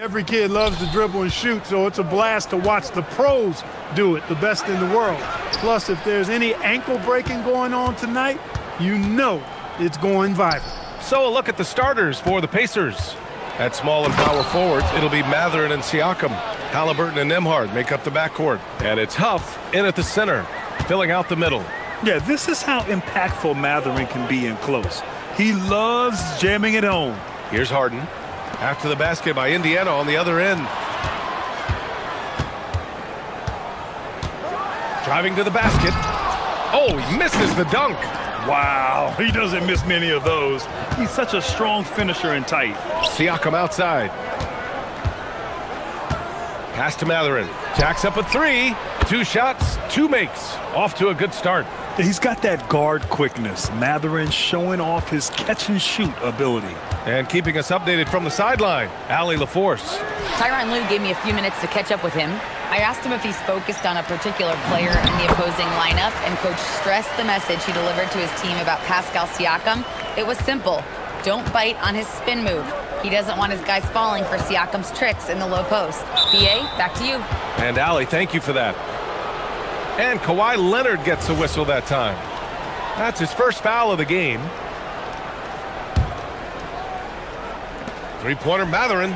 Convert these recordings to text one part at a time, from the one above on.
Every kid loves to dribble and shoot, so it's a blast to watch the pros do it, the best in the world. Plus, if there's any ankle breaking going on tonight, you know it's going viral. So a look at the starters for the Pacers. At small and power forward, it'll be Mathurin and Siakam. Halliburton and Nembhard make up the backcourt. And it's Huff in at the center, filling out the middle. Yeah, this is how impactful Mathurin can be in close. He loves jamming it home. Here's Harden. After the basket by Indiana on the other end. Driving to the basket. Oh, he misses the dunk. Wow, he doesn't miss many of those. He's such a strong finisher and tight. Siakam outside. Pass to Mathurin. Jacks up a three. 2 shots, 2 makes. Off to a good start. He's got that guard quickness. Mathurin showing off his catch-and-shoot ability. And keeping us updated from the sideline, Allie LaForce. Tyronn Lue gave me a few minutes to catch up with him. I asked him if he's focused on a particular player in the opposing lineup, and Coach stressed the message he delivered to his team about Pascal Siakam. It was simple. Don't bite on his spin move. He doesn't want his guys falling for Siakam's tricks in the low post. BA, back to you. And Allie, thank you for that. And Kawhi Leonard gets a whistle that time. That's his first foul of the game. Three-pointer Mathurin.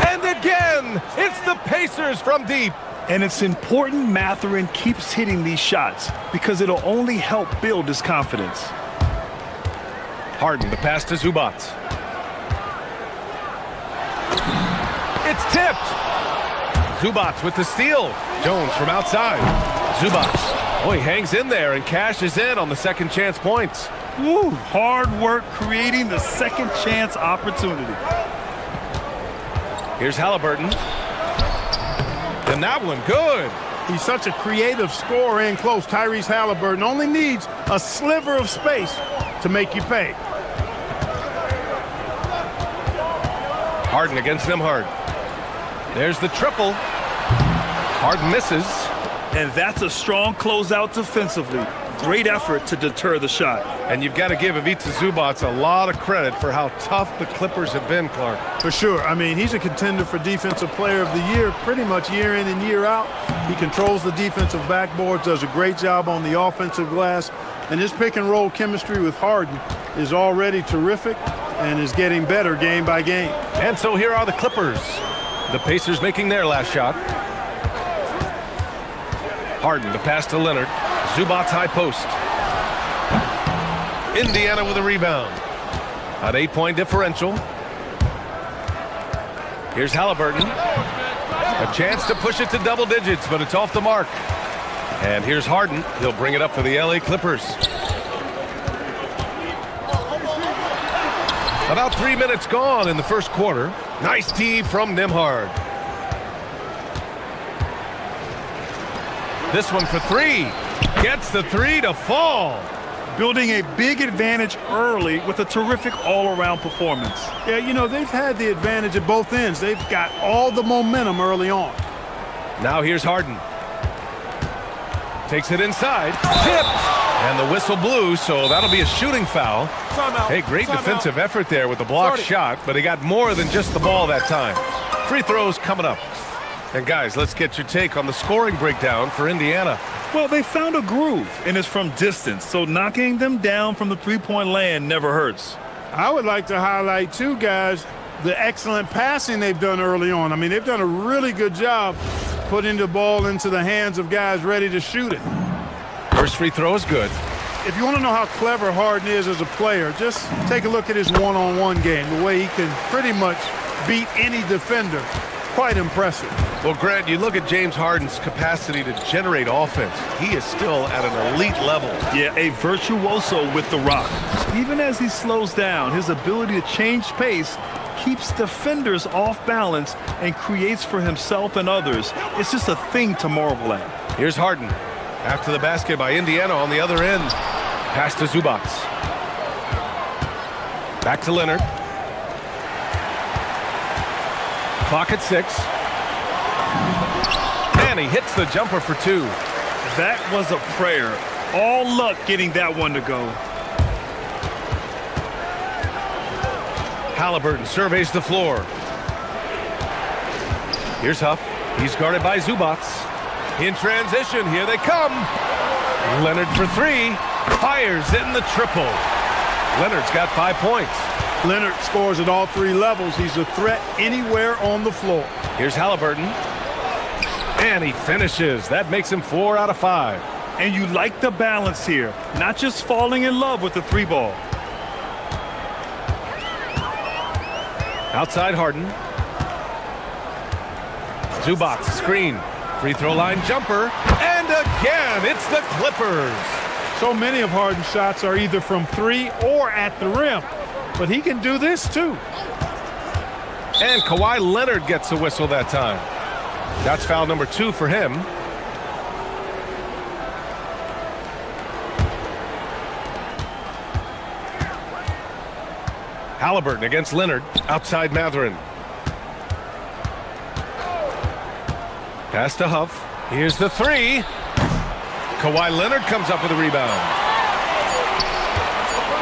And again, it's the Pacers from deep. And it's important Mathurin keeps hitting these shots because it'll only help build his confidence. Harden, the pass to Zubac. It's tipped. Zubac with the steal. Jones from outside. Zubac. Oh, he hangs in there and cashes in on the second chance points. Woo, hard work creating the second chance opportunity. Here's Halliburton. And that one, good. He's such a creative scorer in close. Tyrese Halliburton only needs a sliver of space to make you pay. Harden against Nembhard. There's the triple. Harden misses. And that's a strong closeout defensively. Great effort to deter the shot. And you've got to give Ivica Zubac a lot of credit for how tough the Clippers have been, Clark. For sure. I mean, he's a contender for Defensive Player of the Year pretty much year in and year out. He controls the defensive backboards, does a great job on the offensive glass, and his pick-and-roll chemistry with Harden is already terrific and is getting better game by game. And so here are the Clippers. The Pacers making their last shot. Harden, the pass to Leonard. Zubac high post. Indiana with a rebound. An 8-point differential. Here's Halliburton. A chance to push it to double digits, but it's off the mark. And here's Harden. He'll bring it up for the LA Clippers. About 3 minutes gone in the first quarter. Nice tee from Nembhard. This one for three. Gets the three to fall. Building a big advantage early with a terrific all-around performance. Yeah, you know, they've had the advantage at both ends. They've got all the momentum early on. Now here's Harden. Takes it inside. Tipped. And the whistle blew, so that'll be a shooting foul. Hey, great defensive effort there with the blocked shot, but he got more than just the ball that time. Free throws coming up. And guys, let's get your take on the scoring breakdown for Indiana. Well, they found a groove, and it's from distance, so knocking them down from the three-point land never hurts. I would like to highlight, too, guys, the excellent passing they've done early on. I mean, they've done a really good job putting the ball into the hands of guys ready to shoot it. First free throw is good. If you want to know how clever Harden is as a player, just take a look at his one-on-one game, the way he can pretty much beat any defender. Quite impressive. Well, Grant, you look at James Harden's capacity to generate offense. He is still at an elite level. Yeah, a virtuoso with the rock. Even as he slows down, his ability to change pace keeps defenders off balance and creates for himself and others. It's just a thing to marvel at. Here's Harden. After the basket by Indiana on the other end. Pass to Zubac. Back to Leonard. Clock at 6. And he hits the jumper for 2. That was a prayer. All luck getting that one to go. Halliburton surveys the floor. Here's Huff. He's guarded by Zubats. In transition, here they come. Leonard for three. Fires in the triple. Leonard's got 5 points. Leonard scores at all three levels. He's a threat anywhere on the floor. Here's Halliburton. And he finishes. That makes him 4 out of 5. And you like the balance here, not just falling in love with the three ball. Outside Harden. Zubats, screen. Free throw line jumper. And again, it's the Clippers. So many of Harden's shots are either from three or at the rim. But he can do this too. And Kawhi Leonard gets a whistle that time. That's foul number 2 for him. Halliburton against Leonard. Outside Mathurin. Pass to Huff. Here's the three. Kawhi Leonard comes up with a rebound.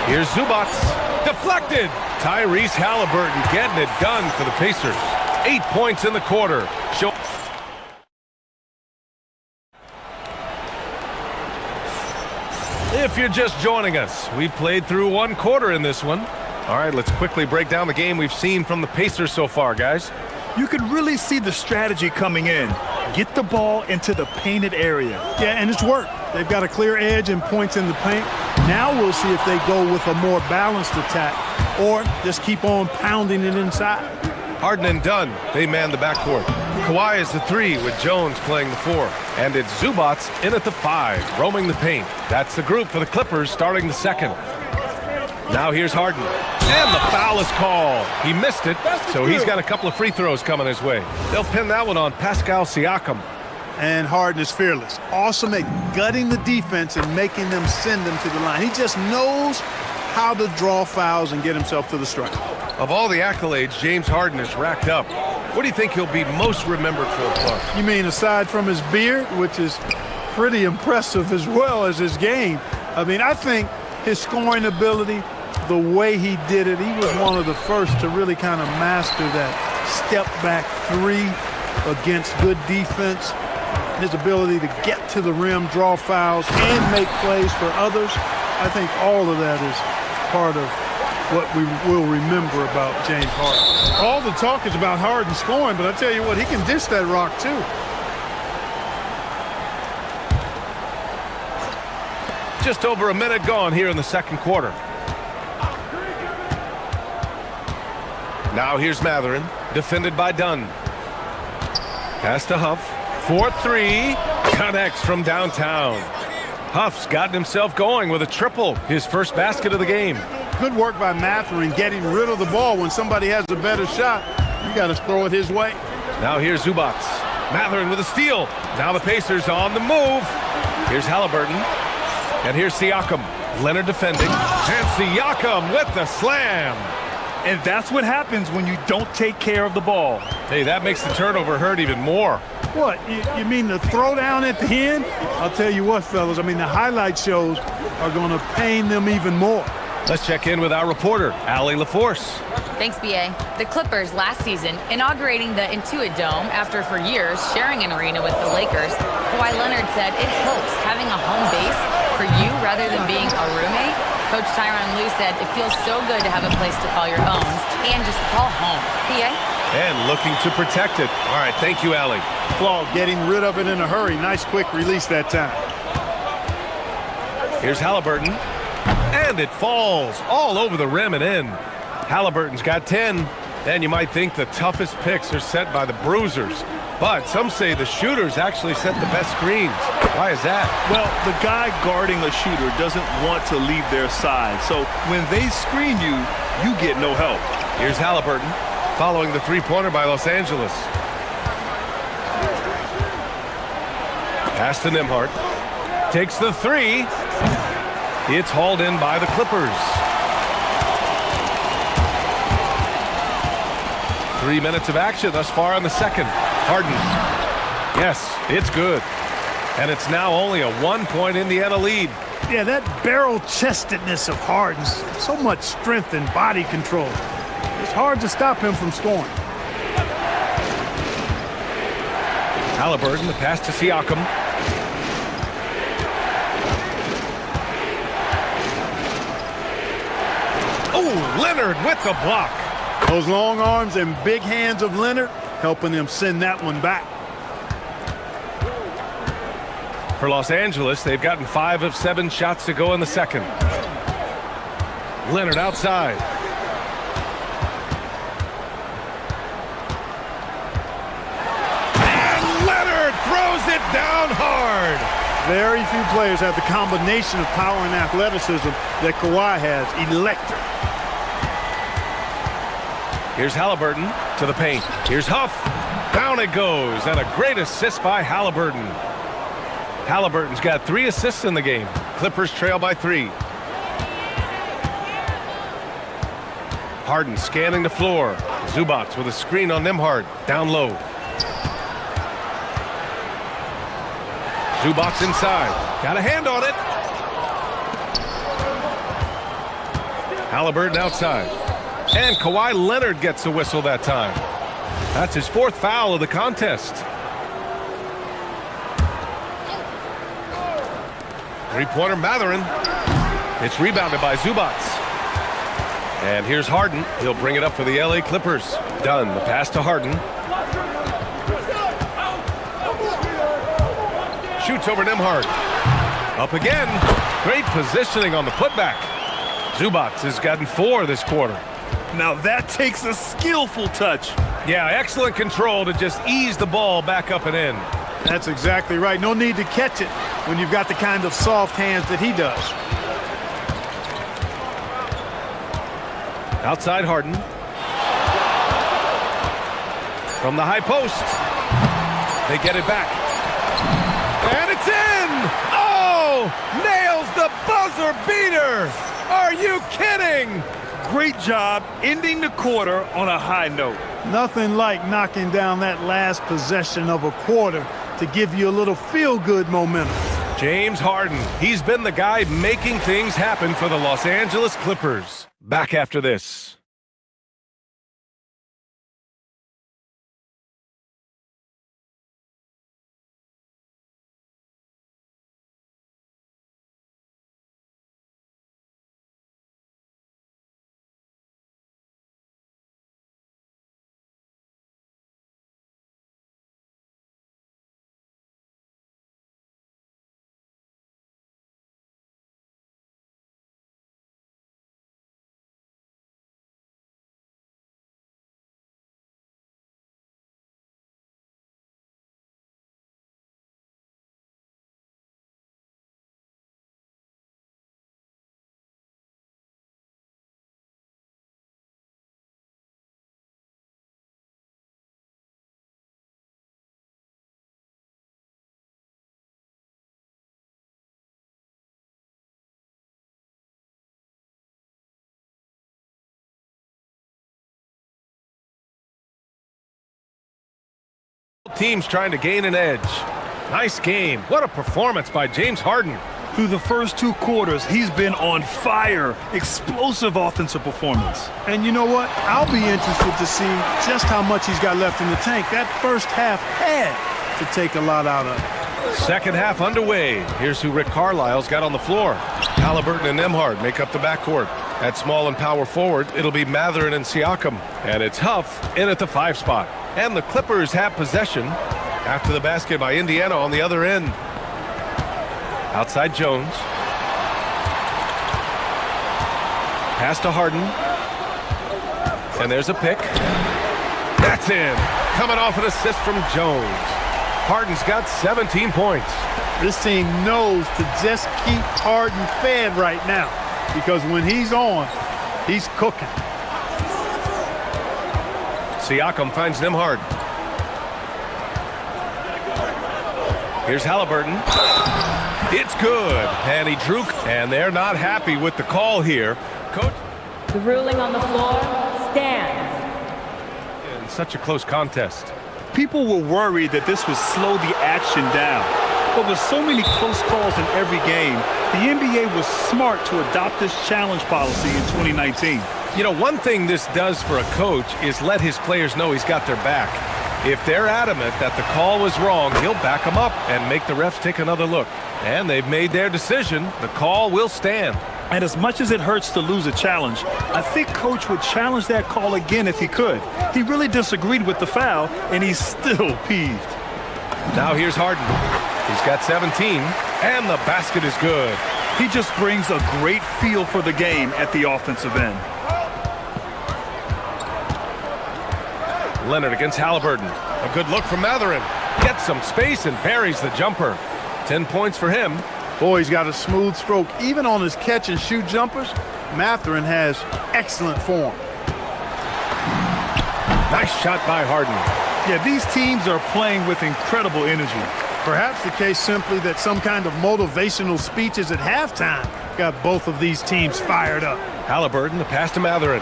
Here's Zubats. Deflected. Tyrese Halliburton getting it done for the Pacers. 8 points in the quarter. If you're just joining us, we played through 1 quarter in this one. All right, let's quickly break down the game we've seen from the Pacers so far, guys. You could really see the strategy coming in. Get the ball into the painted area. Yeah, and it's worked. They've got a clear edge and points in the paint. Now we'll see if they go with a more balanced attack or just keep on pounding it inside. Harden and Dunn, they man the backcourt. Kawhi is the 3 with Jones playing the 4. And it's Zubats in at the 5, roaming the paint. That's the group for the Clippers starting the second. Now here's Harden. And the foul is called. He missed it, so he's got a couple of free throws coming his way. They'll pin that one on Pascal Siakam. And Harden is fearless. Awesome at gutting the defense and making them send them to the line. He just knows how to draw fouls and get himself to the stripe. Of all the accolades James Harden has racked up, what do you think he'll be most remembered for, Clark? You mean aside from his beard, which is pretty impressive as well as his game? I mean, I think his scoring ability, the way he did it, he was one of the first to really kind of master that step-back 3 against good defense. His ability to get to the rim, draw fouls, and make plays for others. I think all of that is part of what we will remember about James Harden. All the talk is about Harden scoring, but I tell you what, he can dish that rock too. Just over a minute gone here in the second quarter. Now here's Mathurin, defended by Dunn. Pass to Huff. 4-3, connects from downtown. Huff's gotten himself going with a triple, his first basket of the game. Good work by Mathurin getting rid of the ball. When somebody has a better shot, you got to throw it his way. Now here's Zubats. Mathurin with a steal. Now the Pacers on the move. Here's Halliburton. And here's Siakam. Leonard defending. And Siakam with the slam. And that's what happens when you don't take care of the ball. Hey, that makes the turnover hurt even more. What, you mean the throwdown at the end? I'll tell you what, fellas, I mean, the highlight shows are going to pain them even more. Let's check in with our reporter, Allie LaForce. Thanks, B.A. The Clippers last season inaugurating the Intuit Dome after for years sharing an arena with the Lakers. Kawhi Leonard said it helps having a home base for you rather than being a roommate. Coach Tyronn Lue said it feels so good to have a place to call your own and just call home. B.A.? And looking to protect it. All right, thank you, Allie. Claude getting rid of it in a hurry. Nice quick release that time. Here's Halliburton. And it falls all over the rim and in. Halliburton's got 10. And you might think the toughest picks are set by the bruisers. But some say the shooters actually set the best screens. Why is that? Well, the guy guarding a shooter doesn't want to leave their side. So when they screen you, you get no help. Here's Halliburton, following the three-pointer by Los Angeles. Pass to Nembhard. Takes the three. It's hauled in by the Clippers. 3 minutes of action thus far in the second. Harden. Yes, it's good. And it's now only a 1-point Indiana lead. Yeah, that barrel-chestedness of Harden's, so much strength and body control. It's hard to stop him from scoring. Halliburton, the pass to Siakam. Oh, Leonard with the block. Those long arms and big hands of Leonard helping him send that one back. For Los Angeles, they've gotten 5 of 7 shots to go in the second. Leonard outside. And Leonard throws it down hard. Very few players have the combination of power and athleticism that Kawhi has. Electric. Here's Halliburton to the paint. Here's Huff. Down it goes. And a great assist by Halliburton. Halliburton's got 3 assists in the game. Clippers trail by 3. Harden scanning the floor. Zubats with a screen on Nembhard. Down low. Zubats inside. Got a hand on it. Halliburton outside. And Kawhi Leonard gets a whistle that time. That's his 4th foul of the contest. Three-pointer Mathurin. It's rebounded by Zubats. And here's Harden. He'll bring it up for the LA Clippers. Done. The pass to Harden. Shoots over Nembhard. Up again. Great positioning on the putback. Zubats has gotten 4 this quarter. Now that takes a skillful touch. Yeah, excellent control to just ease the ball back up and in. That's exactly right. No need to catch it when you've got the kind of soft hands that he does. Outside Harden. From the high post. They get it back. And it's in! Oh! Nails the buzzer beater! Are you kidding? Great job ending the quarter on a high note. Nothing like knocking down that last possession of a quarter to give you a little feel-good momentum. James Harden. He's been the guy making things happen for the Los Angeles Clippers. Back after this. Teams trying to gain an edge. Nice game. What a performance by James Harden. Through the first 2 quarters, he's been on fire. Explosive offensive performance. And you know what? I'll be interested to see just how much he's got left in the tank. That first half had to take a lot out of it. Second half underway. Here's who Rick Carlisle's got on the floor. Halliburton and Nembhard make up the backcourt. At small and power forward, it'll be Mathurin and Siakam. And it's Huff in at the 5 spot. And the Clippers have possession after the basket by Indiana on the other end. Outside Jones. Pass to Harden. And there's a pick. That's in. Coming off an assist from Jones. Harden's got 17 points. This team knows to just keep Harden fed right now, because when he's on, he's cooking. Siakam finds Nembhard. Here's Halliburton. It's good. And he drew. And they're not happy with the call here. Coach. The ruling on the floor stands. In such a close contest. People were worried that this would slow the action down. But with so many close calls in every game, the NBA was smart to adopt this challenge policy in 2019. You know, one thing this does for a coach is let his players know he's got their back. If they're adamant that the call was wrong, he'll back them up and make the refs take another look. And they've made their decision. The call will stand. And as much as it hurts to lose a challenge, I think Coach would challenge that call again if he could. He really disagreed with the foul, and he's still peeved. Now here's Harden. He's got 17, and the basket is good. He just brings a great feel for the game at the offensive end. Leonard against Halliburton. A good look from Mathurin. Gets some space and buries the jumper. 10 points for him. Boy, he's got a smooth stroke. Even on his catch and shoot jumpers, Mathurin has excellent form. Nice shot by Harden. Yeah, these teams are playing with incredible energy. Perhaps the case simply that some kind of motivational speeches at halftime got both of these teams fired up. Halliburton, the pass to Mathurin.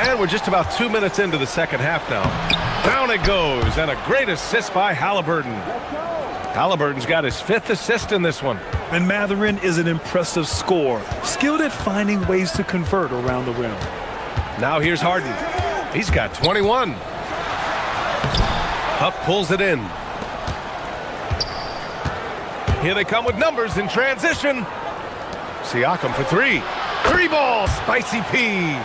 And we're just about 2 minutes into the second half now. Down it goes, and a great assist by Halliburton. Halliburton's got his 5th assist in this one. And Mathurin is an impressive scorer, skilled at finding ways to convert around the rim. Now here's Harden. He's got 21. Huff pulls it in. Here they come with numbers in transition. Siakam for 3. 3-ball, Spicy P.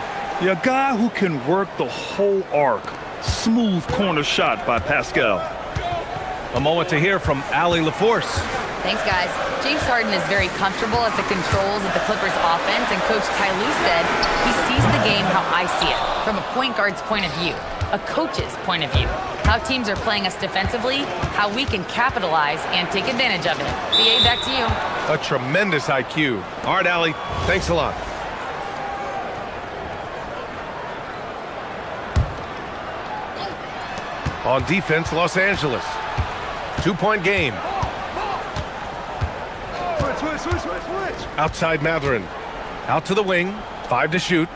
A guy who can work the whole arc. Smooth corner shot by Pascal. A moment to hear from Allie LaForce. Thanks, guys. James Harden is very comfortable at the controls of the Clippers offense, and Coach Ty Lue said he sees the game how I see it, from a point guard's point of view, a coach's point of view, how teams are playing us defensively, how we can capitalize and take advantage of it. BA, back to you. A tremendous IQ. All right, Allie, thanks a lot. On defense, Los Angeles. 2-point game. Switch. Outside Mathurin. Out to the wing. 5 to shoot.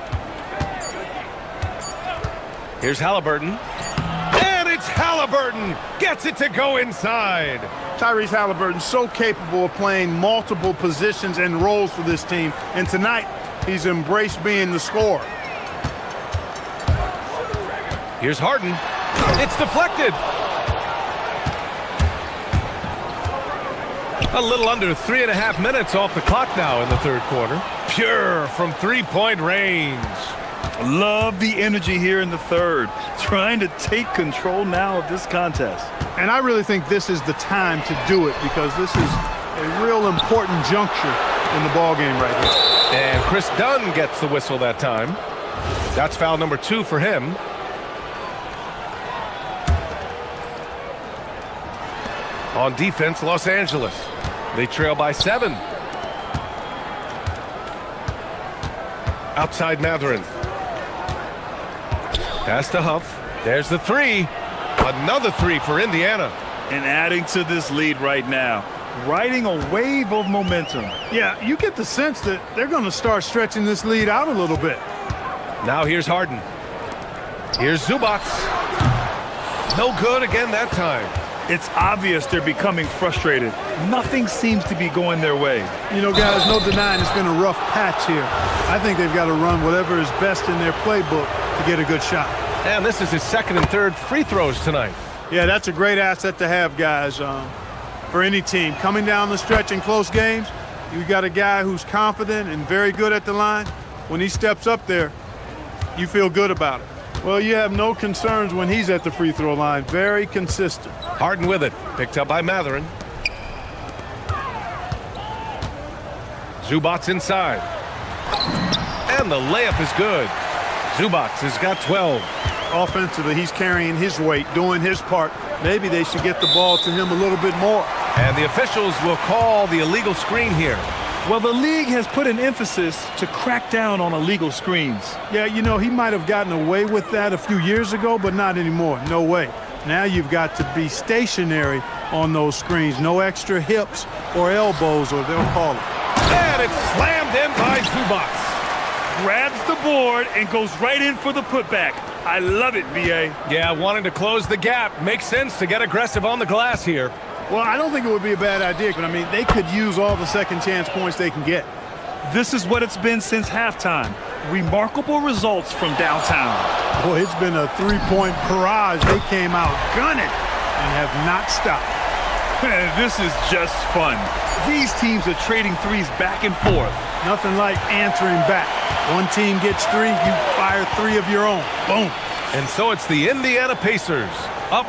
Here's Halliburton. And it's Halliburton! Gets it to go inside. Tyrese Halliburton so capable of playing multiple positions and roles for this team. And tonight, he's embraced being the scorer. Here's Harden. It's deflected. A little under 3.5 minutes off the clock now in the third quarter. Pure from 3-point range. Love the energy here in the third. Trying to take control now of this contest. And I really think this is the time to do it because this is a real important juncture in the ballgame right here. And Chris Dunn gets the whistle that time. That's foul number 2 for him. On defense, Los Angeles. They trail by 7. Outside Mathurin. Pass to Huff. There's the 3. Another 3 for Indiana. And adding to this lead right now. Riding a wave of momentum. Yeah, you get the sense that they're going to start stretching this lead out a little bit. Now here's Harden. Here's Zubac. No good again that time. It's obvious they're becoming frustrated. Nothing seems to be going their way. You know, guys, no denying it's been a rough patch here. I think they've got to run whatever is best in their playbook to get a good shot. And this is his 2nd and 3rd free throws tonight. Yeah, that's a great asset to have, guys, for any team. Coming down the stretch in close games, you got a guy who's confident and very good at the line. When he steps up there, you feel good about it. Well, you have no concerns when he's at the free throw line. Very consistent. Harden with it. Picked up by Mathurin. Zubac inside. And the layup is good. Zubac has got 12. Offensively, he's carrying his weight, doing his part. Maybe they should get the ball to him a little bit more. And the officials will call the illegal screen here. Well, the league has put an emphasis to crack down on illegal screens. Yeah, you know, he might have gotten away with that a few years ago, but not anymore. No way. Now you've got to be stationary on those screens. No extra hips or elbows, or they'll call it. And it's slammed in by Zubac. Grabs the board and goes right in for the putback. I love it, B.A. Yeah, wanting to close the gap. Makes sense to get aggressive on the glass here. Well, I don't think it would be a bad idea, but I mean, they could use all the second chance points they can get. This is what it's been since halftime. Remarkable results from downtown. Boy, it's been a three-point barrage. They came out gunning and have not stopped. This is just fun. These teams are trading threes back and forth. Nothing like answering back. One team gets three, you fire three of your own. Boom. And so it's the Indiana Pacers up.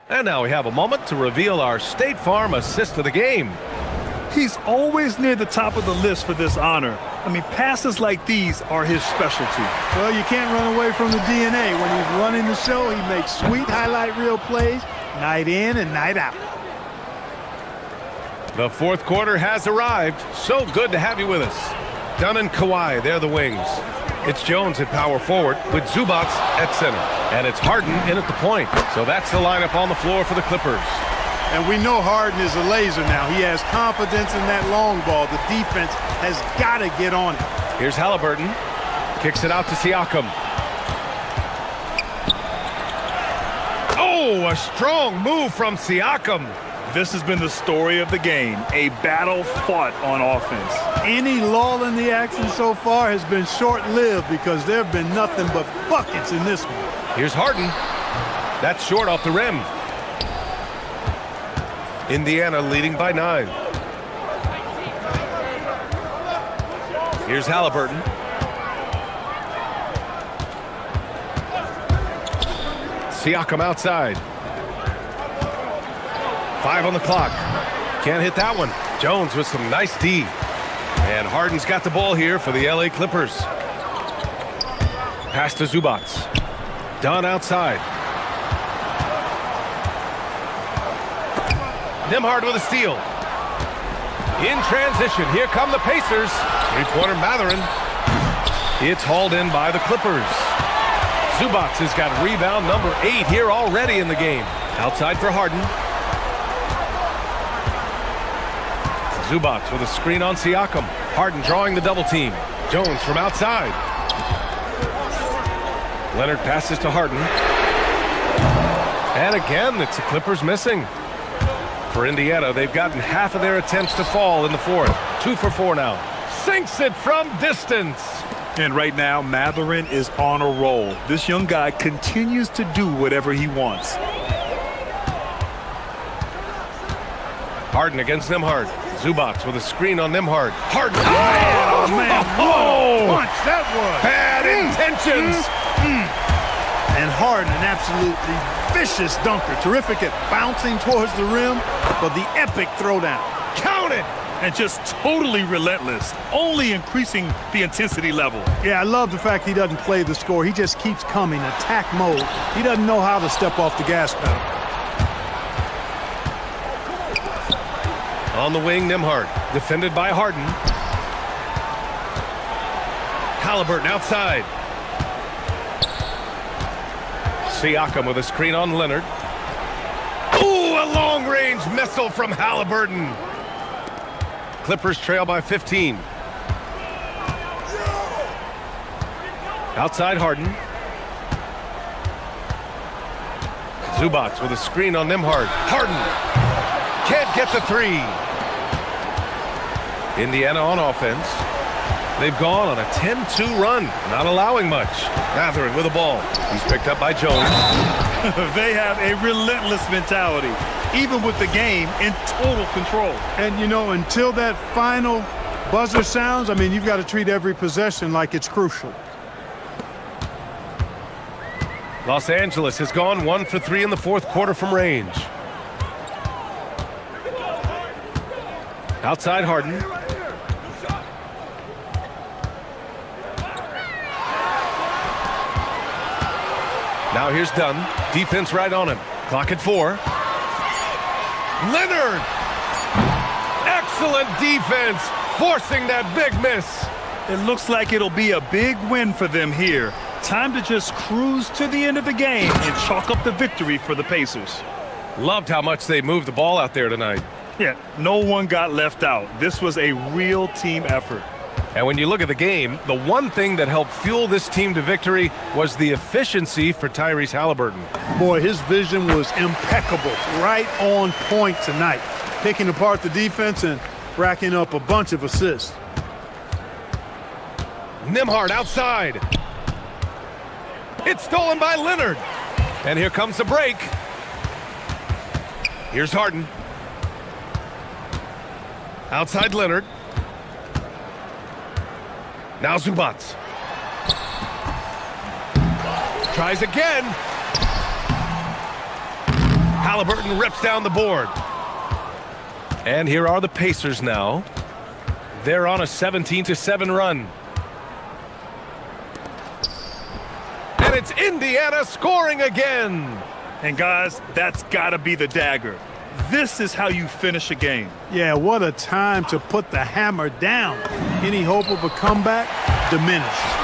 And now we have a moment to reveal our State Farm assist of the game. He's always near the top of the list for this honor. I mean, passes like these are his specialty. Well, you can't run away from the DNA. When he's running the show, he makes sweet highlight reel plays night in and night out. The fourth quarter has arrived. So good to have you with us. Dunn and Kawhi, they're the wings. It's Jones at power forward with Zubats at center. And it's Harden in at the point. So that's the lineup on the floor for the Clippers. And we know Harden is a laser now. He has confidence in that long ball. The defense has got to get on it. Here's Halliburton. Kicks it out to Siakam. Oh, a strong move from Siakam. This has been the story of the game, a battle fought on offense. Any lull in the action so far has been short-lived because there have been nothing but buckets in this one. Here's Harden. That's short off the rim. Indiana leading by 9. Here's Halliburton. Siakam outside. 5 on the clock. Can't hit that one. Jones with some nice D. And Harden's got the ball here for the LA Clippers. Pass to Zubats. Dunn outside. Nembhard with a steal. In transition, here come the Pacers. Three-pointer Mathurin. It's hauled in by the Clippers. Zubats has got rebound number 8 here already in the game. Outside for Harden. Zubats with a screen on Siakam. Harden drawing the double team. Jones from outside. Leonard passes to Harden. And again, it's the Clippers missing. For Indiana, they've gotten half of their attempts to fall in the fourth. 2 for 4 now. Sinks it from distance. And right now, Mathurin is on a roll. This young guy continues to do whatever he wants. Harden against Nembhard. Zubats with a screen on Nembhard. Harden. Oh, man. Oh, Punch, that was. bad intentions. And Harden, an absolutely vicious dunker. Terrific at bouncing towards the rim for the epic throwdown. Count it. And just totally relentless, only increasing the intensity level. Yeah, I love the fact he doesn't play the score. He just keeps coming, attack mode. He doesn't know how to step off the gas pedal. On the wing, Nembhard. Defended by Harden. Halliburton outside. Siakam with a screen on Leonard. Ooh, a long-range missile from Halliburton. Clippers trail by 15. Outside Harden. Zubats with a screen on Nembhard. Harden can't get the 3. Indiana on offense. They've gone on a 10-2 run, not allowing much. Mathurin with the ball. He's picked up by Jones. They have a relentless mentality, even with the game in total control. And, you know, until that final buzzer sounds, I mean, you've got to treat every possession like it's crucial. Los Angeles has gone 1 for 3 in the fourth quarter from range. Outside Harden. Now here's Dunn. Defense right on him. Clock at 4. Leonard! Excellent defense, forcing that big miss. It looks like it'll be a big win for them here. Time to just cruise to the end of the game and chalk up the victory for the Pacers. Loved how much they moved the ball out there tonight. Yeah, no one got left out. This was a real team effort. And when you look at the game, the one thing that helped fuel this team to victory was the efficiency for Tyrese Halliburton. Boy, his vision was impeccable, right on point tonight. Picking apart the defense and, racking up a bunch of assists. Nimhard outside. It's stolen by Leonard. And here comes the break. Here's Harden. Outside Leonard. Now Zubac. Tries again. Halliburton rips down the board. And here are the Pacers now. They're on a 17-7 run. And it's Indiana scoring again. And guys, that's got to be the dagger. This is how you finish a game. Yeah, what a time to put the hammer down. Any hope of a comeback diminished.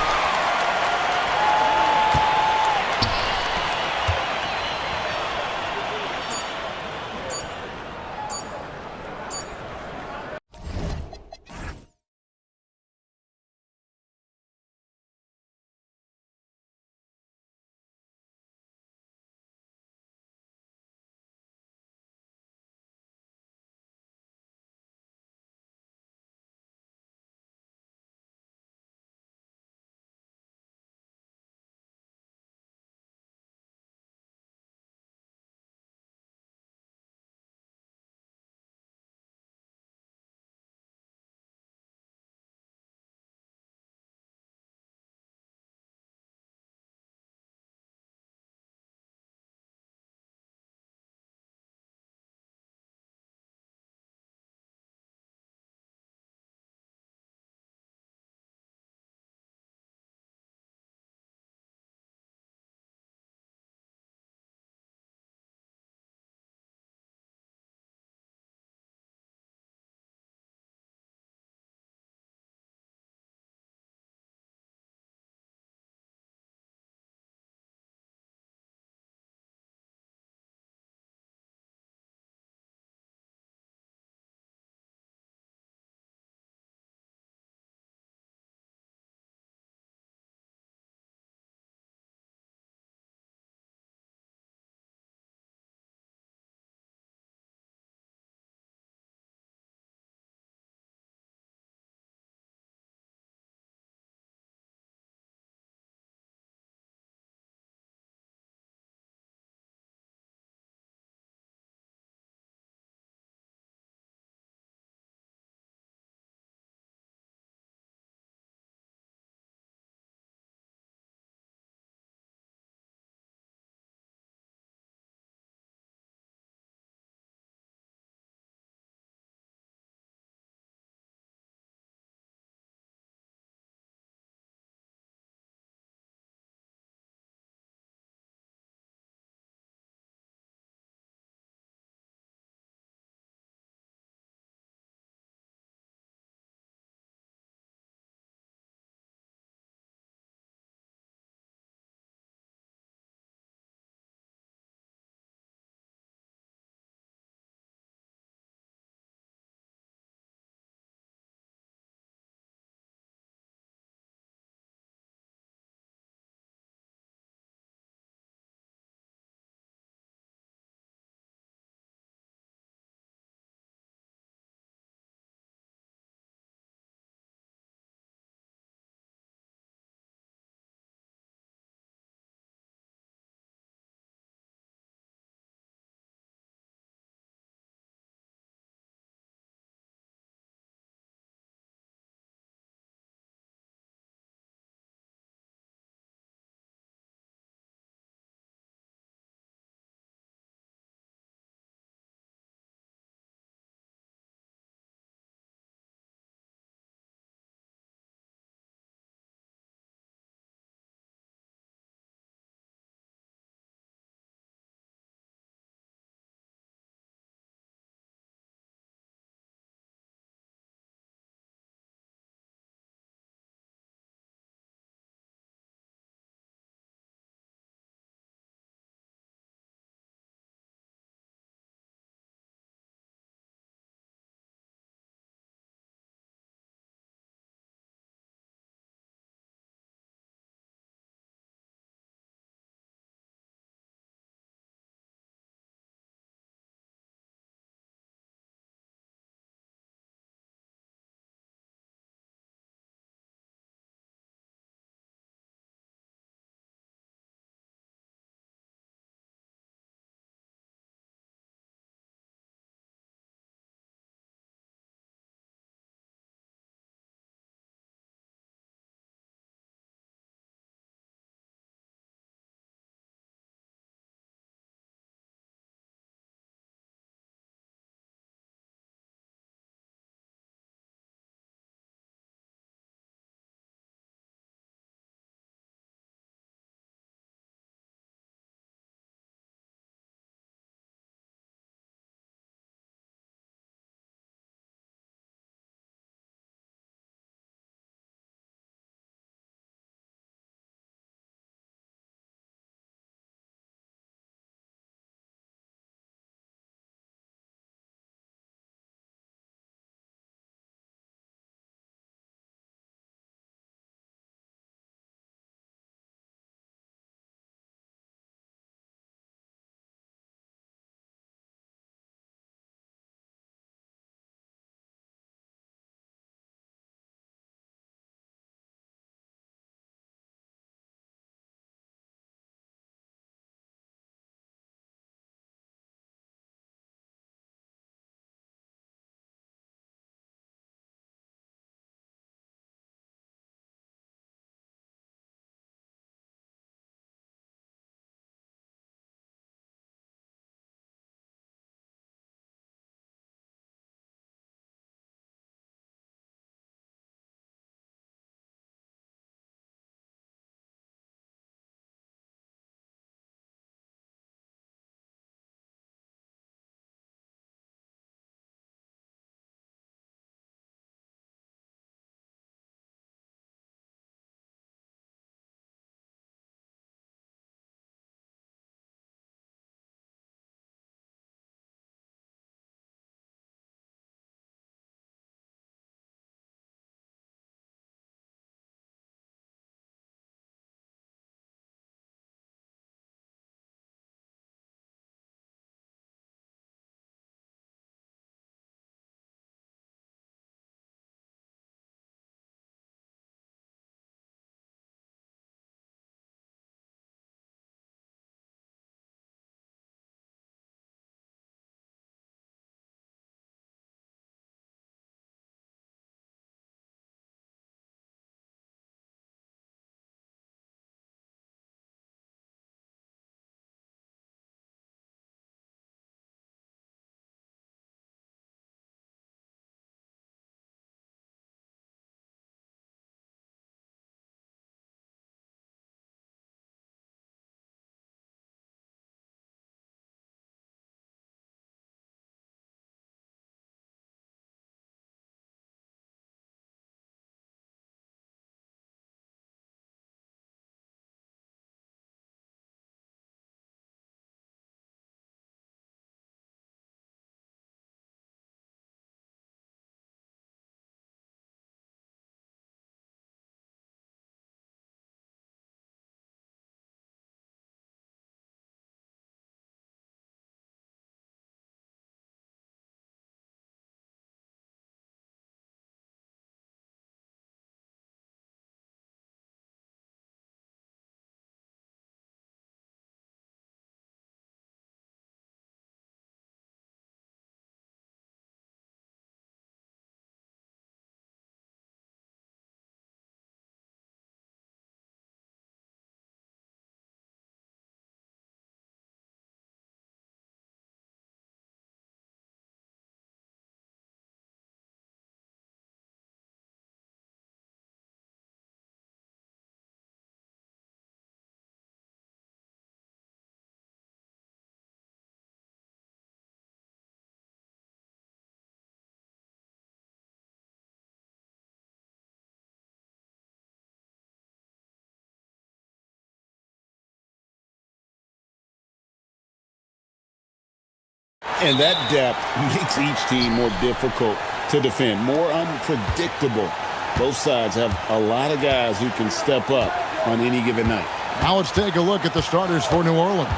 And that depth makes each team more difficult to defend, more unpredictable. Both sides have a lot of guys who can step up on any given night. Now let's take a look at the starters for New Orleans.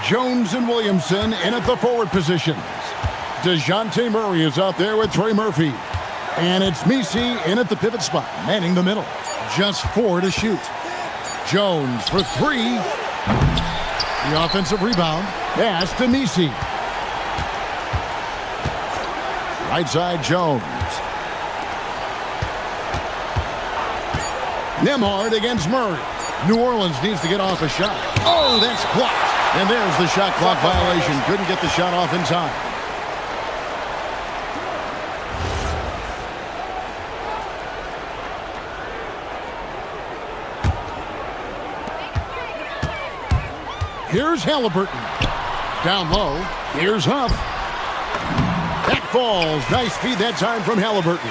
Jones and Williamson in at the forward positions. DeJounte Murray is out there with Trey Murphy. And it's Messi in at the pivot spot, manning the middle. Just 4 to shoot. Jones for 3. The offensive rebound. Pass to Messi. Right side, Jones. Nembhard against Murray. New Orleans needs to get off a shot. Oh, that's blocked. And there's the shot clock violation. Couldn't get the shot off in time. Here's Halliburton. Down low. Here's Huff. That falls. Nice feed that time from Halliburton.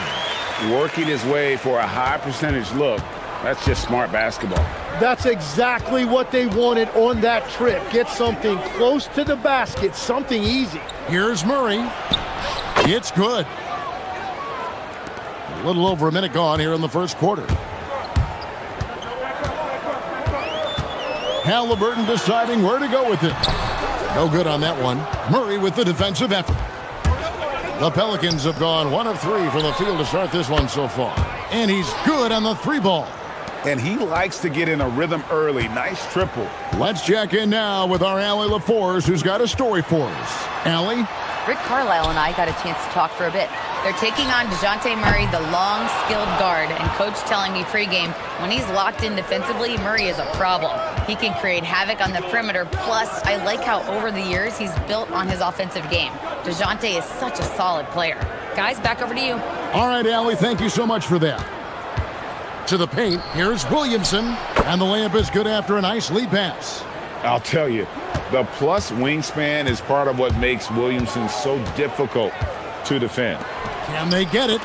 Working his way for a high percentage look. That's just smart basketball. That's exactly what they wanted on that trip. Get something close to the basket, something easy. Here's Murray. It's good. A little over a minute gone here in the first quarter. Halliburton deciding where to go with it. No good on that one. Murray with the defensive effort. The Pelicans have gone 1 of 3 from the field to start this one so far. And he's good on the 3 ball. And he likes to get in a rhythm early. Nice triple. Let's check in now with our Allie LaForce, who's got a story for us. Allie? Rick Carlisle and I got a chance to talk for a bit. They're taking on DeJounte Murray, the long, skilled guard, and coach telling me pregame, when he's locked in defensively, Murray is a problem. He can create havoc on the perimeter, plus I like how over the years he's built on his offensive game. DeJounte is such a solid player. Guys, back over to you. All right, Allie, thank you so much for that. To the paint, here's Williamson, and the layup is good after a nice lead pass. I'll tell you, the plus wingspan is part of what makes Williamson so difficult to defend. Can they get it?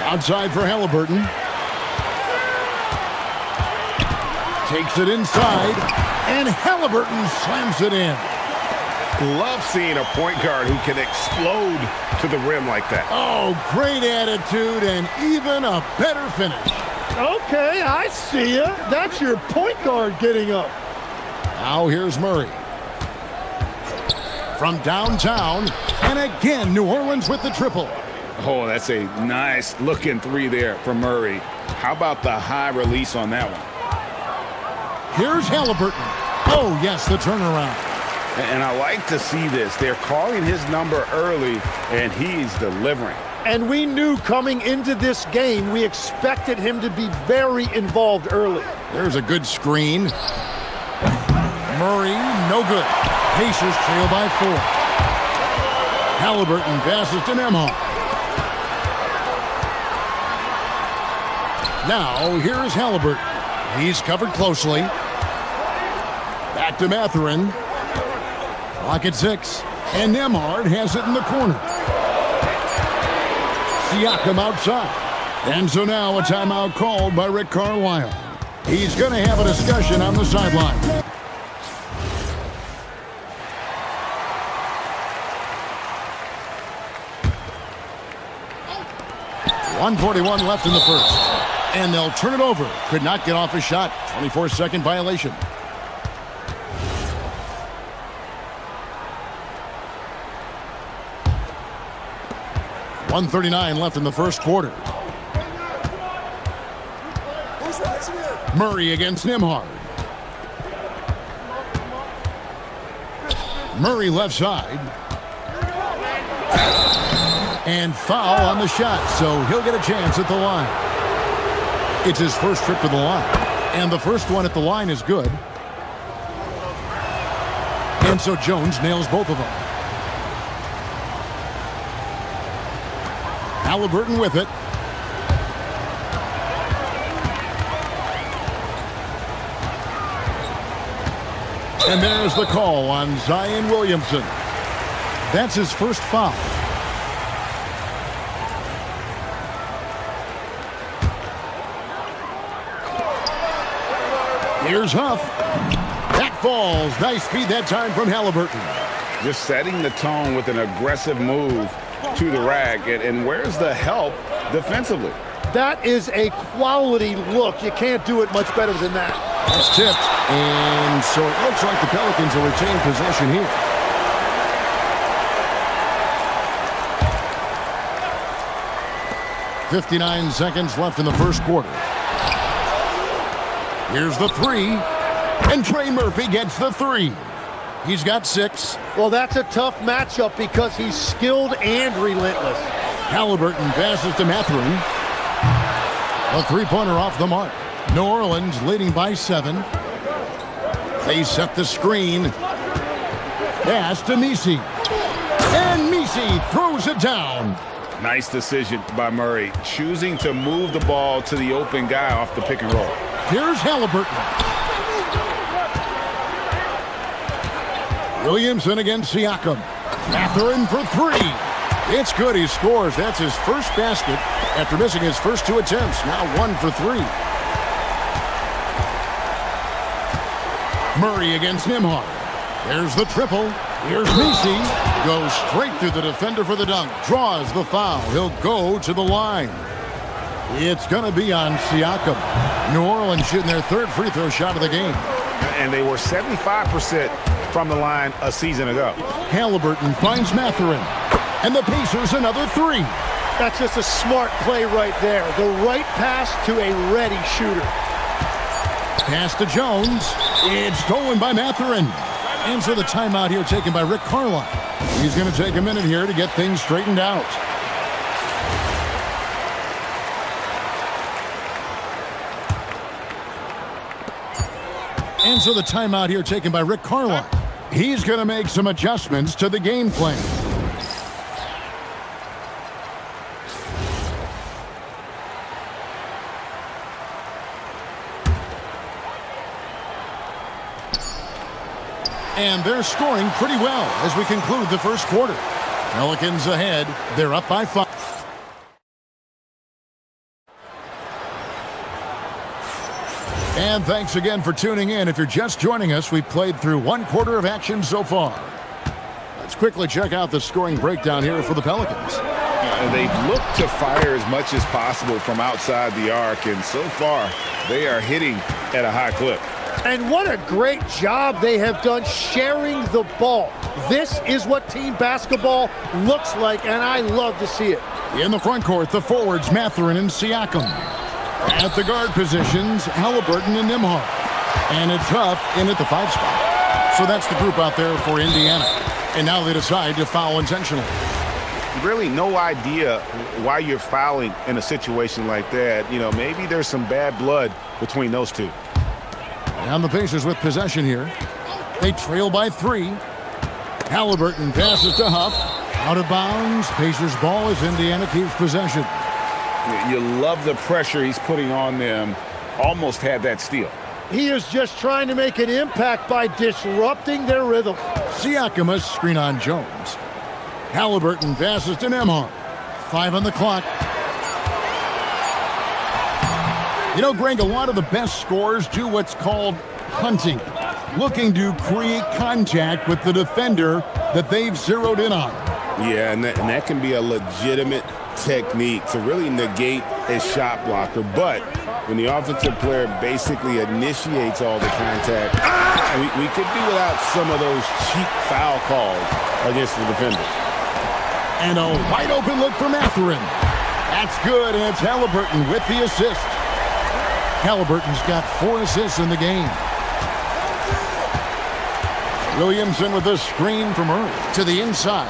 Outside for Halliburton. Takes it inside, and Halliburton slams it in. Love seeing a point guard who can explode to the rim like that. Oh, great attitude and even a better finish. Okay, I see ya. That's your point guard getting up. Now here's Murray. From downtown, and again, New Orleans with the triple. Oh, that's a nice looking 3 there from Murray. How about the high release on that one? Here's Halliburton. Oh, yes, the turnaround. And I like to see this. They're calling his number early, and he's delivering. And we knew coming into this game, we expected him to be very involved early. There's a good screen. Murray, no good. Pacers trail by 4. Halliburton passes to Nembhard. Now, here's Halliburton. He's covered closely. Back to Mathurin. Clock at 6. And Nembhard has it in the corner. Siakam outside. And so now a timeout called by Rick Carlisle. He's going to have a discussion on the sideline. .141 left in the first. And they'll turn it over. Could not get off a shot. 24-second violation. .139 left in the first quarter. Murray against Nembhard. Murray left side. And foul on the shot, so he'll get a chance at the line. It's his first trip to the line. And the first one at the line is good. And so Jones nails both of them. Halliburton with it. And there's the call on Zion Williamson. That's his first foul. Here's Huff. That falls. Nice feed that time from Halliburton. just setting the tone with an aggressive move to the rack. And where's the help defensively? That is a quality look. You can't do it much better than that. It's tipped, and so it looks like the Pelicans will retain possession here. .59 seconds left in the first quarter. Here's the three, and Trey Murphy gets the three. He's got 6. Well, that's a tough matchup because he's skilled and relentless. Halliburton passes to Mathurin. A three-pointer off the mark. New Orleans leading by 7. They set the screen. Pass to Misi. And Misi throws it down. Nice decision by Murray, choosing to move the ball to the open guy off the pick and roll. Here's Halliburton. Williamson against Siakam. Mathurin for 3. It's good. He scores. That's his first basket after missing his first 2 attempts. Now 1 for 3. Murray against Nembhard. There's the triple. Here's Misi. Goes straight through the defender for the dunk. Draws the foul. He'll go to the line. It's going to be on Siakam. New Orleans shooting their 3rd free throw shot of the game. And they were 75% from the line a season ago. Halliburton finds Mathurin. And the Pacers another 3. That's just a smart play right there. The right pass to a ready shooter. Pass to Jones. It's stolen by Mathurin. And so the timeout here taken by Rick Carlisle. He's going to take a minute here to get things straightened out. And so the timeout here taken by Rick Carlisle. He's going to make some adjustments to the game plan. And they're scoring pretty well as we conclude the first quarter. Pelicans ahead. They're up by 5. And thanks again for tuning in. If you're just joining us, we've played through 1 quarter of action so far. Let's quickly check out the scoring breakdown here for the Pelicans. They've looked to fire as much as possible from outside the arc, and so far they are hitting at a high clip. And what a great job they have done sharing the ball. This is what team basketball looks like, and I love to see it. In the front court, the forwards Mathurin and Siakam. At the guard positions, Halliburton and Nembhard. And it's Huff in at the 5 spot. So that's the group out there for Indiana. And now they decide to foul intentionally. Really no idea why you're fouling in a situation like that. You know, maybe there's some bad blood between those two. And the Pacers with possession here. They trail by 3. Halliburton passes to Huff. Out of bounds. Pacers ball as Indiana keeps possession. You love the pressure he's putting on them. Almost had that steal. He is just trying to make an impact by disrupting their rhythm. Siakam a screen on Jones. Halliburton passes to Nembhard. 5 on the clock. You know, Greg, a lot of the best scorers do what's called hunting, looking to create contact with the defender that they've zeroed in on. Yeah, and that can be a legitimate technique to really negate a shot blocker. But when the offensive player basically initiates all the contact, we could be without some of those cheap foul calls against the defender. And a wide open look for Mathurin. That's good, and it's Halliburton with the assist. Halliburton's got 4 assists in the game. Williamson with a screen from Murray to the inside.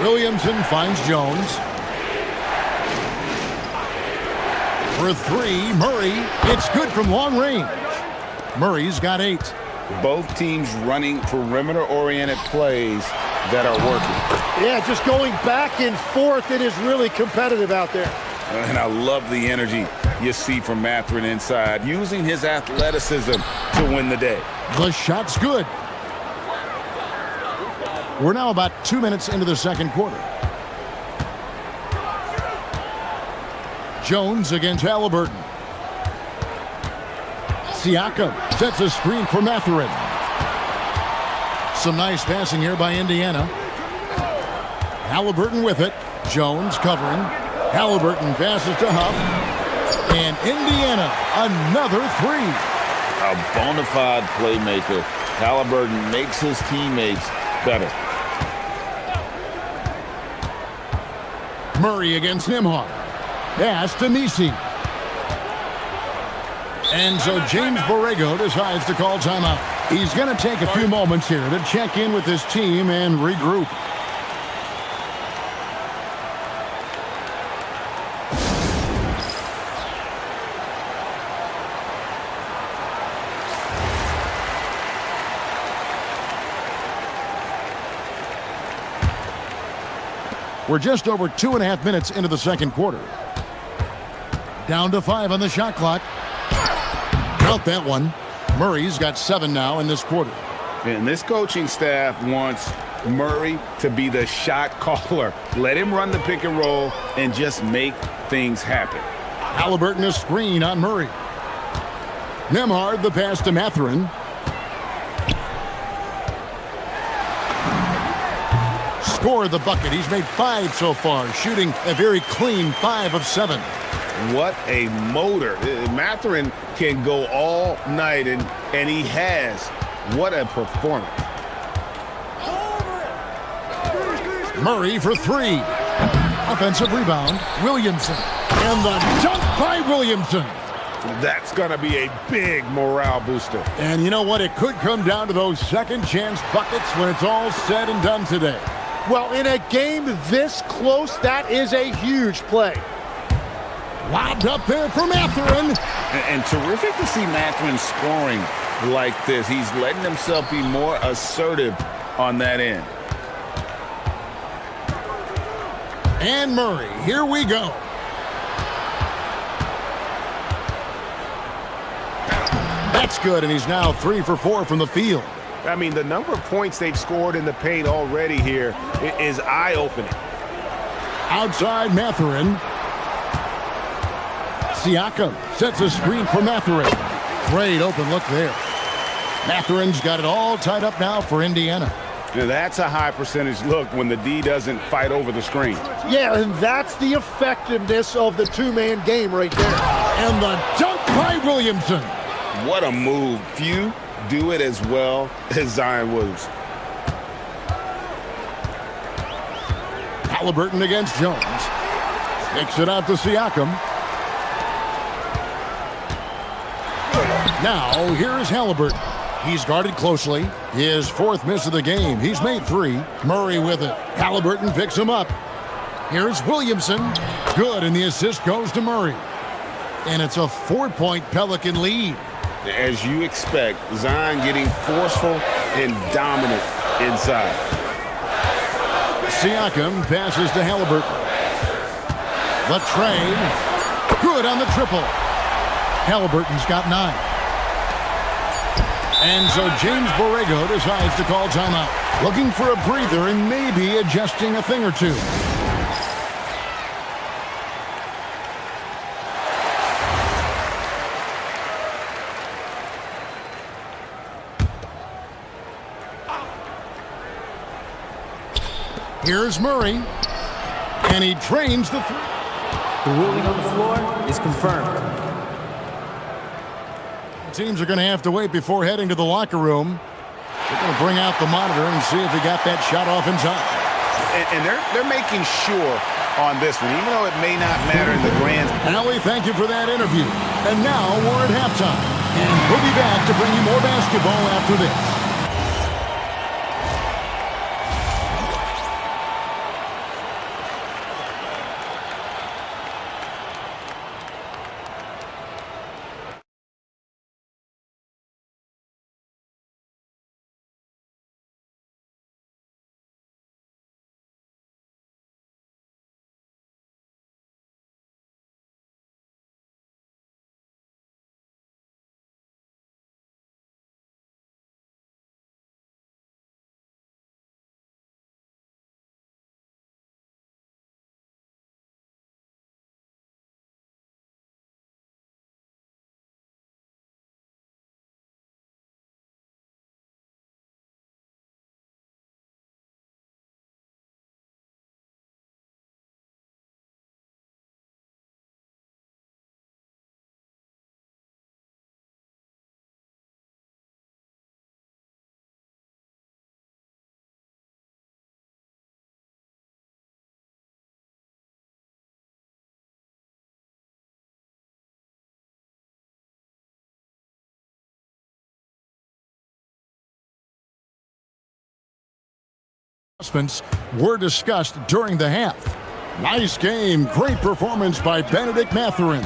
Williamson finds Jones. For 3, Murray. It's good from long range. Murray's got 8. Both teams running perimeter-oriented plays that are working. Yeah, just going back and forth. It is really competitive out there. And I love the energy you see from Mathurin inside, using his athleticism to win the day. The shot's good. We're now about 2 minutes into the second quarter. Jones against Halliburton. Siakam sets a screen for Mathurin. Some nice passing here by Indiana. Halliburton with it. Jones covering. Halliburton passes to Huff. And Indiana, another three. A bona fide playmaker. Halliburton makes his teammates better. Murray against Nembhard. Pass to Misi. And so James Borrego decides to call timeout. He's going to take a few moments here to check in with his team and regroup. We're just over 2.5 minutes into the second quarter. Down to 5 on the shot clock. Count that one. Murray's got 7 now in this quarter. And this coaching staff wants Murray to be the shot caller. Let him run the pick and roll and just make things happen. Halliburton a screen on Murray. Nembhard the pass to Mathurin. Score the bucket. He's made 5 so far, shooting a very clean 5 of 7. What a motor. Mathurin can go all night, and he has. What a performance. Murray for 3. Offensive rebound, Williamson. And the dunk by Williamson. That's going to be a big morale booster. And you know what? It could come down to those second chance buckets when it's all said and done today. Well, in a game this close, that is a huge play. Lobbed up there for Mathurin. And terrific to see Mathurin scoring like this. He's letting himself be more assertive on that end. And Murray, here we go. That's good, and he's now 3 for 4 from the field. I mean, the number of points they've scored in the paint already here is eye-opening. Outside Mathurin. Siakam sets a screen for Mathurin. Great open look there. Mathurin's got it all tied up now for Indiana. Now that's a high percentage look when the D doesn't fight over the screen. Yeah, and that's the effectiveness of the two-man game right there. And the dunk by Williamson. What a move. Few do it as well as Zion Williamson. Halliburton against Jones. Kicks it out to Siakam. Now, here's Halliburton. He's guarded closely. His 4th miss of the game. He's made 3. Murray with it. Halliburton picks him up. Here's Williamson. Good, and the assist goes to Murray. And it's a 4-point Pelican lead. As you expect, Zion getting forceful and dominant inside. Siakam passes to Halliburton. The trade. Good on the triple. Halliburton's got 9. And so James Borrego decides to call timeout. Looking for a breather and maybe adjusting a thing or two. Here's Murray. And he drains the three. The ruling on the floor is confirmed. Teams are going to have to wait before heading to the locker room. They're going to bring out the monitor and see if he got that shot off in time. And they're making sure on this one, even though it may not matter in the grand. Allie, thank you for that interview. And now we're at halftime. And we'll be back to bring you more basketball after this. adjustments were discussed during the half. Nice game. Great performance by Benedict Mathurin.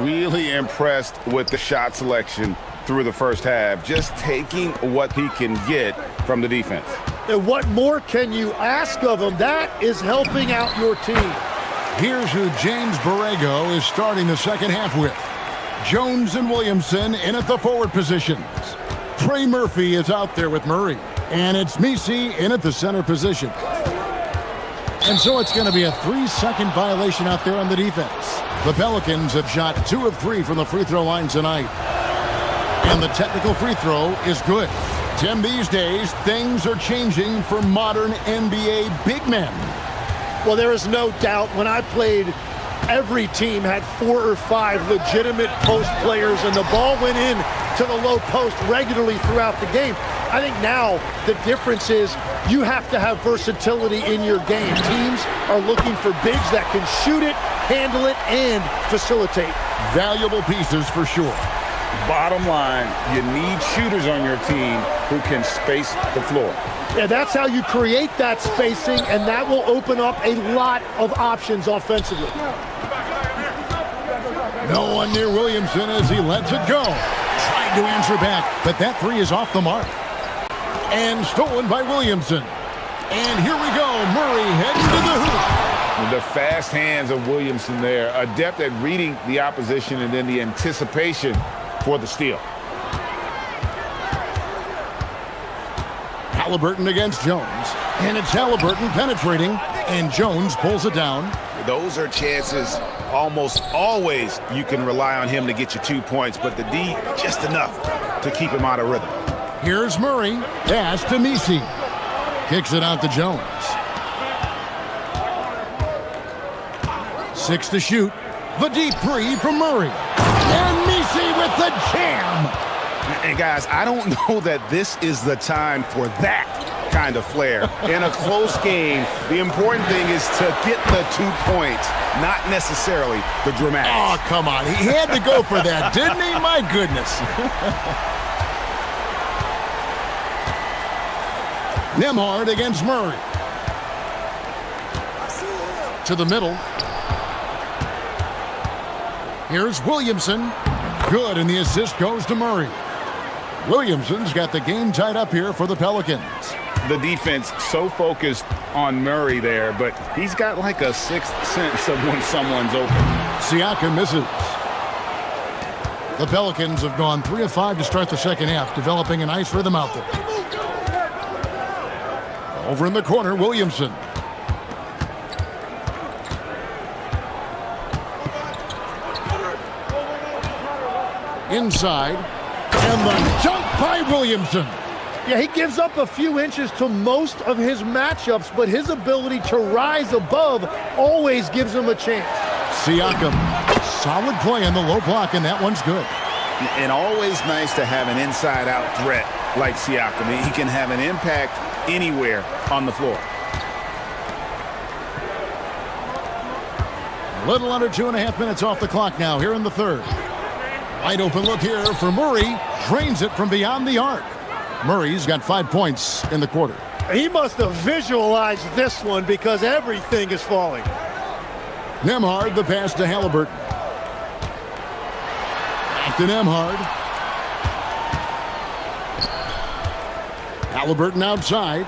Really impressed with the shot selection through the first half, just taking what he can get from the defense. And what more can you ask of him? That is helping out your team. Here's who James Borrego is starting the second half with. Jones and Williamson in at the forward positions. Trey Murphy is out there with Murray. And it's Misi in at the center position. And so it's going to be a 3-second violation out there on the defense. The Pelicans have shot 2 of 3 from the free throw line tonight. And the technical free throw is good. Tim, these days, things are changing for modern NBA big men. Well, there is no doubt when I played, every team had 4 or 5 legitimate post players, and the ball went in to the low post regularly throughout the game. I think now the difference is you have to have versatility in your game. Teams are looking for bigs that can shoot it, handle it, and facilitate. Valuable pieces for sure. Bottom line, you need shooters on your team who can space the floor. Yeah, that's how you create that spacing, and that will open up a lot of options offensively. No one near Williamson as he lets it go. Trying to answer back, but that three is off the mark. And stolen by Williamson. And here we go, Murray heading to the hoop. The fast hands of Williamson there, adept at reading the opposition and then the anticipation for the steal. Halliburton against Jones. And it's Halliburton penetrating, and Jones pulls it down. Those are chances almost always you can rely on him to get you 2 points, but the D just enough to keep him out of rhythm. Here's Murray. Pass to Misi. Kicks it out to Jones. 6 to shoot. The deep three from Murray. And Misi with the jam. And guys, I don't know that this is the time for that kind of flair. In a close game, the important thing is to get the 2 points, not necessarily the dramatics. Oh, come on. He had to go for that, didn't he? My goodness. Nembhard against Murray. To the middle. Here's Williamson. Good, and the assist goes to Murray. Williamson's got the game tied up here for the Pelicans. The defense so focused on Murray there, but he's got like a sixth sense of when someone's open. Siakam misses. The Pelicans have gone 3 of 5 to start the second half, developing a nice rhythm out there. Over in the corner, Williamson. Inside. And the dunk by Williamson. Yeah, he gives up a few inches to most of his matchups, but his ability to rise above always gives him a chance. Siakam. Solid play on the low block, and that one's good. And always nice to have an inside-out threat like Siakam. He can have an impact anywhere on the floor. A little under 2.5 minutes off the clock now here in the third. Wide open look here for Murray. Drains it from beyond the arc. Murray's got 5 points in the quarter. He must have visualized this one because everything is falling. Nembhard, the pass to Halliburton. Back to Nembhard. Halliburton outside.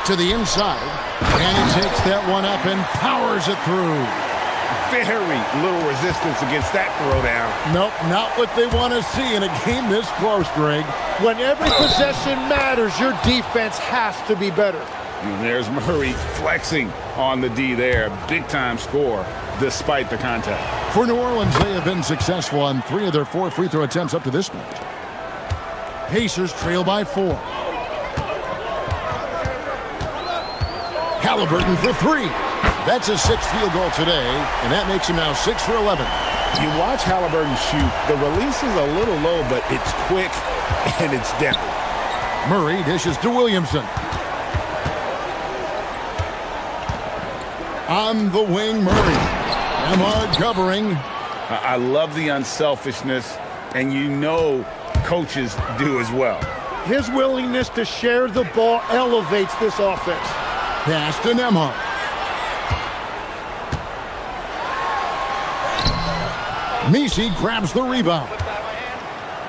To the inside. And he takes that one up and powers it through. Very little resistance against that throwdown. Nope, not what they want to see in a game this close, Greg. When every possession matters, your defense has to be better. And there's Murray flexing on the D there. Big-time score despite the contact. For New Orleans, they have been successful on 3 of their 4 free throw attempts up to this point. Pacers trail by 4. Halliburton for 3. That's his 6th field goal today, and that makes him now 6 for 11. You watch Halliburton shoot. The release is a little low, but it's quick and it's deadly. Murray dishes to Williamson. On the wing, Murray. Nembhard covering. I love the unselfishness, and you know coaches do as well. His willingness to share the ball elevates this offense. Pass to Nembhard. Misi grabs the rebound.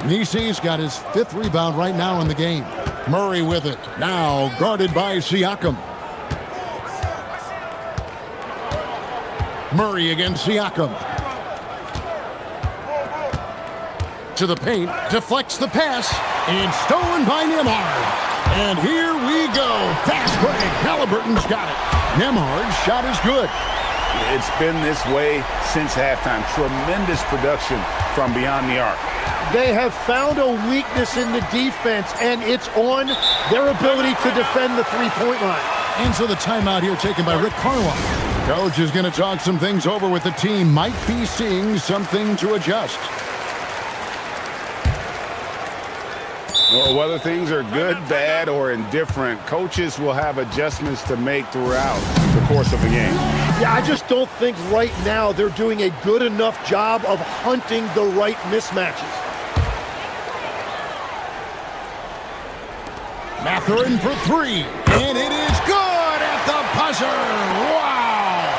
Misi's got his 5th rebound right now in the game. Murray with it. Now guarded by Siakam. Murray against Siakam. To the paint. Deflects the pass. It's stolen by Nembhard. And here we go. Fast break. Halliburton's got it. Nembhard's shot is good. It's been this way since halftime. Tremendous production from beyond the arc. They have found a weakness in the defense, and it's on their ability to defend the three-point line. And so the timeout here taken by Rick Carlisle. Coach is going to talk some things over with the team. Might be seeing something to adjust. Well, whether things are good, bad, or indifferent, coaches will have adjustments to make throughout the course of the game. Yeah, I just don't think right now they're doing a good enough job of hunting the right mismatches. Mathurin for 3, and it is good at the buzzer. Wow!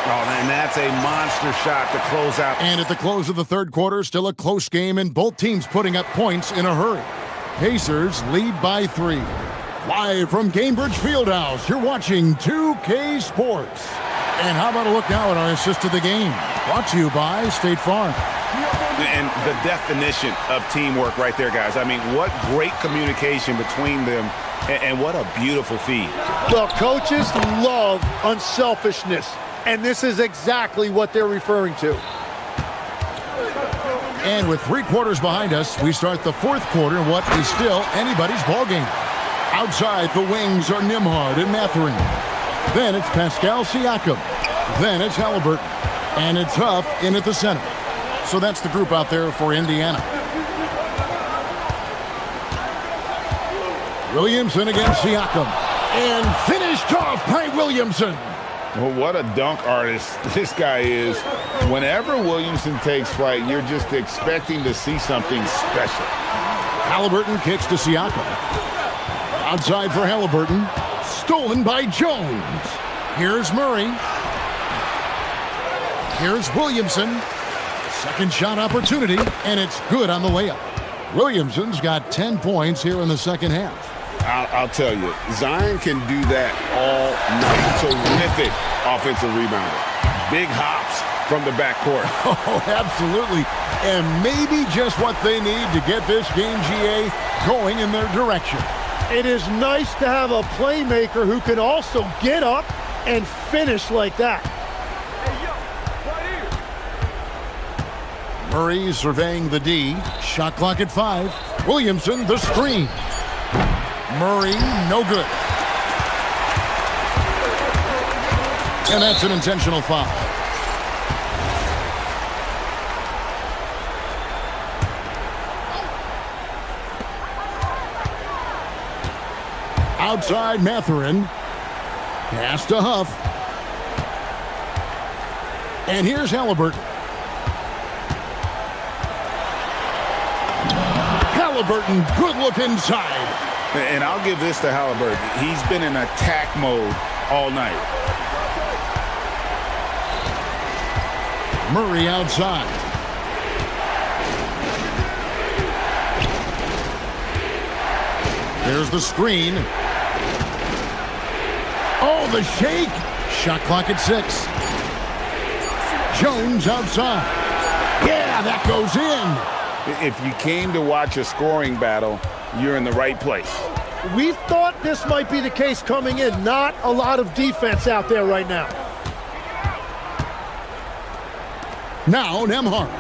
Oh, and that's a monster shot to close out. And at the close of the 3rd quarter, still a close game, and both teams putting up points in a hurry. Pacers lead by 3. Live from Gainbridge Fieldhouse, you're watching 2K Sports. And how about a look now at our assist of the game? Brought to you by State Farm. And the definition of teamwork right there, guys. I mean, what great communication between them, and what a beautiful feed. Well, coaches love unselfishness, and this is exactly what they're referring to. And with 3 quarters behind us, we start the 4th quarter in what is still anybody's ballgame. Outside, the wings are Nembhard and Mathurin. Then it's Pascal Siakam. Then it's Halliburton. And it's Huff in at the center. So that's the group out there for Indiana. Williamson against Siakam. And finished off by Williamson. Well, what a dunk artist this guy is. Whenever Williamson takes flight, you're just expecting to see something special. Halliburton kicks to Siakam. Outside for Halliburton. Stolen by Jones. Here's Murray. Here's Williamson. Second shot opportunity, and it's good on the layup. Williamson's got 10 points here in the second half. I'll tell you, Zion can do that all night. Terrific offensive rebounder. Big hops from the backcourt. Oh, absolutely. And maybe just what they need to get this game, GA, going in their direction. It is nice to have a playmaker who can also get up and finish like that. Murray surveying the D. Shot clock at 5. Williamson, the screen. Murray, no good. And that's an intentional foul. Outside Mathurin. Pass to Huff. And here's Halliburton. Halliburton, good look inside. And I'll give this to Halliburton. He's been in attack mode all night. Murray outside. There's the screen. Oh, the shake. Shot clock at 6. Jones outside. Yeah, that goes in. If you came to watch a scoring battle, you're in the right place. We thought this might be the case coming in. Not a lot of defense out there right now. Now Nembhard.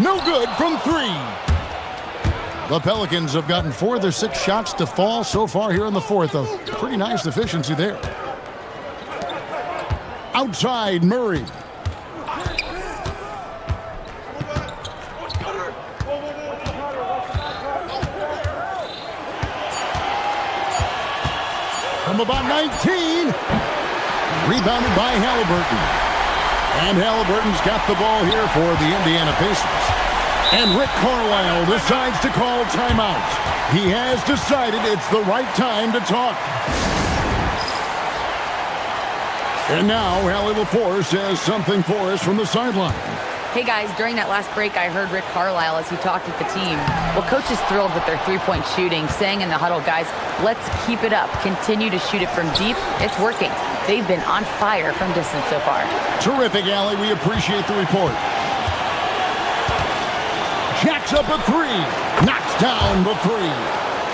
No good from 3. The Pelicans have gotten 4 of their 6 shots to fall so far here in the 4th. A pretty nice efficiency there. Outside Murray. From about 19. Rebounded by Halliburton. And Halliburton's got the ball here for the Indiana Pacers. And Rick Carlisle decides to call timeout. He has decided it's the right time to talk. And now, Allie LaForce has something for us from the sideline. Hey guys, during that last break, I heard Rick Carlisle as he talked with the team. Well, coach is thrilled with their three-point shooting, saying in the huddle, guys, let's keep it up. Continue to shoot it from deep. It's working. They've been on fire from distance so far. Terrific, Allie. We appreciate the report. Jacks up a three. Knocks down the three.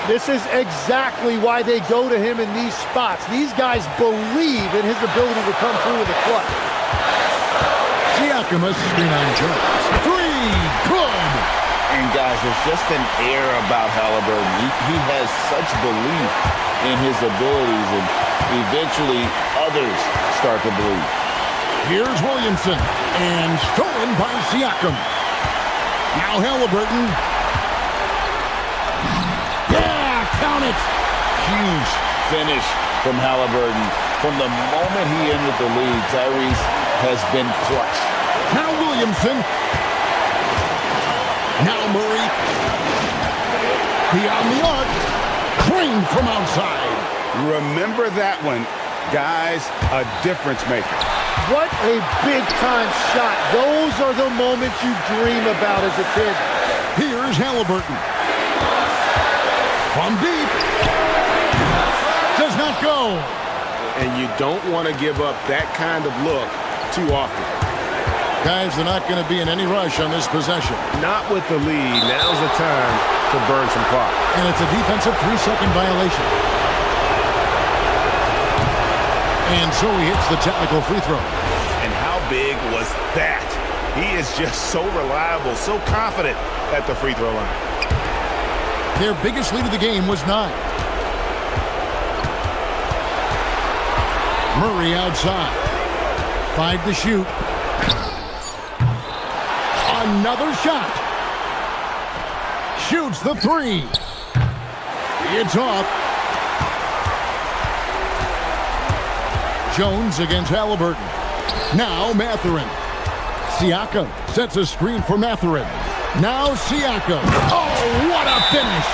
This is exactly why they go to him in these spots. These guys believe in his ability to come through in the clutch. Siakam, a screen on Jones. Three, good. And guys, there's just an air about Halliburton. He has such belief in his abilities, and eventually others start to believe. Here's Williamson, and stolen by Siakam. Now Halliburton. Yeah, count it. Huge finish from Halliburton. From the moment he entered the league, Tyrese has been clutch. Now Williamson. Now Murray. Beyond the arc. Crane from outside. Remember that one. Guys, a difference maker. What a big-time shot. Those are the moments you dream about as a kid. Here's Halliburton. From deep. Does not go. And you don't want to give up that kind of look too often. Guys, they're not going to be in any rush on this possession. Not with the lead. Now's the time to burn some clock. And it's a defensive 3-second violation. And so he hits the technical free throw. And how big was that? He is just so reliable, so confident at the free throw line. Their biggest lead of the game was 9. Murray outside. 5 to shoot. Another shot. Shoots the 3. It's off. Jones against Halliburton. Now Mathurin. Siakam sets a screen for Mathurin. Now Siakam. Oh, what a finish.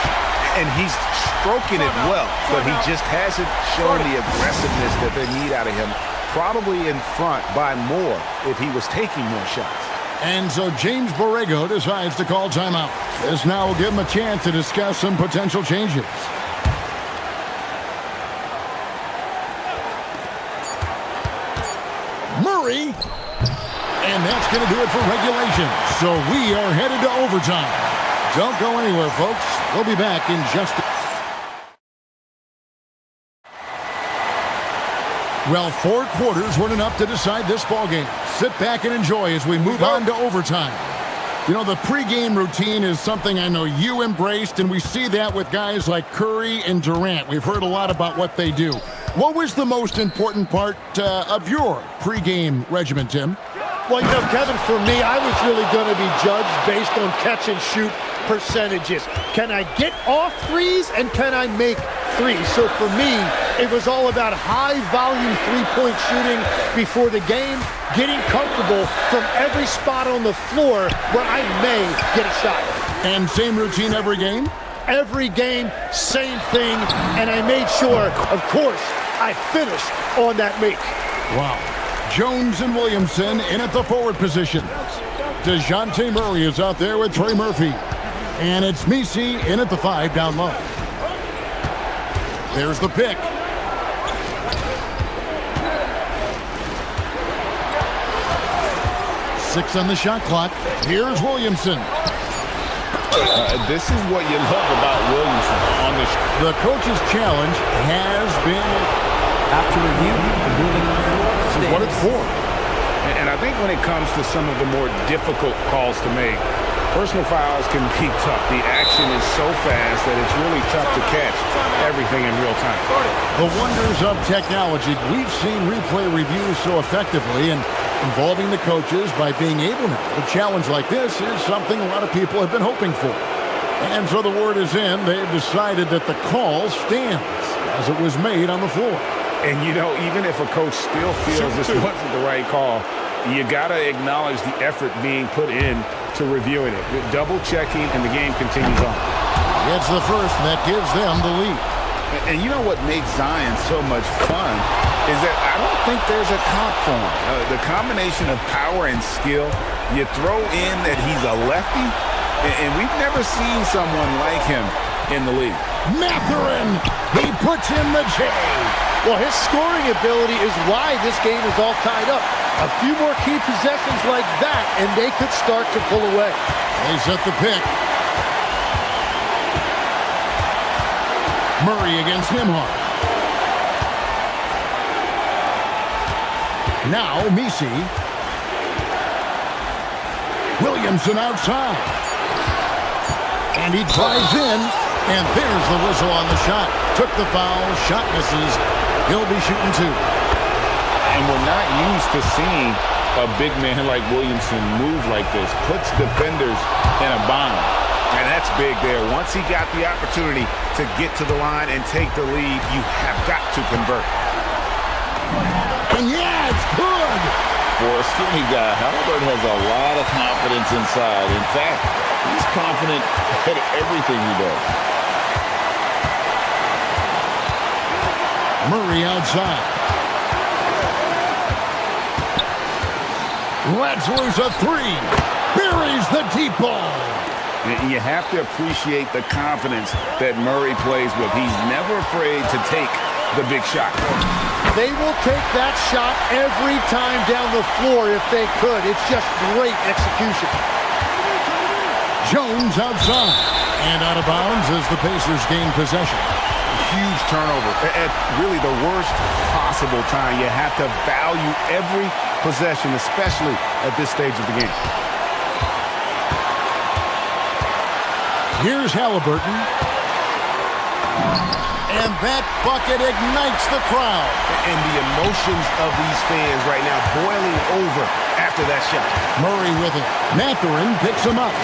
And he's stroking it well, but he just hasn't shown the aggressiveness that they need out of him. Probably in front by more if he was taking more shots. And so James Borrego decides to call timeout. This now will give him a chance to discuss some potential changes. Murray. And that's going to do it for regulation. So we are headed to overtime. Don't go anywhere, folks. We'll be back in just a... Well, 4 quarters weren't enough to decide this ballgame. Sit back and enjoy as we move on to overtime. You know, the pregame routine is something I know you embraced, and we see that with guys like Curry and Durant. We've heard a lot about what they do. What was the most important part of your pregame regimen, Tim? Well, you know, Kevin, for me, I was really going to be judged based on catch-and-shoot percentages. Can I get off threes, and can I make threes? So for me, it was all about high-volume three-point shooting before the game, getting comfortable from every spot on the floor where I may get a shot. And same routine every game? Every game, same thing, and I made sure, of course, I finished on that make. Wow. Jones and Williamson in at the forward positions. DeJounte Murray is out there with Trey Murphy. And it's Misi in at the 5 down low. There's the pick. Six on the shot clock. Here's Williamson. This is what you love about Williamson on this. The coach's challenge has been, After review, the ruling on the floor stands. what it's for. And I think when it comes to some of the more difficult calls to make, personal fouls can be tough. The action is so fast that it's really tough to catch everything in real time. The wonders of technology. We've seen replay reviews so effectively, and involving the coaches by being able to challenge like this is something a lot of people have been hoping for. And so the word is in. They've decided that the call stands as it was made on the floor. And, you know, even if a coach still feels this wasn't the right call, You got to acknowledge the effort being put in to reviewing it. Double checking, and the game continues on. It's the first, and that gives them the lead. And you know what makes Zion so much fun is that I don't think there's a comp for him. The combination of power and skill, you throw in that he's a lefty, and we've never seen someone like him in the league. Mathurin, he puts in the J. Well, his scoring ability is why this game is all tied up. A few more key possessions like that, and they could start to pull away. They set the pick. Murray against Nembhard. Now, Misi. Williamson outside. And he drives in, and there's the whistle on the shot. Took the foul, shot misses. He'll be shooting two. And we're not used to seeing a big man like Williamson move like this. Puts defenders in a bind. And that's big there. Once he got the opportunity to get to the line and take the lead, you have got to convert. And yeah, it's good. For a skinny guy, Halliburton has a lot of confidence inside. In fact, he's confident at everything he does. Murray outside. Lets loose a three. Buries the deep ball. And you have to appreciate the confidence that Murray plays with. He's never afraid to take the big shot. They will take that shot every time down the floor if they could. It's just great execution. Jones outside. And out of bounds as the Pacers gain possession. Huge turnover at really the worst possible time. You have to value every possession, especially at this stage of the game. Here's Halliburton. And that bucket ignites the crowd. And the emotions of these fans right now boiling over after that shot. Murray with it. Mathurin picks him up.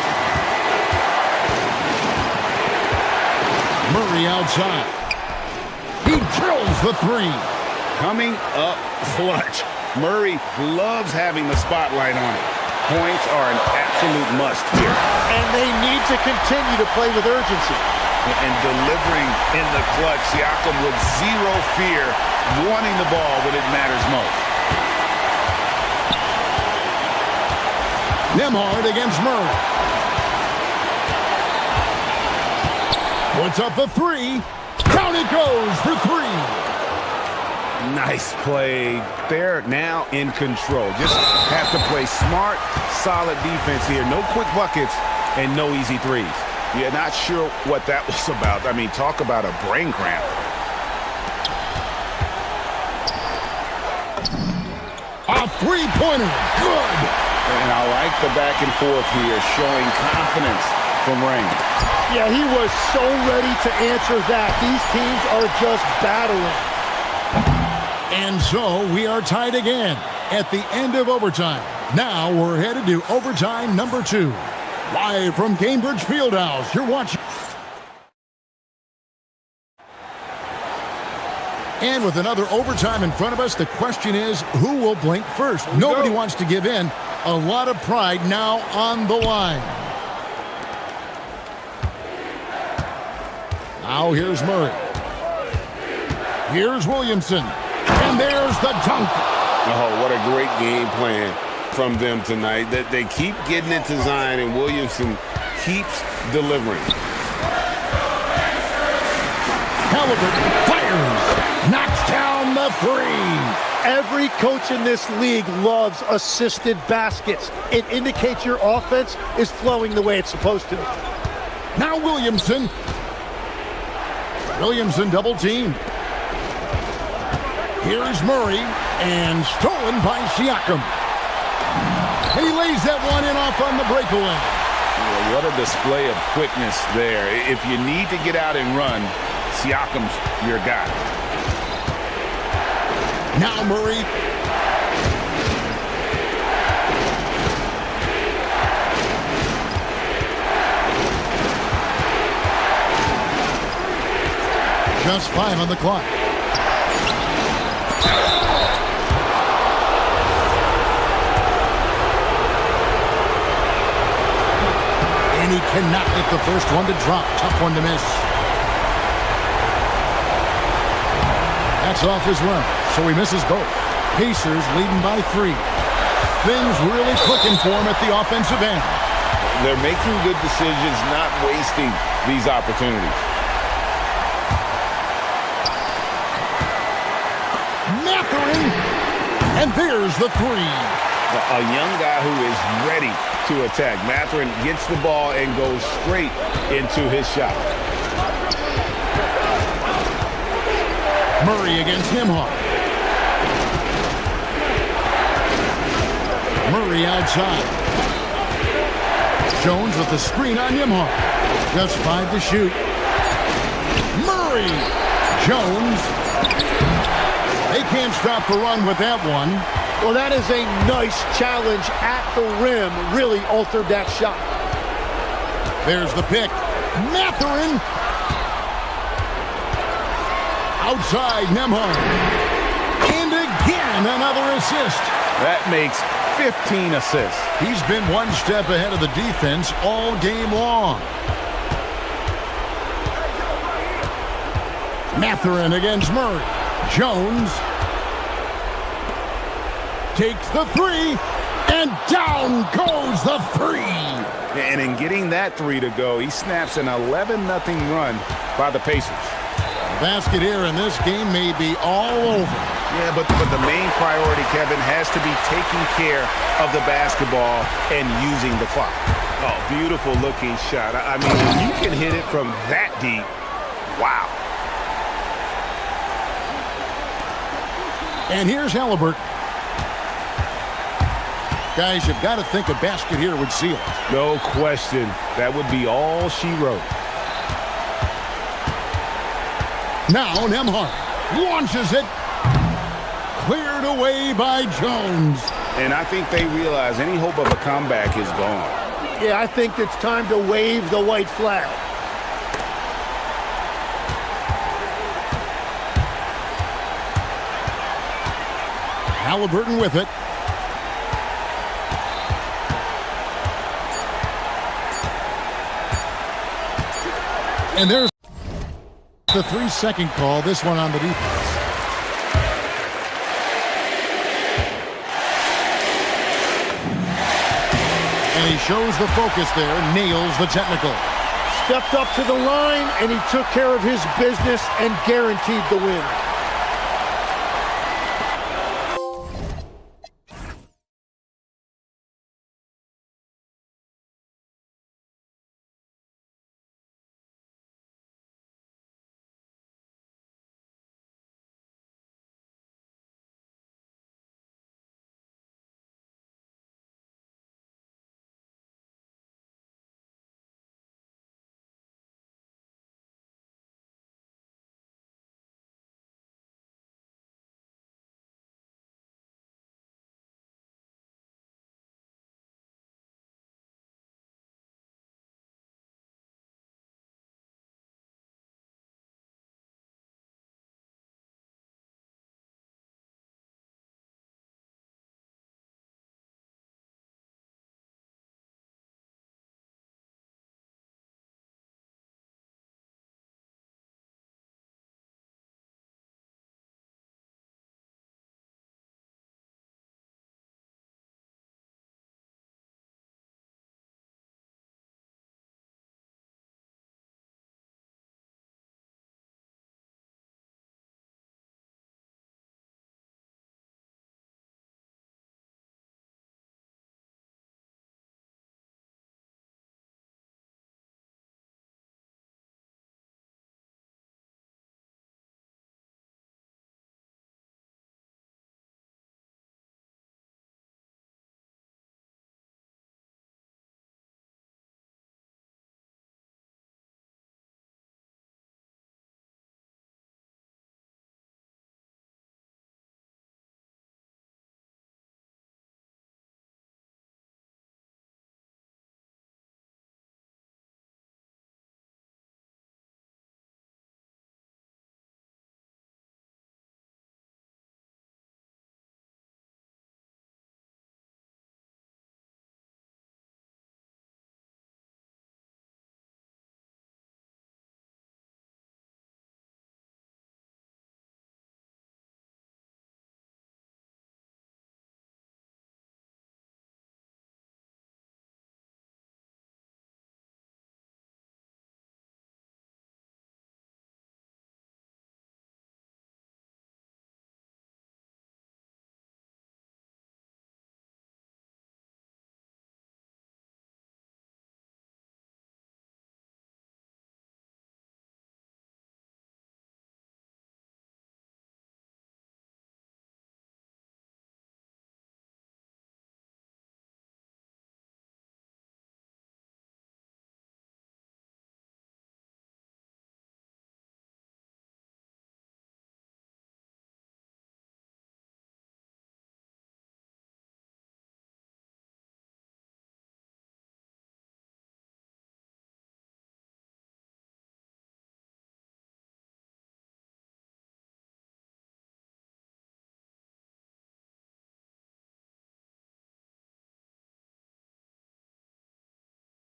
Murray outside. He drills the three. Coming up clutch. Murray loves having the spotlight on it. Points are an absolute must here. And they need to continue to play with urgency. And delivering in the clutch, Siakam with zero fear, wanting the ball when it matters most. Nembhard against Murray. Puts up the three. Down it goes for three. Nice play. They're now in control. Just have to play smart, solid defense here. No quick buckets and no easy threes. You're not sure what that was about. I mean, talk about a brain cramp. A three-pointer. Good. And I like the back and forth here, showing confidence from Rain. Yeah, he was so ready to answer that. These teams are just battling. And so we are tied again at the end of overtime. Now we're headed to overtime number 2. Live from Cambridge Fieldhouse, you're watching. And with another overtime in front of us, the question is, who will blink first? Nobody wants to give in. A lot of pride now on the line. Now here's Murray. Here's Williamson. And there's the dunk. Oh, what a great game plan from them tonight. That they keep getting it to Zion, and Williamson keeps delivering. Halliburton fires. Knocks down the three. Every coach in this league loves assisted baskets. It indicates your offense is flowing the way it's supposed to. Now Williamson. Williamson double team. Here's Murray, and stolen by Siakam. And he lays that one in off on the breakaway. Yeah, what a display of quickness there. If you need to get out and run, Siakam's your guy. Now Murray. Just 5 on the clock. Cannot get the first one to drop. Tough one to miss. That's off his run, so he misses both. Pacers leading by 3. Things really clicking for him at the offensive end. They're making good decisions, not wasting these opportunities. Matherin, and there's the 3. A young guy who is ready to attack. Matherin gets the ball and goes straight into his shot. Murray against Nimhart. Murray outside. Jones with the screen on Nimhart. Just 5 to shoot. Murray. Jones. They can't stop the run with that one. Well, that is a nice challenge at the rim. Really altered that shot. There's the pick. Matherin. Outside Nimhart. And again, another assist. That makes 15 assists. He's been one step ahead of the defense all game long. Matherin against Murray. Jones takes the 3, and down goes the 3. And in getting that 3 to go, he snaps an 11-0 run by the Pacers. The basket here in this game may be all over. Yeah, but the main priority, Kevin, has to be taking care of the basketball and using the clock. Oh, beautiful looking shot. I mean, if you can hit it from that deep, wow. And here's Halliburton. Guys, you've got to think a basket here would seal it. No question. That would be all she wrote. Now Nimhart launches it. Cleared away by Jones. And I think they realize any hope of a comeback is gone. Yeah, I think it's time to wave the white flag. Halliburton with it. And there's the 3-second call, this one on the defense. And he shows the focus there, nails the technical. Stepped up to the line, and he took care of his business and guaranteed the win.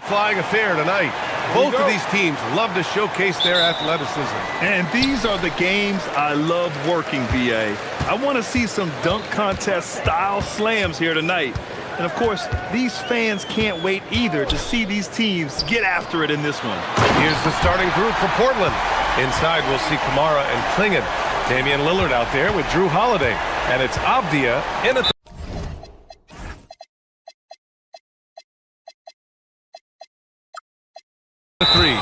Flying affair tonight. Both of these teams love to showcase their athleticism. And these are the games I love working, BA. I want to see some dunk contest style slams here tonight. And of course, these fans can't wait either to see these teams get after it in this one. Here's the starting group for Portland. Inside, we'll see Kamara and Klingon. Damian Lillard out there with Drew Holiday. And it's Avdia in at the three.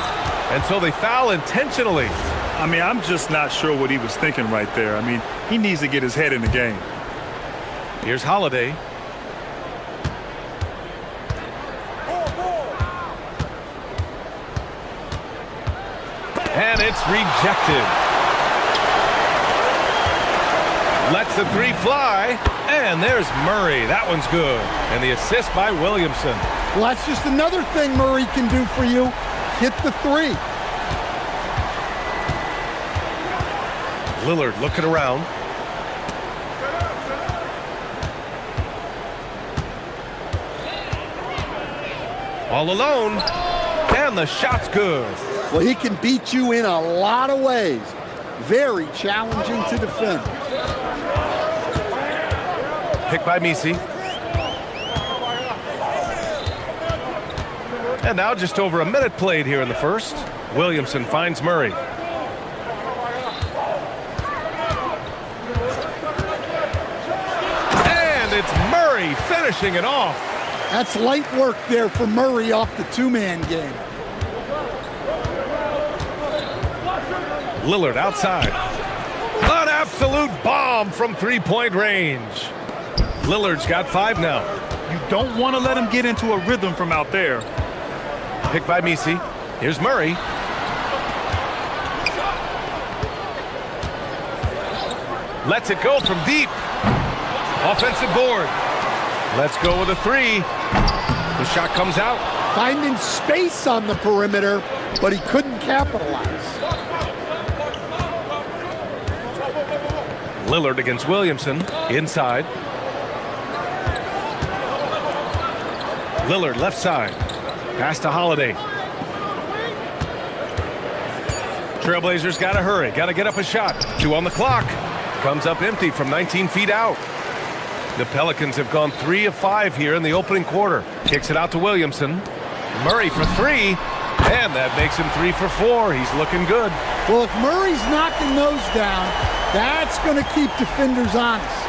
And so they foul intentionally. I mean, I'm just not sure what he was thinking right there. I mean, he needs to get his head in the game. Here's Holiday. And it's rejected. Lets the three fly. And there's Murray. That one's good. And the assist by Williamson. Well, that's just another thing Murray can do for you. Hit the three. Lillard looking around. All alone. And the shot's good. Well, he can beat you in a lot of ways. Very challenging to defend. Picked by Misi. And now just over a minute played here in the first. Williamson finds Murray. And it's Murray finishing it off. That's light work there for Murray off the two-man game. Lillard outside. An absolute bomb from three-point range. Lillard's got 5 now. You don't want to let him get into a rhythm from out there. Picked by Misi. Here's Murray. Lets it go from deep. Offensive board. Let's go with a three. The shot comes out. Finding space on the perimeter, but he couldn't capitalize. Lillard against Williamson. Inside. Lillard left side. Pass to Holiday. Trailblazers got to hurry. Got to get up a shot. 2 on the clock. Comes up empty from 19 feet out. The Pelicans have gone 3 of 5 here in the opening quarter. Kicks it out to Williamson. Murray for 3. And that makes him 3 for 4. He's looking good. Well, if Murray's knocking those down, that's going to keep defenders honest.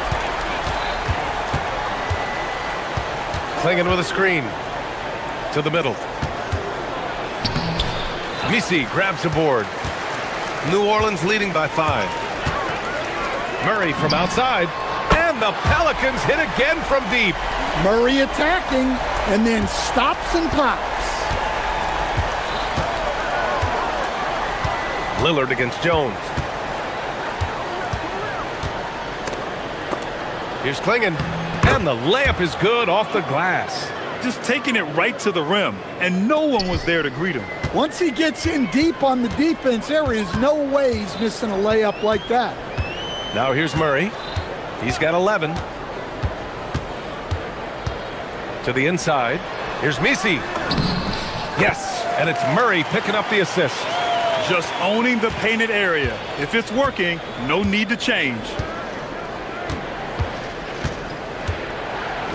Klingon with a screen. To the middle. Misi grabs the board. New Orleans leading by 5. Murray from outside. And the Pelicans hit again from deep. Murray attacking and then stops and pops. Lillard against Jones. Here's Klingon. And the layup is good off the glass. Just taking it right to the rim, and no one was there to greet him. Once he gets in deep on the defense, there is no way he's missing a layup like that. Now here's Murray. He's got 11. To the inside. Here's Misi. Yes, and it's Murray picking up the assist. Just owning the painted area. If it's working, no need to change.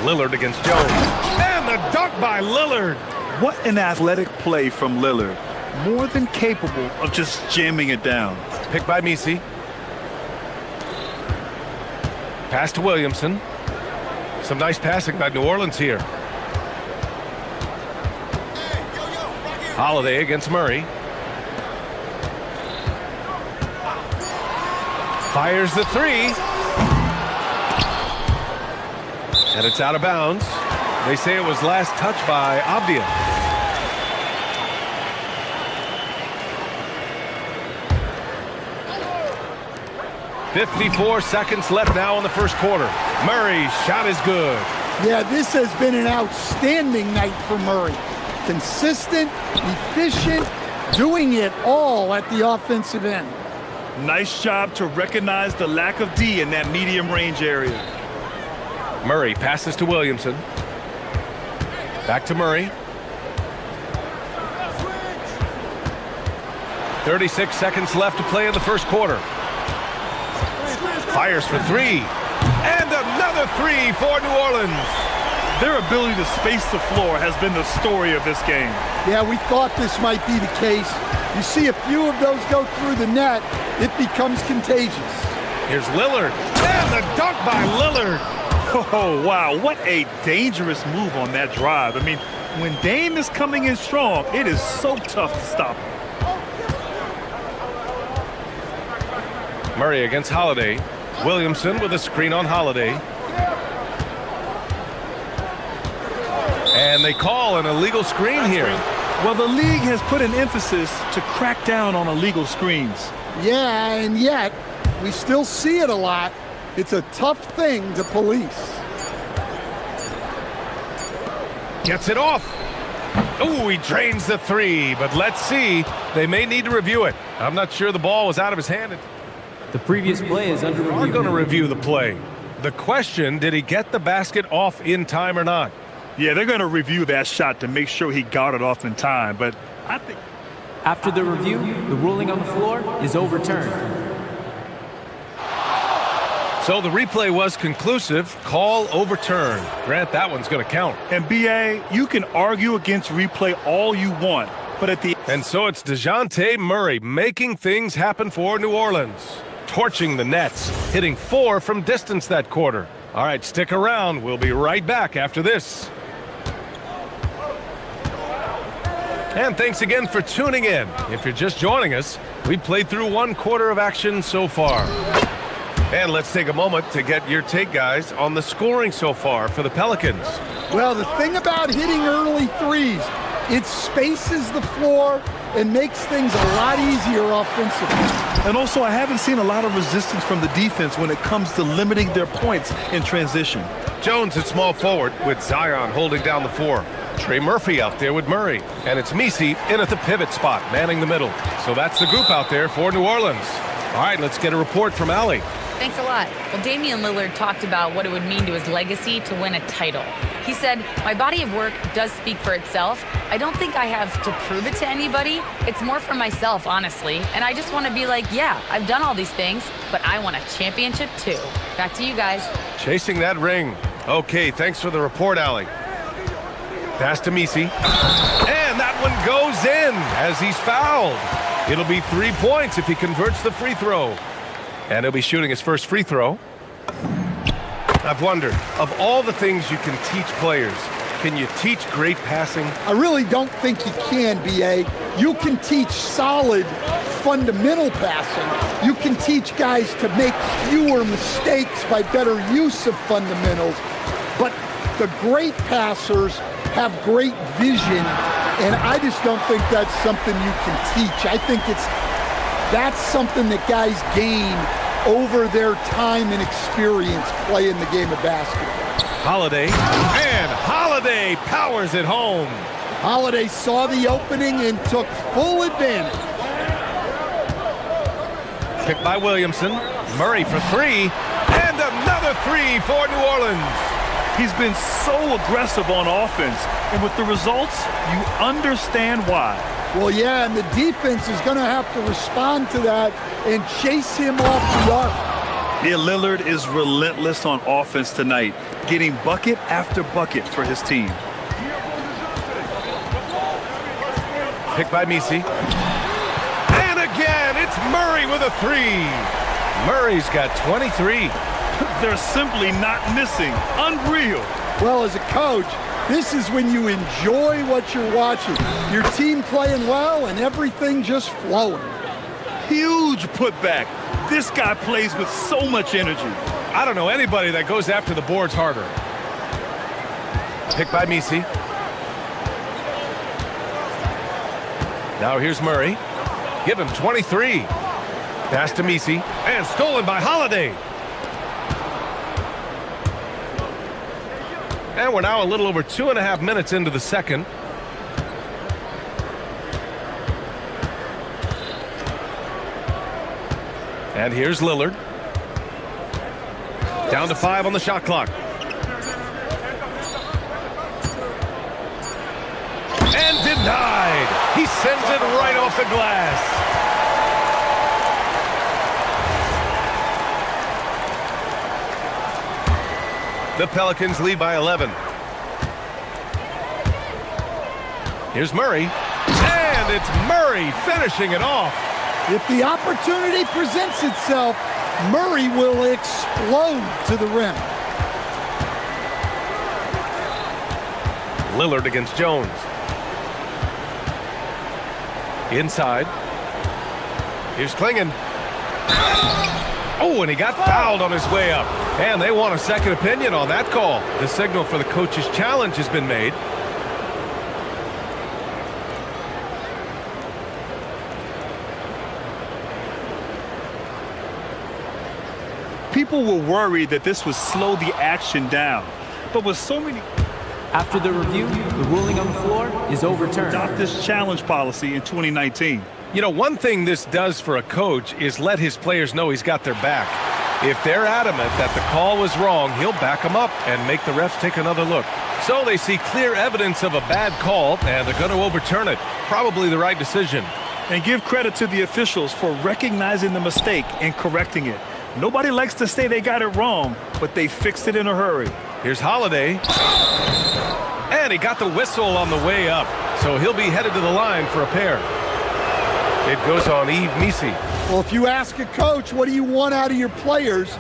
Lillard against Jones. And the dunk by Lillard. What an athletic play from Lillard. More than capable of just jamming it down. Picked by Misi. Pass to Williamson. Some nice passing by New Orleans here. Holiday against Murray. Fires the 3. And it's out of bounds. They say it was last touched by Avdia. .54 seconds left now in the first quarter. Murray's shot is good. Yeah, this has been an outstanding night for Murray. Consistent, efficient, doing it all at the offensive end. Nice job to recognize the lack of D in that medium range area. Murray passes to Williamson. Back to Murray. 36 seconds left to play in the first quarter. Fires for three. And another three for New Orleans. Their ability to space the floor has been the story of this game. Yeah, we thought this might be the case. You see a few of those go through the net, it becomes contagious. Here's Lillard. And the dunk by Lillard. Oh, wow, what a dangerous move on that drive. I mean, when Dame is coming in strong, it is so tough to stop him. Murray against Holiday. Williamson with a screen on Holiday. And they call an illegal screen here. Well, the league has put an emphasis to crack down on illegal screens. Yeah, and yet, we still see it a lot. It's a tough thing to police. Gets it off. Oh, he drains the three, but let's see. They may need to review it. I'm not sure the ball was out of his hand. The previous play is under review. We're going to review the play. The question, did he get the basket off in time or not? Yeah, they're going to review that shot to make sure he got it off in time, but I think... After the review, the ruling on the floor is overturned. So the replay was conclusive. Call overturned. Grant, that one's going to count. And B.A., you can argue against replay all you want, but at the... And so it's DeJounte Murray making things happen for New Orleans. Torching the Nets, hitting 4 from distance that quarter. All right, stick around. We'll be right back after this. And thanks again for tuning in. If you're just joining us, we played through 1 quarter of action so far. And let's take a moment to get your take, guys, on the scoring so far for the Pelicans. Well, the thing about hitting early threes, it spaces the floor and makes things a lot easier offensively. And also, I haven't seen a lot of resistance from the defense when it comes to limiting their points in transition. Jones at small forward with Zion holding down the 4. Trey Murphy out there with Murray. And it's Messi in at the pivot spot, manning the middle. So that's the group out there for New Orleans. All right, let's get a report from Allie. Thanks a lot. Well, Damian Lillard talked about what it would mean to his legacy to win a title. He said, "My body of work does speak for itself. I don't think I have to prove it to anybody. It's more for myself, honestly. And I just want to be like, yeah, I've done all these things, but I want a championship too." Back to you guys. Chasing that ring. Okay, thanks for the report, Allie. Pass to Messi. And that one goes in as he's fouled. It'll be 3 points if he converts the free throw. And he'll be shooting his first free throw. I've wondered, of all the things you can teach players, can you teach great passing? I really don't think you can, B.A. You can teach solid, fundamental passing. You can teach guys to make fewer mistakes by better use of fundamentals. But the great passers have great vision, and I just don't think that's something you can teach. I think that's something that guys gain over their time and experience playing the game of basketball. Holiday, and Holiday powers it home. Holiday saw the opening and took full advantage. Picked by Williamson. Murray for 3, and another 3 for New Orleans. He's been so aggressive on offense, and with the results, you understand why. Well, yeah, and the defense is going to have to respond to that and chase him off the arc. Yeah, Lillard is relentless on offense tonight, getting bucket after bucket for his team. Picked by Messi. And again, it's Murray with a 3. Murray's got 23. They're simply not missing. Unreal. Well, as a coach, this is when you enjoy what you're watching. Your team playing well and everything just flowing. Huge putback. This guy plays with so much energy. I don't know anybody that goes after the boards harder. Picked by Messi. Now here's Murray. Give him 23. Pass to Messi. And stolen by Holiday. And we're now a little over 2.5 minutes into the second. And here's Lillard. Down to 5 on the shot clock. And denied. He sends it right off the glass. The Pelicans lead by 11. Here's Murray. And it's Murray finishing it off. If the opportunity presents itself, Murray will explode to the rim. Lillard against Jones. Inside. Here's Klingon. Oh, and he got fouled on his way up. And they want a second opinion on that call. The signal for the coach's challenge has been made. People were worried that this would slow the action down. But with so many... After the review, the ruling on the floor is overturned. Adopt this challenge policy in 2019. You know, one thing this does for a coach is let his players know he's got their back. If they're adamant that the call was wrong, he'll back them up and make the refs take another look. So they see clear evidence of a bad call, and they're going to overturn it. Probably the right decision. And give credit to the officials for recognizing the mistake and correcting it. Nobody likes to say they got it wrong, but they fixed it in a hurry. Here's Holiday. And he got the whistle on the way up, so he'll be headed to the line for a pair. It goes on Misi. Well, if you ask a coach, what do you want out of your players?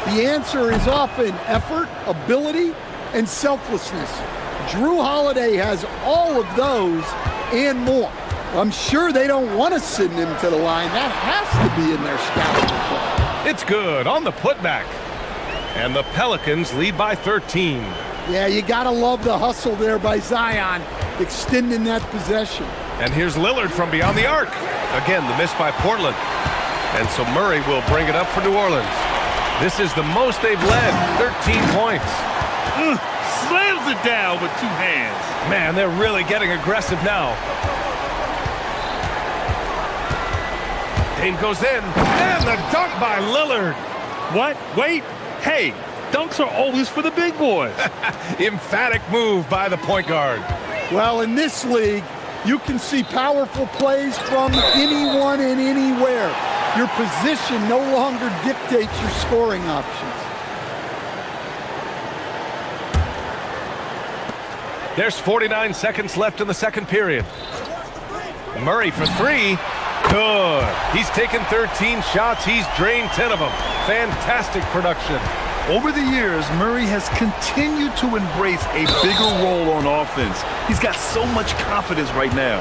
The answer is often effort, ability, and selflessness. Drew Holiday has all of those and more. I'm sure they don't want to send him to the line. That has to be in their scouting report. It's good on the putback. And the Pelicans lead by 13. Yeah, you got to love the hustle there by Zion, extending that possession. And here's Lillard from beyond the arc. Again, the miss by Portland. And so Murray will bring it up for New Orleans. This is the most they've led, 13 points. Slams it down with two hands. Man, they're really getting aggressive now. Dame goes in, and the dunk by Lillard. What? Wait. Hey, dunks are always for the big boys. Emphatic move by the point guard. Well, in this league, you can see powerful plays from anyone and anywhere. Your position no longer dictates your scoring options. There's 49 seconds left in the second period. Murray for three. Good. He's taken 13 shots. He's drained 10 of them. Fantastic production. Over the years, Murray has continued to embrace a bigger role on offense. He's got so much confidence right now.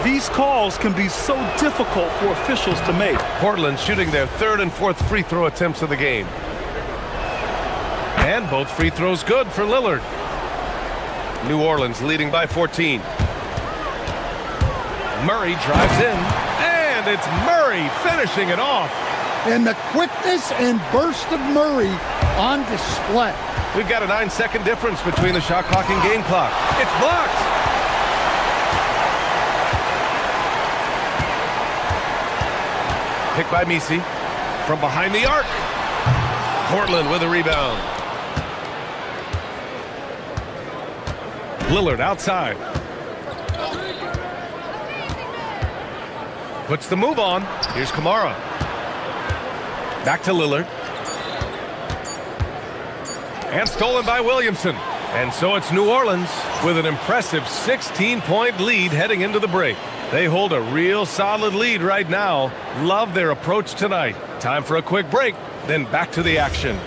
These calls can be so difficult for officials to make. Portland shooting their third and fourth free throw attempts of the game. And both free throws good for Lillard. New Orleans leading by 14. Murray drives in, and it's Murray finishing it off. And the quickness and burst of Murray on display. We've got a 9-second difference between the shot clock and game clock. It's blocked. Picked by Misi from behind the arc. Portland with a rebound. Lillard outside. Puts the move on. Here's Kamara. Back to Lillard. And stolen by Williamson. And so it's New Orleans with an impressive 16-point lead heading into the break. They hold a real solid lead right now. Love their approach tonight. Time for a quick break, then back to the action.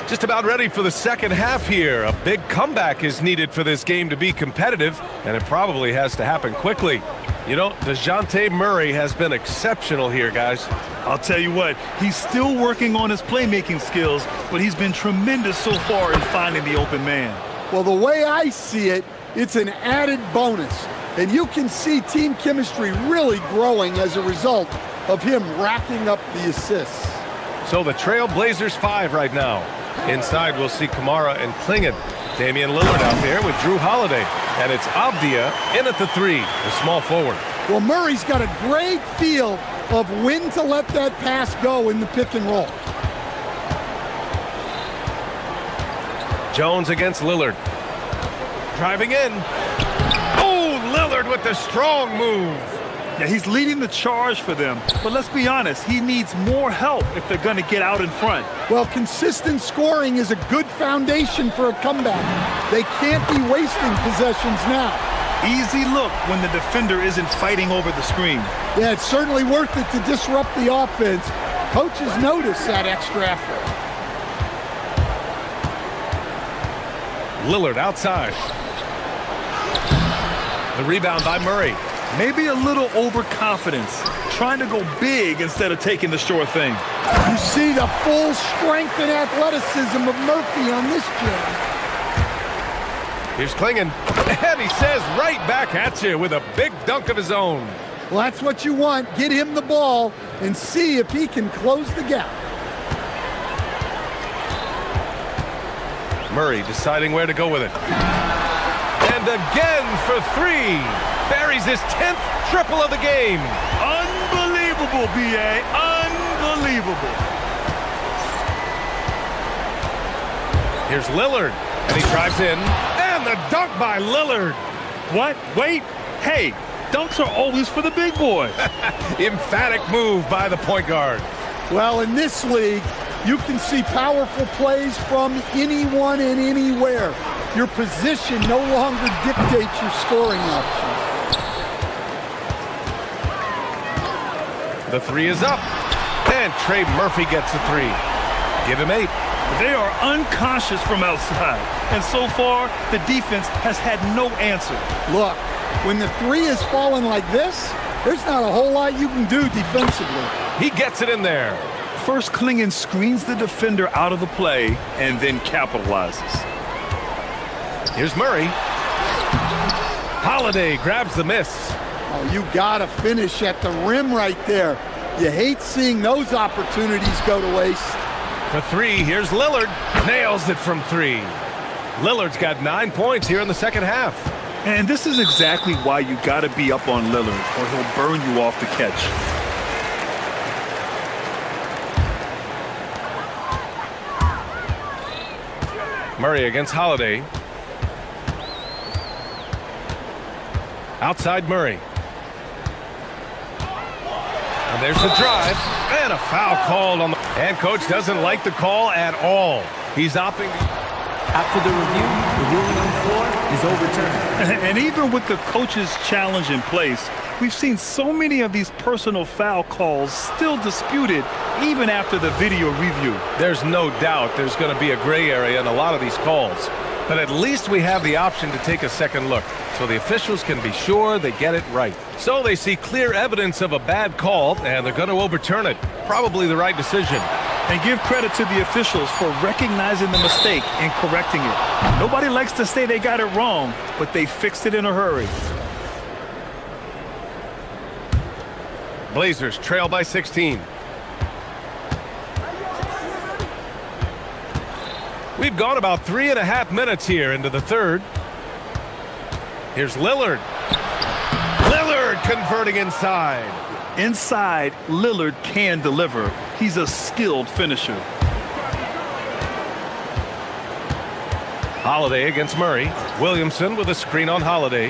Just about ready for the second half here. A big comeback is needed for this game to be competitive, and it probably has to happen quickly. You know, DeJounte Murray has been exceptional here, guys. I'll tell you what, he's still working on his playmaking skills, but he's been tremendous so far in finding the open man. Well, the way I see it, it's an added bonus. And you can see team chemistry really growing as a result of him racking up the assists. So the Trail Blazers 5 right now. Inside, we'll see Kamara and Klingon. Damian Lillard out there with Drew Holiday. And it's Avdia in at the three, the small forward. Well, Murray's got a great feel of when to let that pass go in the pick and roll. Jones against Lillard. Driving in. Oh, Lillard with the strong move. Yeah, he's leading the charge for them. But let's be honest, he needs more help if they're going to get out in front. Well, consistent scoring is a good foundation for a comeback. They can't be wasting possessions now. Easy look when the defender isn't fighting over the screen. Yeah, it's certainly worth it to disrupt the offense. Coaches notice that extra effort. Lillard outside. The rebound by Murray. Maybe a little overconfidence, trying to go big instead of taking the sure thing. You see the full strength and athleticism of Murphy on this jam. Here's Klingon, and he says right back at you with a big dunk of his own. Well, that's what you want. Get him the ball and see if he can close the gap. Murray deciding where to go with it. And again for three. Buries his 10th triple of the game. Unbelievable, B.A. Unbelievable. Here's Lillard, and he drives in. And the dunk by Lillard. What? Wait. Hey, dunks are always for the big boy. Emphatic move by the point guard. Well, in this league, you can see powerful plays from anyone and anywhere. Your position no longer dictates your scoring options. The three is up. And Trey Murphy gets the three. Give him 8. They are unconscious from outside. And so far, the defense has had no answer. Look, when the three is falling like this, there's not a whole lot you can do defensively. He gets it in there. First, Klingon screens the defender out of the play and then capitalizes. Here's Murray. Holiday grabs the miss. Oh, you gotta finish at the rim right there. You hate seeing those opportunities go to waste. For three, here's Lillard. Nails it from 3. Lillard's got 9 points here in the second half. And this is exactly why you gotta be up on Lillard or he'll burn you off the catch. Murray against Holiday. Outside Murray. And there's the drive. And a foul called on the... And coach doesn't like the call at all. He's opting... After the review, the ruling on the floor is overturned. And even with the coach's challenge in place, we've seen so many of these personal foul calls still disputed even after the video review. There's no doubt there's going to be a gray area in a lot of these calls. But at least we have the option to take a second look, so the officials can be sure they get it right. So they see clear evidence of a bad call, and they're going to overturn it. Probably the right decision. And give credit to the officials for recognizing the mistake and correcting it. Nobody likes to say they got it wrong, but they fixed it in a hurry. Blazers trail by 16. We've gone about 3.5 minutes here into the third. Here's Lillard. Lillard converting inside. Inside, Lillard can deliver. He's a skilled finisher. Holiday against Murray. Williamson with a screen on Holiday.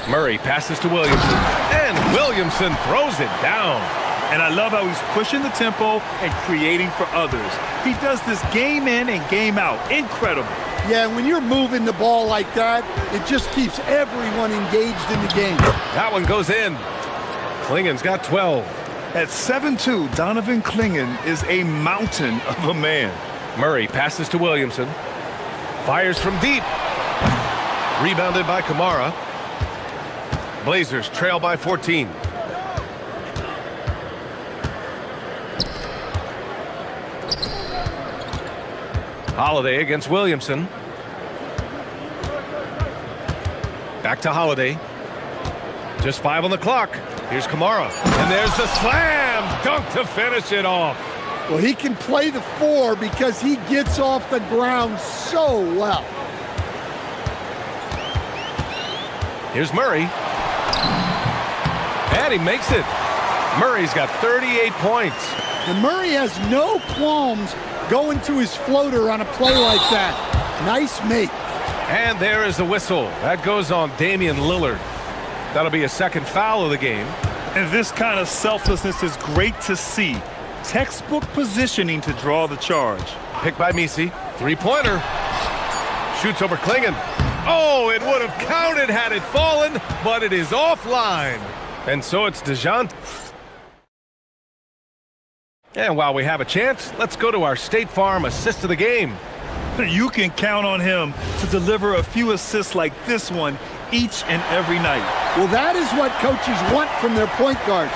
Murray passes to Williamson. And Williamson throws it down. And I love how he's pushing the tempo and creating for others. He does this game in and game out. Incredible. Yeah, when you're moving the ball like that, it just keeps everyone engaged in the game. That one goes in. Klingon's got 12. At 7'2", Donovan Klingon is a mountain of a man. Murray passes to Williamson. Fires from deep. Rebounded by Kamara. Blazers trail by 14. Holiday against Williamson. Back to Holiday. Just 5 on the clock. Here's Kamara. And there's the slam dunk to finish it off. Well, he can play the 4 because he gets off the ground so well. Here's Murray. And he makes it. Murray's got 38 points. And Murray has no qualms going to his floater on a play like that. Nice make. And there is the whistle. That goes on Damian Lillard. That'll be a second foul of the game. And this kind of selflessness is great to see. Textbook positioning to draw the charge. Picked by Misi. Three-pointer. Shoots over Klingon. Oh, it would have counted had it fallen, but it is offline. And so it's DeJounte. And while we have a chance, let's go to our State Farm assist of the game. You can count on him to deliver a few assists like this one each and every night. Well, that is what coaches want from their point guard.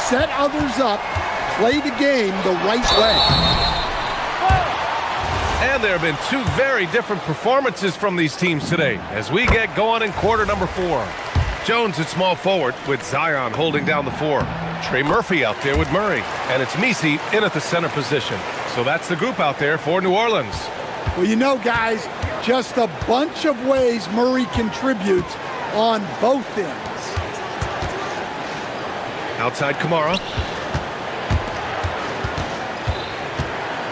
Set others up, play the game the right way. And there have been two very different performances from these teams today as we get going in quarter number 4. Jones at small forward with Zion holding down the 4. Trey Murphy out there with Murray. And it's Misi in at the center position. So that's the group out there for New Orleans. Well, you know, guys, just a bunch of ways Murray contributes on both ends. Outside Kamara.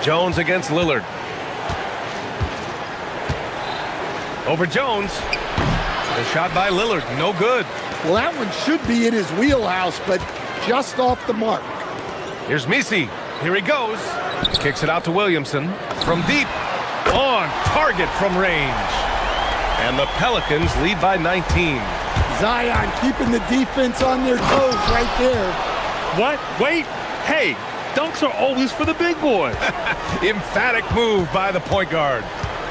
Jones against Lillard. Over Jones. The shot by Lillard, no good. Well, that one should be in his wheelhouse, but just off the mark. Here's Misi. Here he goes. Kicks it out to Williamson. From deep. On target from range. And the Pelicans lead by 19. Zion keeping the defense on their toes right there. What? Wait. Hey, dunks are always for the big boys. Emphatic move by the point guard.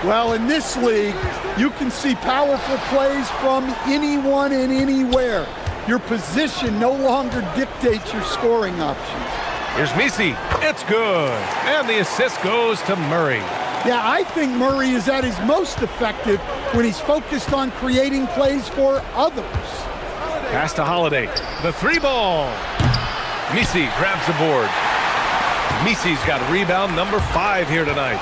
Well, in this league, you can see powerful plays from anyone and anywhere. Your position no longer dictates your scoring options. Here's Misi. It's good. And the assist goes to Murray. Yeah, I think Murray is at his most effective when he's focused on creating plays for others. Pass to Holiday. The 3-ball. Misi grabs the board. Misi's got rebound number 5 here tonight.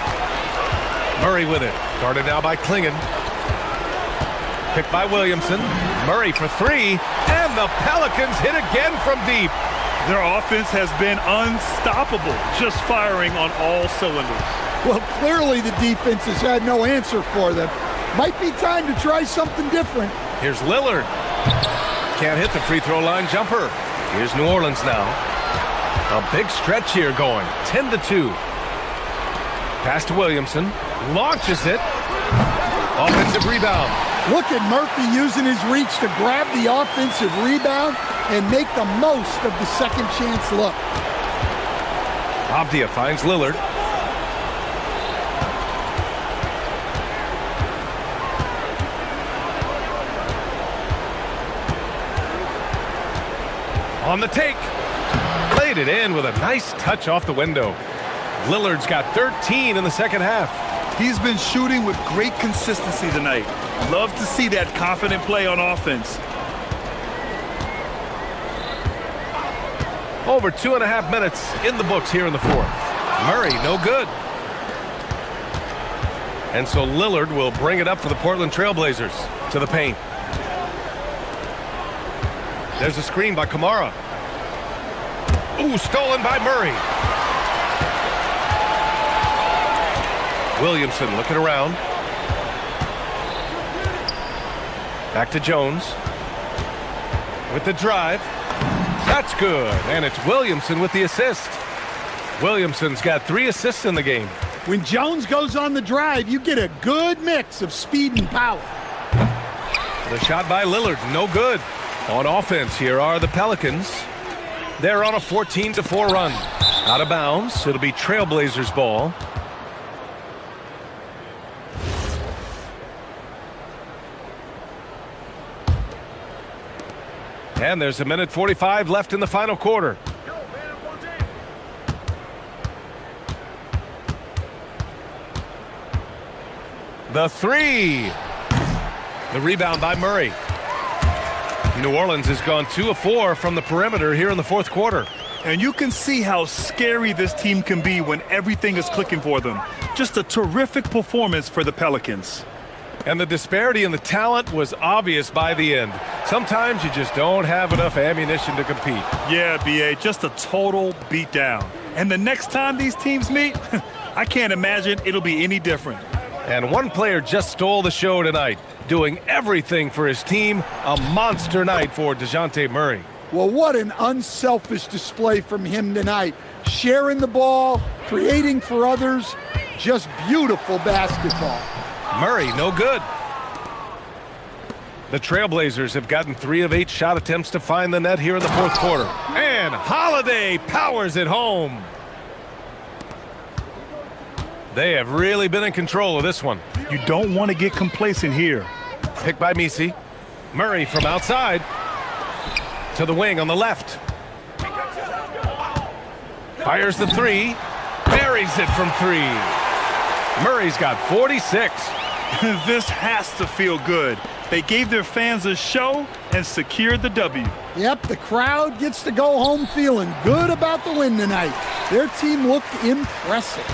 Murray with it. Guarded now by Klingon. Picked by Williamson. Murray for 3. And the Pelicans hit again from deep. Their offense has been unstoppable, just firing on all cylinders. Well, clearly the defense has had no answer for them. Might be time to try something different. Here's Lillard. Can't hit the free throw line jumper. Here's New Orleans now. A big stretch here going. 10-2. Pass to Williamson. Launches it. Offensive rebound. Look at Murphy using his reach to grab the offensive rebound and make the most of the second chance look. Avdia finds Lillard. On the take. Played it in with a nice touch off the window. Lillard's got 13 in the second half. He's been shooting with great consistency tonight. Love to see that confident play on offense. Over 2.5 minutes in the books here in the 4th. Murray, no good. And so Lillard will bring it up for the Portland Trailblazers to the paint. There's a screen by Kamara. Ooh, stolen by Murray. Williamson looking around. Back to Jones. With the drive. That's good. And it's Williamson with the assist. Williamson's got 3 assists in the game. When Jones goes on the drive, you get a good mix of speed and power. The shot by Lillard, no good. On offense, here are the Pelicans. They're on a 14-4 run. Out of bounds. It'll be Trailblazers ball. And there's 1:45 left in the final quarter. The 3. The rebound by Murray. New Orleans has gone 2 of 4 from the perimeter here in the 4th quarter. And you can see how scary this team can be when everything is clicking for them. Just a terrific performance for the Pelicans. And the disparity in the talent was obvious by the end. Sometimes you just don't have enough ammunition to compete. Yeah, B.A., just a total beatdown. And the next time these teams meet, I can't imagine it'll be any different. And one player just stole the show tonight, doing everything for his team. A monster night for DeJounte Murray. Well, what an unselfish display from him tonight. Sharing the ball, creating for others, just beautiful basketball. Murray, no good. The Trailblazers have gotten 3 of 8 shot attempts to find the net here in the fourth quarter. And Holiday powers it home. They have really been in control of this one. You don't want to get complacent here. Picked by Misi. Murray from outside to the wing on the left. Fires the 3. Buries it from 3. Murray's got 46. This has to feel good. They gave their fans a show and secured the W. Yep, the crowd gets to go home feeling good about the win tonight. Their team looked impressive.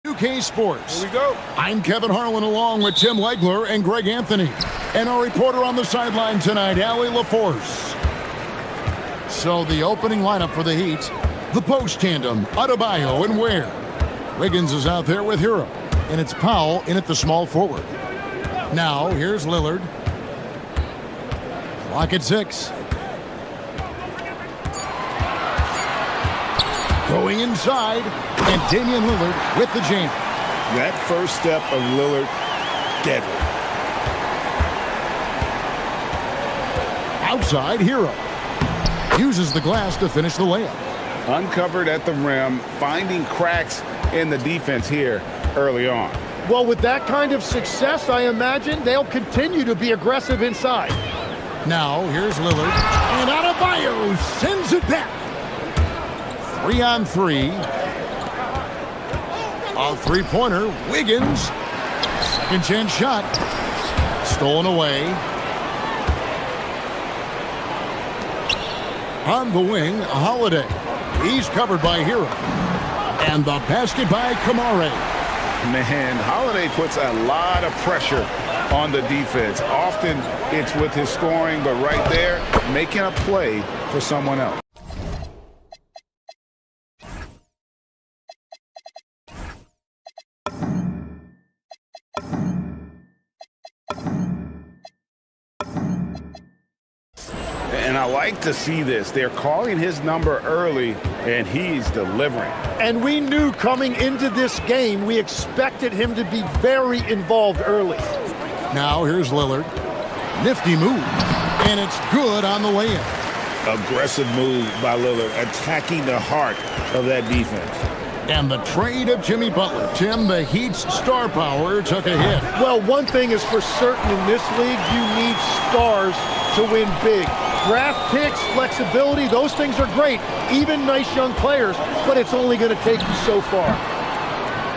UK Sports. Here we go. I'm Kevin Harlan along with Tim Legler and Greg Anthony. And our reporter on the sideline tonight, Allie LaForce. So the opening lineup for the Heat, the post tandem, Adebayo and Ware. Wiggins is out there with Hero. And it's Powell in at the small forward. Now, here's Lillard. Clock at 6. Going inside, and Damian Lillard with the jam. That first step of Lillard, deadly. Outside, Hero. Uses the glass to finish the layup. Uncovered at the rim, finding cracks in the defense here early on. Well, with that kind of success, I imagine they'll continue to be aggressive inside. Now, here's Lillard. And Adebayo sends it back. 3-on-3. A three-pointer. Wiggins. Second chance shot. Stolen away. On the wing, Holiday. He's covered by Hero. And the basket by Kamare. Man, Holiday puts a lot of pressure on the defense. Often it's with his scoring, but right there, making a play for someone else. And I like to see this. They're calling his number early, and he's delivering. And we knew coming into this game, we expected him to be very involved early. Now here's Lillard. Nifty move. And it's good on the way in. Aggressive move by Lillard, attacking the heart of that defense. And the trade of Jimmy Butler. Tim, the Heat's star power took a hit. Well, one thing is for certain in this league, you need stars to win big. Draft picks, flexibility, those things are great. Even nice young players, but it's only going to take you so far.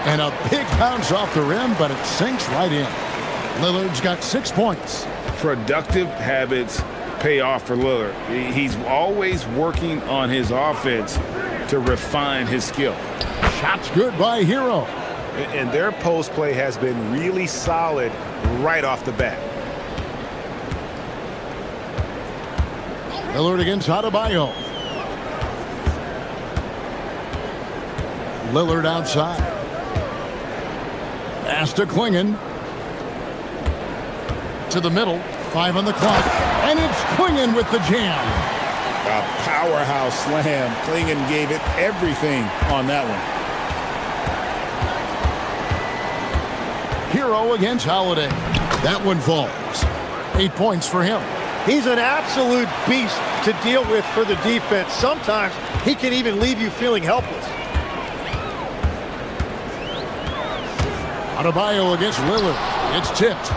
And a big bounce off the rim, but it sinks right in. Lillard's got 6 points. Productive habits pay off for Lillard. He's always working on his offense to refine his skill. Shot's good by Hero. And their post play has been really solid right off the bat. Lillard against Adebayo. Lillard outside. Pass to Klingon. To the middle. 5 on the clock. And it's Klingon with the jam. A powerhouse slam. Klingon gave it everything on that one. Hero against Holiday. That one falls. 8 points for him. He's an absolute beast to deal with for the defense. Sometimes he can even leave you feeling helpless. Adebayo against Lillard. It's tipped.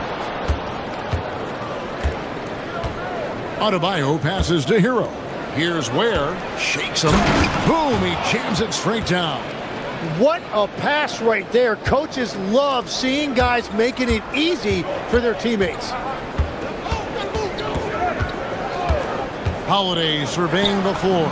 Adebayo passes to Hero. Here's Ware. Shakes him. Boom! He jams it straight down. What a pass right there. Coaches love seeing guys making it easy for their teammates. Holiday surveying the floor.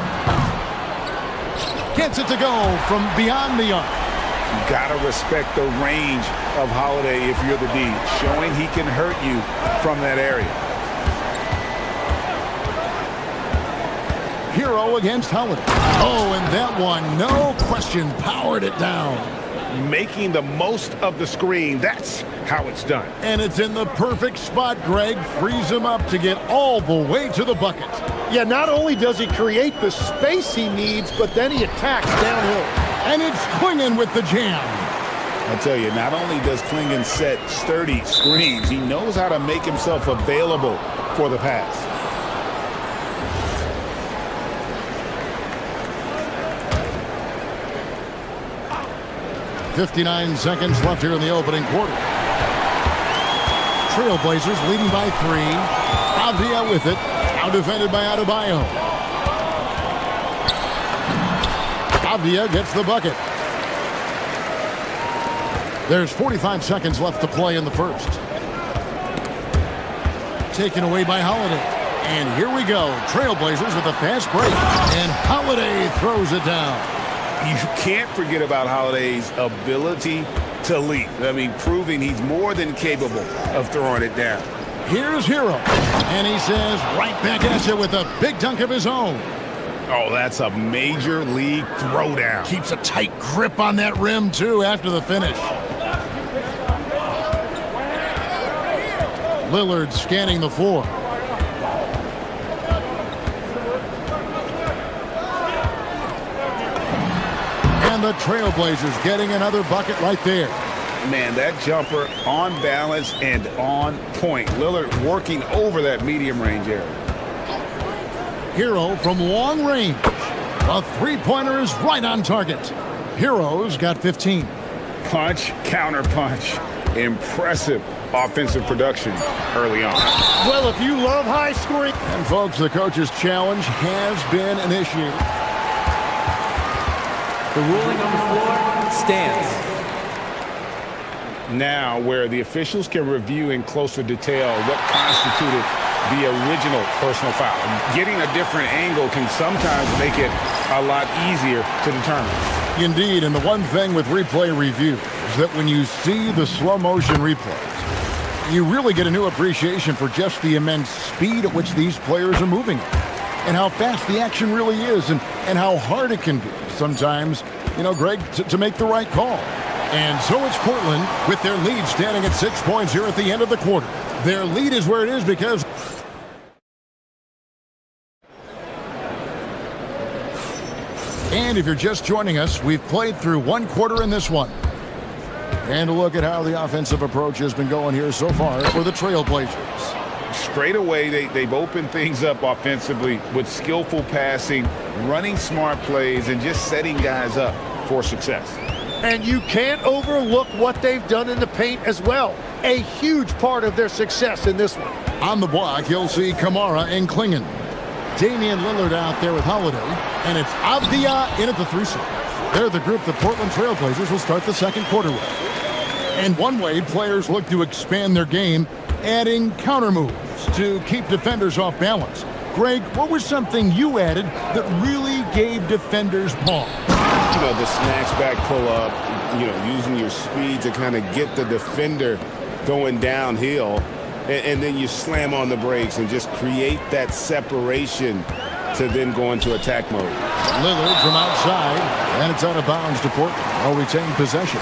Gets it to go from beyond the arc. You gotta respect the range of Holiday if you're the D, showing he can hurt you from that area. Hero against Holiday. Oh, and that one, no question, powered it down. Making the most of the screen, that's how it's done. And it's in the perfect spot. Greg frees him up to get all the way to the bucket. Yeah, not only does he create the space he needs, but then he attacks downhill. And it's Klingon with the jam. I tell you, not only does Klingon set sturdy screens, he knows how to make himself available for the pass. .59 seconds left here in the opening quarter. Trailblazers leading by 3. Avdia with it. Now defended by Adebayo. Avdia gets the bucket. There's 45 seconds left to play in the first. Taken away by Holiday. And here we go. Trailblazers with a fast break. And Holiday throws it down. You can't forget about Holiday's ability to leap. I mean, proving he's more than capable of throwing it down. Here's Hero. And he says right back at you with a big dunk of his own. Oh, that's a major league throwdown. Keeps a tight grip on that rim, too, after the finish. Lillard scanning the floor. And the Trailblazers getting another bucket right there. Man, that jumper on balance and on point. Lillard working over that medium range area. Hero from long range. A three-pointer is right on target. Hero's got 15. Punch, counter punch. Impressive offensive production early on. Well, if you love high scoring. And folks, the coach's challenge has been initiated. The ruling on the floor stands. now where the officials can review in closer detail what constituted the original personal foul. Getting a different angle can sometimes make it a lot easier to determine. Indeed, and the one thing with replay review is that when you see the slow motion replays, you really get a new appreciation for just the immense speed at which these players are moving and how fast the action really is and how hard it can be sometimes, you know, Greg, to make the right call. And so it's Portland with their lead standing at 6 points here at the end of the quarter. Their lead is where it is because... And if you're just joining us, we've played through one quarter in this one. And a look at how the offensive approach has been going here so far for the Trailblazers. Straight away, they've opened things up offensively with skillful passing, running smart plays, and just setting guys up for success. And you can't overlook what they've done in the paint as well. A huge part of their success in this one. On the block, you'll see Kamara and Klingen. Damian Lillard out there with Holiday, and it's Avdia in at the 3 slot. They're the group the Portland Trailblazers will start the second quarter with. And one way players look to expand their game, adding counter moves to keep defenders off balance. Greg, what was something you added that really gave defenders pause? You know, the snatch back pull up, you know, using your speed to kind of get the defender going downhill. And then you slam on the brakes and just create that separation to then go into attack mode. Lillard from outside, and it's out of bounds to Portland. They'll retain possession.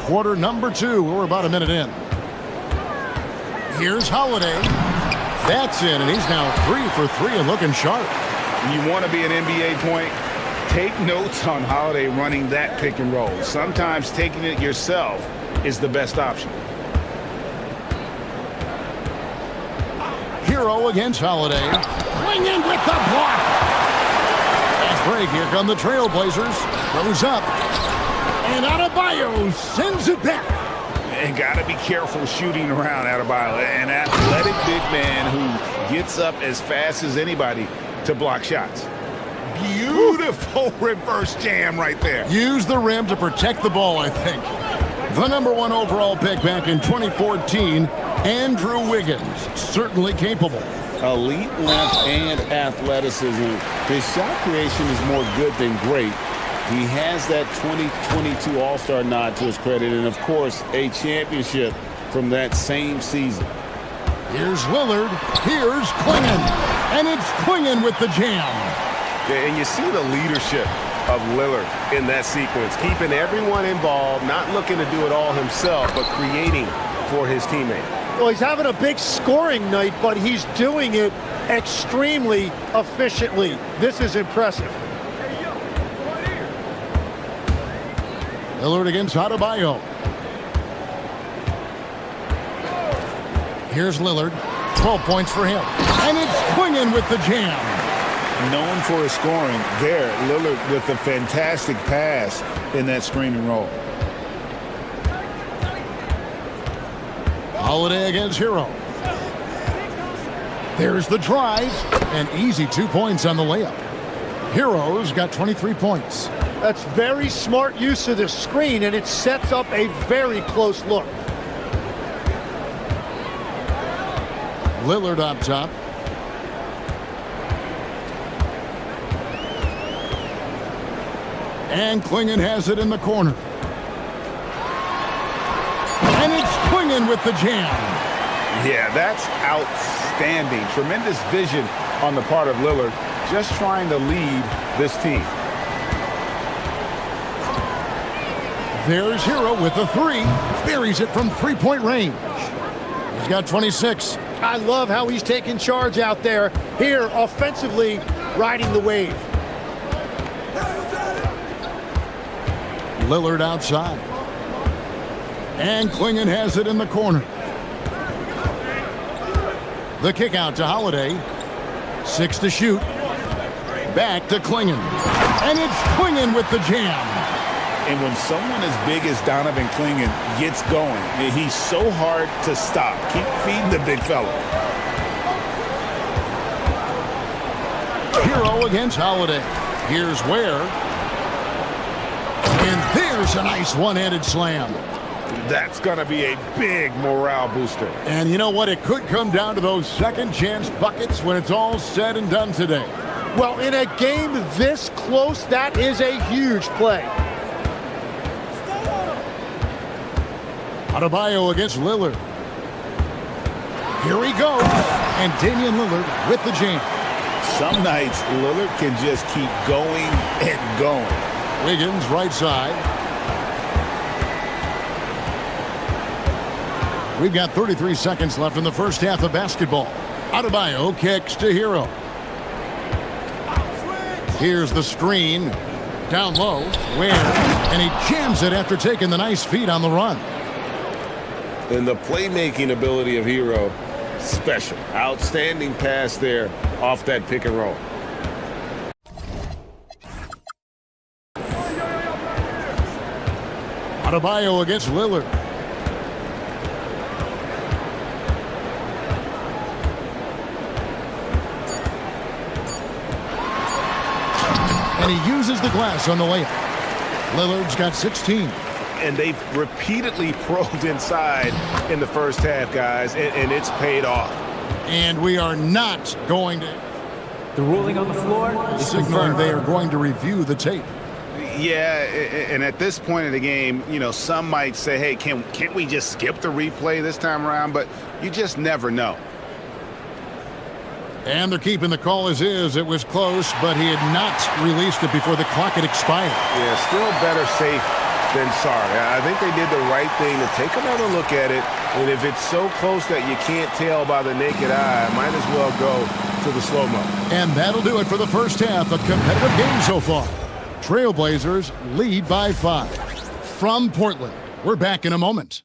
Quarter number 2. We're about a minute in. Here's Holiday. That's in, and he's now 3 for 3 and looking sharp. You want to be an NBA point? Take notes on Holiday running that pick and roll. Sometimes taking it yourself is the best option. Hero against Holiday. Klingen with the block. Fast break. Here come the Trailblazers. Goes up. And Adebayo sends it back. And got to be careful shooting around Adebayo. An athletic big man who gets up as fast as anybody to block shots. Beautiful reverse jam right there. Use the rim to protect the ball, I think. The number 1 overall pick back in 2014, Andrew Wiggins, certainly capable. Elite length and athleticism. His shot creation is more good than great. He has that 2022 All-Star nod to his credit, and of course, a championship from that same season. Here's Lillard. Here's Klingen. And it's Klingen with the jam. And you see the leadership of Lillard in that sequence, keeping everyone involved, not looking to do it all himself, but creating for his teammate. Well, he's having a big scoring night, but he's doing it extremely efficiently. This is impressive. Lillard against Adebayo. Here's Lillard. 12 points for him. And it's Klingen with the jam. Known for his scoring, there, Lillard with a fantastic pass in that screen and roll. Holiday against Hero. There's the drive. An easy 2 points on the layup. Hero's got 23 points. That's very smart use of the screen, and it sets up a very close look. Lillard up top. And Klingen has it in the corner. And it's Klingen with the jam. Yeah, that's outstanding. Tremendous vision on the part of Lillard, just trying to lead this team. There's Hero with the 3. Buries it from 3-point range. He's got 26. I love how he's taking charge out there. Here, offensively, riding the wave. Lillard outside. And Klingen has it in the corner. The kick out to Holiday. 6 to shoot. Back to Klingen. And it's Klingen with the jam. And when someone as big as Donovan Klingen gets going, he's so hard to stop. Keep feeding the big fella. Hero against Holiday. Here's Ware. And there's a nice one-handed slam. That's going to be a big morale booster. And you know what? It could come down to those second chance buckets when it's all said and done today. Well, in a game this close, that is a huge play. Adebayo against Lillard. Here he goes. And Damian Lillard with the jam. Some nights, Lillard can just keep going and going. Wiggins, right side. We've got 33 seconds left in the first half of basketball. Adebayo kicks to Hero. Here's the screen. Down low. Ware. And he jams it after taking the nice feed on the run. And the playmaking ability of Hero, special. Outstanding pass there off that pick and roll. Adebayo against Lillard. And he uses the glass on the layup. Lillard's got 16. And they've repeatedly probed inside in the first half, guys, and it's paid off. And we are not going to... The ruling on the floor is signaling confirmed. they are going to review the tape. Yeah, and at this point in the game, you know, some might say, hey, can't we just skip the replay this time around? But you just never know. And they're keeping the call as is. It was close, but he had not released it before the clock had expired. Yeah, still better safe than sorry. I think they did the right thing to take another look at it. And if it's so close that you can't tell by the naked eye, might as well go to the slow-mo. And that'll do it for the first half. A competitive game so far. Trailblazers lead by 5. From Portland, we're back in a moment.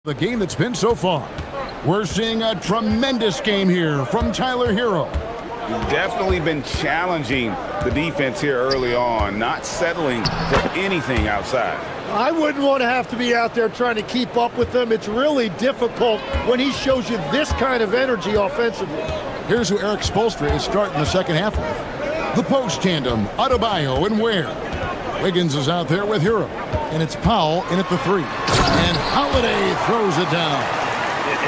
The game that's been so far. We're seeing a tremendous game here from Tyler Hero. Definitely been challenging the defense here early on, not settling for anything outside. I wouldn't want to have to be out there trying to keep up with them. It's really difficult when he shows you this kind of energy offensively. Here's who Eric Spoelstra is starting the second half with. The post tandem, Adebayo and Ware. Wiggins is out there with Hero. And it's Powell in at the 3. And Holiday throws it down.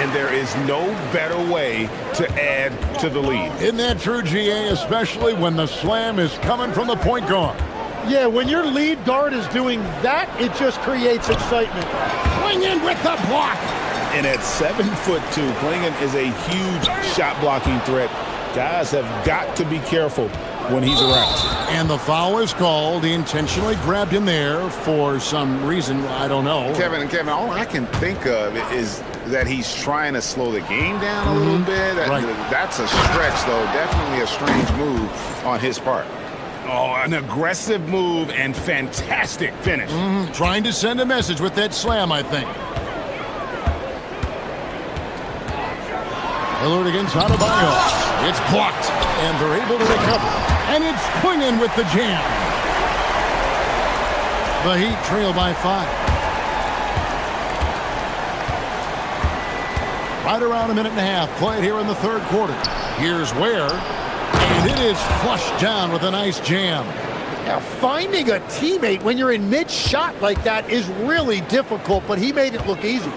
And there is no better way to add to the lead. Isn't that true, GA, especially when the slam is coming from the point guard? Yeah, when your lead guard is doing that, it just creates excitement. Klingon with the block. And at 7'2", Klingon is a huge shot blocking threat. Guys have got to be careful when he's around. And the foul is called. He intentionally grabbed him there for some reason. I don't know. Kevin, all I can think of is that he's trying to slow the game down a little bit. That's a stretch, though. Definitely a strange move on his part. Oh, an aggressive move and fantastic finish. Trying to send a message with that slam, I think. Lillard against Adebayo. It's blocked, and they're able to recover. And it's Klingon with the jam. The Heat trail by 5. Right around a minute and a half played here in the third quarter. Here's Ware, and it is flushed down with a nice jam. Now, finding a teammate when you're in mid-shot like that is really difficult, but he made it look easy.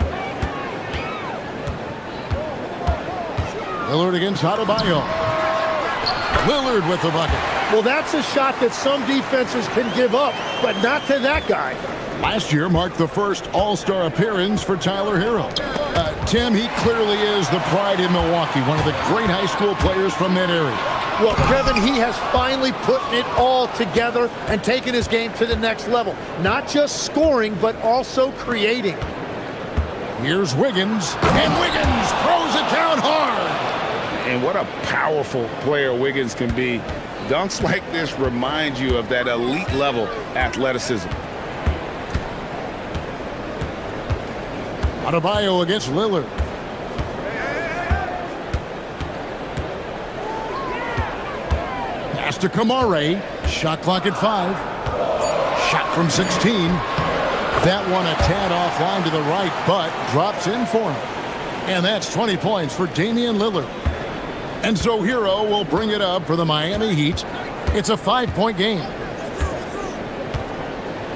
Lillard against Adebayo. Lillard with the bucket. Well, that's a shot that some defenses can give up, but not to that guy. Last year marked the first All-Star appearance for Tyler Hero. Tim, he clearly is the pride in Milwaukee, one of the great high school players from that area. Well, Kevin, he has finally put it all together and taken his game to the next level. Not just scoring, but also creating. Here's Wiggins, and Wiggins throws it down hard. And what a powerful player Wiggins can be. Dunks like this remind you of that elite level athleticism. Adebayo against Lillard. Pass to Kamare. Shot clock at 5. Shot from 16. That one a tad offline to the right, but drops in for him. And that's 20 points for Damian Lillard. And so Hero will bring it up for the Miami Heat. It's a 5-point game.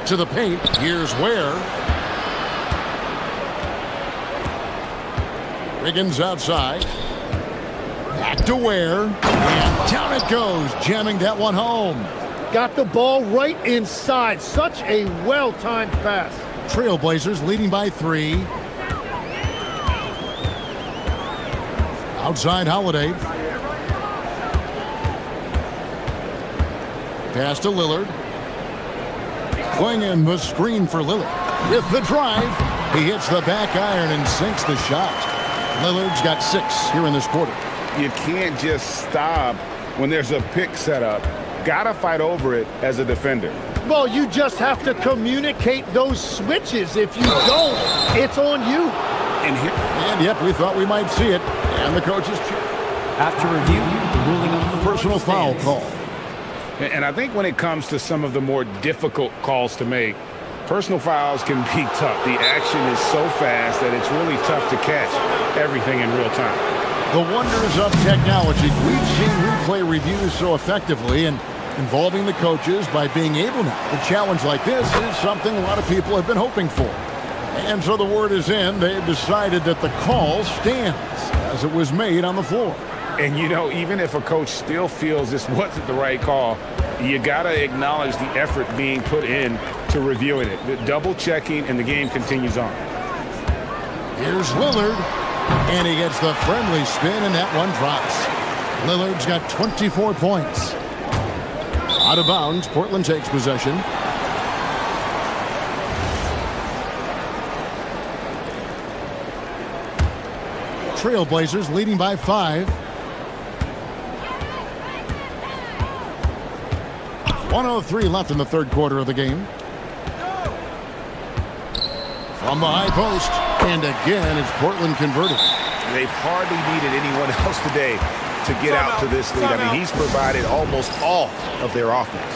To the paint. Here's Ware. Wiggins outside. Back to Ware. And down it goes, jamming that one home. Got the ball right inside. Such a well-timed pass. Trailblazers leading by 3. Outside Holiday. Pass to Lillard. Clinging the screen for Lillard. With the drive, he hits the back iron and sinks the shot. Lillard's got 6 here in this quarter. You can't just stop when there's a pick set up. Gotta fight over it as a defender. Well, you just have to communicate those switches. If you don't, it's on you. And yep, we thought we might see it. And the coaches cheer. After review, the ruling on the Personal foul call. And I think when it comes to some of the more difficult calls to make, personal fouls can be tough. The action is so fast that it's really tough to catch everything in real time. The wonders of technology. We've seen replay reviews so effectively, and involving the coaches by being able now to challenge like this is something a lot of people have been hoping for. And so the word is in. They've decided that the call stands as it was made on the floor. And, you know, even if a coach still feels this wasn't the right call, you got to acknowledge the effort being put in to reviewing it. The double checking, and the game continues on. Here's Lillard, and he gets the friendly spin, and that one drops. Lillard's got 24 points. Out of bounds, Portland takes possession. Trailblazers leading by 5. 1:03 left in the third quarter of the game. From the high post, and again, it's Portland converting. They've hardly needed anyone else today to get out to this lead. I mean, he's provided almost all of their offense.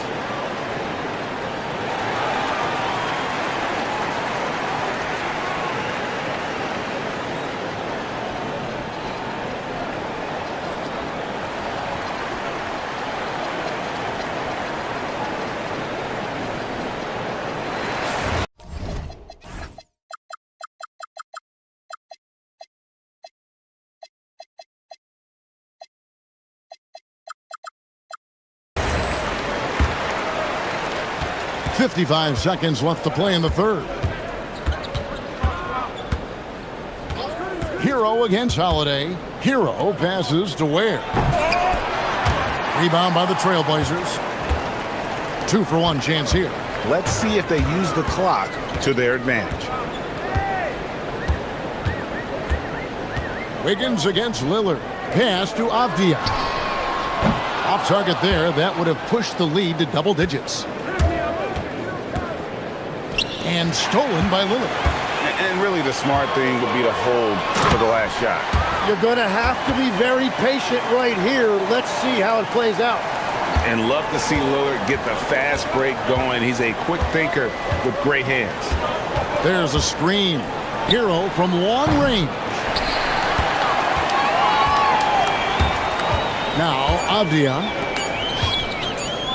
.55 seconds left to play in the third. Hero against Holiday. Hero passes to Ware. Rebound by the Trailblazers. 2-for-1 chance here. Let's see if they use the clock to their advantage. Wiggins against Lillard. Pass to Avdia. Off target there. That would have pushed the lead to double digits. And stolen by Lillard. And really the smart thing would be to hold for the last shot. You're going to have to be very patient right here. Let's see how it plays out. And love to see Lillard get the fast break going. He's a quick thinker with great hands. There's a screen. Hero from long range. Now Avdia.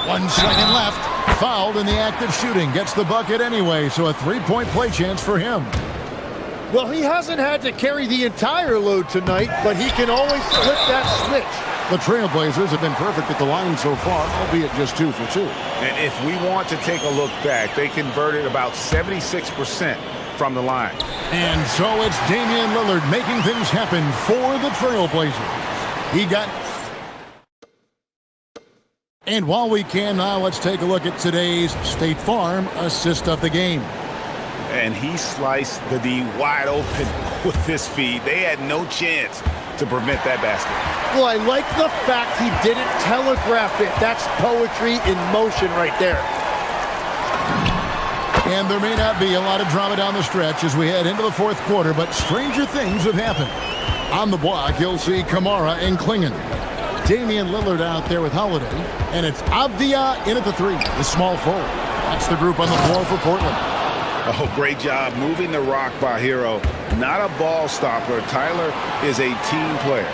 1 second left. Fouled in the act of shooting. Gets the bucket anyway, so a 3-point play chance for him. Well, he hasn't had to carry the entire load tonight, but he can always flip that switch. The Trailblazers have been perfect at the line so far, albeit just 2 for 2. And if we want to take a look back, they converted about 76% from the line. And so it's Damian Lillard making things happen for the Trailblazers. He got... And while we can now, let's take a look at today's State Farm assist of the game. And he sliced the D wide open with his feed. They had no chance to prevent that basket. Well, I like the fact he didn't telegraph it. That's poetry in motion right there. And there may not be a lot of drama down the stretch as we head into the fourth quarter, but stranger things have happened. On the block, you'll see Kamara and Klingon. Damian Lillard out there with Holiday, and it's Avdia in at the 3, the small forward. That's the group on the floor for Portland. Oh, great job moving the rock by Hero. Not a ball stopper. Tyler is a team player.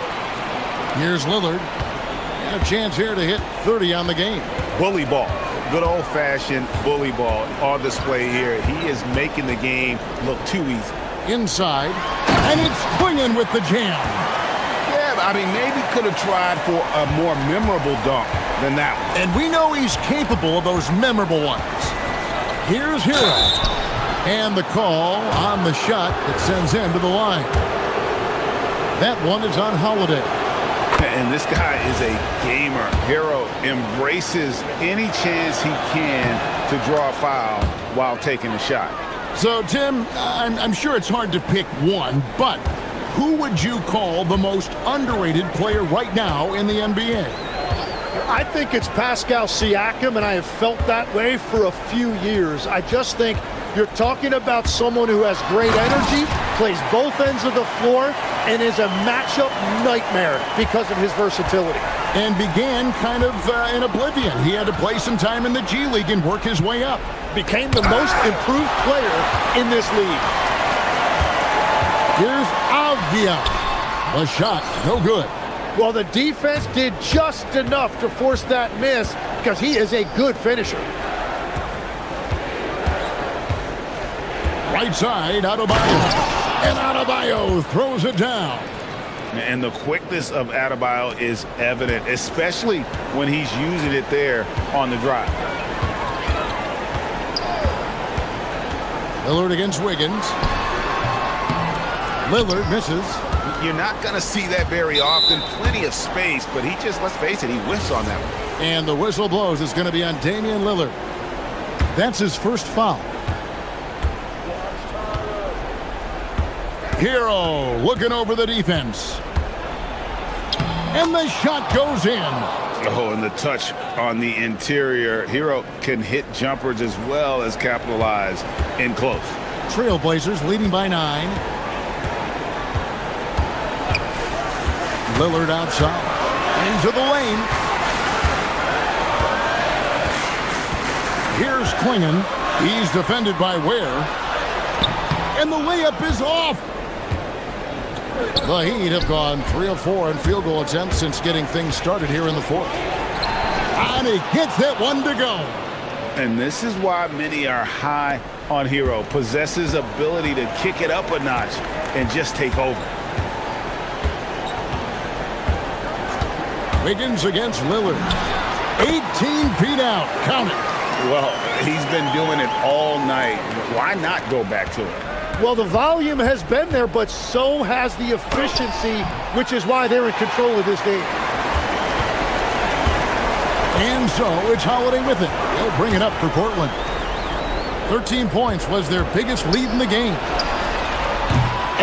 Here's Lillard. And a chance here to hit 30 on the game. Bully ball. Good old-fashioned bully ball on display here. He is making the game look too easy. Inside, and it's Klingon with the jam. Yeah, I mean, maybe could have tried for a more memorable dunk than that one. And we know he's capable of those memorable ones. Here's Hero. And the call on the shot that sends him to the line. That one is on Holiday. And this guy is a gamer. Hero embraces any chance he can to draw a foul while taking a shot. So, Tim, I'm sure it's hard to pick one, but who would you call the most underrated player right now in the NBA? I think it's Pascal Siakam, and I have felt that way for a few years. I just think you're talking about someone who has great energy, plays both ends of the floor, and is a matchup nightmare because of his versatility. And began kind of in oblivion. He had to play some time in the G League and work his way up. Became the most improved player in this league. Here's Avdia. A shot, no good. Well, the defense did just enough to force that miss because he is a good finisher. Right side, Adebayo. And Adebayo throws it down. And the quickness of Adebayo is evident, especially when he's using it there on the drive. Lillard against Wiggins. Lillard misses. You're not going to see that very often. Plenty of space, but he just, let's face it, he whiffs on that one. And the whistle blows. It's going to be on Damian Lillard. That's his first foul. Hero looking over the defense. And the shot goes in. Oh, and the touch on the interior. Hero can hit jumpers as well as capitalize in close. Trailblazers leading by 9. Lillard outside. Into the lane. Here's Klingon. He's defended by Ware. And the layup is off. The Heat have gone 3 of 4 in field goal attempts since getting things started here in the fourth. And he gets that one to go. And this is why many are high on Hero. Possesses ability to kick it up a notch and just take over. Wiggins against Lillard. 18 feet out. Count it. Well, he's been doing it all night. Why not go back to it? Well, the volume has been there, but so has the efficiency, which is why they're in control of this game. And so it's Holiday with it. They'll bring it up for Portland. 13 points was their biggest lead in the game.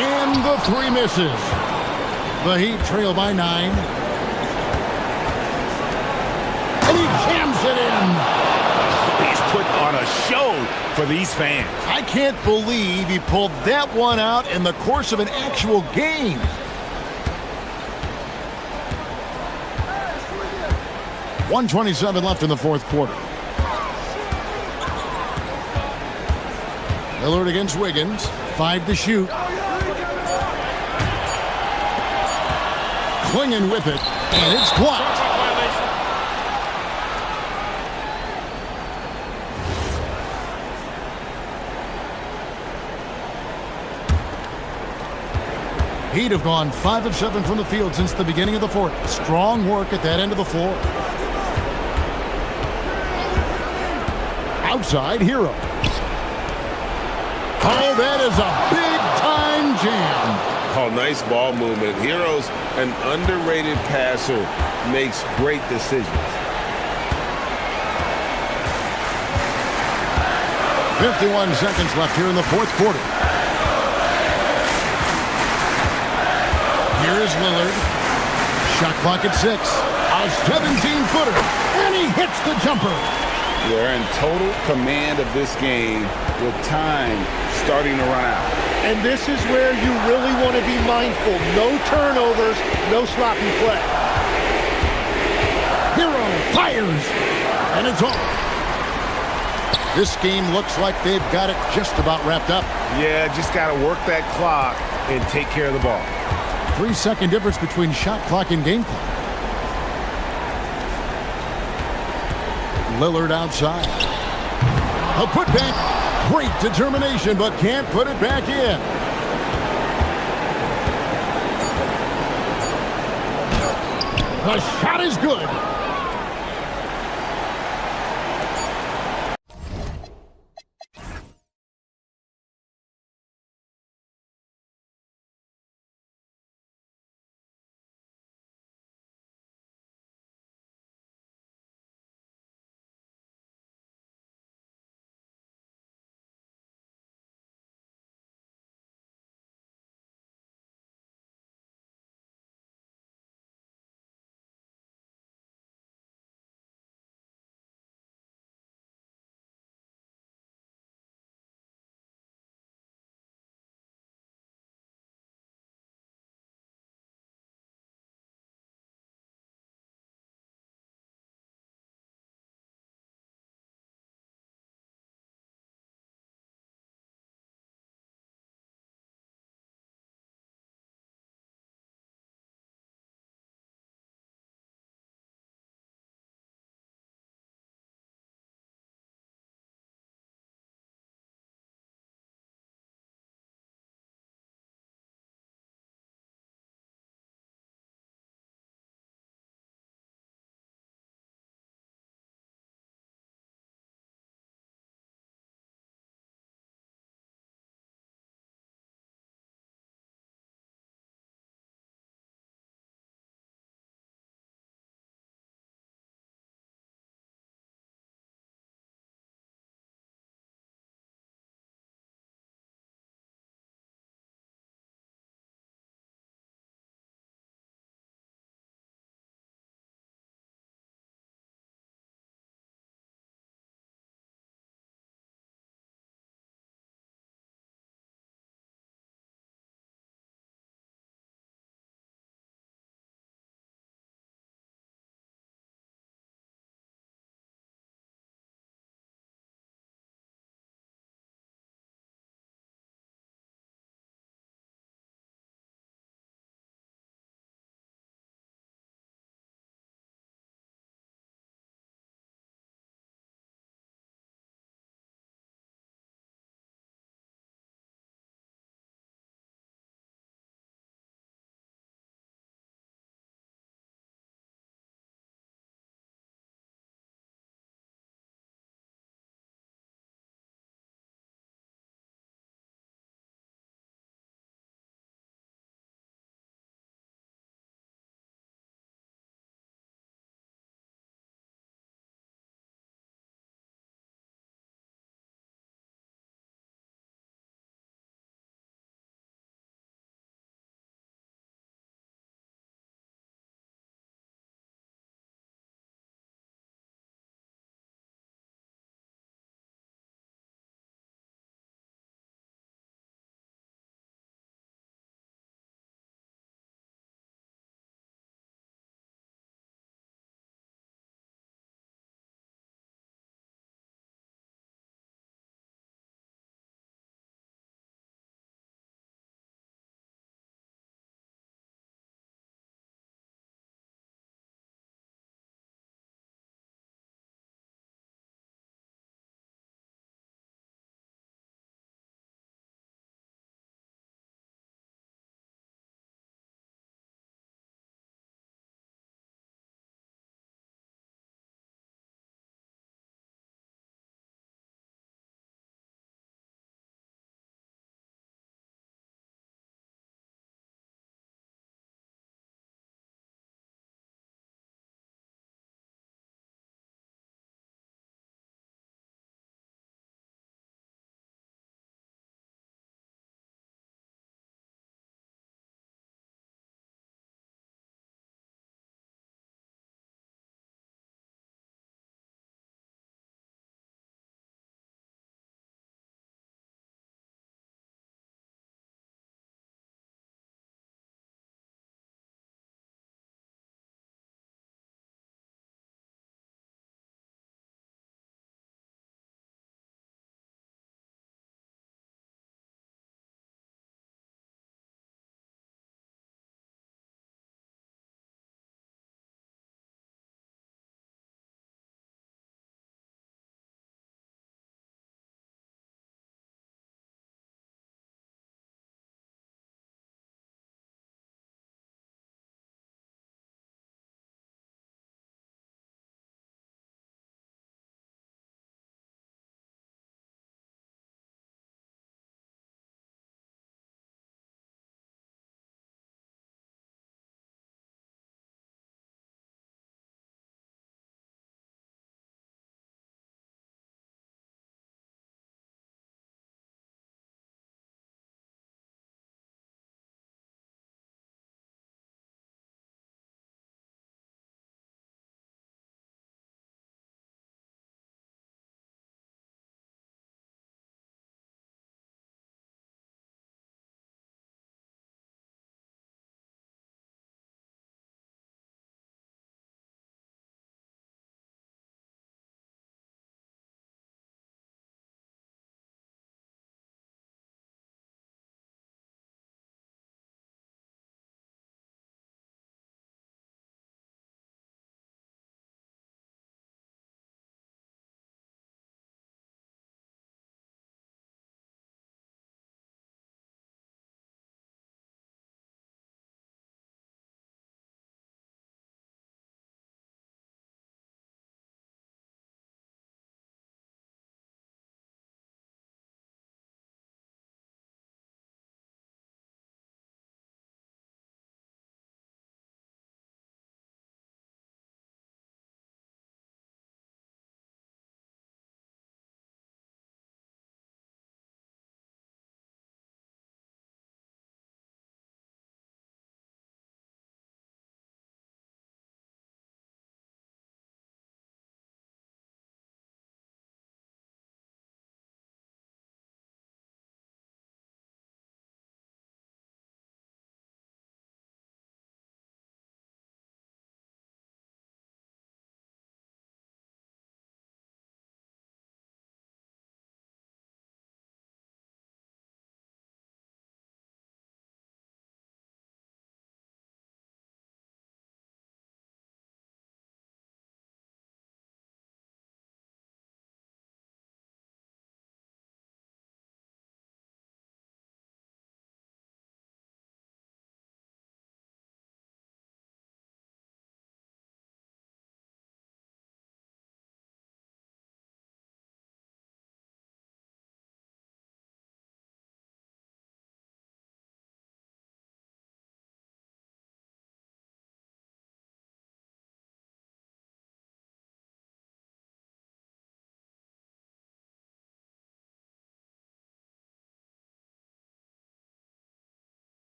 And the 3 misses. The Heat trail by 9. And he jams it in. He's put on a show for these fans. I can't believe he pulled that one out in the course of an actual game. .127 left in the fourth quarter. Lillard against Wiggins. 5 to shoot. Klingon with it, and it's blocked. He'd have gone 5 of 7 from the field since the beginning of the fourth. Strong work at that end of the floor. Outside, Hero. Oh, that is a big-time jam. Oh, nice ball movement. Hero's an underrated passer, makes great decisions. 51 seconds left here in the fourth quarter. Here's Lillard. Shot clock at 6. A 17-footer. And he hits the jumper. They're in total command of this game with time starting to run out. And this is where you really want to be mindful. No turnovers, no sloppy play. Hero fires. And it's off. This game looks like they've got it just about wrapped up. Yeah, just got to work that clock and take care of the ball. 3-second difference between shot clock and game clock. Lillard outside. A putback. Great determination, but can't put it back in. The shot is good.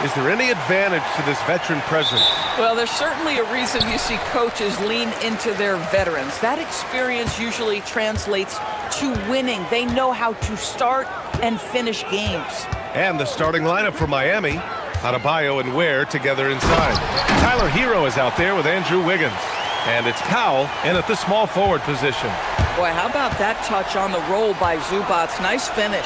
Is there any advantage to this veteran presence? Well, there's certainly a reason you see coaches lean into their veterans. That experience usually translates to winning. They know how to start and finish games. And the starting lineup for Miami. Adebayo and Ware together inside. Tyler Hero is out there with Andrew Wiggins. And it's Powell in at the small forward position. Boy, how about that touch on the roll by Zubats? Nice finish.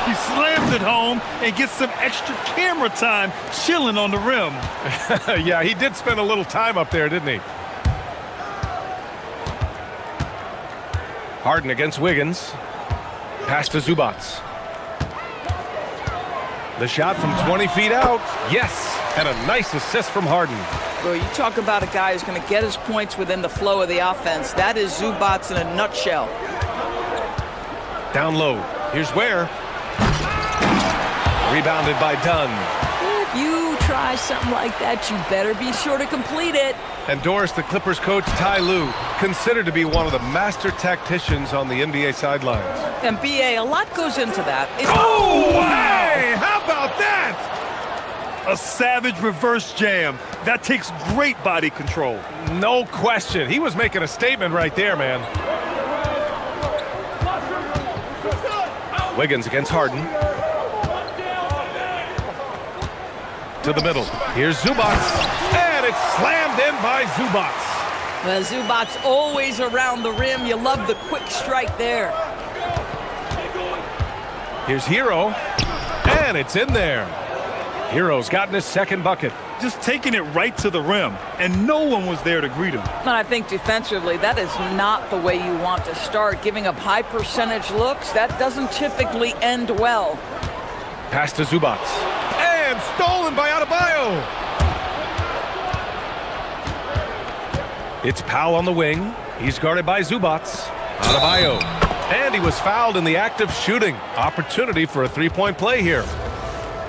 He slams it home and gets some extra camera time chilling on the rim. Yeah, he did spend a little time up there, didn't he? Harden against Wiggins. Pass to Zubats. The shot from 20 feet out. Yes, and a nice assist from Harden. Well, you talk about a guy who's going to get his points within the flow of the offense. That is Zubats in a nutshell. Down low. Here's Ware. Rebounded by Dunn. If you try something like that, you better be sure to complete it. And Doris, the Clippers coach Ty Lue, considered to be one of the master tacticians on the NBA sidelines. And BA, a lot goes into that. Hey, how about that? A savage reverse jam. That takes great body control. No question. He was making a statement right there, man. Wiggins against Harden. To the middle. Here's Zubats. And it's slammed in by Zubats. Well, Zubats always around the rim. You love the quick strike there. Here's Hero. And it's in there. Hero's gotten his second bucket. Just taking it right to the rim, and no one was there to greet him. And I think defensively, that is not the way you want to start. Giving up high percentage looks, that doesn't typically end well. Pass to Zubats. And stolen by Adebayo. It's Powell on the wing. He's guarded by Zubats. Adebayo. And he was fouled in the act of shooting. Opportunity for a three-point play here.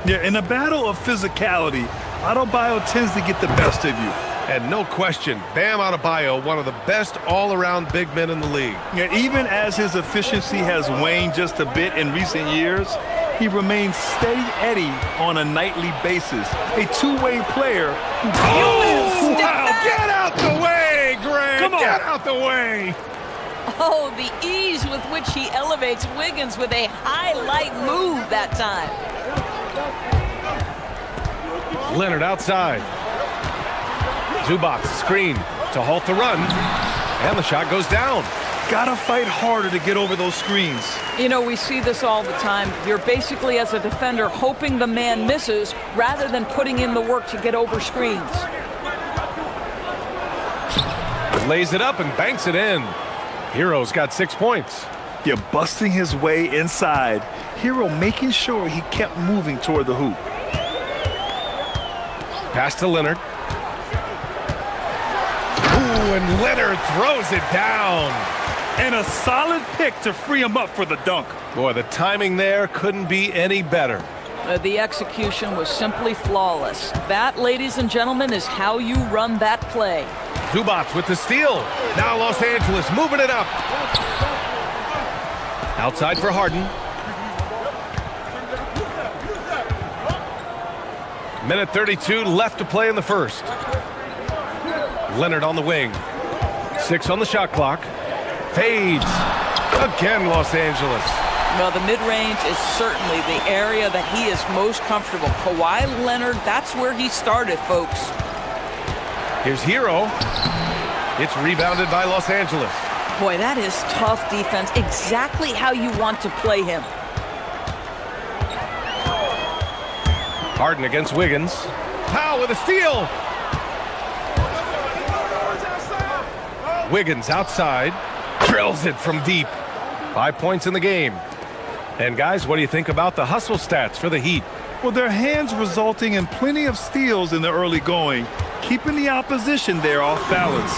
Yeah, in a battle of physicality, Adebayo tends to get the best of you. And no question, Bam Adebayo, one of the best all-around big men in the league. Yeah, even as his efficiency has waned just a bit in recent years, he remains steady Eddie on a nightly basis. A two-way player who... Oh, wow! Get out the way, Greg! Come on! Get out the way! Oh, the ease with which he elevates Wiggins with a highlight move that time. Leonard outside. Zubats screen to halt the run. And the shot goes down. Gotta fight harder to get over those screens. You know, we see this all the time. You're basically, as a defender, hoping the man misses rather than putting in the work to get over screens. Lays it up and banks it in. Hero's got 6 points. Yeah, busting his way inside. Hero making sure he kept moving toward the hoop. Pass to Leonard. Ooh, and Leonard throws it down. And a solid pick to free him up for the dunk. Boy, the timing there couldn't be any better. The execution was simply flawless. That, ladies and gentlemen, is how you run that play. Zubats with the steal. Now Los Angeles moving it up. Outside for Harden. Minute 32 left to play in the first. Leonard on the wing. 6 on the shot clock. Fades. Again, Los Angeles. Well, the mid-range is certainly the area that he is most comfortable. Kawhi Leonard, that's where he started, folks. Here's Hero. It's rebounded by Los Angeles. Boy, that is tough defense. Exactly how you want to play him. Harden against Wiggins. Powell with a steal. Wiggins outside. Drills it from deep. 5 points in the game. And guys, what do you think about the hustle stats for the Heat? Well, their hands resulting in plenty of steals in the early going, keeping the opposition there off balance.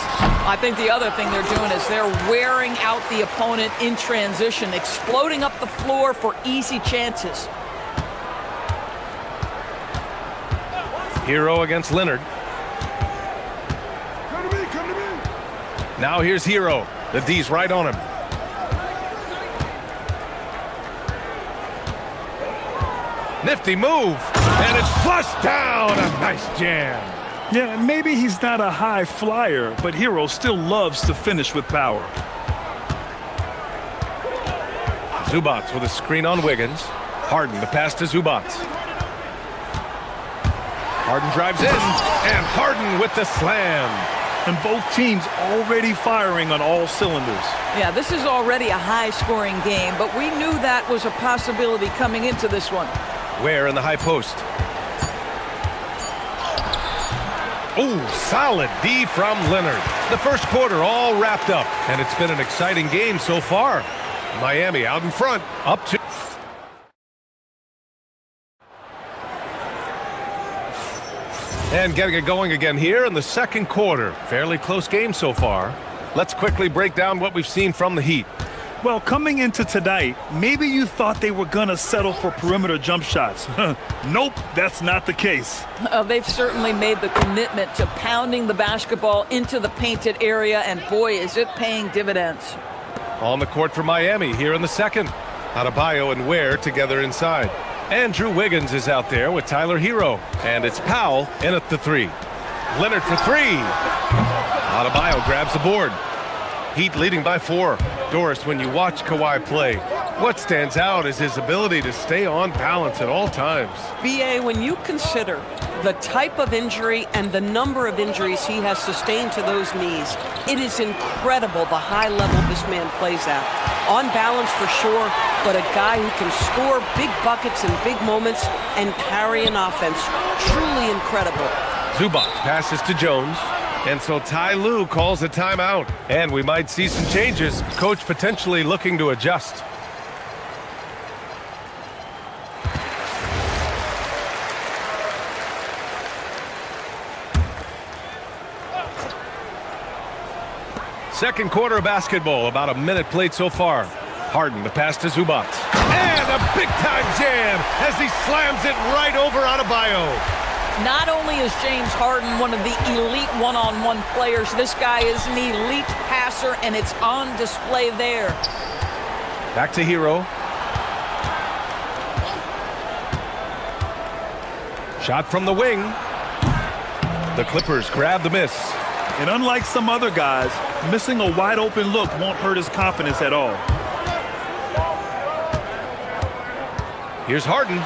I think the other thing they're doing is they're wearing out the opponent in transition, exploding up the floor for easy chances. Hero against Leonard. Now here's Hero. The D's right on him. Nifty move, and it's flushed down. A nice jam. Yeah, maybe he's not a high flyer, but Hero still loves to finish with power. Zubats with a screen on Wiggins. Harden, the pass to Zubats. Harden drives in, and Harden with the slam. And both teams already firing on all cylinders. Yeah, this is already a high-scoring game, but we knew that was a possibility coming into this one. Ware in the high post. Oh, solid D from Leonard. The first quarter all wrapped up, and it's been an exciting game so far. Miami out in front, up to... And getting it going again here in the second quarter. Fairly close game so far. Let's quickly break down what we've seen from the Heat. Well, coming into tonight, maybe you thought they were going to settle for perimeter jump shots. Nope, that's not the case. They've certainly made the commitment to pounding the basketball into the painted area, and boy, is it paying dividends. On the court for Miami here in the second. Adebayo and Ware together inside. Andrew Wiggins is out there with Tyler Hero. And it's Powell in at the three. Leonard for three. Adebayo grabs the board. Heat leading by 4. Doris, when you watch Kawhi play, what stands out is his ability to stay on balance at all times. B.A., when you consider the type of injury and the number of injuries he has sustained to those knees, it is incredible the high level this man plays at. On balance for sure, but a guy who can score big buckets in big moments and carry an offense. Truly incredible. Zubac passes to Jones. And so Ty Lue calls a timeout. And we might see some changes. Coach potentially looking to adjust. Second quarter of basketball, about a minute played so far. Harden, the pass to Zubac. And a big-time jam as he slams it right over Adebayo. Not only is James Harden one of the elite one-on-one players, this guy is an elite passer, and it's on display there. Back to Hero. Shot from the wing. The Clippers grab the miss. And unlike some other guys, missing a wide-open look won't hurt his confidence at all. Here's Harden.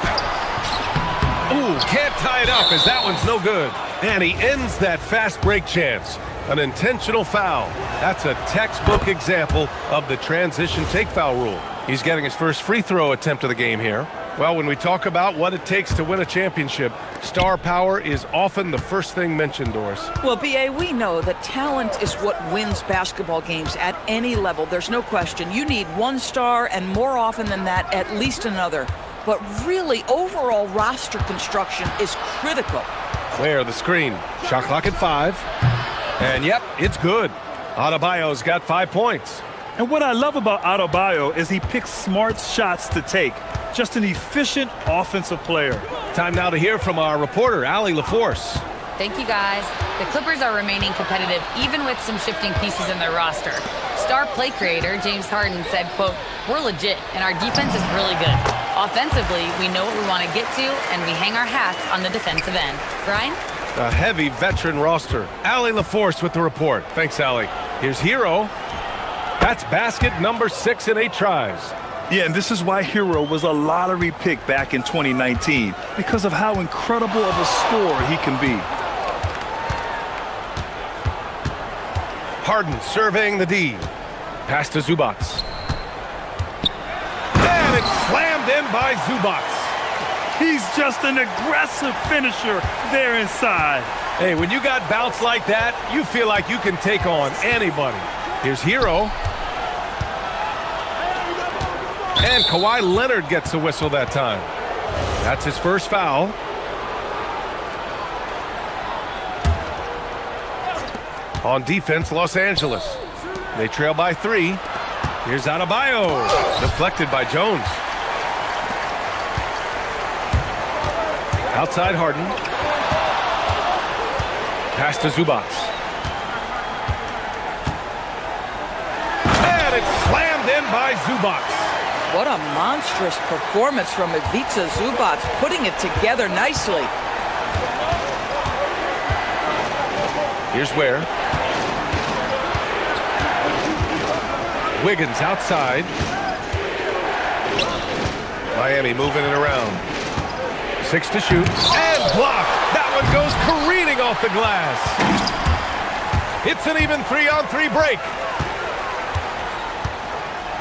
Ooh, can't tie it up as that one's no good. And he ends that fast break chance. An intentional foul. That's a textbook example of the transition take foul rule. He's getting his first free throw attempt of the game here. Well, when we talk about what it takes to win a championship, star power is often the first thing mentioned, Doris. Well, B.A., we know that talent is what wins basketball games at any level. There's no question. You need one star, and more often than that, at least another. But really, overall roster construction is critical. Where the screen? Shot clock at 5. And yep, it's good. Adebayo's got 5 points. And what I love about Adebayo is he picks smart shots to take. Just an efficient offensive player. Time now to hear from our reporter, Allie LaForce. Thank you, guys. The Clippers are remaining competitive even with some shifting pieces in their roster. Star play creator James Harden said, quote, "We're legit and our defense is really good. Offensively, we know what we want to get to and we hang our hats on the defensive end." Brian? A heavy veteran roster. Allie LaForce with the report. Thanks, Allie. Here's Hero. That's basket number 6 in 8 tries. Yeah, and this is why Hero was a lottery pick back in 2019, because of how incredible of a scorer he can be. Harden surveying the D. Pass to Zubac. And it's slammed in by Zubac. He's just an aggressive finisher there inside. Hey, when you got bounce like that, you feel like you can take on anybody. Here's Hero. And Kawhi Leonard gets a whistle that time. That's his first foul. On defense, Los Angeles. They trail by 3. Here's Adebayo. Deflected by Jones. Outside Harden. Pass to Zubac. And it's slammed in by Zubac. What a monstrous performance from Ivica Zubac, putting it together nicely. Here's where. Wiggins outside. Miami moving it around. 6 to shoot. And blocked. That one goes careening off the glass. It's an even 3-on-3 break.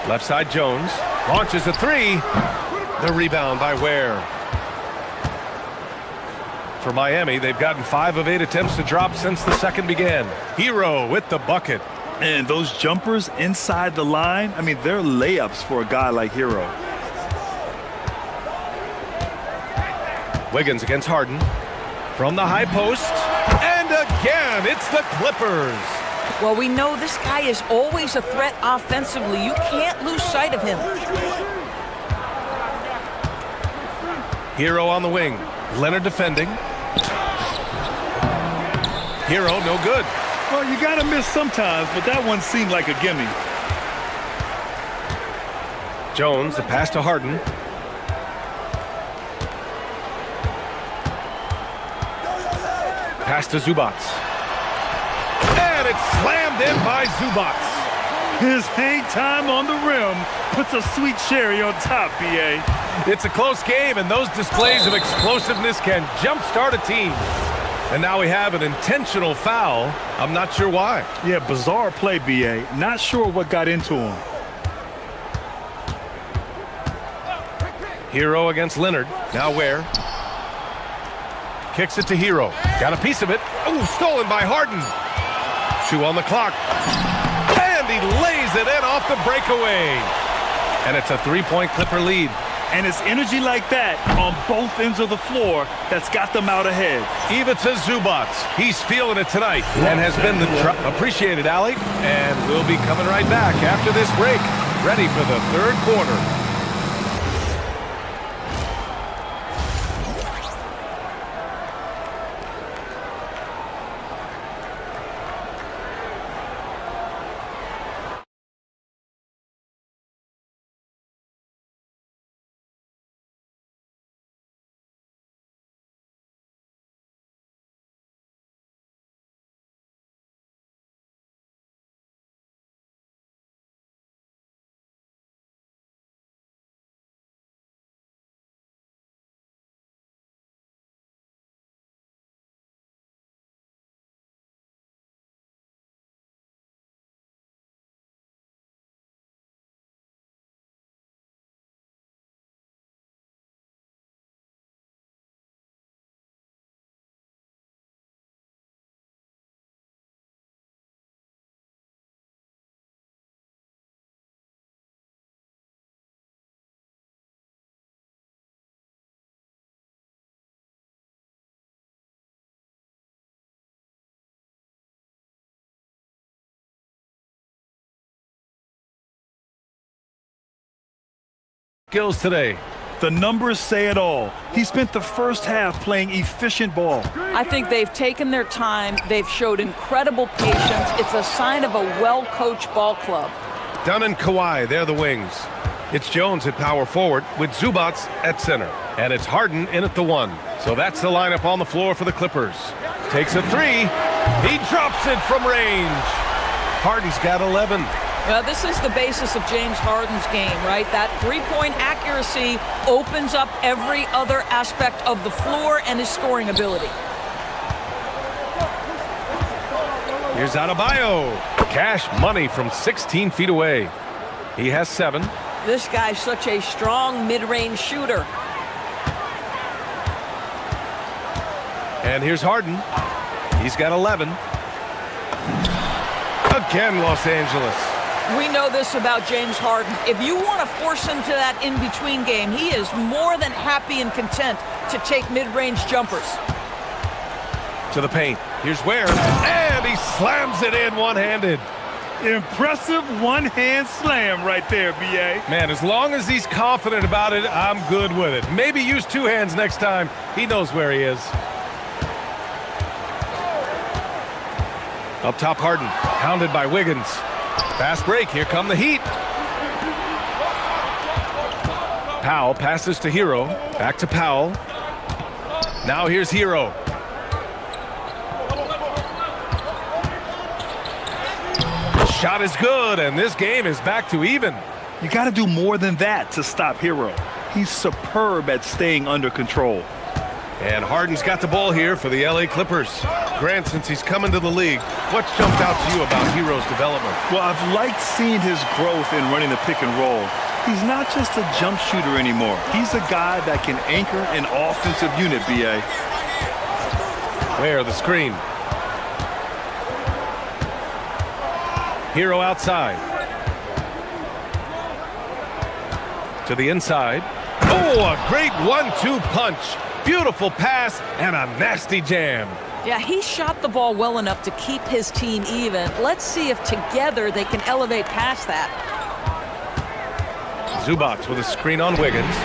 Left side Jones. Launches a three. The rebound by Ware. For Miami, they've gotten 5 of 8 attempts to drop since the second began. Hero with the bucket. And those jumpers inside the line, I mean, they're layups for a guy like Hero. Wiggins against Harden. From the high post. And again, it's the Clippers. Well, we know this guy is always a threat offensively. You can't lose sight of him. Hero on the wing. Leonard defending. Hero, no good. Well, you got to miss sometimes, but that one seemed like a gimme. Jones, the pass to Harden. Pass to Zubac. And it's slammed in by Zubac. His hang time on the rim puts a sweet cherry on top, B.A. It's a close game, and those displays of explosiveness can jumpstart a team. And now we have an intentional foul. I'm not sure why. Yeah, bizarre play, B.A. Not sure what got into him. Hero against Leonard. Now Ware. Kicks it to Hero. Got a piece of it. Oh, stolen by Harden. 2 on the clock. And he lays it in off the breakaway. And it's a 3-point Clipper lead. And it's energy like that on both ends of the floor that's got them out ahead. Ivica Zubac. He's feeling it tonight and has been appreciated, Allie. And we'll be coming right back after this break. Ready for the third quarter. Skills today. The numbers say it all. He spent the first half playing efficient ball. I think they've taken their time. They've showed incredible patience. It's a sign of a well-coached ball club. Dunn and Kawhi, they're the wings. It's Jones at power forward with Zubac at center. And it's Harden in at the 1. So that's the lineup on the floor for the Clippers. Takes a 3. He drops it from range. Harden's got 11. Well, this is the basis of James Harden's game, right? That three-point accuracy opens up every other aspect of the floor and his scoring ability. Here's Adebayo. Cash money from 16 feet away. He has 7. This guy's such a strong mid-range shooter. And here's Harden. He's got 11. Again, Los Angeles. We know this about James Harden. If you want to force him to that in-between game, he is more than happy and content to take mid-range jumpers. To the paint. Here's Ware. And he slams it in one-handed. Impressive one-hand slam right there, B.A. Man, as long as he's confident about it, I'm good with it. Maybe use 2 hands next time. He knows where he is. Up top, Harden. Pounded by Wiggins. Fast break. Here come the Heat. Powell passes to Hero. Back to Powell. Now here's Hero. Shot is good, and this game is back to even. You got to do more than that to stop Hero. He's superb at staying under control. And Harden's got the ball here for the LA Clippers. Grant, since he's come into the league, what's jumped out to you about Hero's development? Well, I've liked seeing his growth in running the pick and roll. He's not just a jump shooter anymore. He's a guy that can anchor an offensive unit, B.A. Where the screen. Hero outside. To the inside. Oh, a great 1-2 punch. Beautiful pass and a nasty jam. Yeah, he shot the ball well enough to keep his team even. Let's see if together they can elevate past that. Zubac with a screen on Wiggins.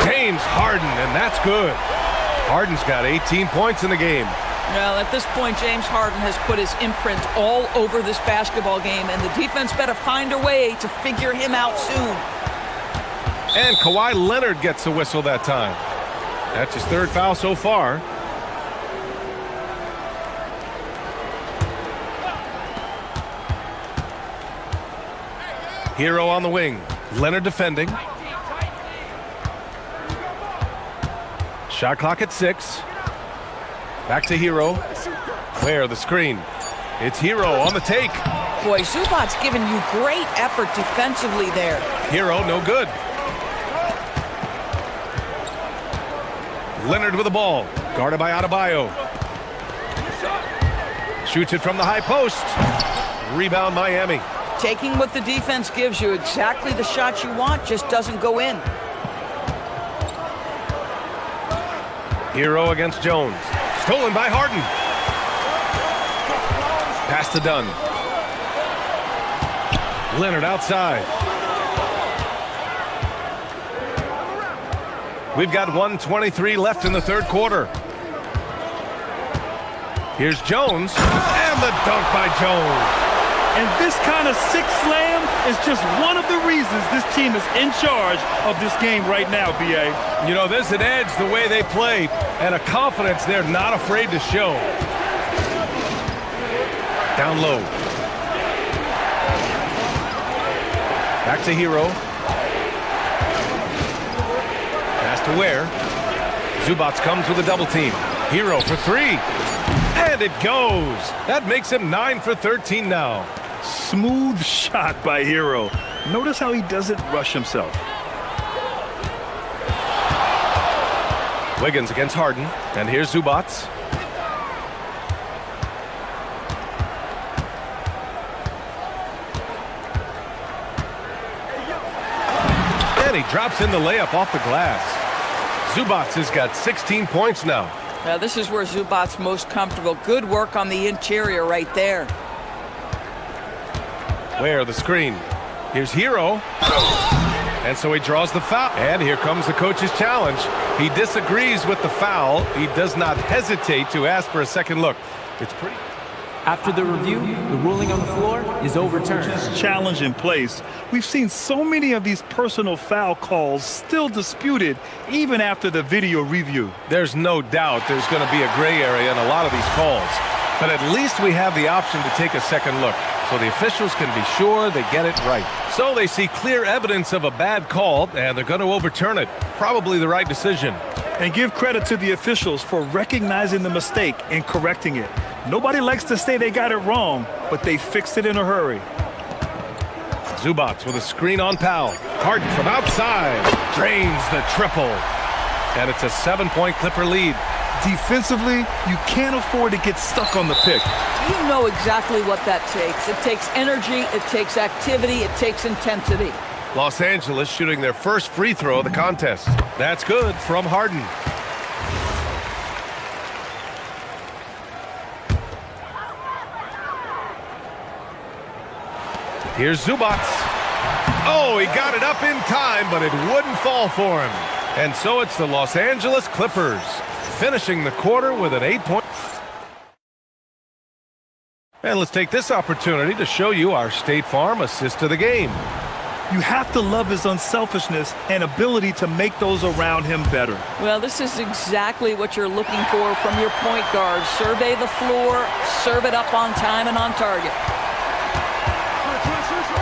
James Harden, and that's good. Harden's got 18 points in the game. Well, at this point, James Harden has put his imprint all over this basketball game, and the defense better find a way to figure him out soon. And Kawhi Leonard gets a whistle that time. That's his third foul so far. Hero on the wing. Leonard defending. Shot clock at 6. Back to Hero. Where the screen. It's Hero on the take. Boy, Zubac's giving you great effort defensively there. Hero no good. Leonard with the ball. Guarded by Adebayo. Shoots it from the high post. Rebound Miami. Taking what the defense gives you, exactly the shot you want, just doesn't go in. Hero against Jones. Stolen by Harden. Pass to Dunn. Leonard outside. We've got 1:23 left in the third quarter. Here's Jones, and the dunk by Jones. And this kind of sick slam is just one of the reasons this team is in charge of this game right now, B.A. You know, there's an edge the way they play, and a confidence they're not afraid to show. Down low. Back to Hero. Pass to Ware. Zubac comes with a double team. Hero for 3. And it goes. That makes him 9 for 13 now. Smooth shot by Hero. Notice how he doesn't rush himself. Wiggins against Harden. And here's Zubac. And he drops in the layup off the glass. Zubac has got 16 points now. Now this is where Zubac's most comfortable. Good work on the interior right there. Where the screen. Here's Hero. And so he draws the foul. And here comes the coach's challenge. He disagrees with the foul. He does not hesitate to ask for a second look. It's pretty... After the review, the ruling on the floor is overturned. Challenge in place. We've seen so many of these personal foul calls still disputed even after the video review. There's no doubt there's going to be a gray area in a lot of these calls. But at least we have the option to take a second look, so the officials can be sure they get it right. So they see clear evidence of a bad call, and they're going to overturn it. Probably the right decision. And give credit to the officials for recognizing the mistake and correcting it. Nobody likes to say they got it wrong, but they fixed it in a hurry. Zubac with a screen on Powell. Harden from outside. Drains the triple. And it's a 7-point Clipper lead. Defensively, you can't afford to get stuck on the pick. You know exactly what that takes. It takes energy, it takes activity, it takes intensity. Los Angeles shooting their first free throw of the contest. That's good from Harden. Here's Zubac. Oh, he got it up in time, but it wouldn't fall for him. And so it's the Los Angeles Clippers finishing the quarter with an 8-point. And let's take this opportunity to show you our State Farm assist of the game. You have to love his unselfishness and ability to make those around him better. Well, this is exactly what you're looking for from your point guard. Survey the floor, serve it up on time and on target.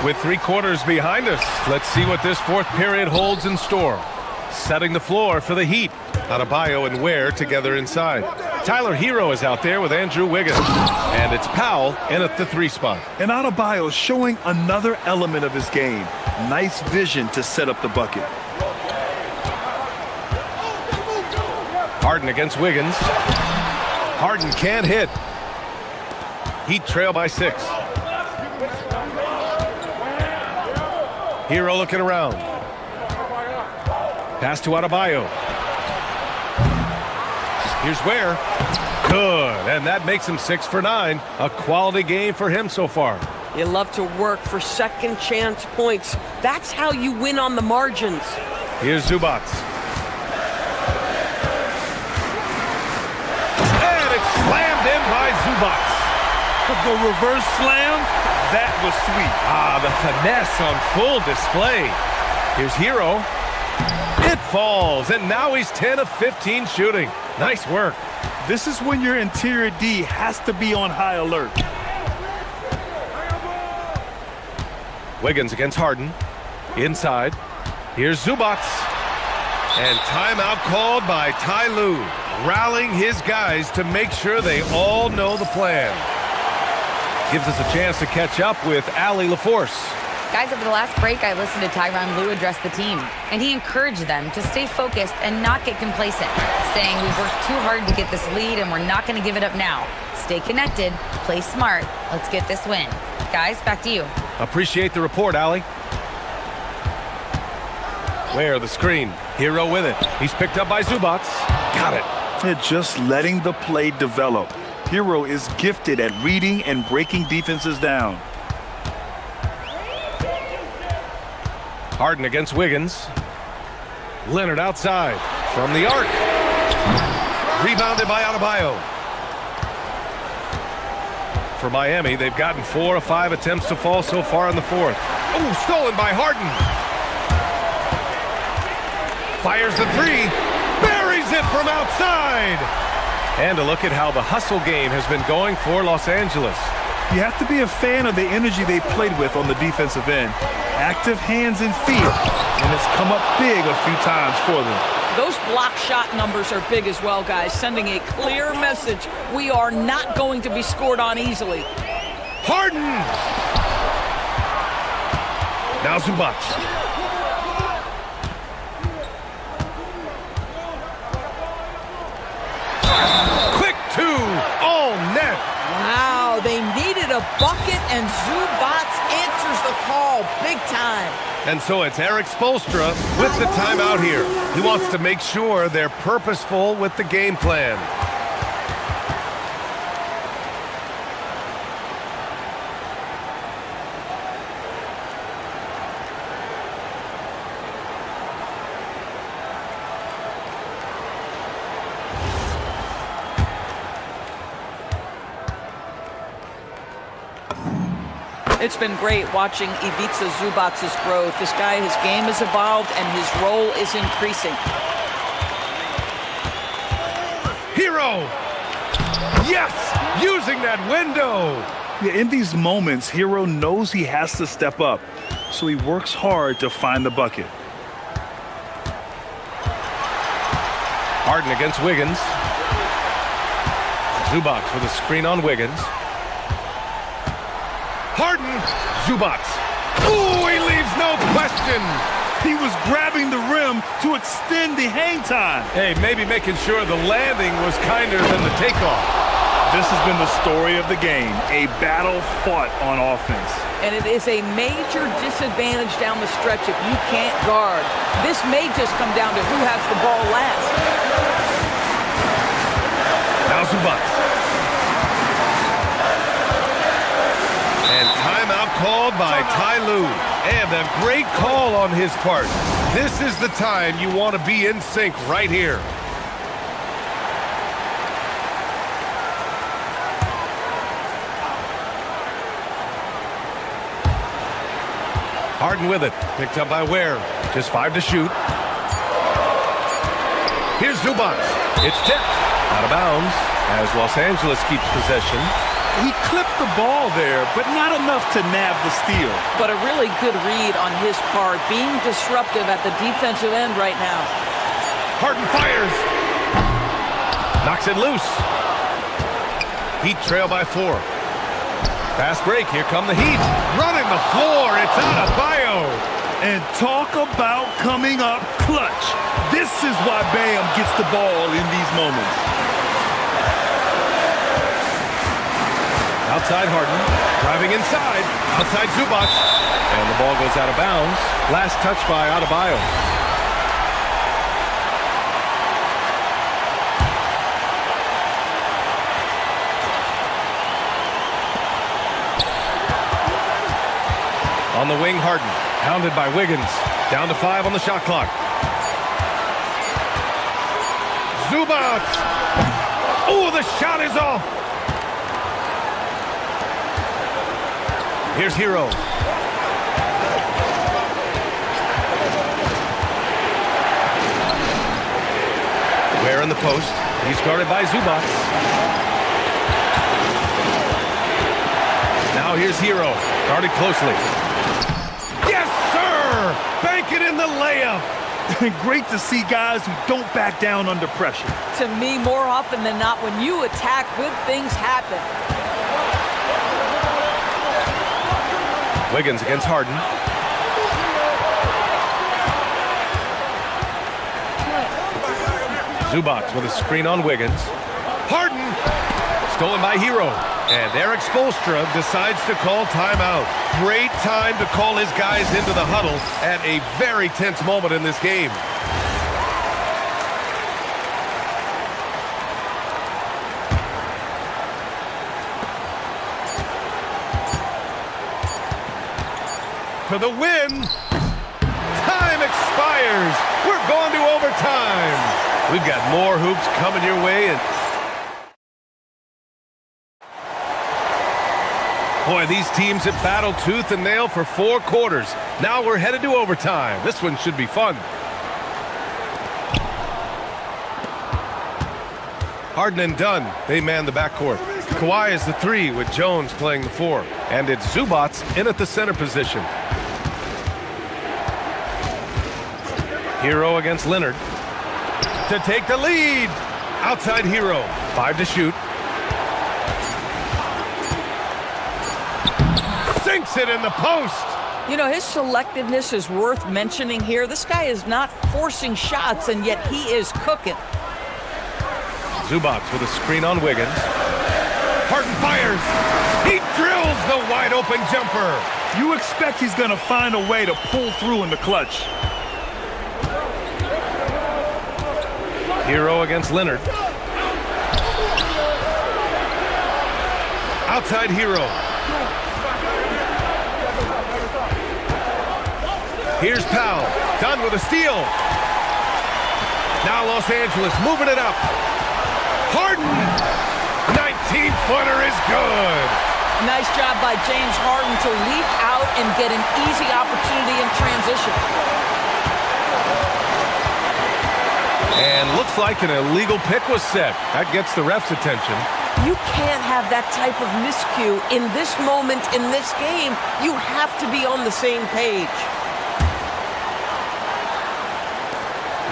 With 3 quarters behind us, let's see what this fourth period holds in store. Setting the floor for the Heat. Adebayo and Ware together inside. Tyler Hero is out there with Andrew Wiggins. And it's Powell in at the 3 spot. And Adebayo showing another element of his game. Nice vision to set up the bucket. Harden against Wiggins. Harden can't hit. Heat trail by 6. Hero looking around. Pass to Adebayo. Here's Ware. Good, and that makes him 6 for 9. A quality game for him so far. You love to work for second chance points. That's how you win on the margins. Here's Zubac. And it's slammed in by Zubac. The reverse slam, that was sweet. The finesse on full display. Here's Hero. It falls, and now he's 10 of 15 shooting. Nice work. This is when your interior D has to be on high alert. Wiggins against Harden. Inside. Here's Zubac. And timeout called by Ty Lue, rallying his guys to make sure they all know the plan. Gives us a chance to catch up with Allie LaForce. Guys, over the last break, I listened to Tyronn Lue address the team, and he encouraged them to stay focused and not get complacent, saying we've worked too hard to get this lead and we're not going to give it up now. Stay connected, play smart, let's get this win. Guys, back to you. Appreciate the report, Allie. Ware the screen. Hero with it. He's picked up by Zubac. Got it. They're just letting the play develop. Hero is gifted at reading and breaking defenses down. Harden against Wiggins. Leonard outside from the arc. Rebounded by Adebayo. For Miami, they've gotten 4 of 5 attempts to fall so far in the fourth. Oh, stolen by Harden. Fires the 3. Buries it from outside. And a look at how the hustle game has been going for Los Angeles. You have to be a fan of the energy they played with on the defensive end. Active hands and feet, and it's come up big a few times for them. Those block shot numbers are big as well, guys, sending a clear message. We are not going to be scored on easily. Harden! Now Zubac. Quick 2, all net. Wow, they needed a bucket, and Zubac answers the call big time. And so it's Eric Spoelstra with the timeout here. He wants to make sure they're purposeful with the game plan. It's been great watching Ivica Zubac's growth. This guy, his game has evolved and his role is increasing. Hero! Yes! Using that window! Yeah, in these moments, Hero knows he has to step up, so he works hard to find the bucket. Harden against Wiggins. Zubac with a screen on Wiggins. Harden, Zubac. Ooh, he leaves no question. He was grabbing the rim to extend the hang time. Hey, maybe making sure the landing was kinder than the takeoff. This has been the story of the game, a battle fought on offense. And it is a major disadvantage down the stretch if you can't guard. This may just come down to who has the ball last. Now Zubac. And timeout called by Ty Lue. And a great call on his part. This is the time you want to be in sync right here. Harden with it. Picked up by Ware. Just 5 to shoot. Here's Zubac. It's tipped. Out of bounds as Los Angeles keeps possession. He clipped the ball there, but not enough to nab the steal. But a really good read on his part, being disruptive at the defensive end right now. Harden fires. Knocks it loose. Heat trail by 4. Fast break. Here come the Heat. Running the floor. It's out of Bio. And talk about coming up clutch. This is why Bam gets the ball in these moments. Outside Harden. Driving inside. Outside Zubac. And the ball goes out of bounds. Last touch by Adebayo. On the wing, Harden. Hounded by Wiggins. Down to 5 on the shot clock. Zubac. Oh, the shot is off. Here's Hero. Ware in the post. He's guarded by Zubac. Now here's Hero. Guarded closely. Yes, sir! Bank it in the layup. Great to see guys who don't back down under pressure. To me, more often than not, when you attack, good things happen. Wiggins against Harden. Zubac with a screen on Wiggins. Harden! Stolen by Hero. And Eric Spoelstra decides to call timeout. Great time to call his guys into the huddle at a very tense moment in this game. For the win. Time expires. We're going to overtime. We've got more hoops coming your way. And boy, these teams have battled tooth and nail for 4 quarters. Now we're headed to overtime. This one should be fun. Harden and Dunn, they man the backcourt. Kawhi is the 3 with Jones playing the 4. And it's Zubac in at the center position. Hero against Leonard. To take the lead. Outside Hero. 5 to shoot. Sinks it in the post. You know, his selectiveness is worth mentioning here. This guy is not forcing shots, and yet he is cooking. Zubac with a screen on Wiggins. Harden fires. He drills the wide open jumper. You expect he's going to find a way to pull through in the clutch. Hero against Leonard. Outside Hero. Here's Powell. Done with a steal. Now Los Angeles moving it up. Harden. 19-footer is good. Nice job by James Harden to leap out and get an easy opportunity in transition. And looks like an illegal pick was set. That gets the ref's attention. You can't have that type of miscue in this moment in this game. You have to be on the same page.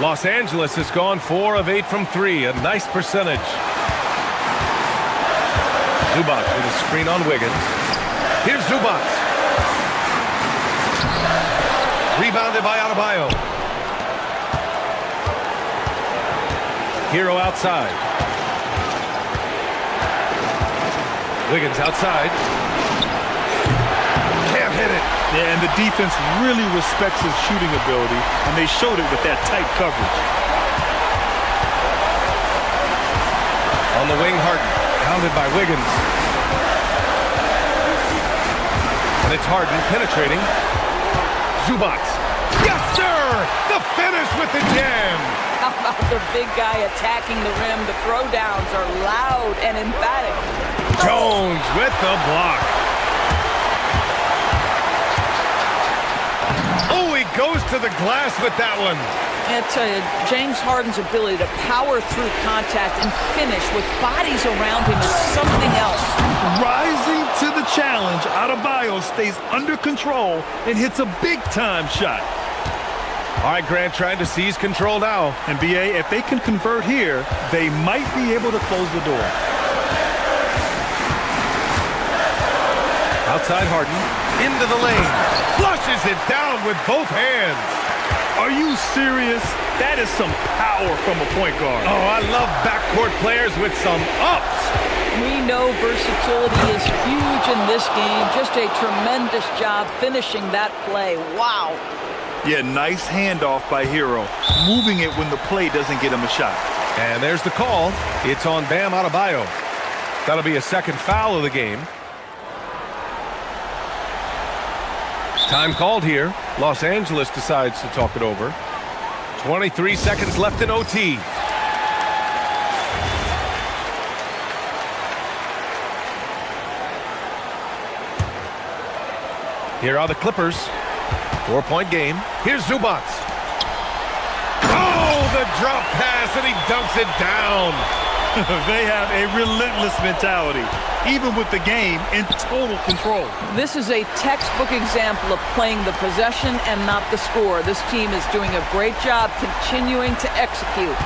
Los Angeles has gone 4 of 8 from 3. A nice percentage. Zubac with a screen on Wiggins. Here's Zubac. Rebounded by Adebayo. Hero outside. Wiggins outside. Can't hit it. Yeah, and the defense really respects his shooting ability, and they showed it with that tight coverage. On the wing, Harden. Hounded by Wiggins. And it's Harden penetrating. Zubac. Yes, sir! The finish with the jam! How about the big guy attacking the rim? The throwdowns are loud and emphatic. Jones with the block. to the glass with that one. I tell you, James Harden's ability to power through contact and finish with bodies around him is something else. Rising to the challenge, Adebayo stays under control and hits a big-time shot. All right, Grant trying to seize control now. And BA, if they can convert here, they might be able to close the door. Outside Harden, into the lane. Flushes it down with both hands. Are you serious? That is some power from a point guard. Oh, I love backcourt players with some ups. We know versatility is huge in this game. Just a tremendous job finishing that play. Wow. Yeah, nice handoff by Hero, moving it when the play doesn't get him a shot. And there's the call. It's on Bam Adebayo. That'll be a second foul of the game. Time called here. Los Angeles decides to talk it over. 23 seconds left in OT. Here are the Clippers. 4-point game. Here's Zubac. Oh, the drop pass, and he dunks it down. They have a relentless mentality, even with the game in total control. This is a textbook example of playing the possession and not the score. This team is doing a great job continuing to execute.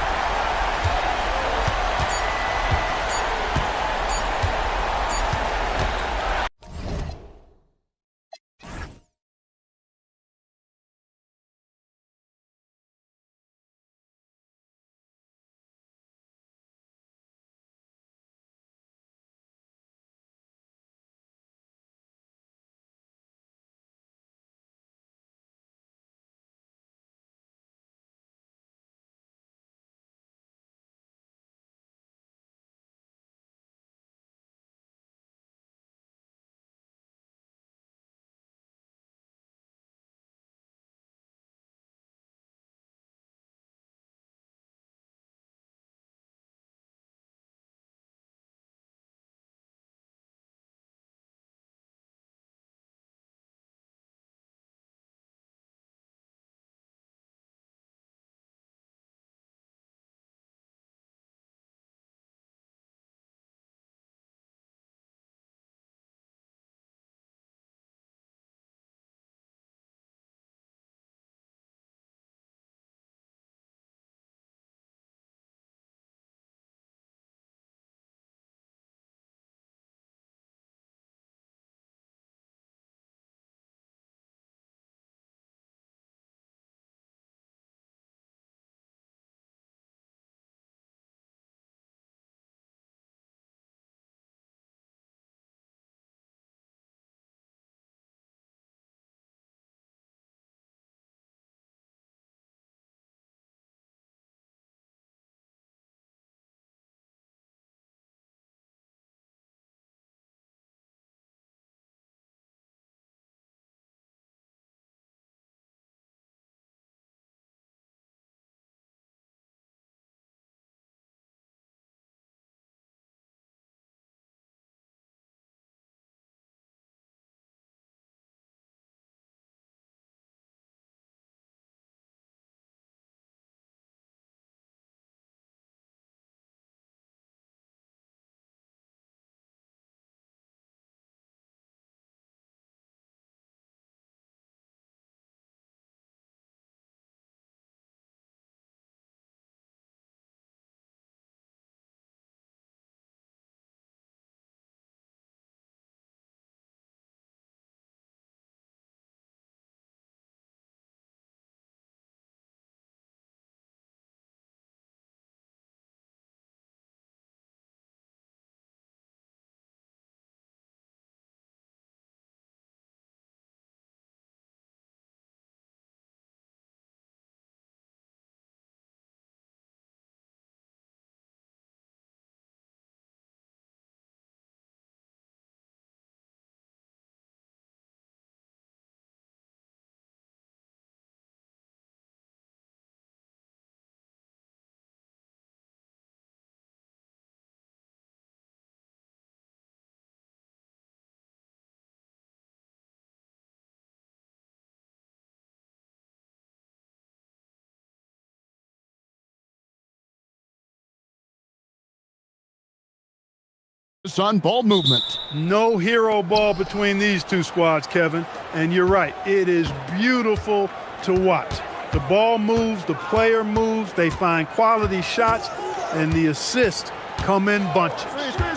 On ball movement. No hero ball between these two squads, Kevin. And you're right, it is beautiful to watch. The ball moves, the player moves, they find quality shots, and the assists come in bunches.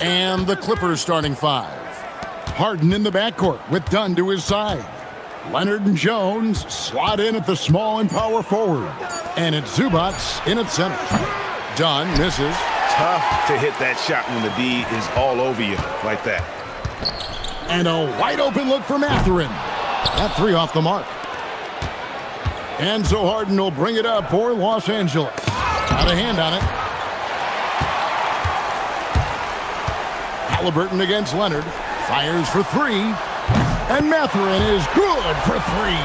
And the Clippers starting five. Harden in the backcourt with Dunn to his side. Leonard and Jones slot in at the small and power forward. And it's Zubac in at center. Dunn misses. Tough to hit that shot when the D is all over you like that. And a wide open look for Mathurin. That three off the mark. And so Harden will bring it up for Los Angeles. Got a hand on it. Halliburton against Leonard. Fires for three. And Mathurin is good for three.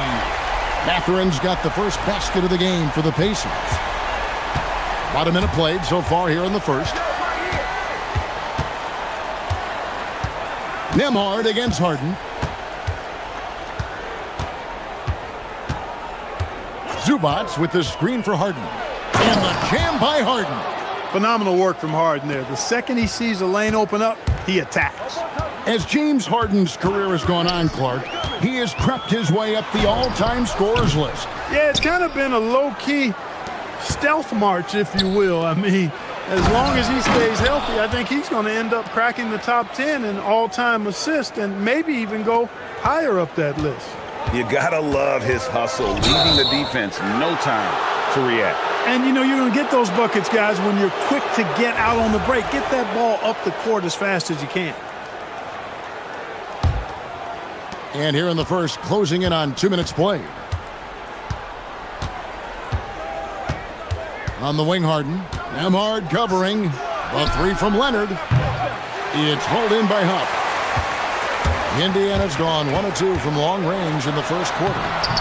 Mathurin's got the first basket of the game for the Pacers. About a minute played so far here in the first. Nembhard against Harden. Zubac with the screen for Harden. And the jam by Harden. Phenomenal work from Harden there. The second he sees a lane open up, he attacks. As James Harden's career has gone on, Clark, he has crept his way up the all-time scorers list. Yeah, it's kind of been a low-key stealth march, if you will. I mean, as long as he stays healthy, I think he's going to end up cracking the top 10 in all-time assists and maybe even go higher up that list. You got to love his hustle, leaving the defense no time to react. And, you know, you're going to get those buckets, guys, when you're quick to get out on the break. Get that ball up the court as fast as you can. And here in the first, closing in on 2 minutes played. On the wing, Harden. Nembhard covering. A three from Leonard. It's hauled in by Huff. Indiana's gone 1 of 2 from long range in the first quarter.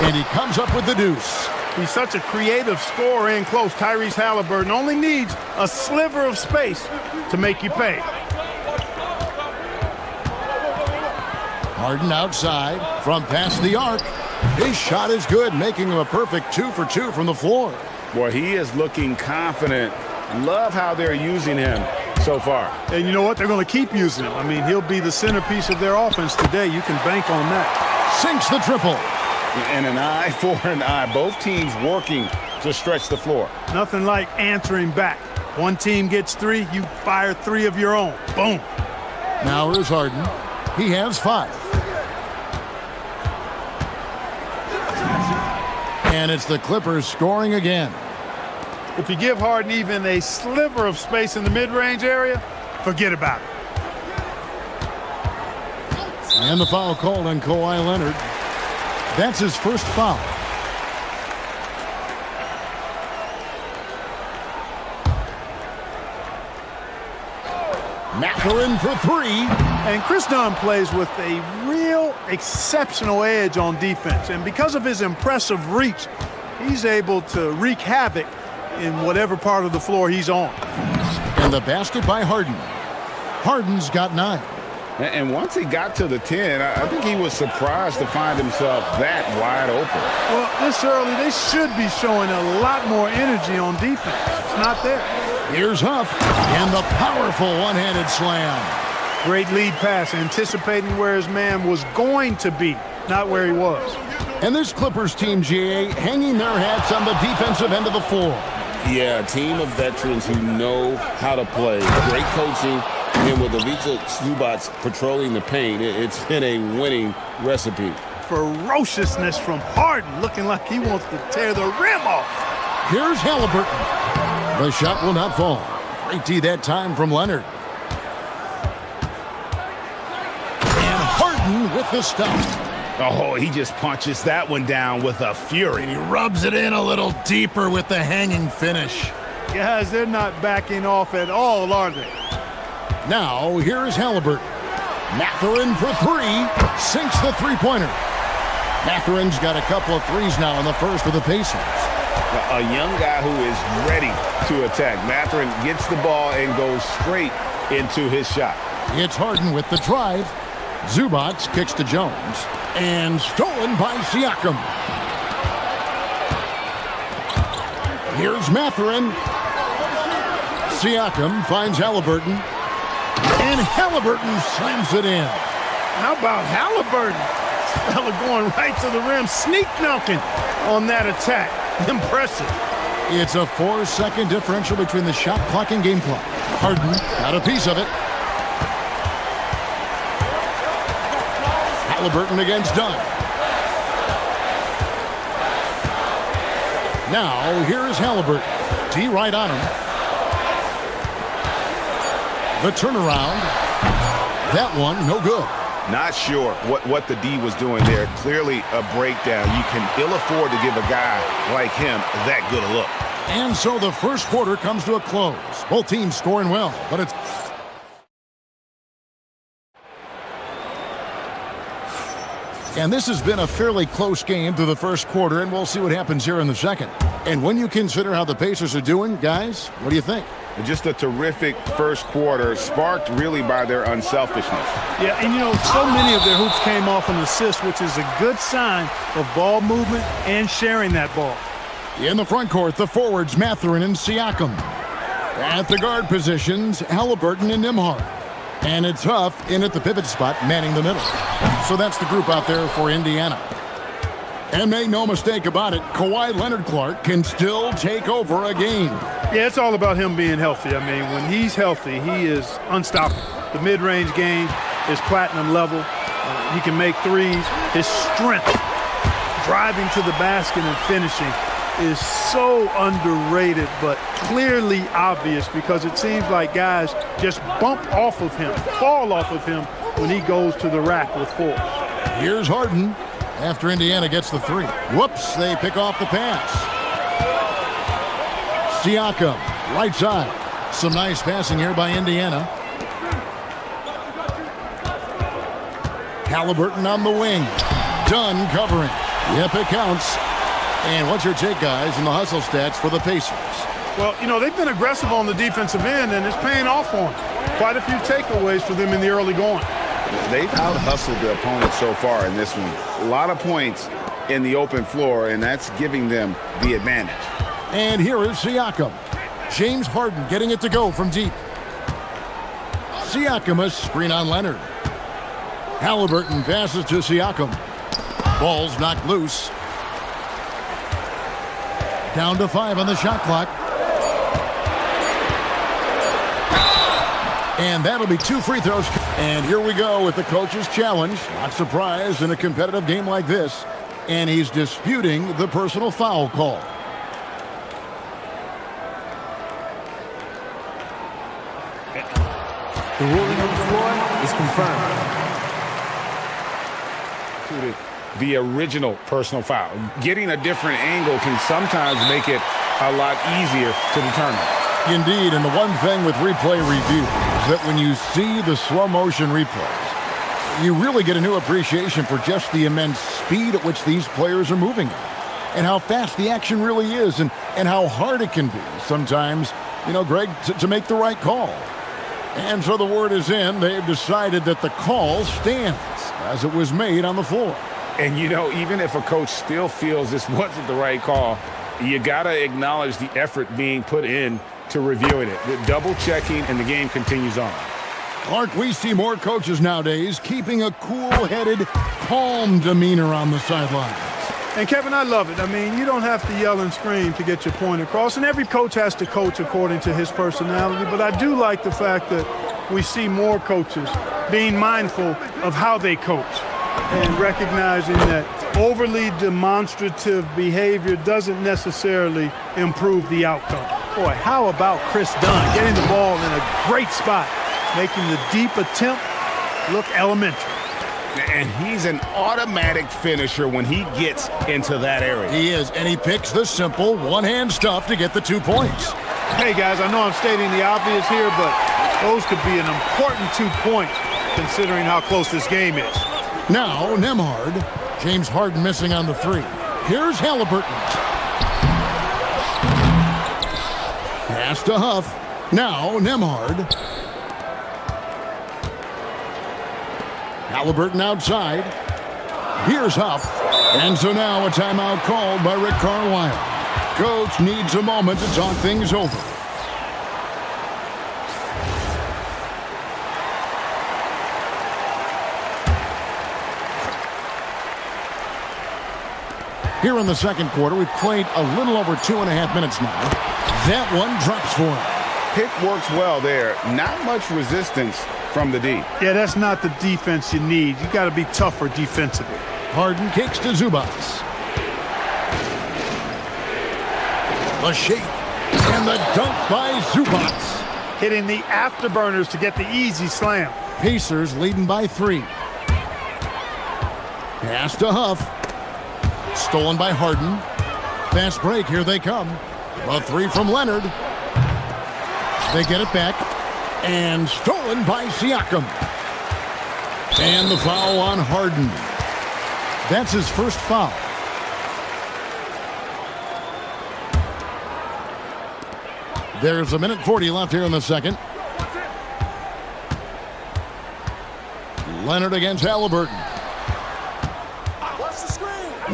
And he comes up with the deuce. He's such a creative scorer in close. Tyrese Halliburton only needs a sliver of space to make you pay. Harden outside from past the arc. His shot is good, making him a perfect 2 for 2 from the floor. Boy, he is looking confident. Love how they're using him so far. And you know what? They're going to keep using him. I mean, he'll be the centerpiece of their offense today. You can bank on that. Sinks the triple. And an eye for an eye. Both teams working to stretch the floor. Nothing like answering back. One team gets 3, you fire 3 of your own. Boom. Now here's Harden. He has 5. And it's the Clippers scoring again. If you give Harden even a sliver of space in the mid-range area, forget about it. And the foul called on Kawhi Leonard. That's his first foul. Mathurin for 3. And Chris Dunn plays with a real exceptional edge on defense. And because of his impressive reach, he's able to wreak havoc in whatever part of the floor he's on. And the basket by Harden. Harden's got 9. And once he got to the 10, I think he was surprised to find himself that wide open. Well, this early, they should be showing a lot more energy on defense. It's not there. Here's Huff, and the powerful one-handed slam. Great lead pass, anticipating where his man was going to be, not where he was. And this Clippers team, GA, hanging their hats on the defensive end of the floor. Yeah, a team of veterans who know how to play. Great coaching, and with Ivica Zubac patrolling the paint, it's been a winning recipe. Ferociousness from Harden, looking like he wants to tear the rim off. Here's Halliburton. The shot will not fall. Great D that time from Leonard. And Harden with the stuff. Oh, he just punches that one down with a fury. And he rubs it in a little deeper with the hanging finish. Guys, they're not backing off at all, are they? Now, here's Halliburton. Mathurin for 3. Sinks the three-pointer. Mathurin's got a couple of threes now in the first for the Pacers. A young guy who is ready to attack. Mathurin gets the ball and goes straight into his shot. It's Harden with the drive. Zubac kicks to Jones. And stolen by Siakam. Here's Mathurin. Siakam finds Halliburton. And Halliburton slams it in. How about Halliburton? Fella going right to the rim, sneak dunking on that attack. Impressive. It's a 4-second differential between the shot clock and game clock. Harden got a piece of it. Halliburton against Dunn. Now, here's Halliburton. D right on him. The turnaround. That one, no good. Not sure what the D was doing there. Clearly a breakdown. You can ill afford to give a guy like him that good a look. And so the first quarter comes to a close. Both teams scoring well, but it's... And this has been a fairly close game through the first quarter, and we'll see what happens here in the second. And when you consider how the Pacers are doing, guys, what do you think? Just a terrific first quarter, sparked really by their unselfishness. Yeah, and you know, so many of their hoops came off an assist, which is a good sign of ball movement and sharing that ball. In the front court, the forwards, Mathurin and Siakam. At the guard positions, Halliburton and Nembhard. And it's Huff in at the pivot spot, manning the middle. So that's the group out there for Indiana. And make no mistake about it, Kawhi Leonard-Clark can still take over a game. Yeah, it's all about him being healthy. I mean, when he's healthy, he is unstoppable. The mid-range game is platinum level. He can make threes. His strength, driving to the basket and finishing, is so underrated, but clearly obvious because it seems like guys just bump off of him, fall off of him when he goes to the rack with force. Here's Harden after Indiana gets the three. Whoops, they pick off the pass. Siakam, right side. Some nice passing here by Indiana. Halliburton on the wing. Dunn covering. Yep, it counts. And what's your take, guys, in the hustle stats for the Pacers? Well, you know, they've been aggressive on the defensive end, and it's paying off for them. Quite a few takeaways for them in the early going. They've out-hustled the opponent so far in this one. A lot of points in the open floor, and that's giving them the advantage. And here is Siakam. James Harden getting it to go from deep. Siakam, a screen on Leonard. Halliburton passes to Siakam. Ball's knocked loose. Down to 5 on the shot clock. And that'll be 2 free throws. And here we go with the coach's challenge. Not surprised in a competitive game like this. And he's disputing the personal foul call. The ruling on the floor is confirmed. The original personal foul. Getting a different angle can sometimes make it a lot easier to determine. Indeed, and the one thing with replay review is that when you see the slow motion replays, you really get a new appreciation for just the immense speed at which these players are moving at, and how fast the action really is, and how hard it can be sometimes, you know, Greg, to make the right call. And so the word is in. They've decided that the call stands as it was made on the floor. And, you know, even if a coach still feels this wasn't the right call, you got to acknowledge the effort being put in to reviewing it. The double-checking, and the game continues on. Clark, we see more coaches nowadays keeping a cool-headed, calm demeanor on the sidelines. And, Kevin, I love it. I mean, you don't have to yell and scream to get your point across, and every coach has to coach according to his personality. But I do like the fact that we see more coaches being mindful of how they coach and recognizing that overly demonstrative behavior doesn't necessarily improve the outcome. Boy, how about Chris Dunn getting the ball in a great spot, making the deep attempt look elementary. And he's an automatic finisher when he gets into that area. He is, and he picks the simple one-hand stuff to get the 2 points. Hey, guys, I know I'm stating the obvious here, but those could be an important 2 points considering how close this game is. Now, Nembhard. James Harden missing on the 3. Here's Halliburton. Pass to Huff. Now, Nembhard. Halliburton outside. Here's Huff. And so now a timeout called by Rick Carlisle. Coach needs a moment to talk things over. Here in the second quarter, we've played a little over 2.5 minutes now. That one drops for him. Pick works well there. Not much resistance from the D. Yeah, that's not the defense you need. You got to be tougher defensively. Harden kicks to Zubats. The shake and the dunk by Zubats. Hitting the afterburners to get the easy slam. Pacers leading by 3. Pass to Huff. Stolen by Harden. Fast break, here they come. A 3 from Leonard. They get it back. And stolen by Siakam. And the foul on Harden. That's his first foul. There's 1:40 left here in the second. Leonard against Halliburton.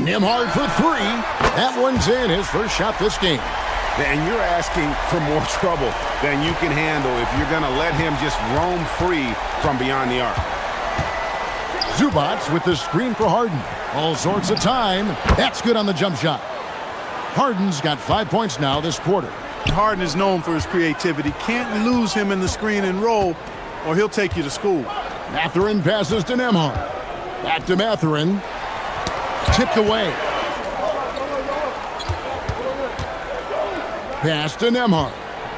Nembhard for 3. That one's in, his first shot this game. And you're asking for more trouble than you can handle if you're going to let him just roam free from beyond the arc. Zubats with the screen for Harden. All sorts of time. That's good on the jump shot. Harden's got 5 points now this quarter. Harden is known for his creativity. Can't lose him in the screen and roll, or he'll take you to school. Mathurin passes to Nembhard. Back to Mathurin. Tipped away. Pass to Nembhard.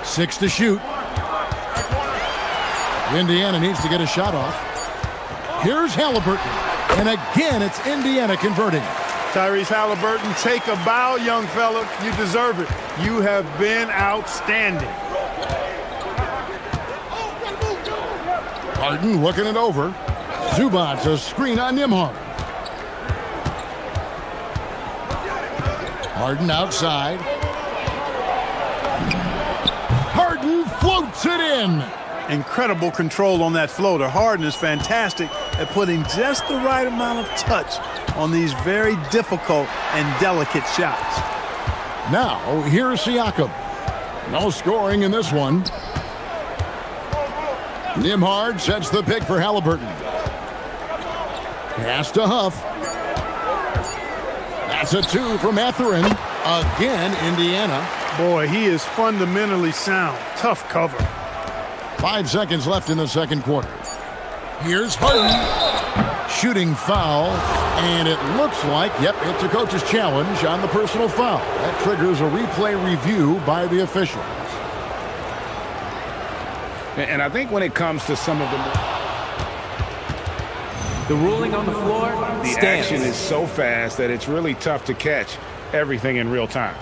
6 to shoot. Indiana needs to get a shot off. Here's Halliburton. And again, it's Indiana converting. Tyrese Halliburton, take a bow, young fella. You deserve it. You have been outstanding. Harden looking it over. Zubats a screen on Nembhard. Harden outside. Harden floats it in. Incredible control on that floater. Harden is fantastic at putting just the right amount of touch on these very difficult and delicate shots. Now, here's Siakam. No scoring in this one. Nembhard sets the pick for Halliburton. Pass to Huff. That's a 2 from Mathurin. Again, Indiana. Boy, he is fundamentally sound. Tough cover. 5 seconds left in the second quarter. Here's Harden. Shooting foul. And it looks like, yep, it's a coach's challenge on the personal foul. That triggers a replay review by the officials. And I think when it comes to some of the ruling on the floor the stands. action is so fast that it's really tough to catch everything in real time.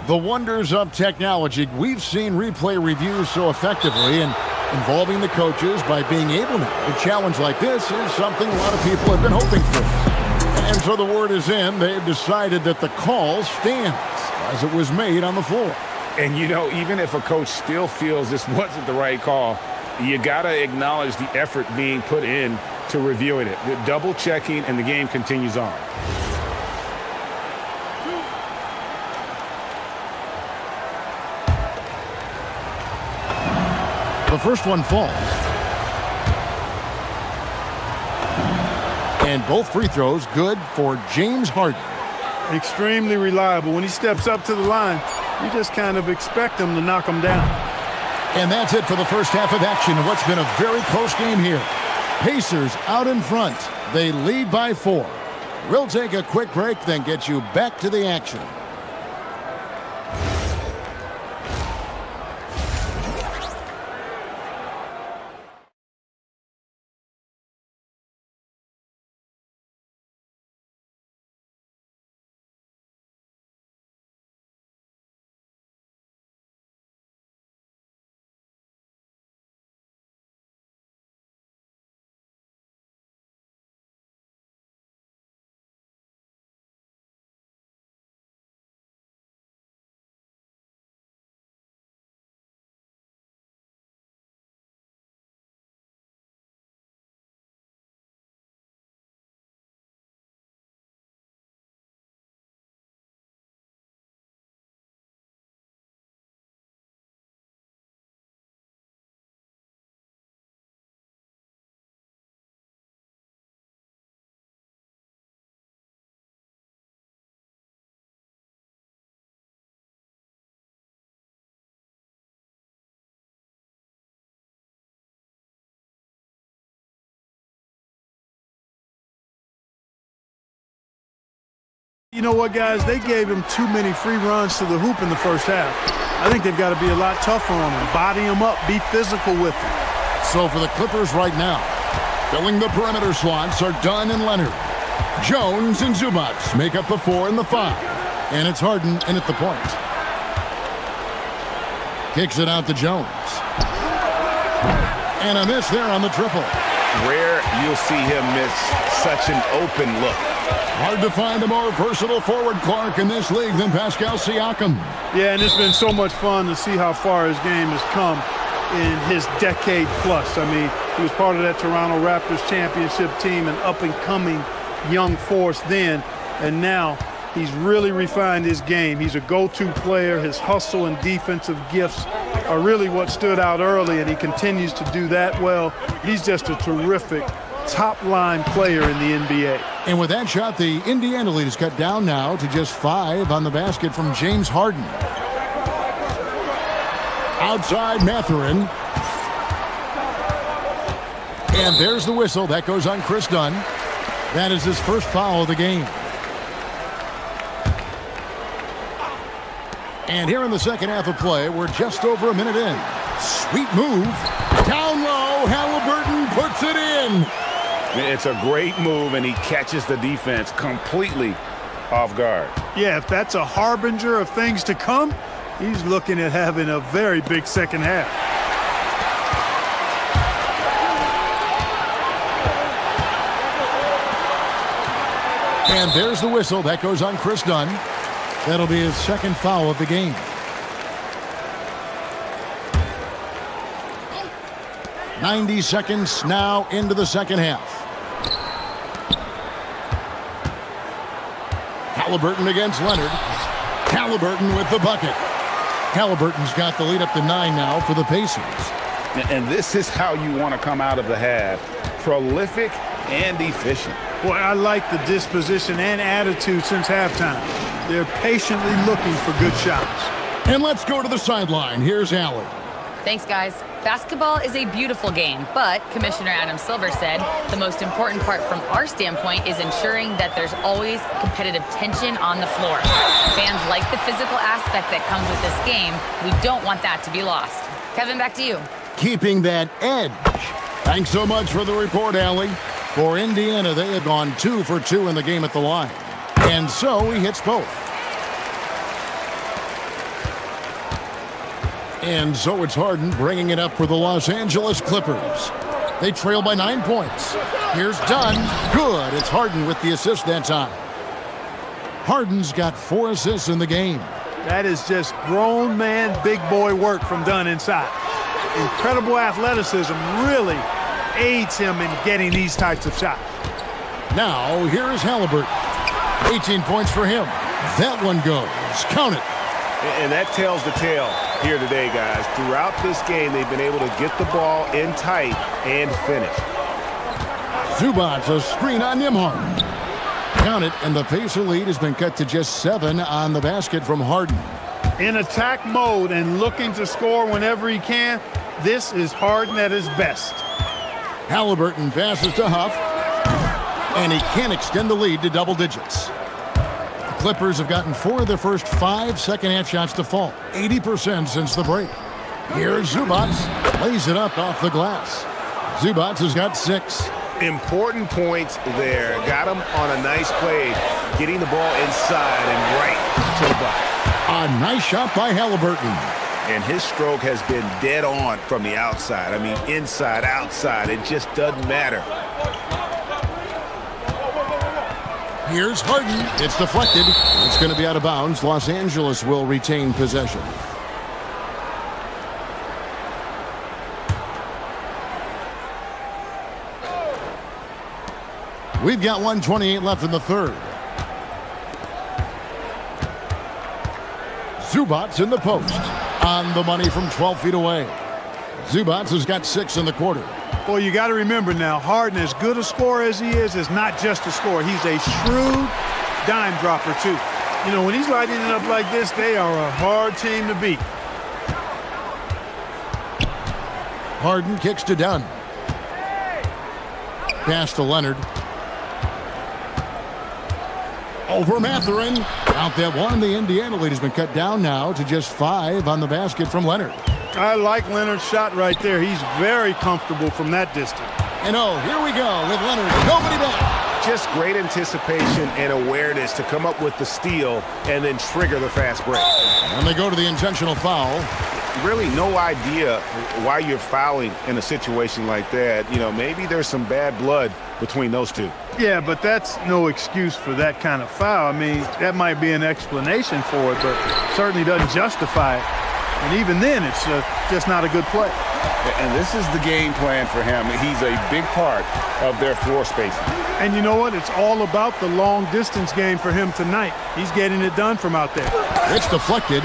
The wonders of technology. We've seen replay reviews so effectively, and involving the coaches by being able to challenge like this is something a lot of people have been hoping for. And so the word is in. They've decided that the call stands as it was made on the floor. And, you know, even if a coach still feels this wasn't the right call, you got to acknowledge the effort being put in to reviewing it. The double checking, and the game continues on. The first one falls. And both free throws good for James Harden. Extremely reliable. When he steps up to the line, you just kind of expect him to knock him down. And that's it for the first half of action of what's been a very close game here. Pacers out in front. They lead by 4. We'll take a quick break, then get you back to the action. You know what, guys? They gave him too many free runs to the hoop in the first half. I think they've got to be a lot tougher on him, body him up, be physical with him. So for the Clippers right now, filling the perimeter slots are Dunn and Leonard. Jones and Zubats make up the 4 and the 5. And it's Harden in at the point. Kicks it out to Jones. And a miss there on the triple. Rare you'll see him miss such an open look. Hard to find a more versatile forward, Clark, in this league than Pascal Siakam. Yeah, and it's been so much fun to see how far his game has come in his decade plus. I mean, he was part of that Toronto Raptors championship team, an up-and-coming young force then, and now he's really refined his game. He's a go-to player. His hustle and defensive gifts are really what stood out early, and he continues to do that well. He's just a terrific top-line player in the NBA. And with that shot, the Indiana lead is cut down now to just 5 on the basket from James Harden. Outside Mathurin. And there's the whistle. That goes on Chris Dunn. That is his first foul of the game. And here in the second half of play, we're just over a minute in. Sweet move. Down low, Halliburton puts it in. It's a great move, and he catches the defense completely off guard. Yeah, if that's a harbinger of things to come, he's looking at having a very big second half. And there's the whistle. That goes on Chris Dunn. That'll be his second foul of the game. .90 seconds now into the second half. Halliburton against Leonard. Halliburton with the bucket. Halliburton's got the lead up to 9 now for the Pacers. And this is how you want to come out of the half. Prolific and efficient. Boy, I like the disposition and attitude since halftime. They're patiently looking for good shots. And let's go to the sideline. Here's Allen. Thanks, guys. Basketball is a beautiful game, but Commissioner Adam Silver said the most important part from our standpoint is ensuring that there's always competitive tension on the floor. Fans like the physical aspect that comes with this game. We don't want that to be lost. Kevin, back to you. Keeping that edge. Thanks so much for the report, Allie. For Indiana, they have gone 2 for 2 in the game at the line. And so he hits both. And so it's Harden bringing it up for the Los Angeles Clippers. They trail by 9 points. Here's Dunn. Good. It's Harden with the assist that time. Harden's got 4 assists in the game. That is just grown man, big boy work from Dunn inside. Incredible athleticism really aids him in getting these types of shots. Now, here is Halliburton. 18 points for him. That one goes. Count it. And that tells the tale here today, guys. Throughout this game, they've been able to get the ball in tight and finish. Zubats a screen on Nembhard. Count it, and the Pacer lead has been cut to just 7 on the basket from Harden. In attack mode and looking to score whenever he can, this is Harden at his best. Halliburton passes to Huff, and he can't extend the lead to double digits. The Clippers have gotten 4 of their first 5 second-half shots to fall, 80% since the break. Here's Zubats, lays it up off the glass. Zubats has got 6. Important points there. Got him on a nice play, getting the ball inside and right to the bucket. A nice shot by Halliburton. And his stroke has been dead on from the outside. I mean, inside, outside, it just doesn't matter. Here's Harden. It's deflected. It's going to be out of bounds. Los Angeles will retain possession. We've got 1:28 left in the third. Zubats in the post. On the money from 12 feet away. Zubats has got 6 in the quarter. Boy, you got to remember now, Harden, as good a scorer as he is not just a scorer. He's a shrewd dime dropper, too. You know, when he's lighting it up like this, they are a hard team to beat. Harden kicks to Dunn. Pass to Leonard. Over Mathurin. Count that one. The Indiana lead has been cut down now to just 5 on the basket from Leonard. I like Leonard's shot right there. He's very comfortable from that distance. And here we go with Leonard. Nobody back. Just great anticipation and awareness to come up with the steal and then trigger the fast break. And they go to the intentional foul. Really no idea why you're fouling in a situation like that. You know, maybe there's some bad blood between those two. Yeah, but that's no excuse for that kind of foul. I mean, that might be an explanation for it, but certainly doesn't justify it. And even then, it's just not a good play. And this is the game plan for him. He's a big part of their floor spacing. And you know what? It's all about the long distance game for him tonight. He's getting it done from out there. It's deflected.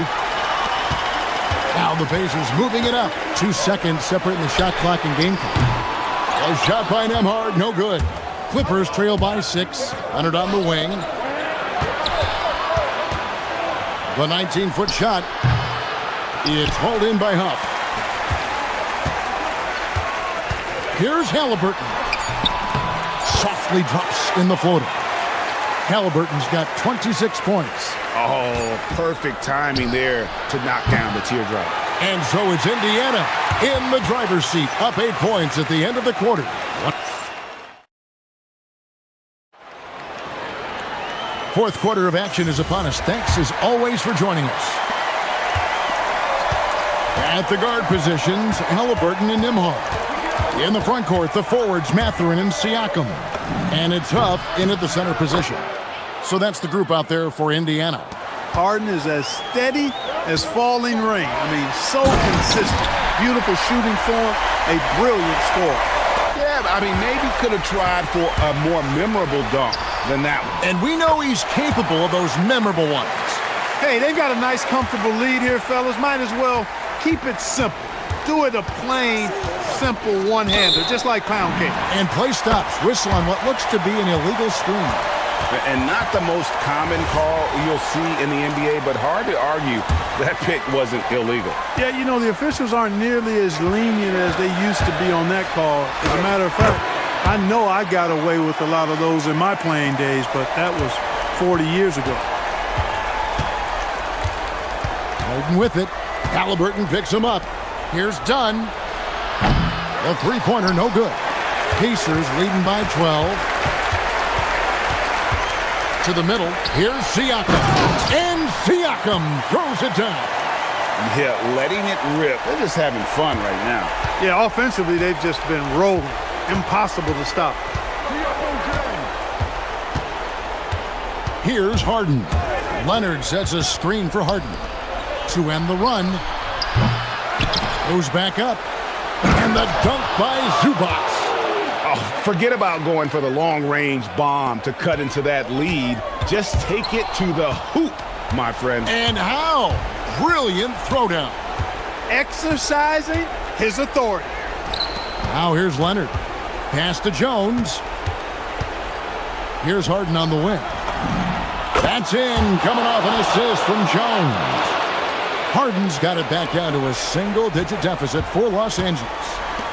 Now the Pacers moving it up. 2 seconds separating the shot clock and game clock. A shot by Nembhard, no good. Clippers trail by 6. Leonard on the wing. The 19-foot shot. It's hauled in by Huff. Here's Halliburton. Softly drops in the floater. Halliburton's got 26 points. Oh, perfect timing there to knock down the teardrop. And so it's Indiana in the driver's seat, up 8 points at the end of the quarter. Fourth quarter of action is upon us. Thanks as always for joining us. At the guard positions, Halliburton and Nembhard. In the front court, the forwards, Mathurin and Siakam. And it's Huff in at the center position. So that's the group out there for Indiana. Harden is as steady as falling rain. I mean, so consistent. Beautiful shooting form, a brilliant scorer. Yeah, I mean, maybe could have tried for a more memorable dunk than that one. And we know he's capable of those memorable ones. Hey, they've got a nice, comfortable lead here, fellas. Might as well keep it simple. Do it a plain, simple one-hander, just like pound cake. And play stops. Whistle on what looks to be an illegal screen. And not the most common call you'll see in the NBA, but hard to argue that pick wasn't illegal. Yeah, you know, the officials aren't nearly as lenient as they used to be on that call. As a matter of fact, I know I got away with a lot of those in my playing days, but that was 40 years ago. Harden with it. Halliburton picks him up. Here's Dunn. The three-pointer, no good. Pacers leading by 12. To the middle. Here's Siakam. And Siakam throws it down. Yeah, letting it rip. They're just having fun right now. Yeah, offensively, they've just been rolling. Impossible to stop. Here's Harden. Leonard sets a screen for Harden. To end the run. Goes back up. And the dunk by Zubac. Oh, forget about going for the long-range bomb to cut into that lead. Just take it to the hoop, my friend. And how? Brilliant throwdown. Exercising his authority. Now here's Leonard. Pass to Jones. Here's Harden on the wing. That's in. Coming off an assist from Jones. Harden's got it back down to a single-digit deficit for Los Angeles.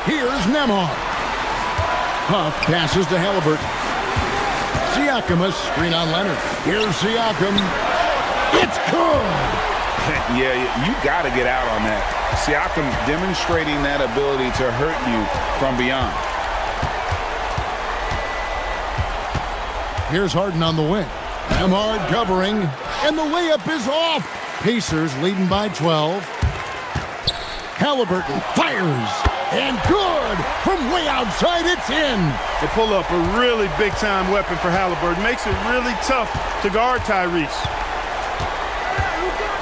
Here's Nembhard. Huff passes to Halliburton. Siakam, a screen on Leonard. Here's Siakam. It's good! Yeah, you got to get out on that. Siakam demonstrating that ability to hurt you from beyond. Here's Harden on the wing. Nembhard covering, and the layup is off. Pacers leading by 12. Halliburton fires, and good! From way outside, it's in! They pull up a really big-time weapon for Halliburton. Makes it really tough to guard Tyrese.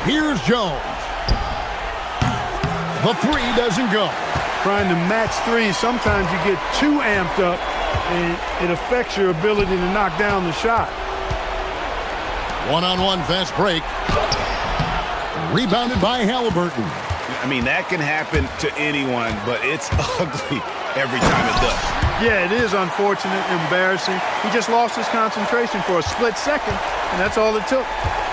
Here's Jones. The three doesn't go. Trying to match threes, sometimes you get too amped up, and it affects your ability to knock down the shot. One-on-one fast break. Rebounded by Halliburton. I mean, that can happen to anyone, but it's ugly every time it does. Yeah, it is unfortunate, embarrassing. He just lost his concentration for a split second, and that's all it took.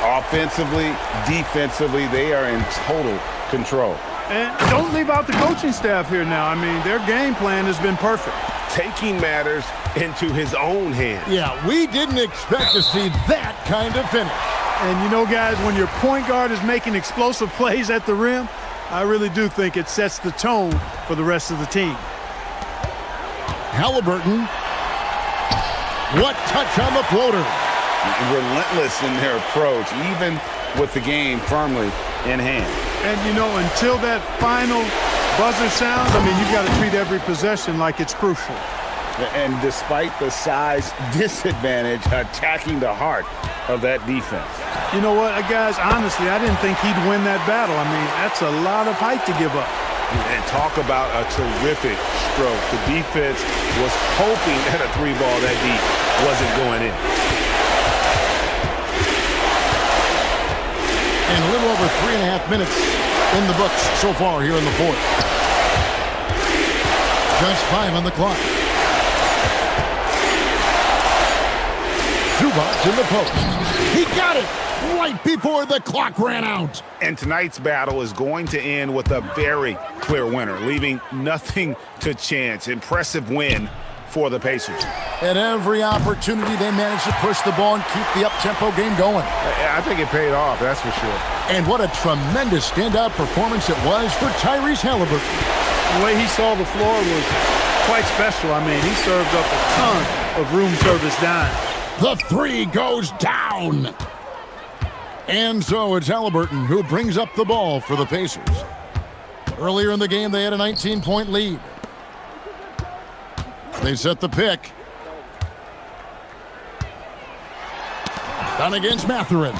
Offensively, defensively, they are in total control. And don't leave out the coaching staff here now. I mean, their game plan has been perfect. taking matters into his own hands. Yeah, we didn't expect to see that kind of finish. And you know, guys, when your point guard is making explosive plays at the rim, I really do think it sets the tone for the rest of the team. Halliburton. What touch on the floater. Relentless in their approach, even with the game firmly in hand. And, you know, until that final buzzer sounds, I mean, you've got to treat every possession like it's crucial. And despite the size disadvantage, attacking the heart of that defense. You know what, guys, honestly, I didn't think he'd win that battle. I mean, that's a lot of height to give up. And talk about a terrific stroke. The defense was hoping that a three ball that deep wasn't going in. And a little over 3.5 minutes in the books so far here in the fourth. Just 5 on the clock. Zubac's in the post. He got it right before the clock ran out. And tonight's battle is going to end with a very clear winner, leaving nothing to chance. Impressive win for the Pacers. At every opportunity, they managed to push the ball and keep the up-tempo game going. I think it paid off, that's for sure. And what a tremendous standout performance it was for Tyrese Halliburton. The way he saw the floor was quite special. I mean, he served up a ton of room service dimes. The three goes down. And so it's Halliburton who brings up the ball for the Pacers. Earlier in the game, they had a 19-point lead. They set the pick. Down against Mathurin.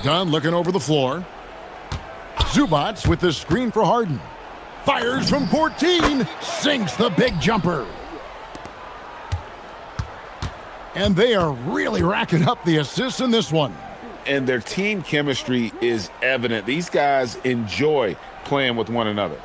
Dunn looking over the floor. Zubac with the screen for Harden. Fires from 14. Sinks the big jumper. And they are really racking up the assists in this one. And their team chemistry is evident. These guys enjoy playing with one another.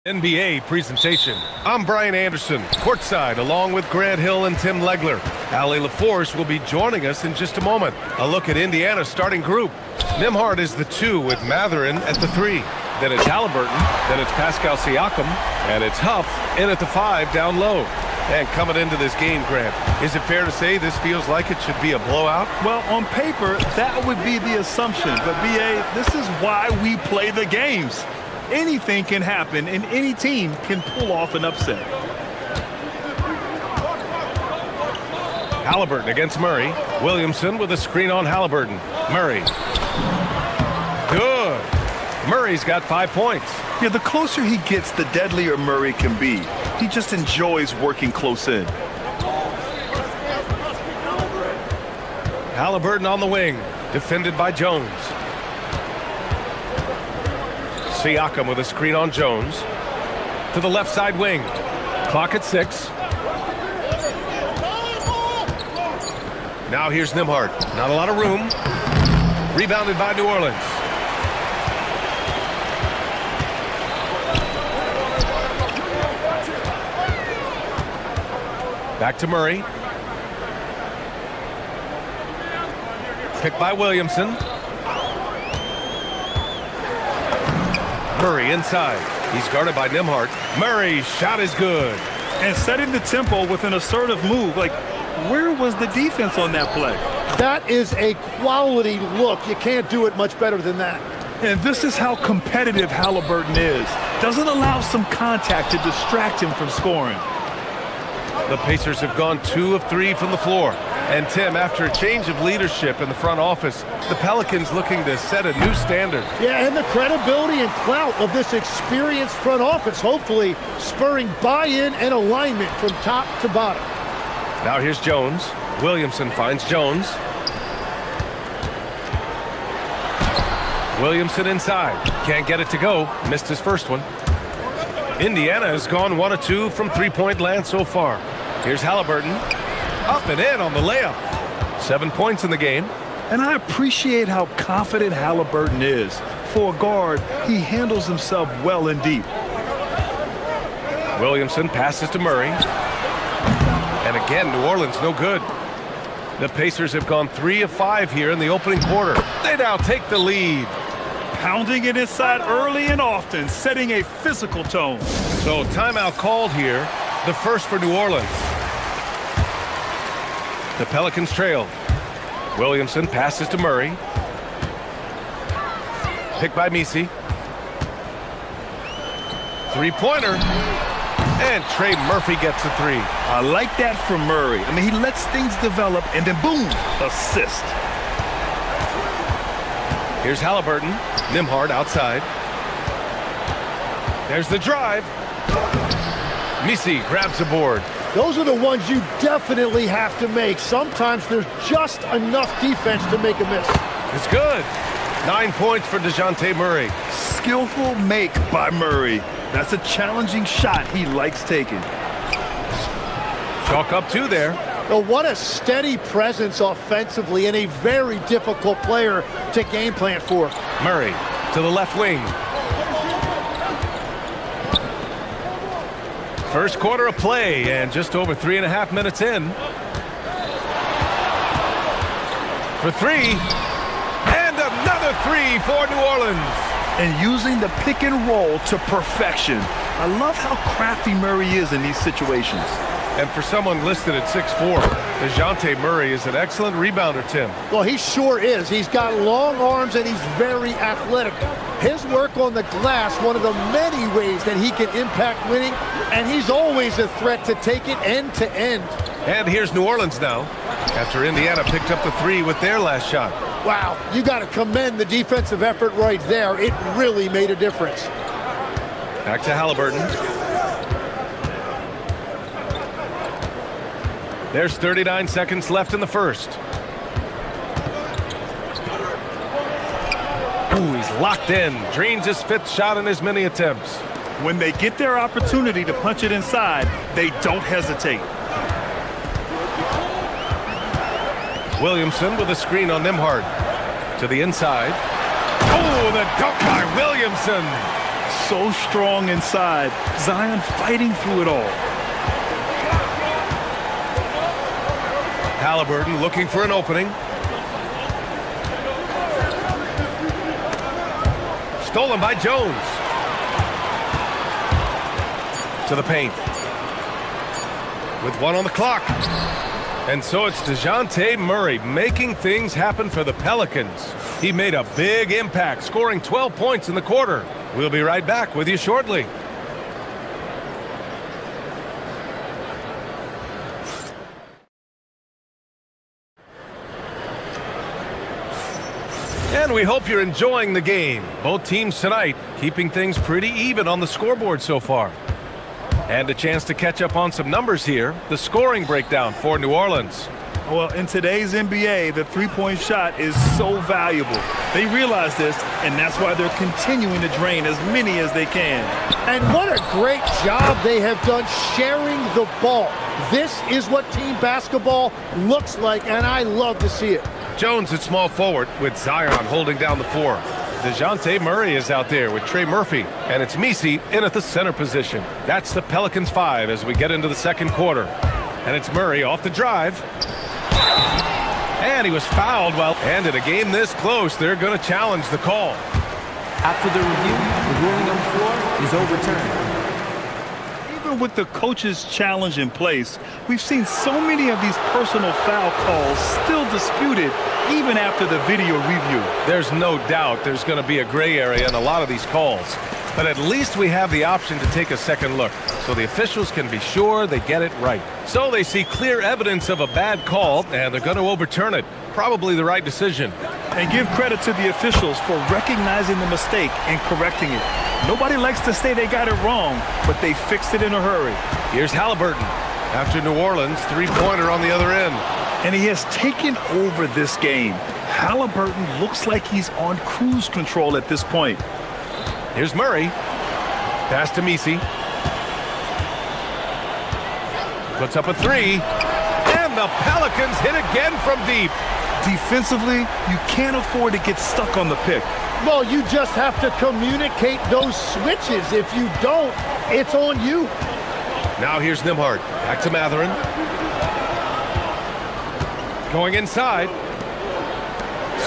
NBA presentation. I'm Brian Anderson, courtside, along with Grant Hill and Tim Legler. Allie LaForce will be joining us in just a moment. A look at Indiana's starting group. Nembhard is the 2 with Matherin at the 3. Then it's Halliburton, then it's Pascal Siakam, and it's Huff in at the 5 down low. And coming into this game, Grant, is it fair to say this feels like it should be a blowout? Well, on paper, that would be the assumption. But, B.A., this is why we play the games. Anything can happen, and any team can pull off an upset. Halliburton against Murray. Williamson with a screen on Halliburton. Murray. Good. Murray's got 5 points. Yeah, the closer he gets, the deadlier Murray can be. He just enjoys working close in. Halliburton on the wing, defended by Jones. Siakam with a screen on Jones. To the left side wing. Clock at 6. Now here's Nembhard. Not a lot of room. Rebounded by New Orleans. Back to Murray. Picked by Williamson. Murray inside. He's guarded by Nembhard. Murray's shot is good. And setting the tempo with an assertive move. Like, where was the defense on that play? That is a quality look. You can't do it much better than that. And this is how competitive Halliburton is. Doesn't allow some contact to distract him from scoring. The Pacers have gone 2 of 3 from the floor. And Tim, after a change of leadership in the front office, the Pelicans looking to set a new standard. Yeah, and the credibility and clout of this experienced front office, hopefully spurring buy-in and alignment from top to bottom. Now here's Jones. Williamson finds Jones. Williamson inside. Can't get it to go. Missed his first one. Indiana has gone 1 of 2 from three-point land so far. Here's Halliburton. Up and in on the layup. 7 points in the game. And I appreciate how confident Halliburton is. For a guard, he handles himself well and deep. Williamson passes to Murray. And again, New Orleans no good. The Pacers have gone 3 of 5 here in the opening quarter. They now take the lead. Pounding it inside early and often, setting a physical tone. So timeout called here, the first for New Orleans. The Pelicans trail. Williamson passes to Murray. Picked by Misi. Three-pointer. And Trey Murphy gets a 3. I like that from Murray. I mean, he lets things develop and then boom, assist. Here's Halliburton. Nembhard outside. There's the drive. Misi grabs the board. Those are the ones you definitely have to make. Sometimes there's just enough defense to make a miss. It's good. 9 points for DeJounte Murray. Skillful make by Murray. That's a challenging shot he likes taking. Chalk up 2 there. Well, what a steady presence offensively and a very difficult player to game plan for. Murray to the left wing. First quarter of play and just over 3.5 minutes in. For 3. And another 3 for New Orleans. And using the pick and roll to perfection. I love how crafty Murray is in these situations. And for someone listed at 6'4", DeJounte Murray is an excellent rebounder, Tim. Well, he sure is. He's got long arms and he's very athletic. His work on the glass, one of the many ways that he can impact winning, and he's always a threat to take it end to end. And here's New Orleans now, after Indiana picked up the 3 with their last shot. Wow, you got to commend the defensive effort right there. It really made a difference. Back to Halliburton. There's 39 seconds left in the first. Ooh, he's locked in. Drains his 5th shot in his many attempts. When they get their opportunity to punch it inside, they don't hesitate. Williamson with a screen on Nembhard. To the inside. Oh, the dunk by Williamson. so strong inside. Zion fighting through it all. Halliburton looking for an opening. Stolen by Jones. To the paint. With 1 on the clock. And so it's DeJounte Murray making things happen for the Pelicans. He made a big impact, scoring 12 points in the quarter. We'll be right back with you shortly. And we hope you're enjoying the game. Both teams tonight keeping things pretty even on the scoreboard so far. And a chance to catch up on some numbers here. The scoring breakdown for New Orleans. Well, in today's NBA, the three-point shot is so valuable. They realize this, and that's why they're continuing to drain as many as they can. And what a great job they have done sharing the ball. This is what team basketball looks like, and I love to see it. Jones at small forward with Zion holding down the 4. DeJounte Murray is out there with Trey Murphy, and it's Misi in at the center position. That's the Pelicans 5 as we get into the second quarter. And it's Murray off the drive. And he was fouled and in a game this close, they're going to challenge the call. After the review, the ruling on the floor is overturned. Even with the coach's challenge in place, we've seen so many of these personal foul calls still disputed even after the video review. There's no doubt there's going to be a gray area in a lot of these calls. But at least we have the option to take a second look, so the officials can be sure they get it right. So they see clear evidence of a bad call, and they're going to overturn it. Probably the right decision. And give credit to the officials for recognizing the mistake and correcting it. Nobody likes to say they got it wrong, but they fixed it in a hurry. Here's Halliburton. After New Orleans, three-pointer on the other end. And he has taken over this game. Halliburton looks like he's on cruise control at this point. Here's Murray. Pass to Misi. Puts up a 3. And the Pelicans hit again from deep. Defensively, you can't afford to get stuck on the pick. Well, you just have to communicate those switches. If you don't, it's on you. Now here's Nembhard. Back to Mathurin. Going inside.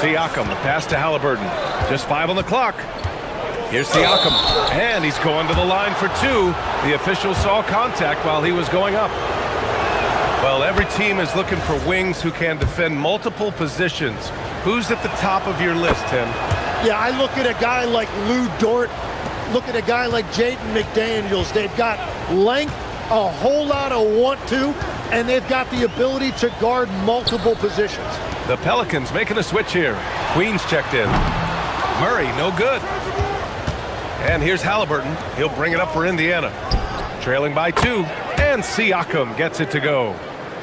Siakam, the pass to Halliburton. Just 5 on the clock. Here's Siakam, and he's going to the line for 2. The official saw contact while he was going up. Well, every team is looking for wings who can defend multiple positions. Who's at the top of your list, Tim? Yeah, I look at a guy like Lou Dort, look at a guy like Jaden McDaniels. They've got length, a whole lot of want to, and they've got the ability to guard multiple positions. The Pelicans making a switch here. Queens checked in. Murray, no good. And here's Halliburton. He'll bring it up for Indiana. Trailing by 2, and Siakam gets it to go.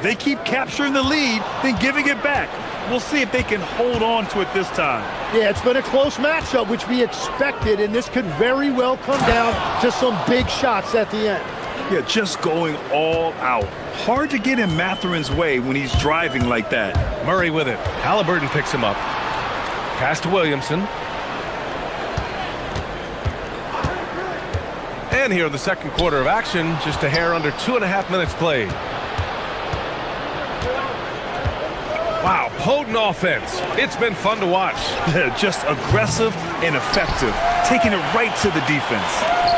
They keep capturing the lead, then giving it back. We'll see if they can hold on to it this time. Yeah, it's been a close matchup, which we expected, and this could very well come down to some big shots at the end. Yeah, just going all out. Hard to get in Mathurin's way when he's driving like that. Murray with it. Halliburton picks him up. Pass to Williamson. And here in the second quarter of action, just a hair under 2.5 minutes played. Wow, potent offense. It's been fun to watch. Just aggressive and effective, taking it right to the defense.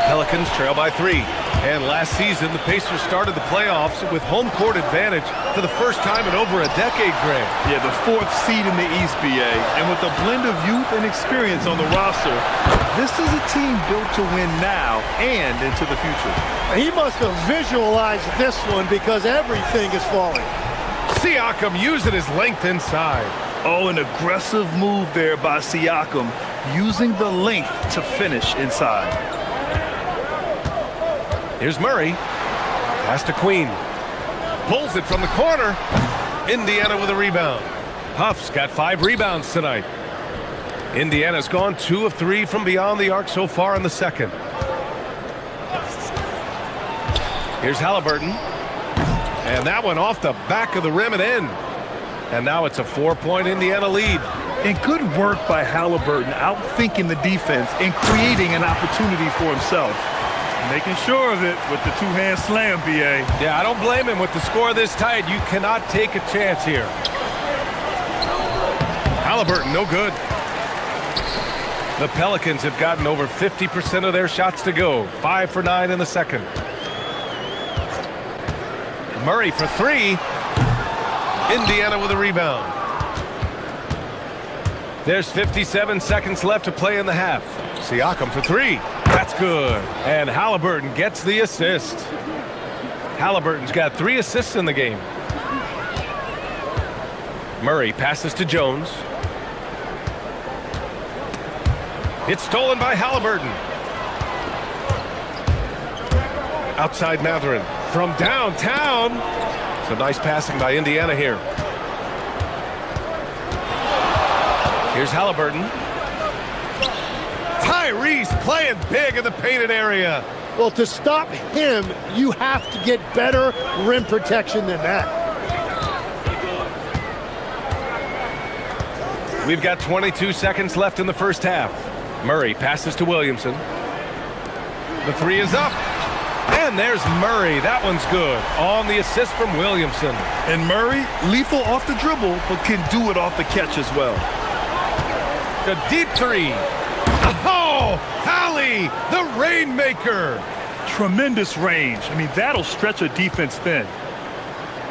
Pelicans trail by 3. And last season, the Pacers started the playoffs with home court advantage for the first time in over a decade, Grant. Yeah, the 4th seed in the East, BA. And with a blend of youth and experience on the roster, this is a team built to win now and into the future. He must have visualized this one because everything is falling. Siakam using his length inside. Oh, an aggressive move there by Siakam, using the length to finish inside. Here's Murray. Pass to Queen. Pulls it from the corner. Indiana with a rebound. Huff's got 5 rebounds tonight. Indiana's gone 2 of 3 from beyond the arc so far in the second. Here's Halliburton. And that one off the back of the rim and in. And now it's a 4-point Indiana lead. And good work by Halliburton, outthinking the defense and creating an opportunity for himself. Making sure of it with the two-hand slam, B.A. Yeah, I don't blame him. With the score this tight, you cannot take a chance here. Halliburton, no good. The Pelicans have gotten over 50% of their shots to go. 5 for 9 in the second. Murray for 3. Indiana with a rebound. There's 57 seconds left to play in the half. Siakam for 3. That's good. And Halliburton gets the assist. Halliburton's got 3 assists in the game. Murray passes to Jones. It's stolen by Halliburton. Outside Mathurin from downtown. Some nice passing by Indiana here. Here's Halliburton. Tyrese playing big in the painted area. Well, to stop him, you have to get better rim protection than that. We've got 22 seconds left in the first half. Murray passes to Williamson. The 3 is up. And there's Murray. That one's good. On the assist from Williamson. And Murray, lethal off the dribble, but can do it off the catch as well. The deep 3. Oh, Hallie, the rainmaker. Tremendous range. I mean, that'll stretch a defense thin.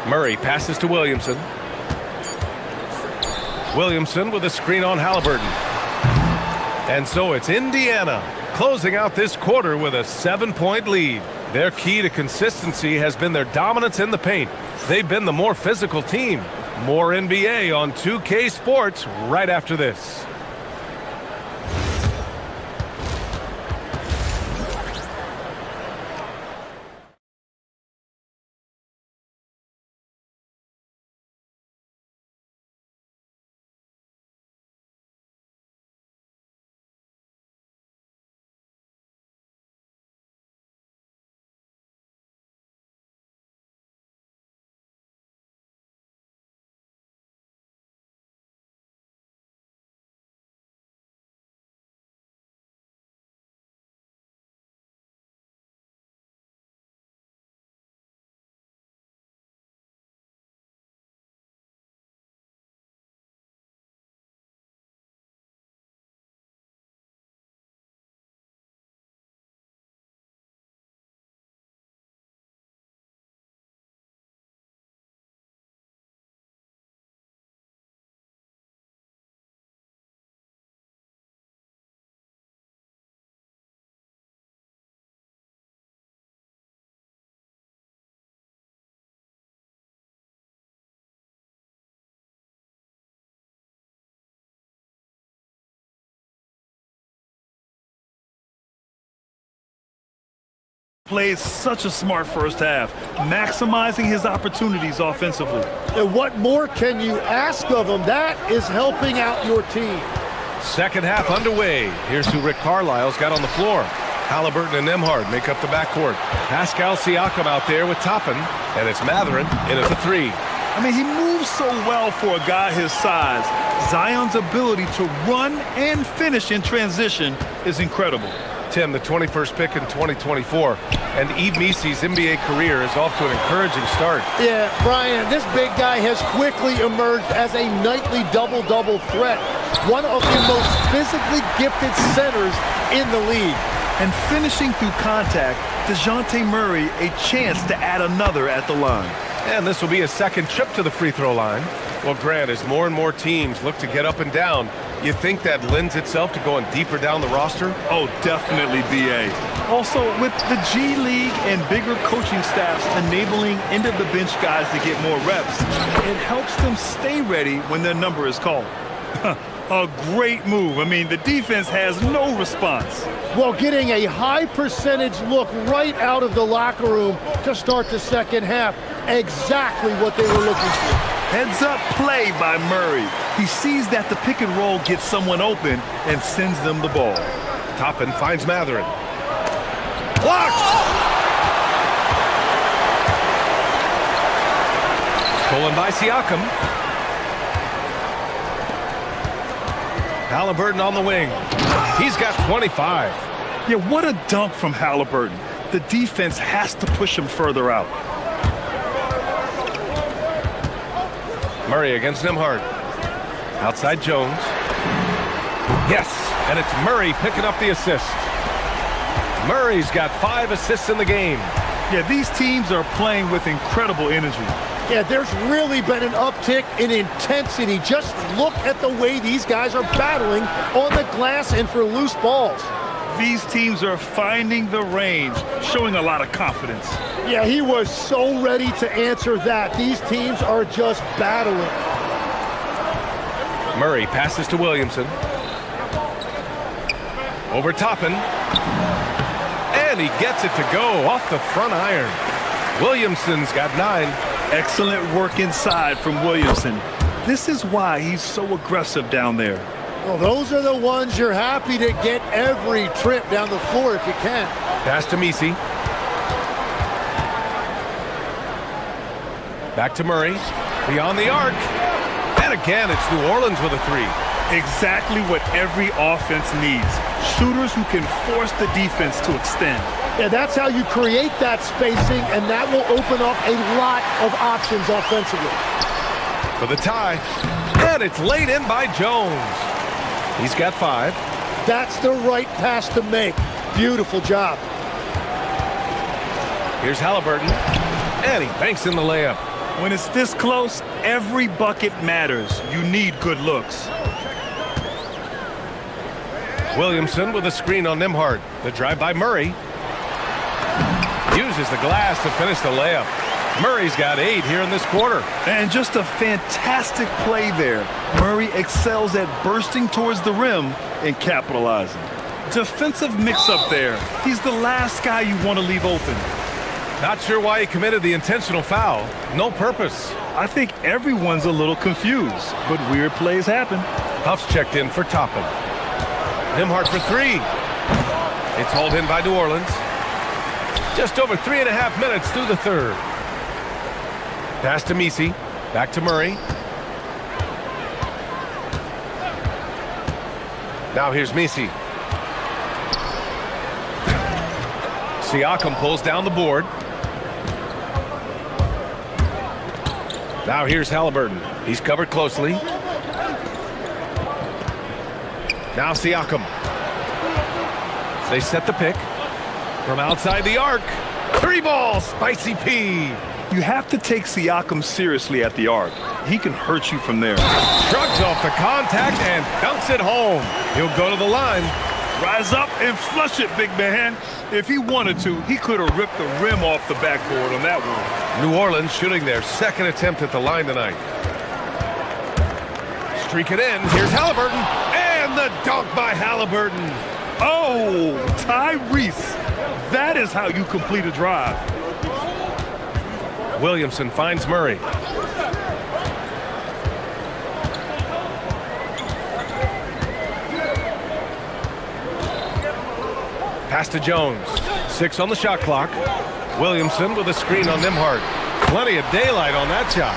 Murray passes to Williamson. Williamson with a screen on Halliburton. And so it's Indiana closing out this quarter with a 7-point lead. Their key to consistency has been their dominance in the paint. They've been the more physical team. More NBA on 2K Sports right after this. Plays such a smart first half, maximizing his opportunities offensively. And what more can you ask of him? That is helping out your team. Second half underway. Here's who Rick Carlisle's got on the floor. Halliburton and Nembhard make up the backcourt. Pascal Siakam out there with Toppin, and it's Mathurin in at the 3. I mean, he moves so well for a guy his size. Zion's ability to run and finish in transition is incredible. Tim, the 21st pick in 2024, and Yves Missy's NBA career is off to an encouraging start. Yeah, Brian, this big guy has quickly emerged as a nightly double-double threat. One of the most physically gifted centers in the league. And finishing through contact, DeJounte Murray a chance to add another at the line. And this will be a second trip to the free throw line. Well, Grant, as more and more teams look to get up and down, you think that lends itself to going deeper down the roster? Oh, definitely, B.A. Also, with the G League and bigger coaching staffs enabling end-of-the-bench guys to get more reps, it helps them stay ready when their number is called. A great move. I mean, the defense has no response. Well, getting a high percentage look right out of the locker room to start the second half. Exactly what they were looking for. Heads up play by Murray. He sees that the pick and roll gets someone open and sends them the ball. Toppin finds Mathurin. Blocked! Stolen by Siakam. Halliburton on the wing. He's got 25. Yeah, what a dunk from Halliburton. The defense has to push him further out. Murray against Nembhard. Outside Jones. Yes, and it's Murray picking up the assist. Murray's got 5 assists in the game. Yeah, these teams are playing with incredible energy. Yeah, there's really been an uptick in intensity. Just look at the way these guys are battling on the glass and for loose balls. These teams are finding the range, showing a lot of confidence. Yeah, he was so ready to answer that. These teams are just battling. Murray passes to Williamson. Over Toppin. And he gets it to go off the front iron. Williamson's got 9. Excellent work inside from Williamson. This is why he's so aggressive down there. Well, those are the ones you're happy to get every trip down the floor if you can. Pass to Misi. Back to Murray. Beyond the arc. And again, it's New Orleans with a 3. Exactly what every offense needs. Shooters who can force the defense to extend. Yeah, that's how you create that spacing, and that will open up a lot of options offensively. For the tie. And it's laid in by Jones. He's got 5. That's the right pass to make. Beautiful job. Here's Halliburton. And he banks in the layup. When it's this close, every bucket matters. You need good looks. Williamson with a screen on Nembhard. The drive by Murray. Uses the glass to finish the layup. Murray's got 8 here in this quarter. And just a fantastic play there. Murray excels at bursting towards the rim and capitalizing. Defensive mix-up there. He's the last guy you want to leave open. Not sure why he committed the intentional foul. No purpose. I think everyone's a little confused, but weird plays happen. Huff's checked in for Toppin. Nembhard for 3. It's hauled in by New Orleans. Just over 3.5 minutes through the third. Pass to Misi. Back to Murray. Now here's Misi. Siakam pulls down the board. Now here's Halliburton. He's covered closely. Now Siakam. They set the pick. From outside the arc. 3 ball, Spicy P. You have to take Siakam seriously at the arc. He can hurt you from there. Shrugs off the contact and dunks it home. He'll go to the line. Rise up and flush it, big man. If he wanted to, he could have ripped the rim off the backboard on that one. New Orleans shooting their 2nd attempt at the line tonight. Streak it in. Here's Halliburton. And the dunk by Halliburton. Oh, Tyrese. That is how you complete a drive. Williamson finds Murray. Pass to Jones. 6 on the shot clock. Williamson with a screen on Nembhard. Plenty of daylight on that shot.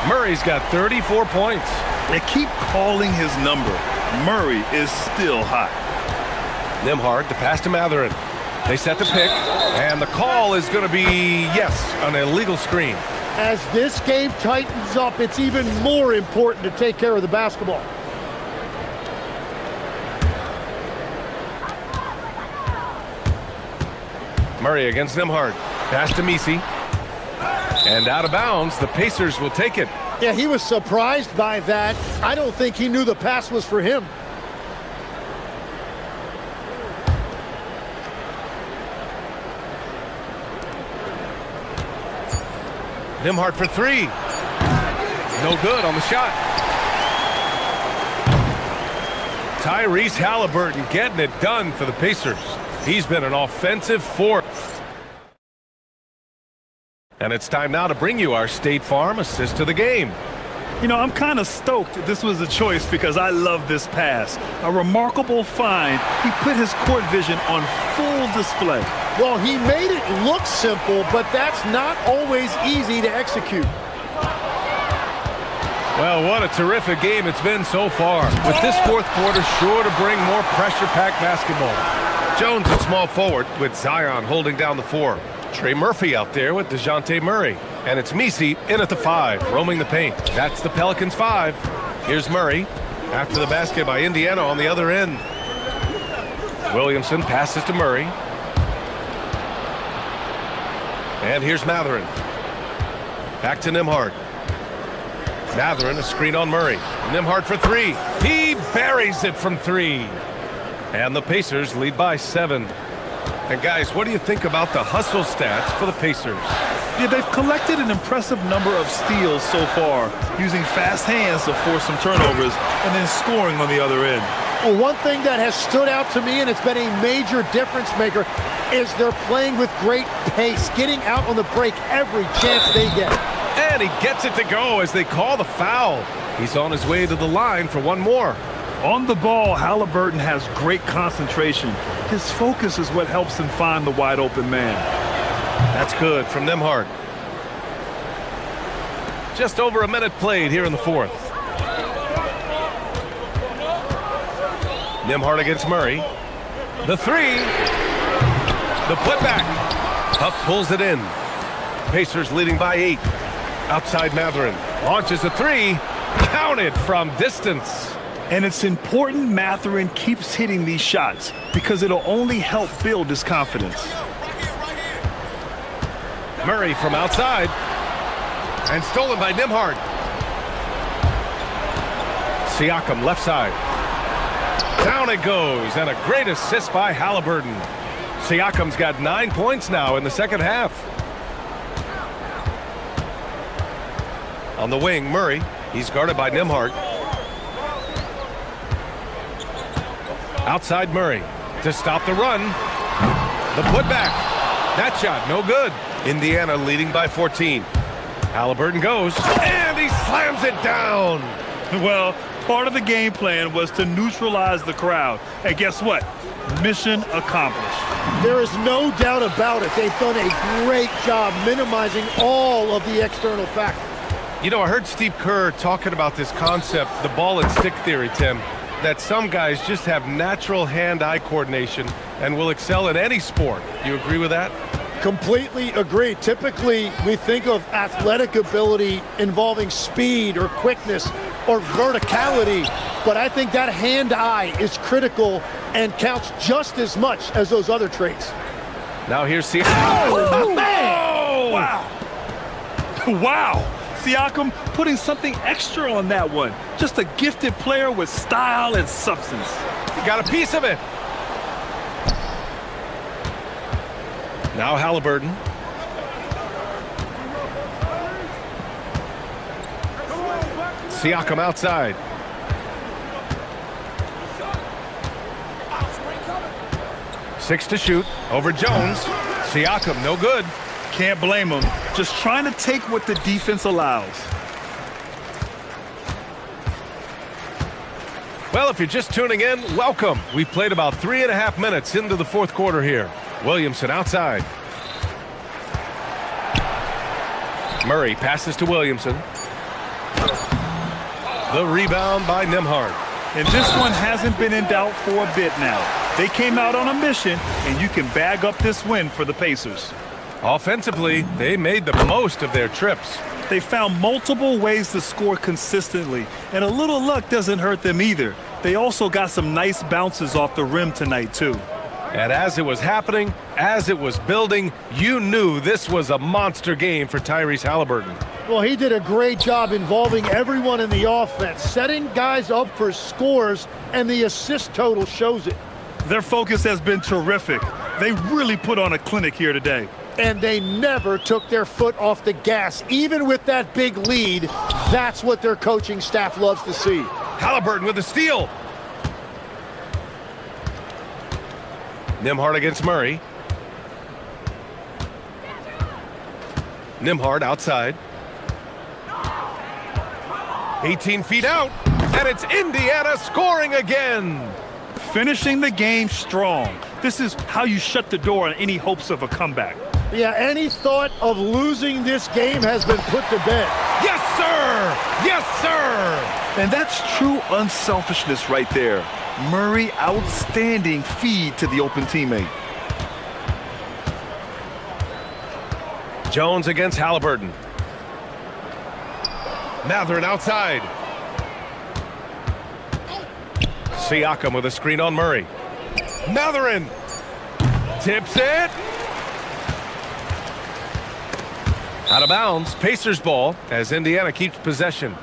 Murray's got 34 points. They keep calling his number. Murray is still hot. Nembhard, the pass to Matherin. They set the pick, and the call is going to be, yes, an illegal screen. As this game tightens up, it's even more important to take care of the basketball. Murray against Nembhard. Pass to Misi. And out of bounds, the Pacers will take it. Yeah, he was surprised by that. I don't think he knew the pass was for him. Nembhard for 3. No good on the shot. Tyrese Halliburton getting it done for the Pacers. He's been an offensive force. And it's time now to bring you our State Farm assist to the game. You know, I'm kind of stoked this was a choice because I love this pass. A remarkable find. He put his court vision on full display. Well, he made it look simple, but that's not always easy to execute. Well, what a terrific game it's been so far. With this fourth quarter sure to bring more pressure-packed basketball. Jones at small forward with Zion holding down the 4. Trey Murphy out there with DeJounte Murray. And it's Misi in at the 5, roaming the paint. That's the Pelicans 5. Here's Murray after the basket by Indiana on the other end. Williamson passes to Murray. And here's Matherin. Back to Nembhard. Matherin, a screen on Murray. Nembhard for 3. He buries it from 3. And the Pacers lead by 7. And guys, what do you think about the hustle stats for the Pacers? Yeah, they've collected an impressive number of steals so far, using fast hands to force some turnovers and then scoring on the other end. Well, one thing that has stood out to me, and it's been a major difference maker, is they're playing with great pace, getting out on the break every chance they get. And he gets it to go as they call the foul. He's on his way to the line for one more. On the ball, Halliburton has great concentration. His focus is what helps him find the wide open man. That's good from Nembhard. Just over a minute played here in the fourth. Nembhard against Murray. The 3. The putback. Huff pulls it in. Pacers leading by 8. Outside Matherin. Launches a 3. Counted from distance. And it's important Matherin keeps hitting these shots because it'll only help build his confidence. Murray from outside. And stolen by Nembhard. Siakam left side. Down it goes, and a great assist by Halliburton. Siakam's got 9 points now in the second half. On the wing, Murray. He's guarded by Nembhard. Outside Murray to stop the run. The putback. That shot, no good. Indiana leading by 14. Halliburton goes, and he slams it down. Well, part of the game plan was to neutralize the crowd. And guess what? Mission accomplished. There is no doubt about it. They've done a great job minimizing all of the external factors. You know, I heard Steve Kerr talking about this concept, the ball and stick theory, Tim, that some guys just have natural hand-eye coordination and will excel in any sport. You agree with that? Completely agree. Typically, we think of athletic ability involving speed or quickness or verticality, but I think that hand-eye is critical and counts just as much as those other traits. Now here's Siakam. Oh, man! Wow. Wow. Siakam putting something extra on that one. Just a gifted player with style and substance. He got a piece of it. Now Halliburton. Siakam outside. Six to shoot over Jones. Siakam, no good. Can't blame him. Just trying to take what the defense allows. Well, if you're just tuning in, welcome. We've played about 3.5 minutes into the fourth quarter here. Williamson outside. Murray passes to Williamson. The rebound by Nembhard. And this one hasn't been in doubt for a bit now. They came out on a mission, and you can bag up this win for the Pacers. Offensively, they made the most of their trips. They found multiple ways to score consistently, and a little luck doesn't hurt them either. They also got some nice bounces off the rim tonight, too. And as it was happening, as it was building, you knew this was a monster game for Tyrese Halliburton. Well, he did a great job involving everyone in the offense, setting guys up for scores, and the assist total shows it. Their focus has been terrific. They really put on a clinic here today. And they never took their foot off the gas. Even with that big lead, that's what their coaching staff loves to see. Halliburton with a steal. Nembhard against Murray. Nembhard outside. 18 feet out, and it's Indiana scoring again. Finishing the game strong. This is how you shut the door on any hopes of a comeback. Yeah, any thought of losing this game has been put to bed. Yes, sir! Yes, sir! And that's true unselfishness right there. Murray, outstanding feed to the open teammate. Jones against Halliburton. Matherin outside. Siakam with a screen on Murray. Matherin tips it. Out of bounds. Pacers ball as Indiana keeps possession.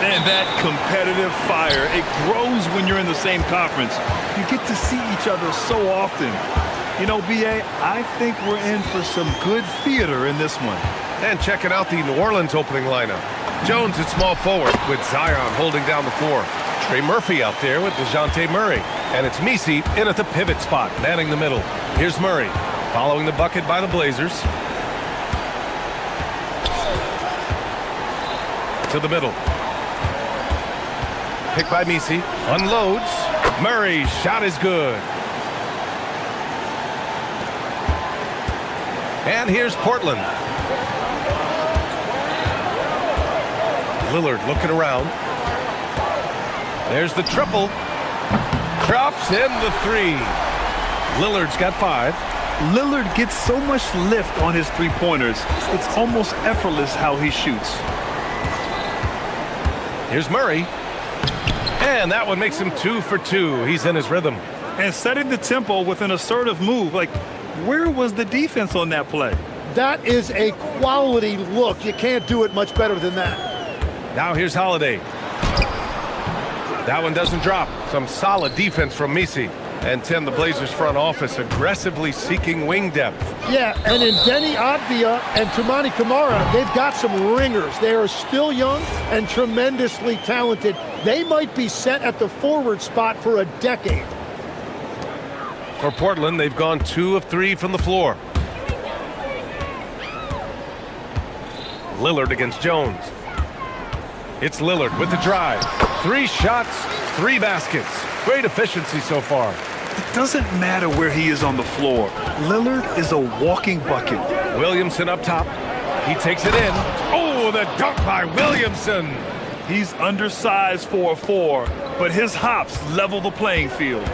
And that competitive fire, it grows when you're in the same conference. You get to see each other so often. You know, B.A., I think we're in for some good theater in this one. And checking out the New Orleans opening lineup. Jones at small forward with Zion holding down the floor. Trey Murphy out there with DeJounte Murray. And it's Misi in at the pivot spot, manning the middle. Here's Murray, following the bucket by the Blazers. To the middle. Picked by Misi. Unloads. Murray's shot is good. And here's Portland. Lillard looking around. There's the triple. Drops in the three. Lillard's got 5. Lillard gets so much lift on his three-pointers. It's almost effortless how he shoots. Here's Murray. And that one makes him 2 for 2. He's in his rhythm. And setting the tempo with an assertive move. Like, where was the defense on that play? That is a quality look. You can't do it much better than that. Now here's Holiday. That one doesn't drop. Some solid defense from Misi. And Tim, the Blazers front office aggressively seeking wing depth. Yeah, and in Denny Avdia and Tumani Kamara, they've got some ringers. They are still young and tremendously talented. They might be set at the forward spot for a decade. For Portland, they've gone 2 of 3 from the floor. Lillard against Jones. It's Lillard with the drive. 3 shots, 3 baskets. Great efficiency so far. It doesn't matter where he is on the floor. Lillard is a walking bucket. Williamson up top. He takes it in. Oh, the dunk by Williamson. He's undersized for a 4, but his hops level the playing field.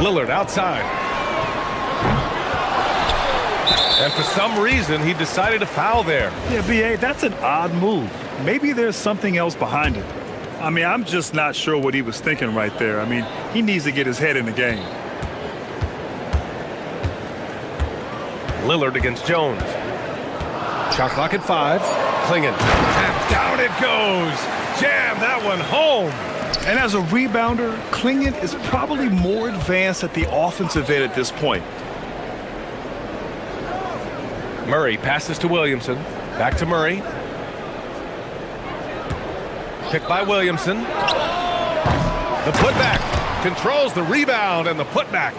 Lillard outside. And for some reason, he decided to foul there. Yeah, B.A., that's an odd move. Maybe there's something else behind it. I mean, I'm just not sure what he was thinking right there. I mean, he needs to get his head in the game. Lillard against Jones. Shot clock at 5. Klingen. And down it goes. Jam that one home. And as a rebounder, Klingen is probably more advanced at the offensive end at this point. Murray passes to Williamson. Back to Murray. Picked by Williamson. The putback. Controls the rebound and the putback.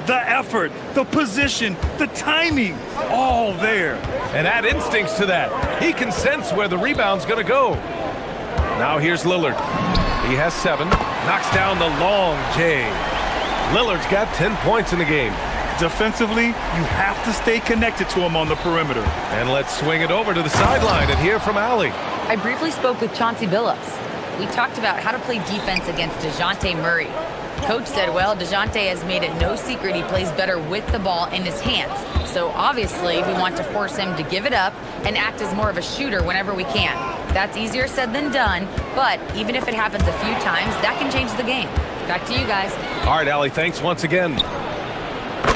The effort, the position, the timing, all there. And add instincts to that. He can sense where the rebound's going to go. Now here's Lillard. He has 7. Knocks down the long J. Lillard's got 10 points in the game. Defensively, you have to stay connected to him on the perimeter. And let's swing it over to the sideline and hear from Allie. I briefly spoke with Chauncey Billups. We talked about how to play defense against DeJounte Murray. Coach said, well, DeJounte has made it no secret he plays better with the ball in his hands. So obviously, we want to force him to give it up and act as more of a shooter whenever we can. That's easier said than done, but even if it happens a few times, that can change the game. Back to you guys. All right, Allie, thanks once again.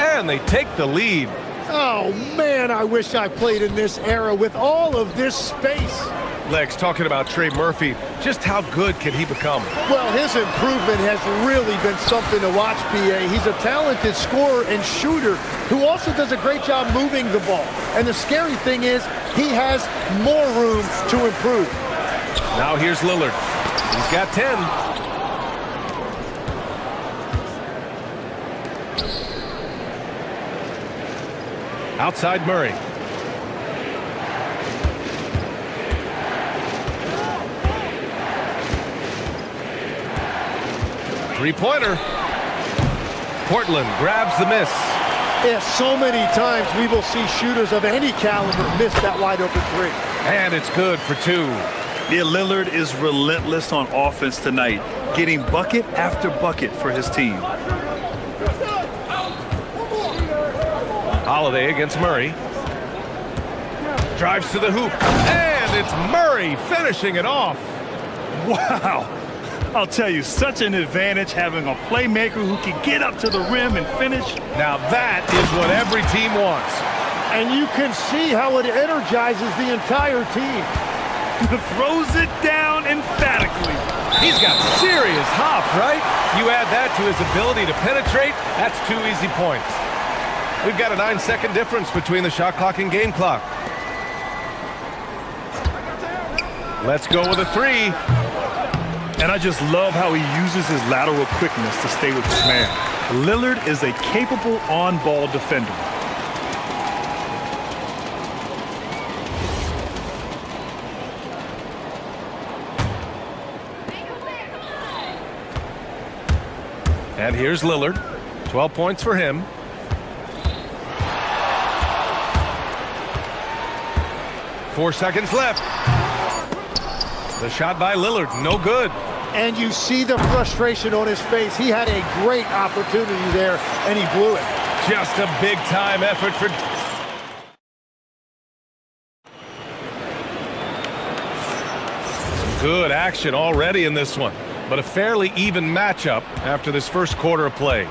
And they take the lead. Oh, man, I wish I played in this era with all of this space. Lex, talking about Trey Murphy, just how good can he become? Well, his improvement has really been something to watch, B.A. He's a talented scorer and shooter who also does a great job moving the ball. And the scary thing is he has more room to improve. Now here's Lillard. He's got 10. Outside Murray. Three-pointer. Portland grabs the miss. Yeah, so many times we will see shooters of any caliber miss that wide-open 3. And it's good for 2. Yeah, Lillard is relentless on offense tonight, getting bucket after bucket for his team. Holiday against Murray. Drives to the hoop. And it's Murray finishing it off. Wow. I'll tell you, such an advantage having a playmaker who can get up to the rim and finish. Now that is what every team wants. And you can see how it energizes the entire team. Throws it down emphatically. He's got serious hop, right? You add that to his ability to penetrate, that's 2 easy points. We've got a 9-second difference between the shot clock and game clock. Let's go with a 3. And I just love how he uses his lateral quickness to stay with his man. Lillard is a capable on-ball defender. And here's Lillard. 12 points for him. Four seconds left. The shot by Lillard, no good. And you see the frustration on his face. He had a great opportunity there, and he blew it. Just a big-time effort for... Some good action already in this one, but a fairly even matchup after this first quarter of play.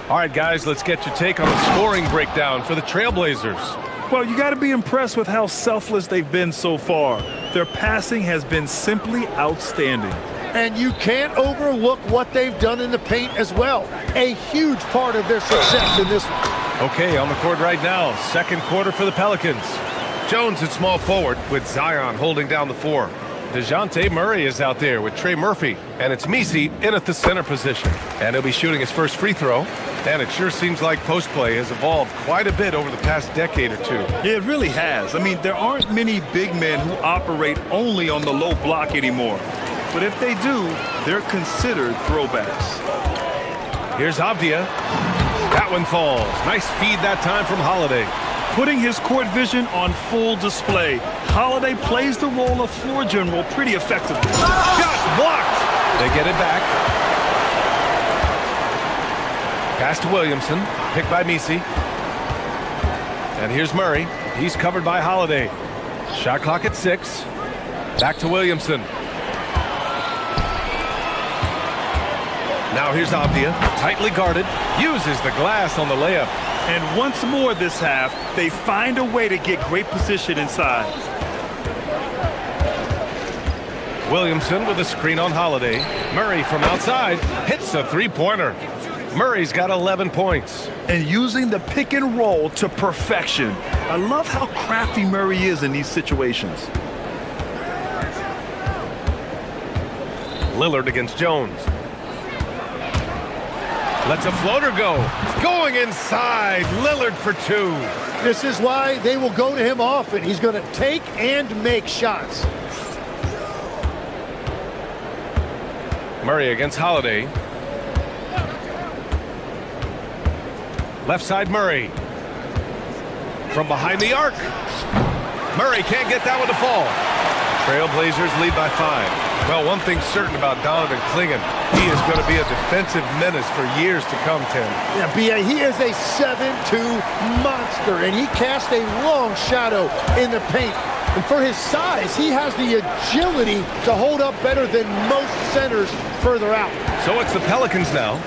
All right, guys, let's get your take on the scoring breakdown for the Trailblazers. Well, you got to be impressed with how selfless they've been so far. Their passing has been simply outstanding. And you can't overlook what they've done in the paint as well. A huge part of their success in this one. Okay, on the court right now, second quarter for the Pelicans. Jones at small forward with Zion holding down the 4. DeJounte Murray is out there with Trey Murphy, and it's Misi in at the center position. And he'll be shooting his first free throw. And it sure seems like post play has evolved quite a bit over the past decade or two. Yeah, it really has. I mean, there aren't many big men who operate only on the low block anymore. But if they do, they're considered throwbacks. Here's Avdia. That one falls. Nice feed that time from Holiday. Putting his court vision on full display, Holiday plays the role of floor general pretty effectively. Shot blocked. They get it back. Pass to Williamson, picked by Misi. And here's Murray. He's covered by Holiday. Shot clock at 6. Back to Williamson. Now here's Avdia, tightly guarded, uses the glass on the layup. And once more this half, they find a way to get great position inside. Williamson with a screen on Holiday. Murray from outside hits a three-pointer. Murray's got 11 points. And using the pick and roll to perfection. I love how crafty Murray is in these situations. Lillard against Jones. Lets a floater go. Going inside. Lillard for 2. This is why they will go to him often. He's going to take and make shots. Murray against Holiday. Left side Murray. From behind the arc. Murray can't get that one to fall. Trailblazers lead by 5. Well, one thing's certain about Donovan Clingan. He is going to be a defensive menace for years to come, Tim. Yeah, B.A., he is a 7'2" monster, and he casts a long shadow in the paint. And for his size, he has the agility to hold up better than most centers further out. So it's the Pelicans now.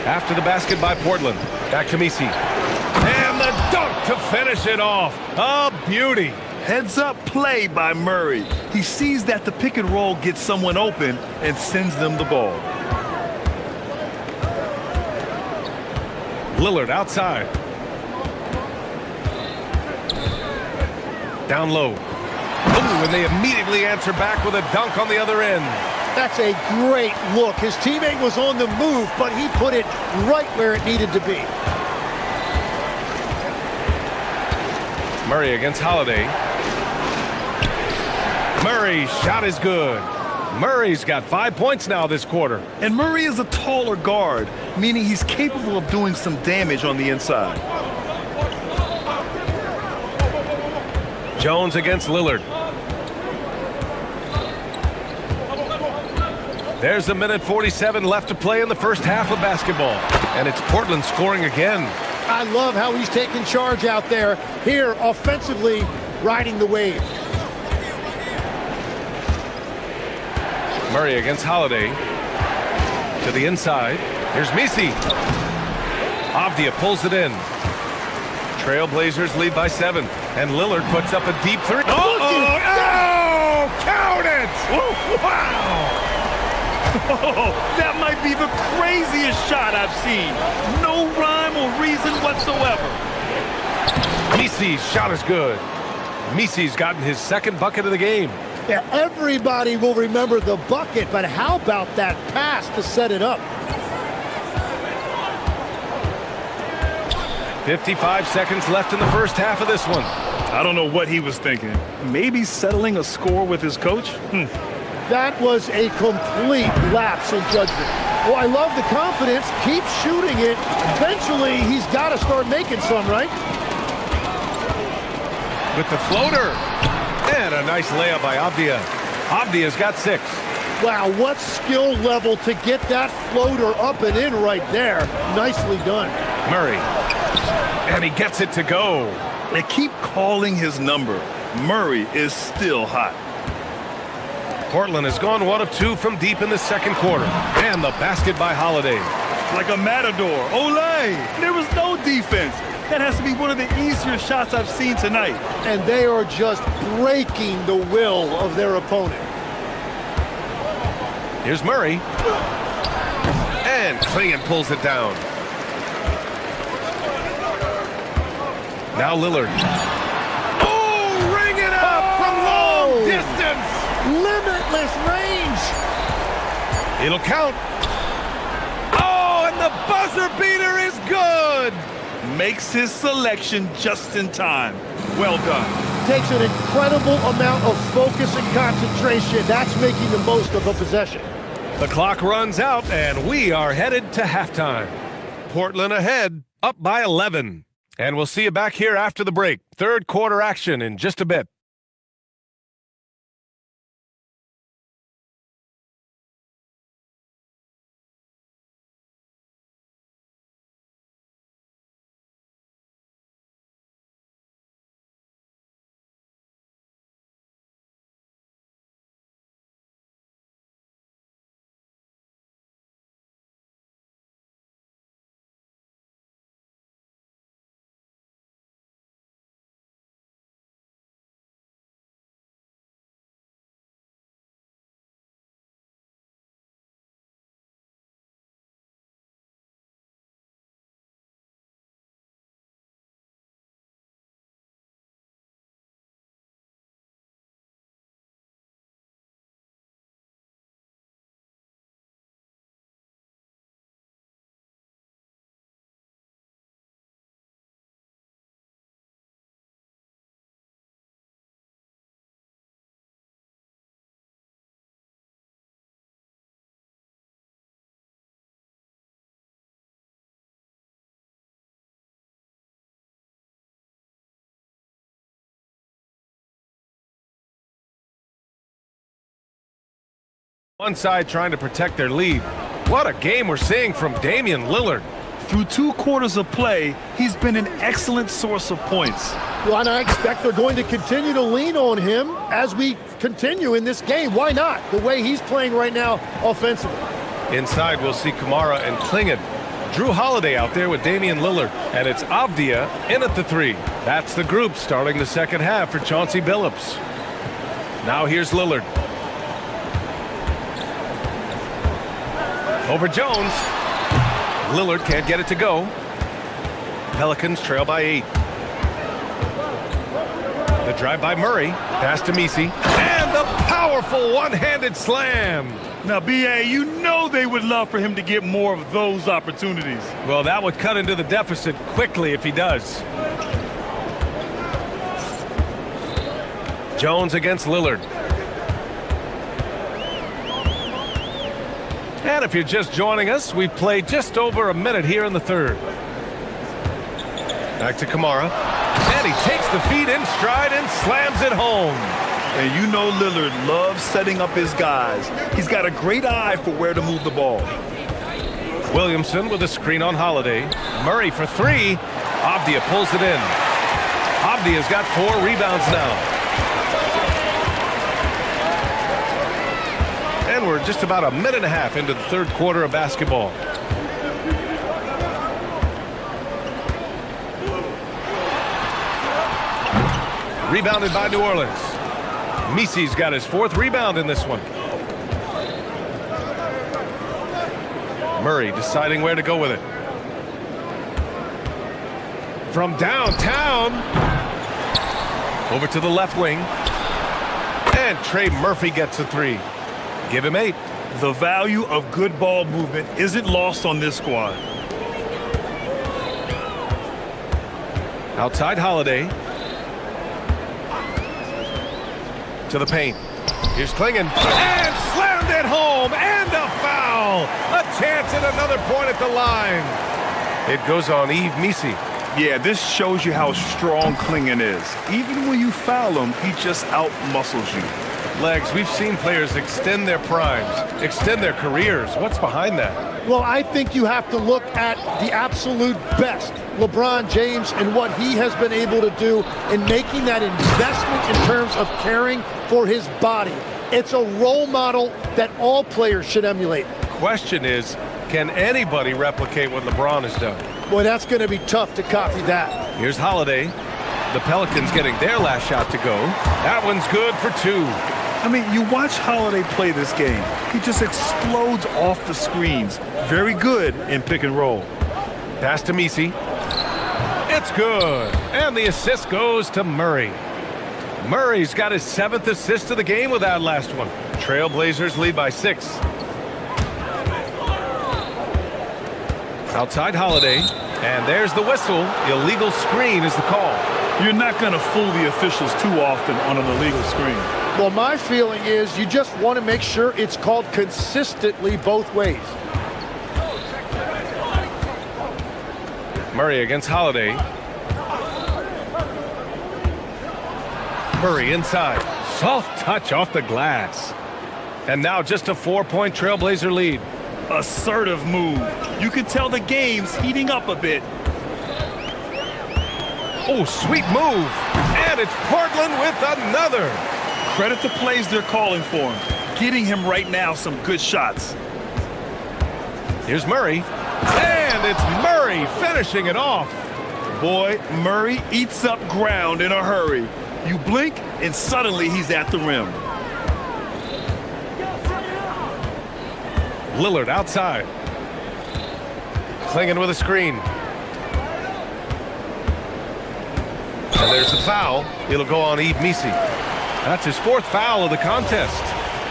After the basket by Portland. Back to Misi. And the dunk to finish it off. A beauty. Heads up play by Murray. He sees that the pick and roll gets someone open and sends them the ball. Lillard outside. Down low. Ooh, and they immediately answer back with a dunk on the other end. That's a great look. His teammate was on the move, but he put it right where it needed to be. Murray against Holiday. Murray's shot is good. Murray's got 5 points now this quarter. And Murray is a taller guard, meaning he's capable of doing some damage on the inside. Jones against Lillard. There's 1:47 left to play in the first half of basketball. And it's Portland scoring again. I love how he's taking charge out there. Here, offensively, riding the wave. Murray against Holiday. To the inside. Here's Misi. Avdia pulls it in. Trailblazers lead by 7. And Lillard puts up a deep three. Oh, count it! Wow! Oh, that might be the craziest shot I've seen. No rhyme or reason whatsoever. Misi's shot is good. Misi's gotten his second bucket of the game. Yeah, everybody will remember the bucket, but how about that pass to set it up? 55 seconds left in the first half of this one. I don't know what he was thinking. Maybe settling a score with his coach? That was a complete lapse in judgment. Well, I love the confidence. Keep shooting it. Eventually, he's got to start making some, right? With the floater. And a nice layup by Avdia. Avdia's got 6. Wow, what skill level to get that floater up and in right there. Nicely done. Murray. And he gets it to go. They keep calling his number. Murray is still hot. Portland has gone 1 of 2 from deep in the second quarter. And the basket by Holiday. Like a matador. Olay! There was no defense. That has to be one of the easier shots I've seen tonight. And they are just breaking the will of their opponent. Here's Murray. And Klingon pulls it down. Now Lillard. Oh, ring it up from long distance. Limitless range. It'll count. Oh, and the buzzer beater is good. Makes his selection just in time. Well done. Takes an incredible amount of focus and concentration. That's making the most of a possession. The clock runs out, and we are headed to halftime. Portland ahead, up by 11. And we'll see you back here after the break. Third quarter action in just a bit. One side trying to protect their lead. What a game we're seeing from Damian Lillard. Through 2 quarters of play, he's been an excellent source of points. Well, and I expect they're going to continue to lean on him as we continue in this game. Why not? The way he's playing right now offensively. Inside, we'll see Kamara and Klingon. Drew Holiday out there with Damian Lillard. And it's Avdia in at the 3. That's the group starting the second half for Chauncey Billups. Now here's Lillard. Over Jones. Lillard can't get it to go. Pelicans trail by 8. The drive by Murray. Pass to Misi. And the powerful one-handed slam. Now, B.A., you know they would love for him to get more of those opportunities. Well, that would cut into the deficit quickly if he does. Jones against Lillard. And if you're just joining us, we've played just over a minute here in the third. Back to Kamara. And he takes the feet in stride and slams it home. And you know Lillard loves setting up his guys. He's got a great eye for where to move the ball. Williamson with a screen on Holiday. Murray for 3. Avdia pulls it in. Avdia's got 4 rebounds now. And we're just about a minute and a half into the third quarter of basketball. Rebounded by New Orleans. Misi's got his 4th rebound in this one. Murray deciding where to go with it. From downtown. Over to the left wing. And Trey Murphy gets a 3. Give him 8. The value of good ball movement isn't lost on this squad. Outside Holiday. To the paint. Here's Klingon. And slammed it home. And a foul. A chance at another point at the line. It goes on Yves Missi. Yeah, this shows you how strong Klingon is. Even when you foul him, he just out-muscles you. Legs, we've seen players extend their primes, extend their careers. What's behind that? Well, I think you have to look at the absolute best, LeBron James, and what he has been able to do in making that investment in terms of caring for his body. It's a role model that all players should emulate. Question is, can anybody replicate what LeBron has done? Boy, that's going to be tough to copy that. Here's Holiday. The Pelicans getting their last shot to go. That one's good for 2. I mean, you watch Holiday play this game. He just explodes off the screens. Very good in pick and roll. Pass to Missi. It's good. And the assist goes to Murray. Murray's got his 7th assist of the game with that last one. Trailblazers lead by 6. Outside Holiday. And there's the whistle. Illegal screen is the call. You're not going to fool the officials too often on an illegal screen. Well, my feeling is you just want to make sure it's called consistently both ways. Murray against Holiday. Murray inside. Soft touch off the glass. And now just a 4-point Trailblazer lead. Assertive move. You can tell the game's heating up a bit. Oh, sweet move. And it's Portland with another. Credit the plays they're calling for him. Getting him right now some good shots. Here's Murray. And it's Murray finishing it off. Boy, Murray eats up ground in a hurry. You blink, and suddenly he's at the rim. Lillard outside. Klingon with a screen. And there's the foul. It'll go on Yves Missi. That's his 4th foul of the contest.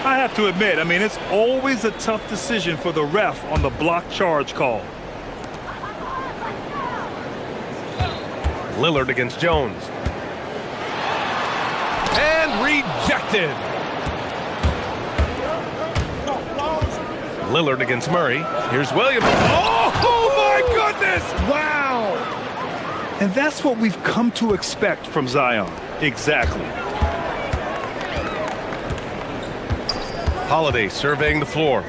I have to admit, I mean, it's always a tough decision for the ref on the block charge call. Lillard against Jones. And rejected. Lillard against Murray. Here's Williams. Oh my goodness! Wow! And that's what we've come to expect from Zion. Exactly. Holiday surveying the floor.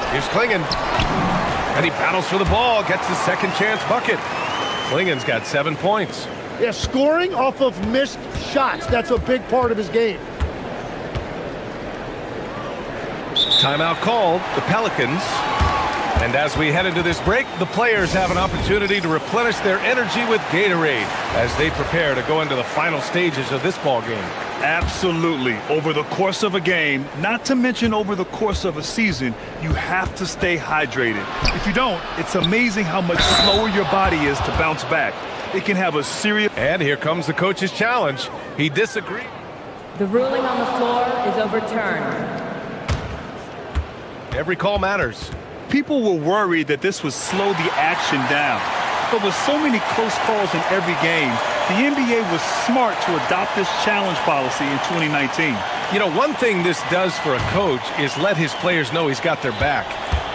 Here's Klingon. And he battles for the ball, gets his second chance bucket. Klingon's got 7 points. Yeah, scoring off of missed shots. That's a big part of his game. Timeout called, the Pelicans. And as we head into this break, the players have an opportunity to replenish their energy with Gatorade as they prepare to go into the final stages of this ball game. Absolutely. Over the course of a game, not to mention over the course of a season, you have to stay hydrated. If you don't, it's amazing how much slower your body is to bounce back. It can have a serious... And here comes the coach's challenge. He disagreed. The ruling on the floor is overturned. Every call matters. People were worried that this would slow the action down. But with so many close calls in every game, the NBA was smart to adopt this challenge policy in 2019. You know, one thing this does for a coach is let his players know he's got their back.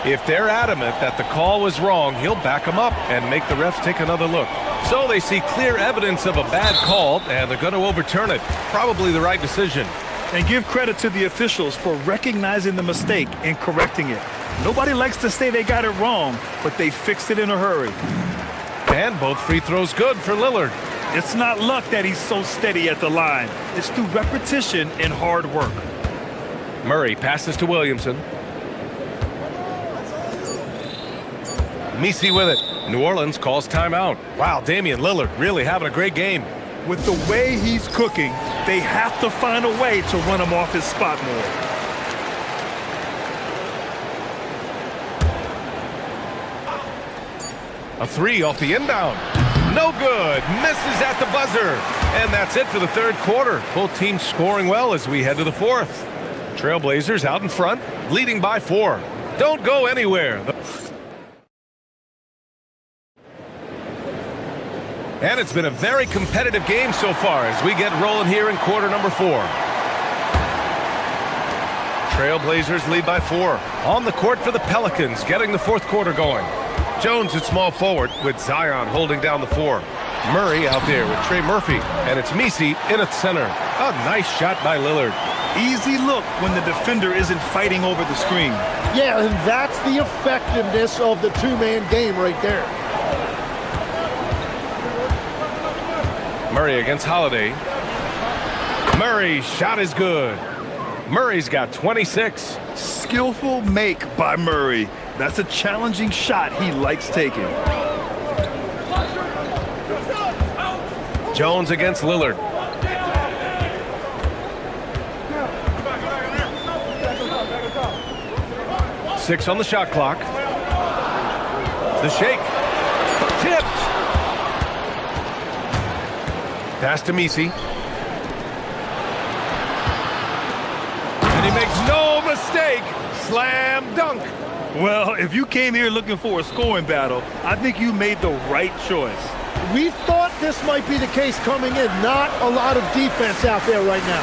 If they're adamant that the call was wrong, he'll back them up and make the refs take another look. So they see clear evidence of a bad call, and they're going to overturn it. Probably the right decision. And give credit to the officials for recognizing the mistake and correcting it. Nobody likes to say they got it wrong, but they fixed it in a hurry. And both free throws good for Lillard. It's not luck that he's so steady at the line. It's through repetition and hard work. Murray passes to Williamson. Missi with it. New Orleans calls timeout. Wow, Damian Lillard really having a great game. With the way he's cooking, they have to find a way to run him off his spot more. A three off the inbound. No good. Misses at the buzzer. And that's it for the third quarter. Both teams scoring well as we head to the fourth. Trailblazers out in front, leading by 4. Don't go anywhere. And it's been a very competitive game so far as we get rolling here in quarter number 4. Trailblazers lead by 4. On the court for the Pelicans, getting the fourth quarter going. Jones at small forward with Zion holding down the 4. Murray out there with Trey Murphy, and it's Misi in at center. A nice shot by Lillard. Easy look when the defender isn't fighting over the screen. Yeah, and that's the effectiveness of the two-man game right there. Murray against Holiday. Murray's shot is good. Murray's got 26. Skillful make by Murray. That's a challenging shot he likes taking. Jones against Lillard. Six on the shot clock. The shake. Tipped. Pass to Misi. And he makes no mistake. Slam dunk. Well, if you came here looking for a scoring battle, I think you made the right choice. We thought this might be the case coming in. Not a lot of defense out there right now.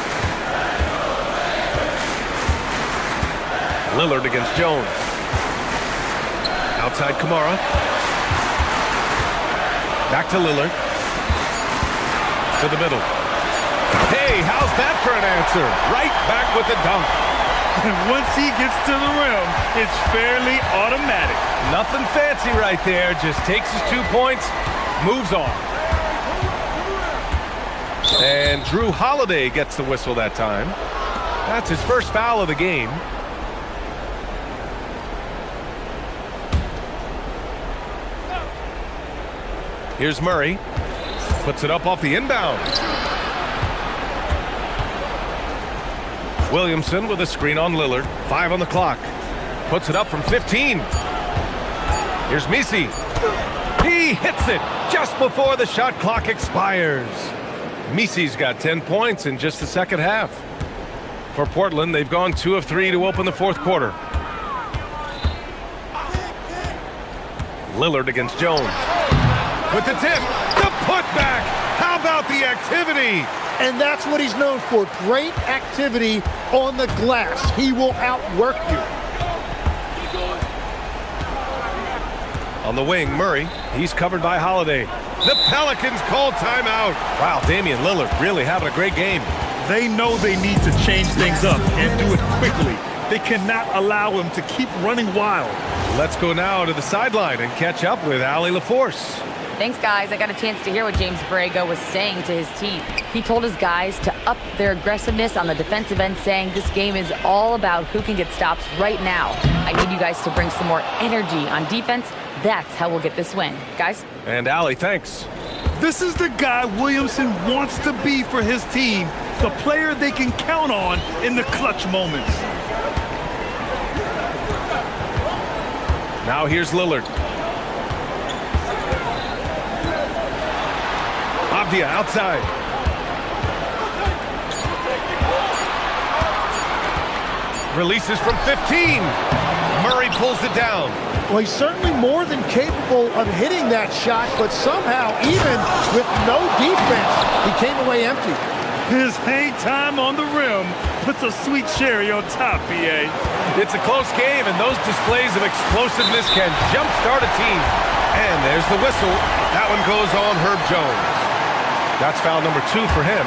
Lillard against Jones. Outside Kamara. Back to Lillard. To the middle. Hey, how's that for an answer? Right back with the dunk. And once he gets to the rim, it's fairly automatic. Nothing fancy right there. Just takes his 2 points, moves on. And Drew Holiday gets the whistle that time. That's his first foul of the game. Here's Murray. Puts it up off the inbound. Williamson with a screen on Lillard. 5 on the clock. Puts it up from 15. Here's Misi. He hits it just before the shot clock expires. Misi's got 10 points in just the second half. For Portland, they've gone 2 of 3 to open the fourth quarter. Lillard against Jones. With the tip, the putback. How about the activity? And that's what he's known for. Great activity on the glass. He will outwork you. On the wing, Murray. He's covered by Holiday. The Pelicans call timeout. Wow, Damian Lillard really having a great game. They know they need to change things up and do it quickly. They cannot allow him to keep running wild. Let's go now to the sideline and catch up with Allie LaForce. Thanks, guys. I got a chance to hear what James Borrego was saying to his team. He told his guys to up their aggressiveness on the defensive end, saying this game is all about who can get stops right now. I need you guys to bring some more energy on defense. That's how we'll get this win. Guys? And Allie, thanks. This is the guy Williamson wants to be for his team, the player they can count on in the clutch moments. Now here's Lillard. Avdia outside. Releases from 15. Murray pulls it down. Well, he's certainly more than capable of hitting that shot, but somehow, even with no defense, he came away empty. His hang time on the rim puts a sweet cherry on top, BA. It's a close game, and those displays of explosiveness can jumpstart a team. And there's the whistle. That one goes on Herb Jones. That's foul number 2 for him.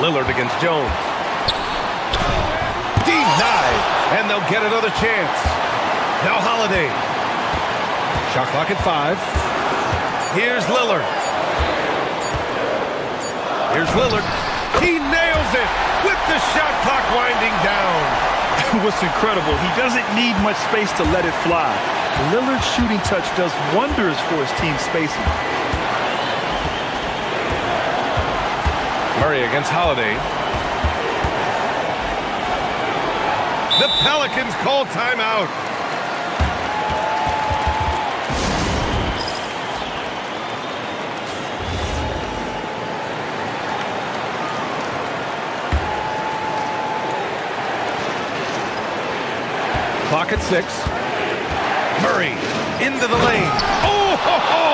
Lillard against Jones. Denied, and they'll get another chance. Now Holiday. Shot clock at 5. Here's Lillard. Here's Lillard. He nails it with the shot clock winding down. What's incredible, he doesn't need much space to let it fly. Lillard's shooting touch does wonders for his team's spacing. Murray against Holiday. The Pelicans call timeout. Clock at 6. Murray into the lane. Oh, ho, ho!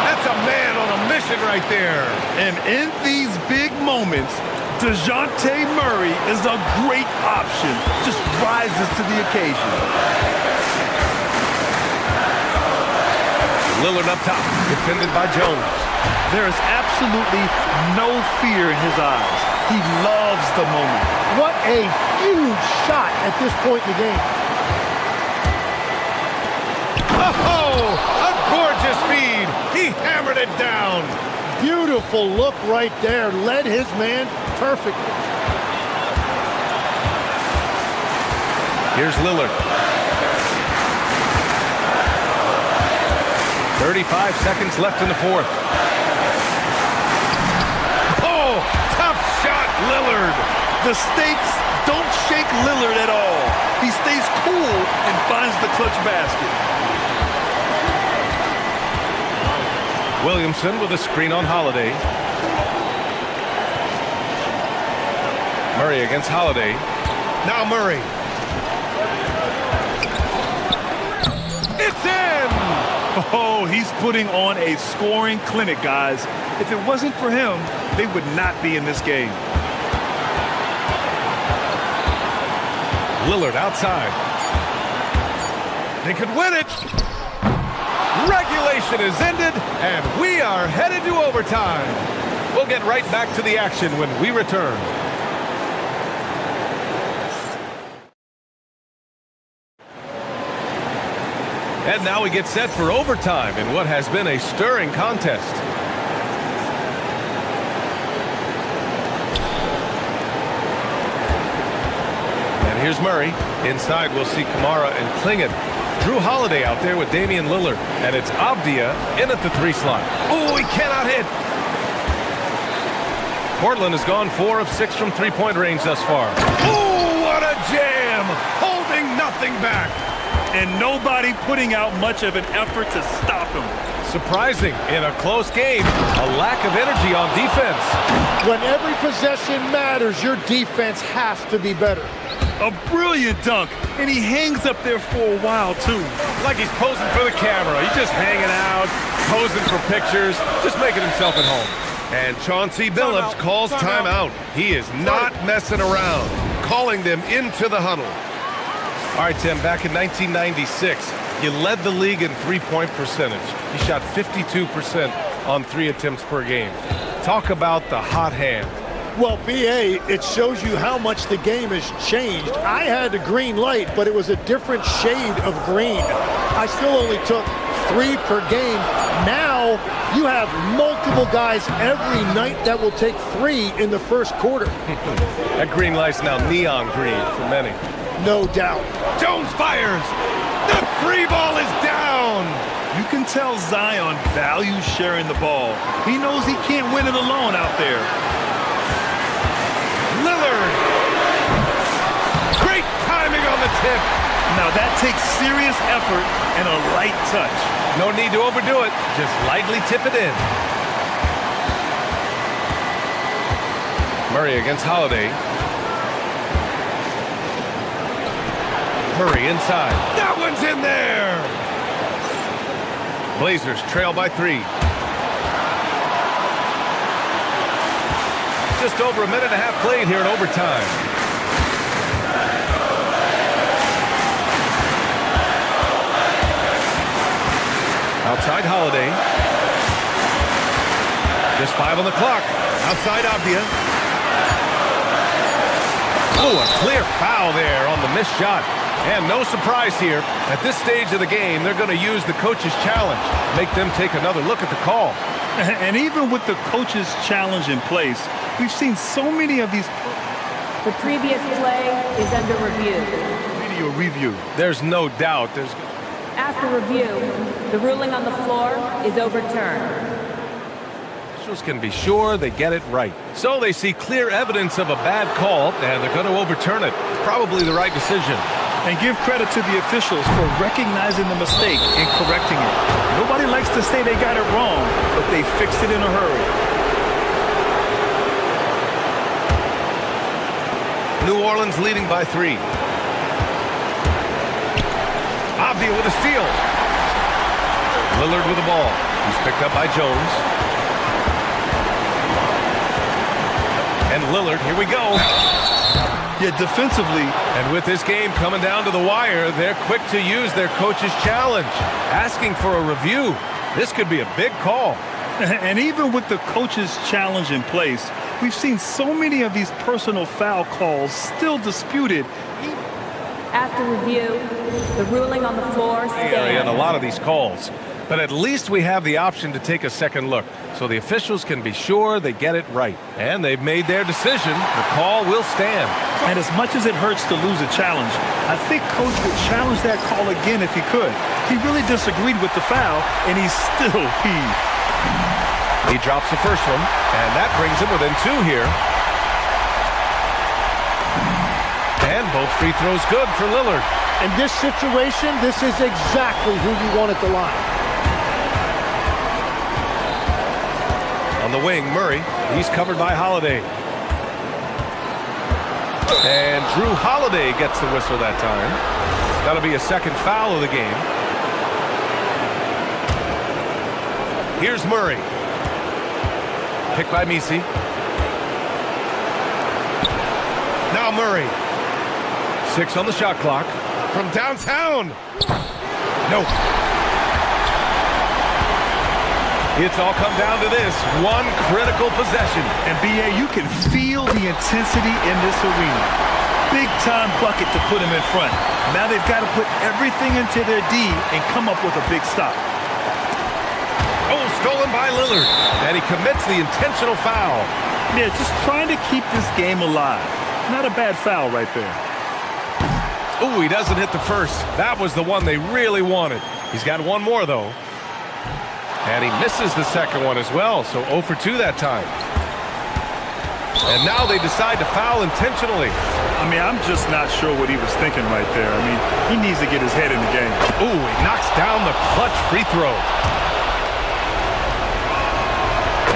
That's a man on a mission right there. And in these big moments, DeJounte Murray is a great option. Just rises to the occasion. Lillard up top, defended by Jones. There is absolutely no fear in his eyes. He loves the moment. What a huge shot at this point in the game. Oh, a gorgeous feed. He hammered it down. Beautiful look right there. Led his man perfectly. Here's Lillard. 35 seconds left in the fourth. Oh, tough shot, Lillard. The stakes don't shake Lillard at all. He stays cool and finds the clutch basket. Williamson with a screen on Holiday. Murray against Holiday. Now Murray. It's in! Oh, he's putting on a scoring clinic, guys. If it wasn't for him, they would not be in this game. Lillard outside. They could win it. Regulation is ended, and we are headed to overtime. We'll get right back to the action when we return. And now we get set for overtime in what has been a stirring contest. And here's Murray. Inside, we'll see Kamara and Klingon. Drew Holiday out there with Damian Lillard. And it's Avdia in at the 3 slot. Oh, he cannot hit. Portland has gone 4 of 6 from three-point range thus far. Oh, what a jam! Holding nothing back. And nobody putting out much of an effort to stop him. Surprising in a close game, a lack of energy on defense. When every possession matters, your defense has to be better. A brilliant dunk, and he hangs up there for a while, too. Like he's posing for the camera. He's just hanging out, posing for pictures, just making himself at home. And Chauncey Billups calls timeout. He is not messing around, calling them into the huddle. All right, Tim, back in 1996, you led the league in three-point percentage. You shot 52% on 3 attempts per game. Talk about the hot hand. Well, BA, it shows you how much the game has changed. I had a green light, but it was a different shade of green. I still only took 3 per game. Now you have multiple guys every night that will take 3 in the first quarter. That green light's now neon green for many. No doubt. Jones fires. The free ball is down. You can tell Zion values sharing the ball. He knows he can't win it alone out there. Lillard. Great timing on the tip. Now that takes serious effort and a light touch. No need to overdo it. Just lightly tip it in. Murray against Holiday. Murray inside. That one's in there. Blazers trail by 3. Just over a minute and a half played here in overtime. Outside Holiday. Just 5 on the clock. Outside Avdia. Oh, a clear foul there on the missed shot. And no surprise here. At this stage of the game, they're going to use the coach's challenge. Make them take another look at the call. And even with the coach's challenge in place, we've seen so many of these. The previous play is under review. Video review. There's no doubt. After review, the ruling on the floor is overturned. Officials can be sure they get it right. So they see clear evidence of a bad call, and they're going to overturn it. Probably the right decision. And give credit to the officials for recognizing the mistake and correcting it. Nobody likes to say they got it wrong, but they fixed it in a hurry. New Orleans leading by 3. Avdia with a steal. Lillard with the ball. He's picked up by Jones. And Lillard, here we go. Yeah, defensively. And with this game coming down to the wire, they're quick to use their coach's challenge, asking for a review. This could be a big call. And even with the coach's challenge in place, we've seen so many of these personal foul calls still disputed. After review, the ruling on the floor stands. And a lot of these calls. But at least we have the option to take a second look, so the officials can be sure they get it right. And they've made their decision. The call will stand. And as much as it hurts to lose a challenge, I think Coach would challenge that call again if he could. He really disagreed with the foul, and he's still peeved. He drops the first one, and that brings him within 2 here. And both free throws good for Lillard. In this situation, this is exactly who you want at the line. On the wing, Murray. He's covered by Holiday. And Drew Holiday gets the whistle that time. That'll be a second foul of the game. Here's Murray. Picked by Misi. Now Murray. 6 on the shot clock. From downtown. No. It's all come down to this one critical possession. And B.A., you can feel the intensity in this arena. Big time bucket to put him in front. Now they've got to put everything into their D and come up with a big stop. Oh, stolen by Lillard. And he commits the intentional foul. Yeah, just trying to keep this game alive. Not a bad foul right there. Ooh, he doesn't hit the first. That was the one they really wanted. He's got one more, though. And he misses the second one as well, so 0 for 2 that time. And now they decide to foul intentionally. I mean, I'm just not sure what he was thinking right there. I mean, he needs to get his head in the game. Ooh, he knocks down the clutch free throw.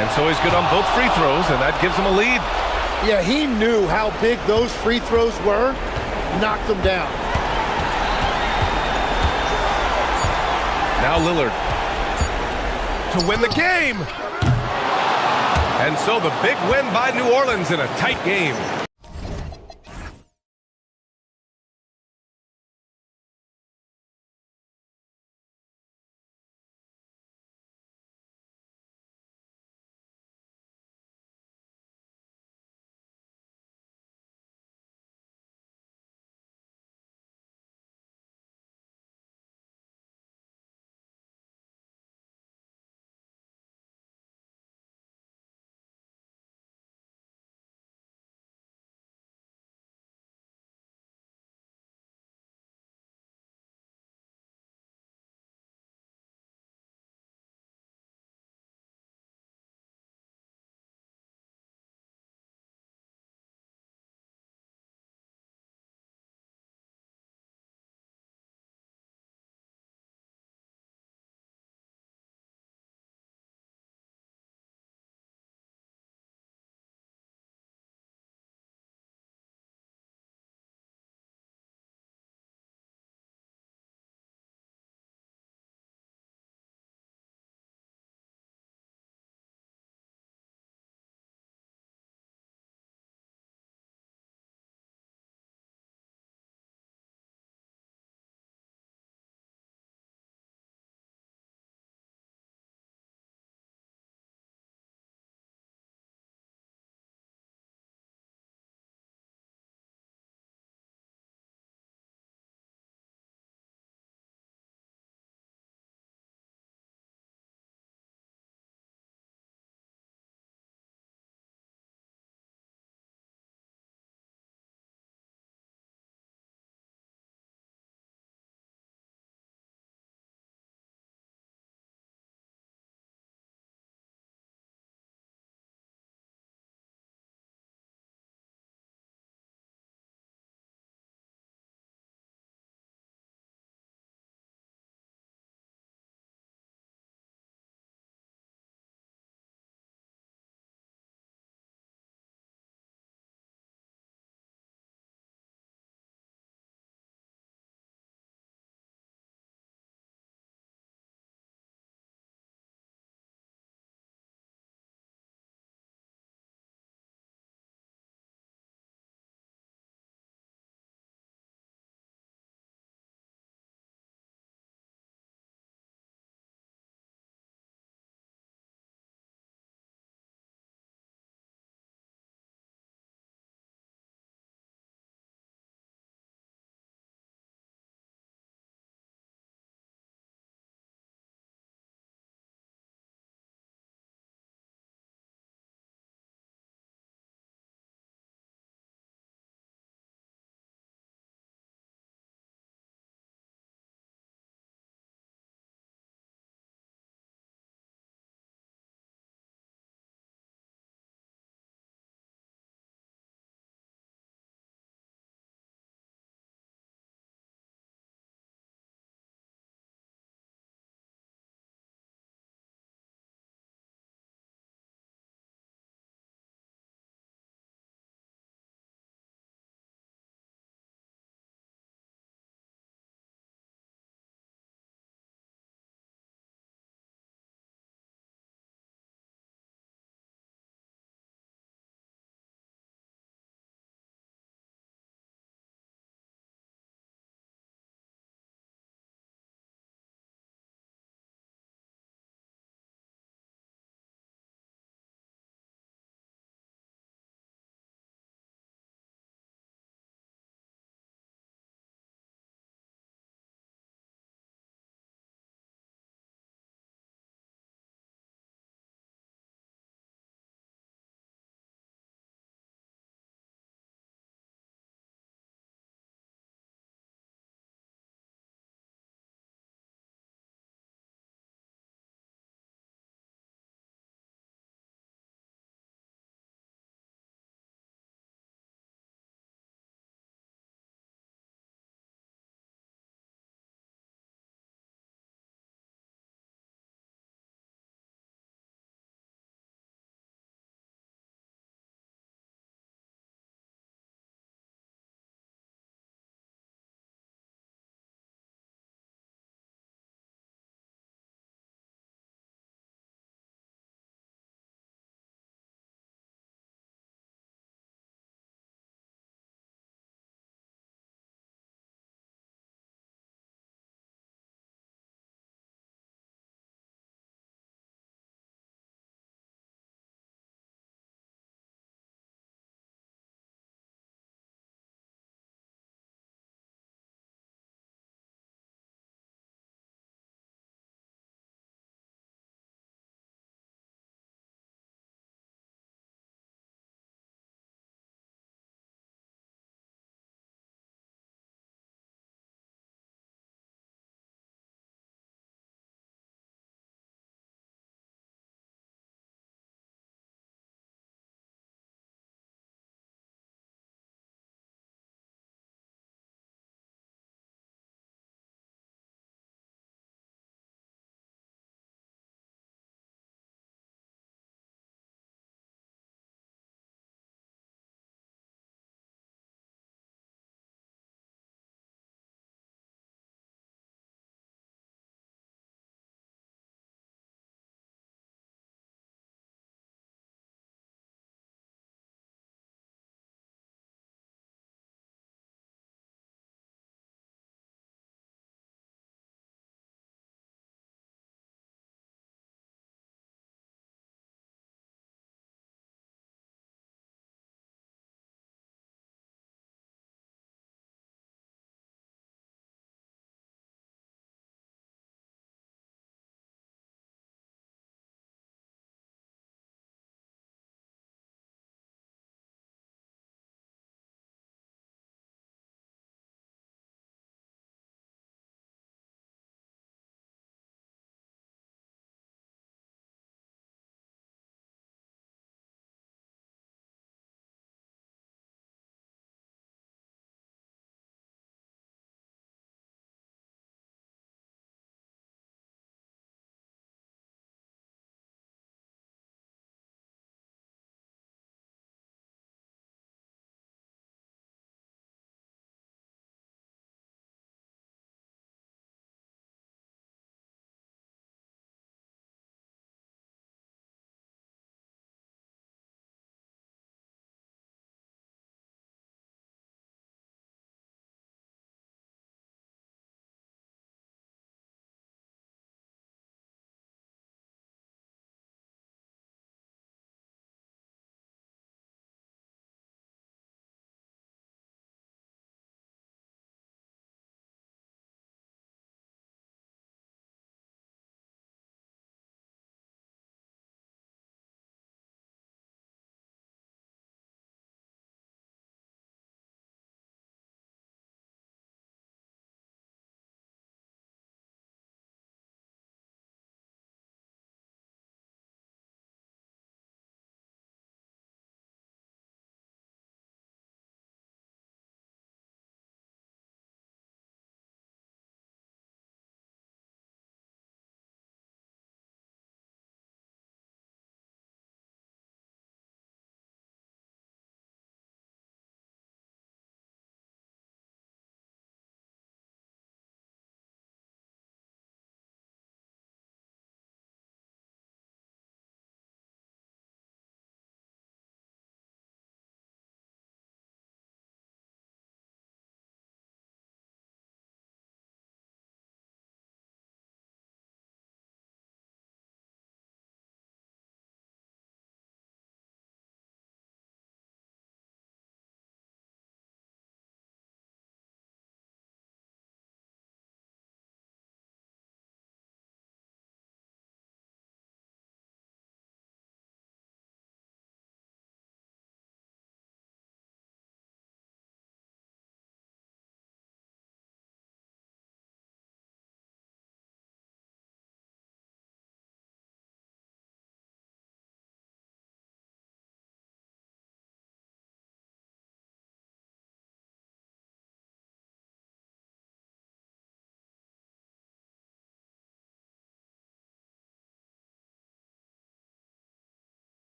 And so he's good on both free throws, and that gives him a lead. Yeah, he knew how big those free throws were, knocked them down. Now Lillard to win the game. And so the big win by New Orleans in a tight game.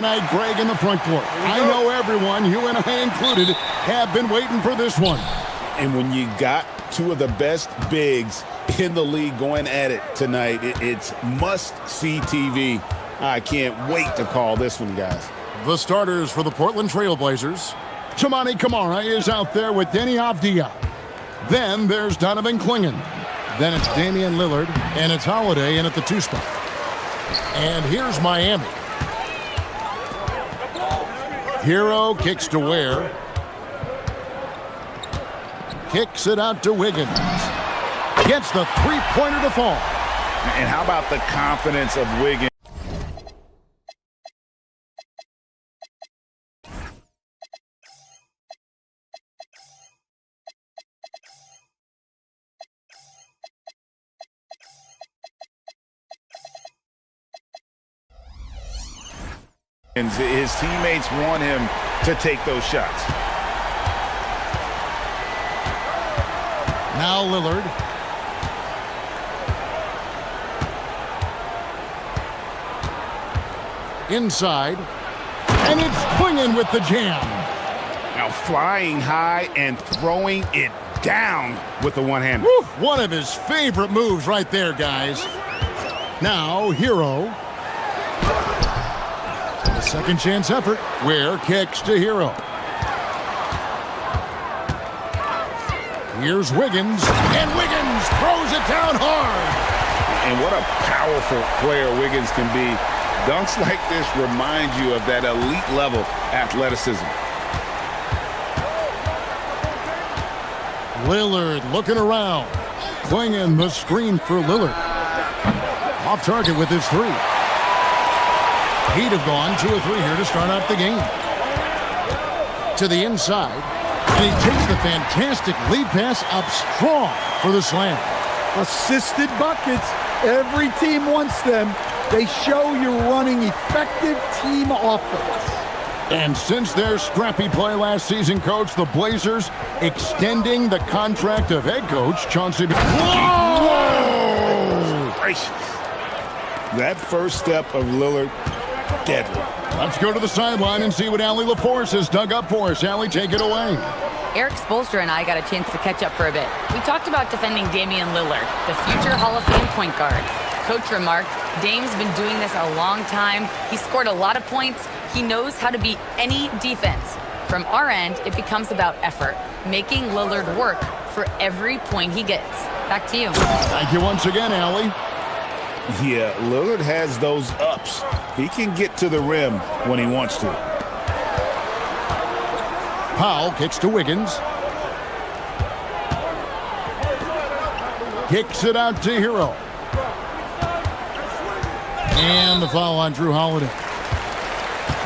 Tonight, Greg in the front court. I know everyone, you and I included, have been waiting for this one. And when you got two of the best bigs in the league going at it tonight, it's must-see TV. I can't wait to call this one, guys. The starters for the Portland Trailblazers. Toumani Camara is out there with Deni Avdija. Then there's Donovan Clingan. Then it's Damian Lillard, and it's Holiday in at the 2 spot. And here's Miami. Hero kicks to Ware. Kicks it out to Wiggins. Gets the three-pointer to fall. And how about the confidence of Wiggins? His teammates want him to take those shots. Now Lillard. Inside. And it's Clingan with the jam. Now flying high and throwing it down with the one-hander. One of his favorite moves right there, guys. Now Hero. A second chance effort. Ware kicks to Hero. Here's Wiggins. And Wiggins throws it down hard. And what a powerful player Wiggins can be. Dunks like this remind you of that elite level athleticism. Lillard looking around. Clingan the screen for Lillard. Off target with his 3. He'd have gone 2 or 3 here to start out the game. To the inside. And he takes the fantastic lead pass up strong for the slam. Assisted buckets. Every team wants them. They show you're running effective team offense. And since their scrappy play last season, Coach, the Blazers extending the contract of head coach Chauncey. Whoa! Gracious. That first step of Lillard, deadly. Let's go to the sideline and see what Allie LaForce has dug up for us. Allie, take it away. Eric Spoelstra and I got a chance to catch up for a bit. We talked about defending Damian Lillard, the future Hall of Fame point guard. Coach remarked, Dame's been doing this a long time. He scored a lot of points. He knows how to beat any defense. From our end, it becomes about effort, making Lillard work for every point he gets. Back to you. Thank you once again, Allie. Yeah, Lillard has those ups. He can get to the rim when he wants to. Powell kicks to Wiggins. Kicks it out to Hero. And the foul on Drew Holiday.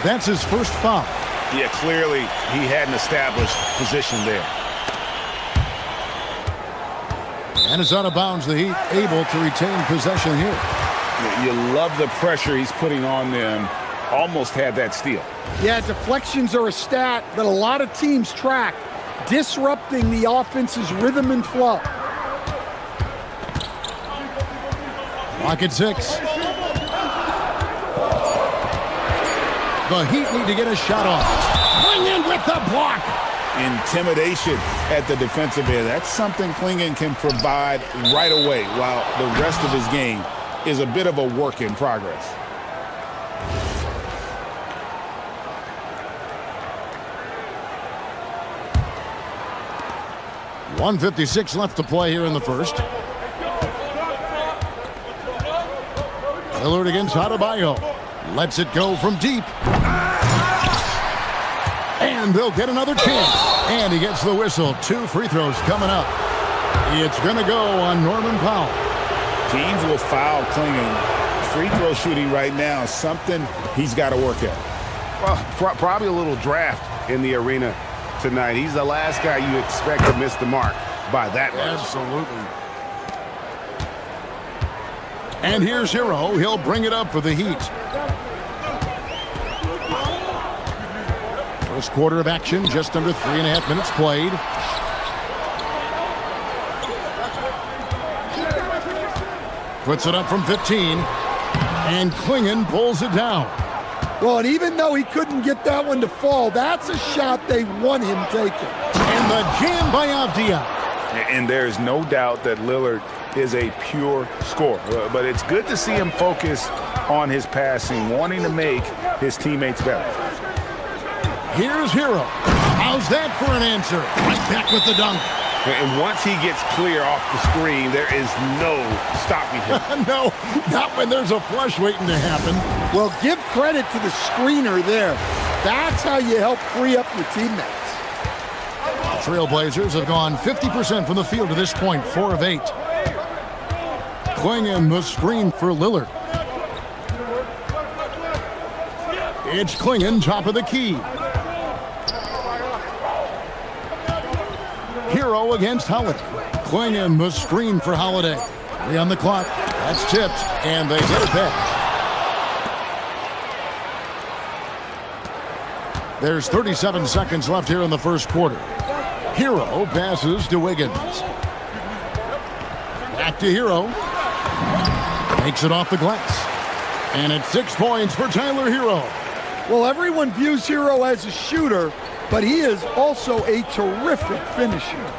That's his first foul. Yeah, clearly he had an established position there. And it's out of bounds. The Heat able to retain possession here. You love the pressure he's putting on them. Almost had that steal. Yeah, deflections are a stat that a lot of teams track, disrupting the offense's rhythm and flow. Clock at 6. The Heat need to get a shot off. Clingan with the block. Intimidation at the defensive end. That's something Clingan can provide right away, while the rest of his game is a bit of a work in progress. .156 left to play here in the first. Lillard against Adebayo. Lets it go from deep. And they'll get another chance. And he gets the whistle. 2 free throws coming up. It's going to go on Norman Powell. Teams will foul Clingan. Free throw shooting right now is something he's got to work at. Well, probably a little draft in the arena tonight. He's the last guy you expect to miss the mark by that much. Absolutely. And here's Hero. He'll bring it up for the Heat. First quarter of action, just under 3.5 minutes played. Puts it up from 15. And Clingan pulls it down. Well, and even though he couldn't get that one to fall, that's a shot they want him taking. And the jam by Avdia. And there's no doubt that Lillard is a pure scorer. But it's good to see him focus on his passing, wanting to make his teammates better. Here's Hero. How's that for an answer? Right back with the dunk. And once he gets clear off the screen, there is no stopping him. No, not when there's a flush waiting to happen. Well, give credit to the screener there. That's how you help free up your teammates. The Trailblazers have gone 50% from the field to this point, 4 of 8. Klingon the screen for Lillard. It's Klingon, top of the key. Hero against Holiday. Klingon the screen for Holiday. 3 on the clock. That's tipped, and they get it back. There's 37 seconds left here in the first quarter. Hero passes to Wiggins. Back to Hero. Makes it off the glass. And it's 6 points for Tyler Hero. Well, everyone views Hero as a shooter, but he is also a terrific finisher.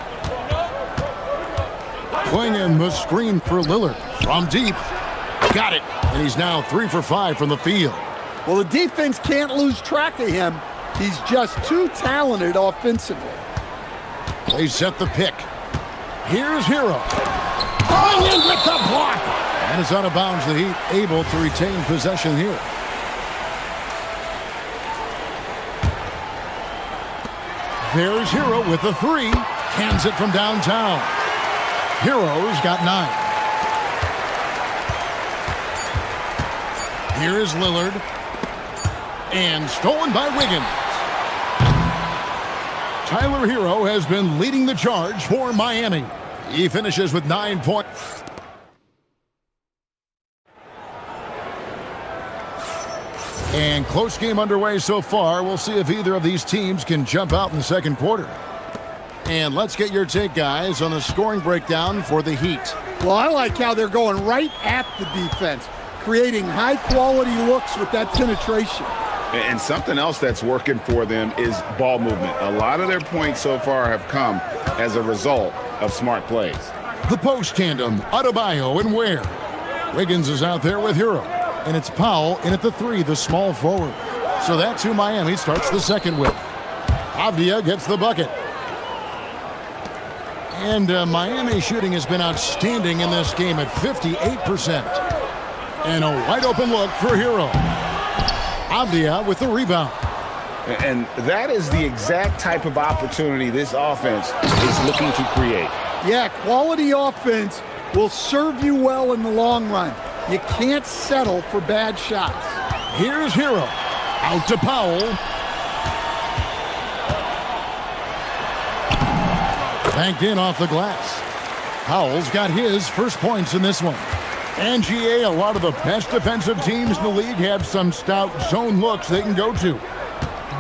Klingon the screen for Lillard. From deep. Got it. And he's now 3 for 5 from the field. Well, the defense can't lose track of him. He's just too talented offensively. They set the pick. Here's Hero. Oh, in with the block. And it's out of bounds. The Heat able to retain possession here. There's Hero with the 3. Cans it from downtown. Hero's got 9. Here is Lillard. And stolen by Wiggins. Tyler Hero has been leading the charge for Miami. He finishes with 9 points. And close game underway so far. We'll see if either of these teams can jump out in the second quarter. And let's get your take, guys, on the scoring breakdown for the Heat. Well, I like how they're going right at the defense, creating high-quality looks with that penetration. And something else that's working for them is ball movement. A lot of their points so far have come as a result of smart plays. The post tandem, Adebayo and Ware. Wiggins is out there with Hero. And it's Powell in at the 3, the small forward. So that's who Miami starts the second with. Avdia gets the bucket. And Miami shooting has been outstanding in this game at 58%. And a wide open look for Hero. Avdia with the rebound. And that is the exact type of opportunity this offense is looking to create. Yeah, quality offense will serve you well in the long run. You can't settle for bad shots. Here's Hero. Out to Powell. Banked in off the glass. Powell's got his first points in this one. And GA, a lot of the best defensive teams in the league have some stout zone looks they can go to.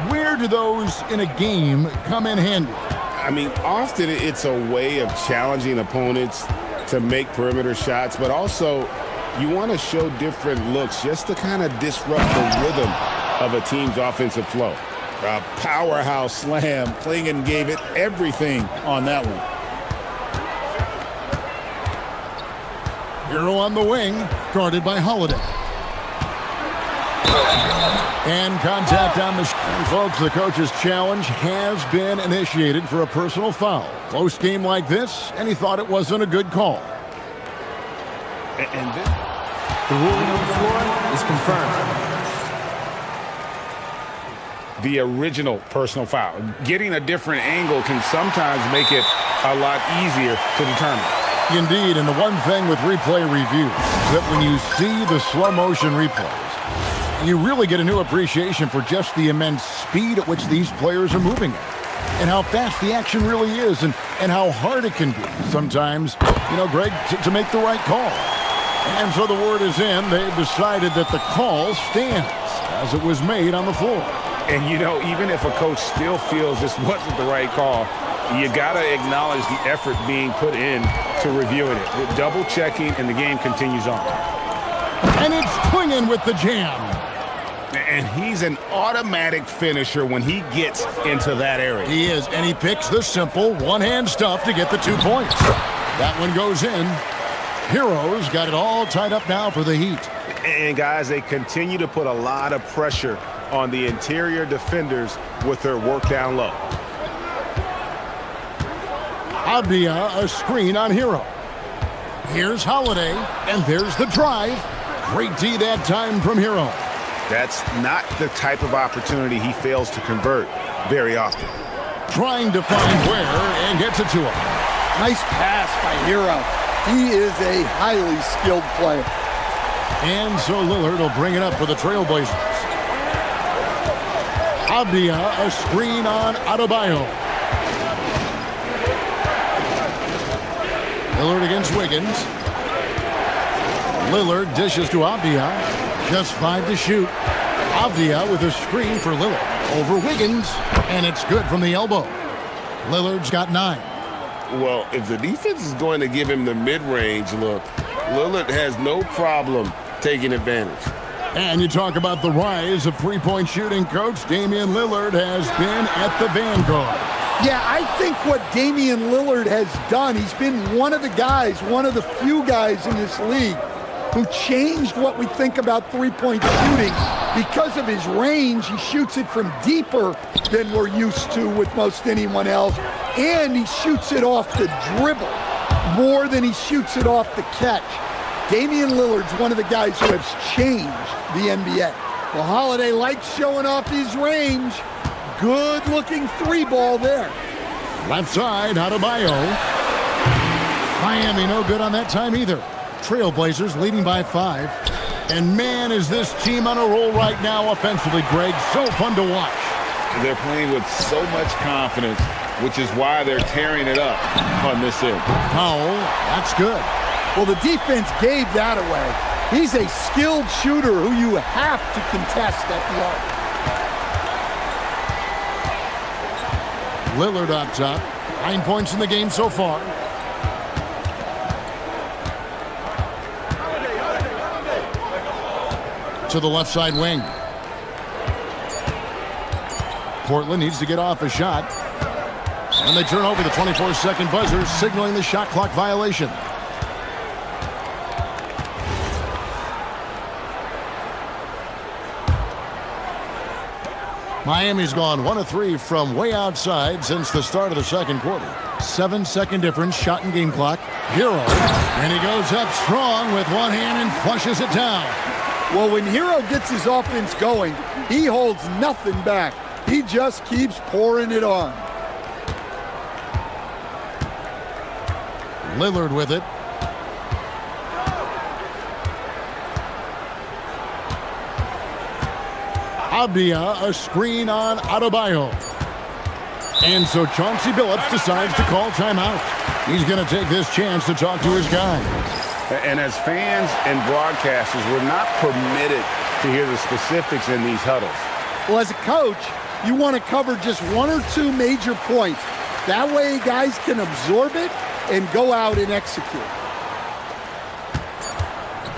Where do those in a game come in handy? I mean, often it's a way of challenging opponents to make perimeter shots, but also you want to show different looks just to kind of disrupt the rhythm of a team's offensive flow. A powerhouse slam. Klingon gave it everything on that one. Hero on the wing, guarded by Holiday. And contact on the and folks, the coach's challenge has been initiated for a personal foul. Close game like this, and he thought it wasn't a good call. And then the ruling on the floor is confirmed. The original personal foul. Getting a different angle can sometimes make it a lot easier to determine. Indeed, and the one thing with replay review is that when you see the slow motion replays, you really get a new appreciation for just the immense speed at which these players are moving at, and how fast the action really is, and how hard it can be sometimes, you know, Greg, to make the right call. And so the word is in. They've decided that the call stands as it was made on the floor. And, you know, even if a coach still feels this wasn't the right call, you got to acknowledge the effort being put in to reviewing it. With double checking, and the game continues on. And it's Klingon with the jam. And he's an automatic finisher when he gets into that area. He is, and he picks the simple one-hand stuff to get the 2 points. That one goes in. Heroes got it all tied up now for the Heat. And guys, they continue to put a lot of pressure on the interior defenders with their work down low. Abdia, a screen on Hero. Here's Holiday, and there's the drive. Great D that time from Hero. That's not the type of opportunity he fails to convert very often. Trying to find where, and gets it to him. Nice pass by Hero. He is a highly skilled player. And so Lillard will bring it up for the Trailblazers. Abdia, a screen on Adebayo. Lillard against Wiggins. Lillard dishes to Abdia. Just 5 to shoot. Abdia with a screen for Lillard. Over Wiggins, and it's good from the elbow. Lillard's got 9. Well, if the defense is going to give him the mid-range look, Lillard has no problem taking advantage. And you talk about the rise of three-point shooting, Coach. Damian Lillard has been at the vanguard. Yeah, I think what Damian Lillard has done, he's been one of the guys, one of the few guys in this league who changed what we think about three-point shooting. Because of his range, he shoots it from deeper than we're used to with most anyone else. And he shoots it off the dribble more than he shoots it off the catch. Damian Lillard's one of the guys who has changed the NBA. Well, Holiday likes showing off his range. Good-looking three ball there. Left side, Adebayo. Miami no good on that time either. Trailblazers leading by 5. And man, is this team on a roll right now offensively, Greg. So fun to watch. They're playing with so much confidence, which is why they're tearing it up on this end. Powell, that's good. Well, the defense gave that away. He's a skilled shooter who you have to contest at the arc. Lillard on top. 9 points in the game so far. To the left side wing. Portland needs to get off a shot. And they turn over the 24-second buzzer, signaling the shot clock violation. Miami's gone 1 of 3 from way outside since the start of the second quarter. 7-second difference, shot and game clock. Hero, and he goes up strong with one hand and flushes it down. Well, when Hero gets his offense going, he holds nothing back. He just keeps pouring it on. Lillard with it. Abdia, a screen on Adebayo. And so Chauncey Billups decides to call timeout. He's going to take this chance to talk to his guys. And as fans and broadcasters, we're not permitted to hear the specifics in these huddles. Well, as a coach, you want to cover just 1 or 2 major points. That way guys can absorb it and go out and execute.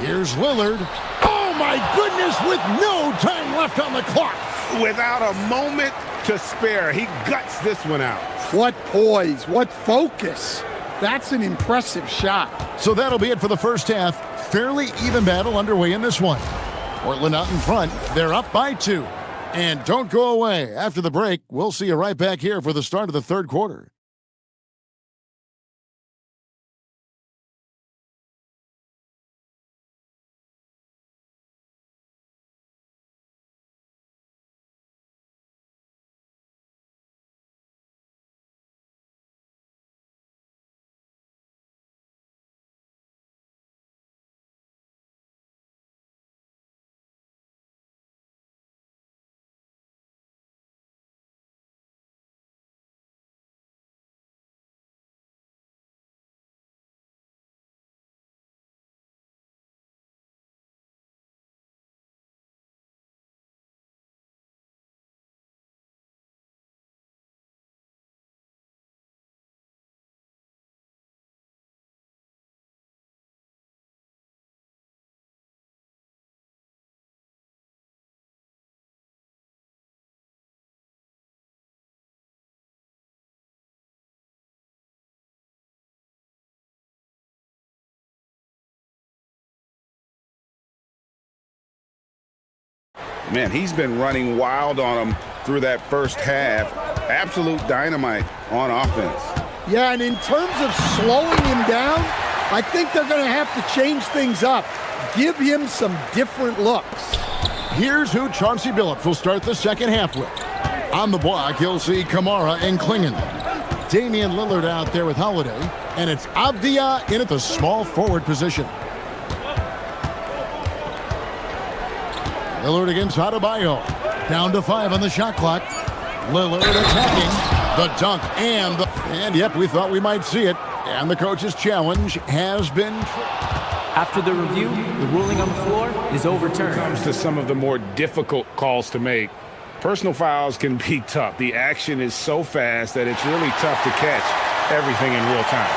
Here's Lillard. Oh, my goodness, with no time left on the clock. Without a moment to spare, he guts this one out. What poise, what focus. That's an impressive shot. So that'll be it for the first half. Fairly even battle underway in this one. Portland out in front. They're up by 2. And don't go away. After the break, we'll see you right back here for the start of the third quarter. Man, he's been running wild on him through that first half. Absolute dynamite on offense. Yeah, and in terms of slowing him down, I think they're going to have to change things up. Give him some different looks. Here's who Chauncey Billups will start the second half with. On the block, he'll see Kamara and Klingon. Damian Lillard out there with Holiday, and it's Avdia in at the small forward position. Lillard against Adebayo. Down to 5 on the shot clock. Lillard attacking. The dunk and yep, we thought we might see it. And the coach's challenge has been... After the review, the ruling on the floor is overturned. Comes to some of the more difficult calls to make. Personal fouls can be tough. The action is so fast that it's really tough to catch everything in real time.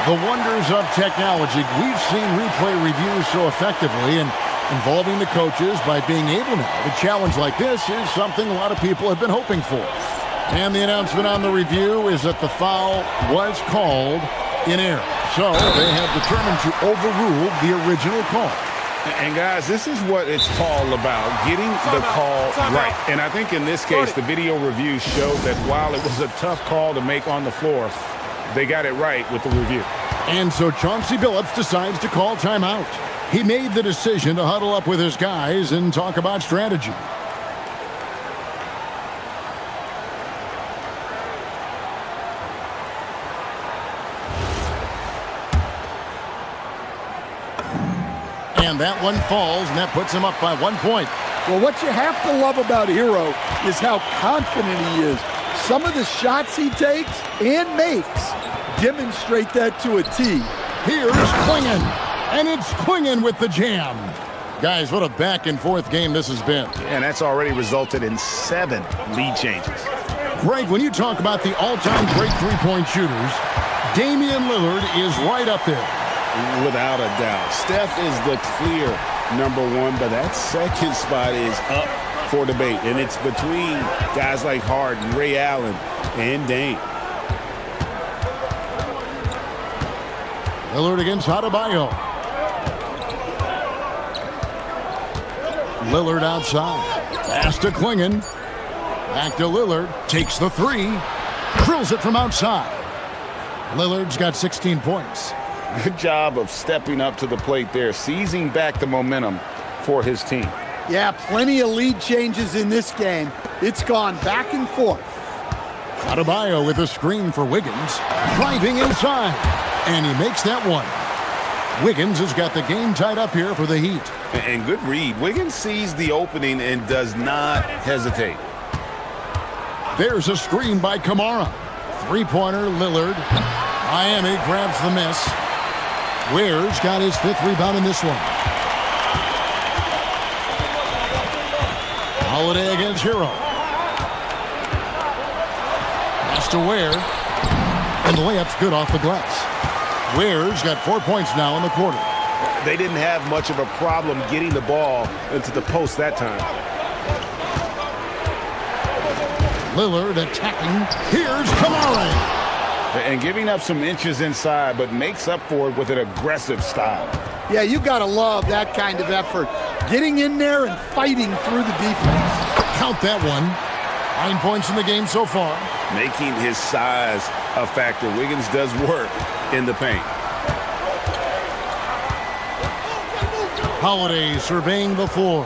The wonders of technology. We've seen replay reviews so effectively, and involving the coaches by being able now to challenge like this is something a lot of people have been hoping for. And the announcement on the review is that the foul was called in error. So they have determined to overrule the original call. And guys, this is what it's all about, getting the call right. And I think in this case, the video review showed that while it was a tough call to make on the floor, they got it right with the review. And so Chauncey Billups decides to call timeout. He made the decision to huddle up with his guys and talk about strategy. And that one falls, and that puts him up by 1 point. Well, what you have to love about Hero is how confident he is. Some of the shots he takes and makes demonstrate that to a T. Here's Klingon, and it's Klingon with the jam. Guys, what a back-and-forth game this has been. And that's already resulted in 7 lead changes. Greg, when you talk about the all-time great three-point shooters, Damian Lillard is right up there. Without a doubt. Steph is the clear #1, but that second spot is up for debate. And it's between guys like Harden, Ray Allen, and Dame. Lillard against Adebayo. Lillard outside. Pass to Klingon. Back to Lillard. Takes the 3. Drills it from outside. Lillard's got 16 points. Good job of stepping up to the plate there, seizing back the momentum for his team. Yeah, plenty of lead changes in this game. It's gone back and forth. Adebayo with a screen for Wiggins. Driving inside. And he makes that one. Wiggins has got the game tied up here for the Heat. And good read. Wiggins sees the opening and does not hesitate. There's a screen by Kamara. Three-pointer, Lillard. Miami grabs the miss. Ware's got his 5th rebound in this one. Holiday against Hero. Pass to Ware. And the layup's good off the glass. Ware's got 4 points now in the quarter. They didn't have much of a problem getting the ball into the post that time. Lillard attacking. Here's Kamara. And giving up some inches inside, but makes up for it with an aggressive style. Yeah, you got to love that kind of effort. Getting in there and fighting through the defense. Count that one. 9 points in the game so far. Making his size a factor. Wiggins does work in the paint. Holiday surveying the floor.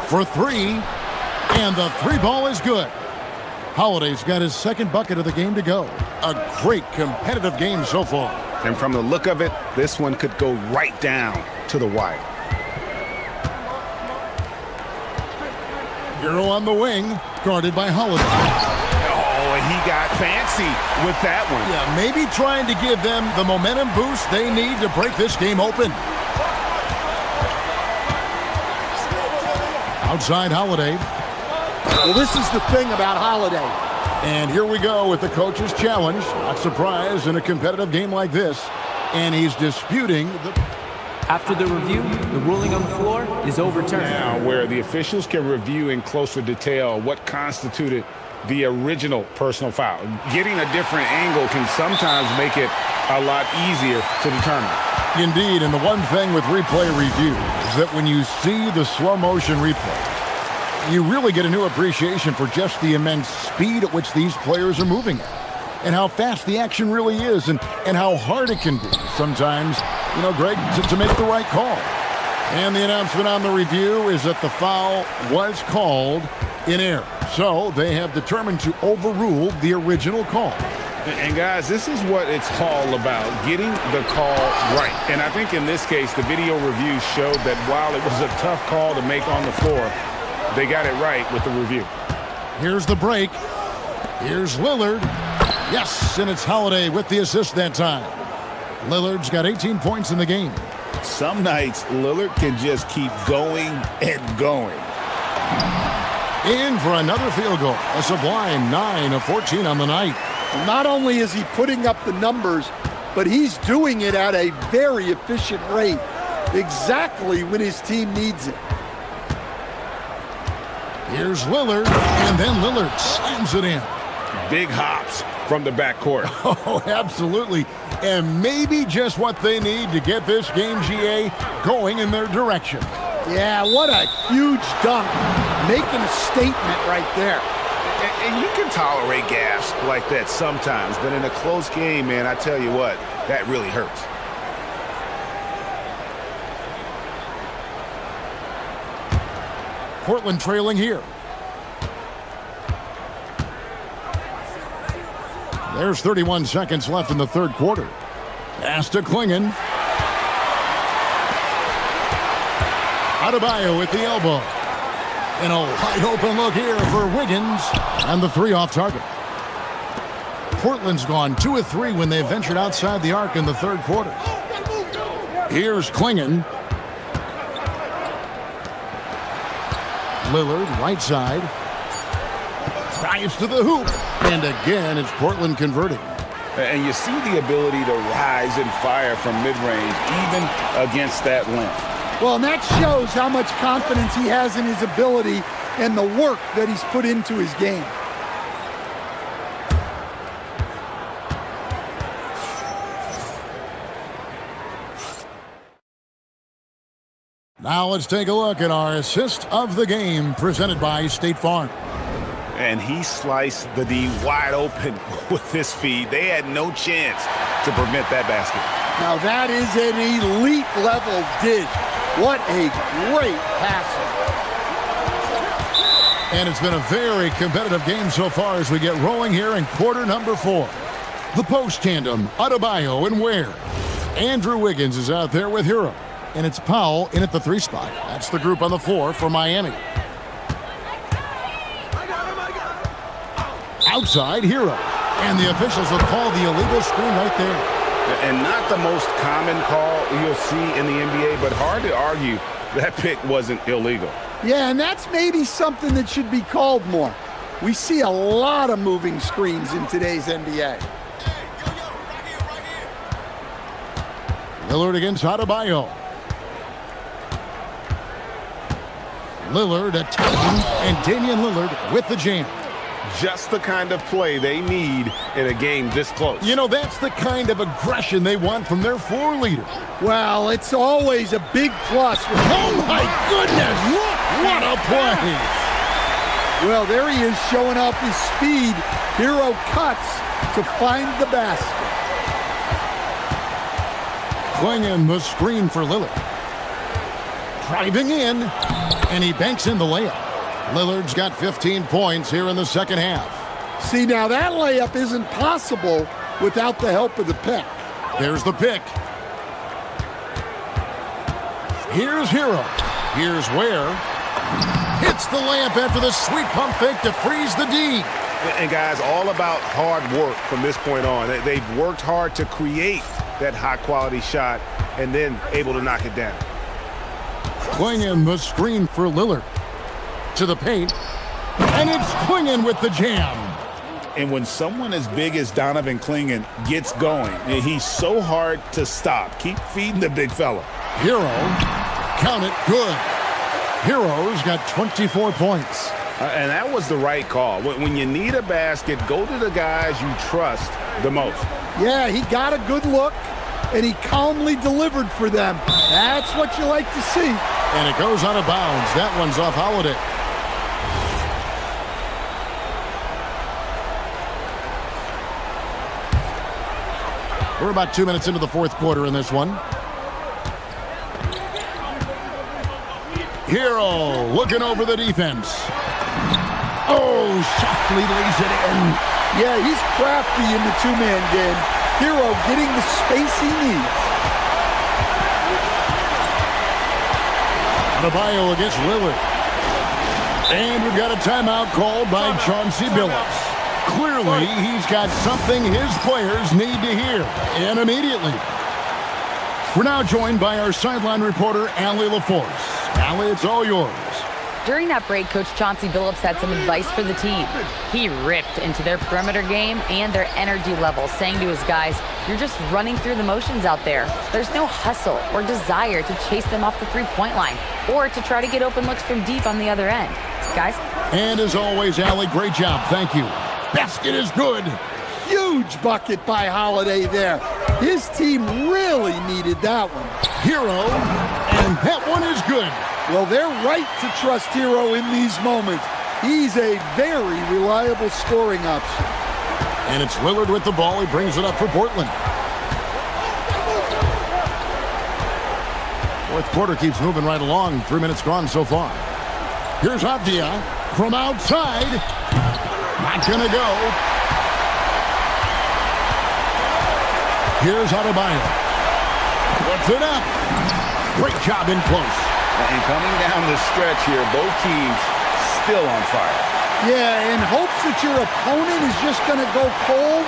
For 3. And the 3 ball is good. Holiday's got his 2nd bucket of the game to go. A great competitive game so far. And from the look of it, this one could go right down to the wire. Hero on the wing, guarded by Holiday. Oh, and he got fancy with that one. Yeah, maybe trying to give them the momentum boost they need to break this game open. Outside Holiday. Well, this is the thing about Holiday. And here we go with the coach's challenge. Not surprised in a competitive game like this. And he's disputing the... After the review, the ruling on the floor is overturned. Now, where the officials can review in closer detail what constituted the original personal foul. Getting a different angle can sometimes make it a lot easier to determine. Indeed, and the one thing with replay review is that when you see the slow motion replay, you really get a new appreciation for just the immense speed at which these players are moving at, and how fast the action really is, and how hard it can be sometimes, Greg, to make the right call. And the announcement on the review is that the foul was called in error. So they have determined to overrule the original call. And guys, this is what it's all about, getting the call right. And I think in this case, the video review showed that while it was a tough call to make on the floor, they got it right with the review. Here's the break. Here's Lillard. Yes, and it's Holiday with the assist that time. Lillard's got 18 points in the game. Some nights, Lillard can just keep going and going. In for another field goal. A sublime 9 of 14 on the night. Not only is he putting up the numbers, but he's doing it at a very efficient rate, exactly when his team needs it. Here's Lillard, and then Lillard slams it in. Big hops from the backcourt. Oh, absolutely. And maybe just what they need to get this game, GA, going in their direction. Yeah, what a huge dunk. Making a statement right there. And you can tolerate gas like that sometimes, but in a close game, man, I tell you what, that really hurts. Portland trailing here. There's 31 seconds left in the third quarter. Pass to Klingon. Adebayo with the elbow. And a wide open look here for Wiggins. And the three off target. Portland's gone 2 of 3 when they ventured outside the arc in the third quarter. Here's Klingon. Lillard, right side. Drives to the hoop. And again, it's Portland converting. And you see the ability to rise and fire from mid-range, even against that length. Well, and that shows how much confidence he has in his ability and the work that he's put into his game. Now let's take a look at our assist of the game presented by State Farm. And he sliced the D wide open with his feed. They had no chance to prevent that basket. Now that is an elite level dish. What a great passer. And it's been a very competitive game so far as we get rolling here in quarter number 4. The post tandem, Adebayo and Ware. Andrew Wiggins is out there with Hero. And it's Powell in at the 3 spot. That's the group on the floor for Miami. Outside, Hero. And the officials have called the illegal screen right there. And not the most common call you'll see in the NBA, but hard to argue that pick wasn't illegal. Yeah, and that's maybe something that should be called more. We see a lot of moving screens in today's NBA. Lillard against Adebayo. Lillard attacking, and Damian Lillard with the jam. Just the kind of play they need in a game this close. You know, that's the kind of aggression they want from their floor leader. Well, it's always a big plus. Oh, my goodness! What a play! Well, there he is showing off his speed. Hero cuts to find the basket. Playing the screen for Lillard. Driving in, and he banks in the layup. Lillard's got 15 points here in the second half. See, now that layup isn't possible without the help of the pick. There's the pick. Here's Hero. Here's Ware. Hits the layup after the sweet pump fake to freeze the D. And guys, all about hard work from this point on. They've worked hard to create that high-quality shot and then able to knock it down. Playing the screen for Lillard. To the paint, and it's Klingon with the jam. And when someone as big as Donovan Klingon gets going, he's so hard to stop. Keep feeding the big fella. Hero, count it, good. Hero's got 24 points. And that was the right call. When you need a basket, go to the guys you trust the most. Yeah, he got a good look, and he calmly delivered for them. That's what you like to see. And it goes out of bounds. That one's off Holiday. We're about 2 minutes into the fourth quarter in this one. Hero looking over the defense. Oh, softly lays it in. Yeah, he's crafty in the two-man game. Hero getting the space he needs. Adebayo against Lillard. And we've got a timeout called by Chauncey Billups. Clearly, he's got something his players need to hear, and immediately. We're now joined by our sideline reporter, Allie LaForce. Allie, it's all yours. During that break, Coach Chauncey Billups had some advice for the team. He ripped into their perimeter game and their energy level, saying to his guys, you're just running through the motions out there. There's no hustle or desire to chase them off the three-point line or to try to get open looks from deep on the other end. Guys? And as always, Allie, great job. Thank you. Basket is good. Huge bucket by Holiday there. His team really needed that one. Hero, and that one is good. Well, they're right to trust Hero in these moments. He's a very reliable scoring option. And it's Lillard with the ball. He brings it up for Portland. Fourth quarter keeps moving right along. 3 minutes gone so far. Here's Avdia from outside. Not gonna go. Here's Adebayo. Puts it up. Great job in close. And coming down the stretch here, both teams still on fire. Yeah, in hopes that your opponent is just going to go cold.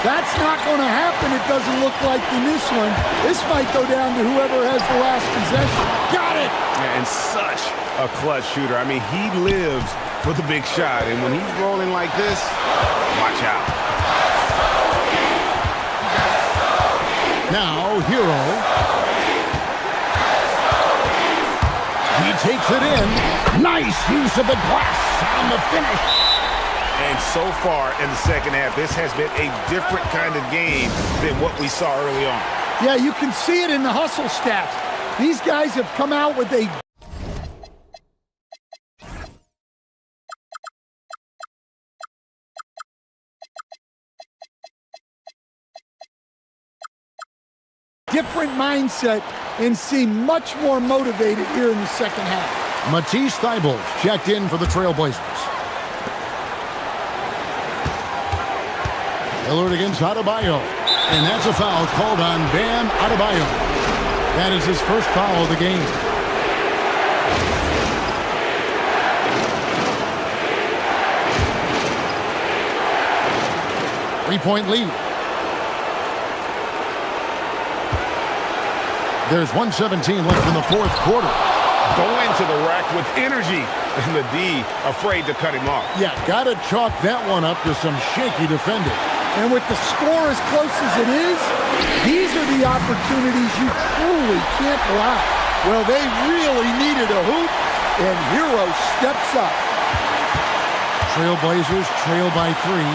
That's not going to happen, it doesn't look like in this one. This might go down to whoever has the last possession. Got it! And such a clutch shooter. I mean, he lives for the big shot. And when he's rolling like this, watch out. Now, Hero. He takes it in. Nice use of the glass on the finish. And so far in the second half, this has been a different kind of game than what we saw early on. Yeah, you can see it in the hustle stats. These guys have come out with a different mindset and seem much more motivated here in the second half. Matisse Thybulle checked in for the Trailblazers. Lillard against Adebayo. And that's a foul called on Bam Adebayo. That is his first foul of the game. Three-point lead. There's 1:17 left in the fourth quarter. Going to the rack with energy, and the D afraid to cut him off. Yeah, gotta chalk that one up to some shaky defending. And with the score as close as it is, these are the opportunities you truly can't block. Well, they really needed a hoop, and Hero steps up. Trailblazers trail by 3.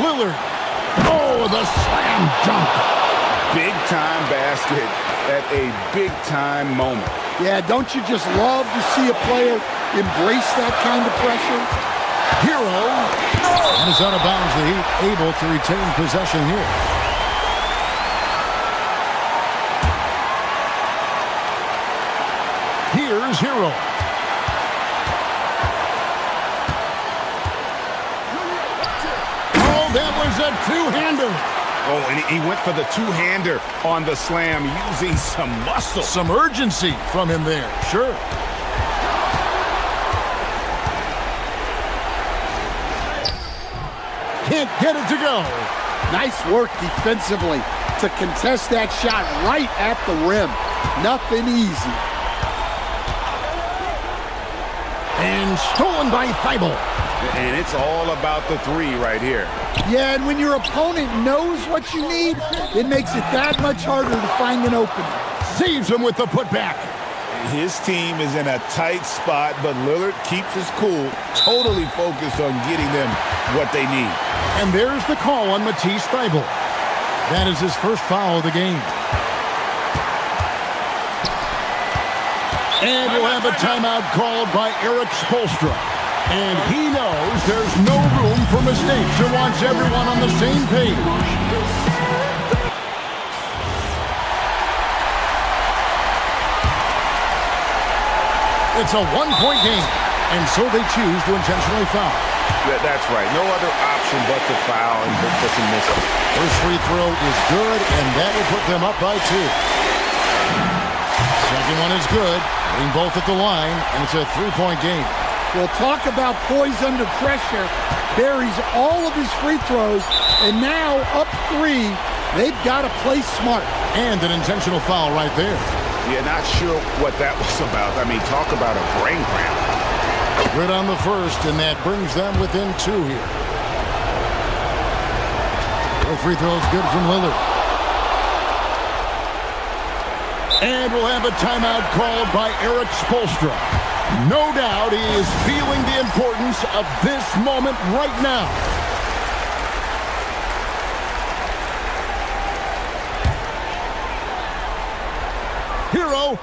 Lillard. Oh, the slam dunk. Big-time basket at a big-time moment. Yeah, don't you just love to see a player embrace that kind of pressure? Hero. And is out of bounds. The Heat able to retain possession here. Here's Hero. Oh, that was a two-hander. Oh, and he went for the two-hander on the slam using some muscle. Some urgency from him there, sure. Can't get it to go. Nice work defensively to contest that shot right at the rim. Nothing easy. And stolen by Thybulle. And it's all about the three right here. Yeah, and when your opponent knows what you need, it makes it that much harder to find an opening. Saves him with the putback. His team is in a tight spot, but Lillard keeps his cool, totally focused on getting them what they need. And there's the call on Matisse Thybulle. That is his first foul of the game. And we'll have a timeout called by Erik Spoelstra. And he knows there's no room for mistakes and wants everyone on the same page. It's a one-point game, and so they choose to intentionally foul. That's right. No other option but to foul and just miss it. First free throw is good, and that will put them up by 2. Second one is good, hitting both at the line, and it's a 3-point game. Well, talk about poise under pressure. Buries all of his free throws, and now up 3, they've got to play smart. And an intentional foul right there. Yeah, not sure what that was about. I mean, talk about a brain cramp. Good on the first, and that brings them within 2 here. No free throws good from Lillard. And we'll have a timeout called by Erik Spoelstra. No doubt he is feeling the importance of this moment right now. Hero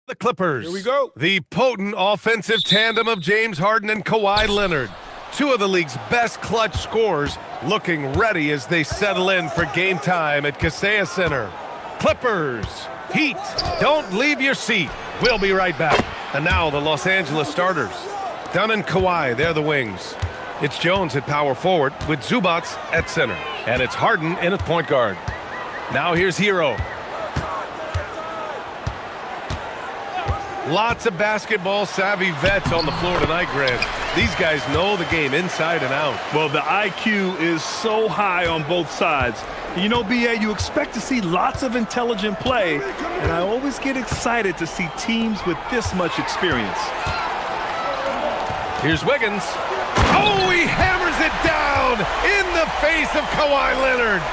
The Clippers. Here we go. The potent offensive tandem of James Harden and Kawhi Leonard. Two of the league's best clutch scorers looking ready as they settle in for game time at Kaseya Center. Clippers, Heat, don't leave your seat. We'll be right back. And now the Los Angeles starters. Dunn and Kawhi, they're the wings. It's Jones at power forward with Zubac at center. And it's Harden in at point guard. Now here's Hero. Lots of basketball-savvy vets on the floor tonight, Grant. These guys know the game inside and out. Well, the IQ is so high on both sides. You know, B.A., you expect to see lots of intelligent play, and I always get excited to see teams with this much experience. Here's Wiggins. Oh, he hammers it down in the face of Kawhi Leonard.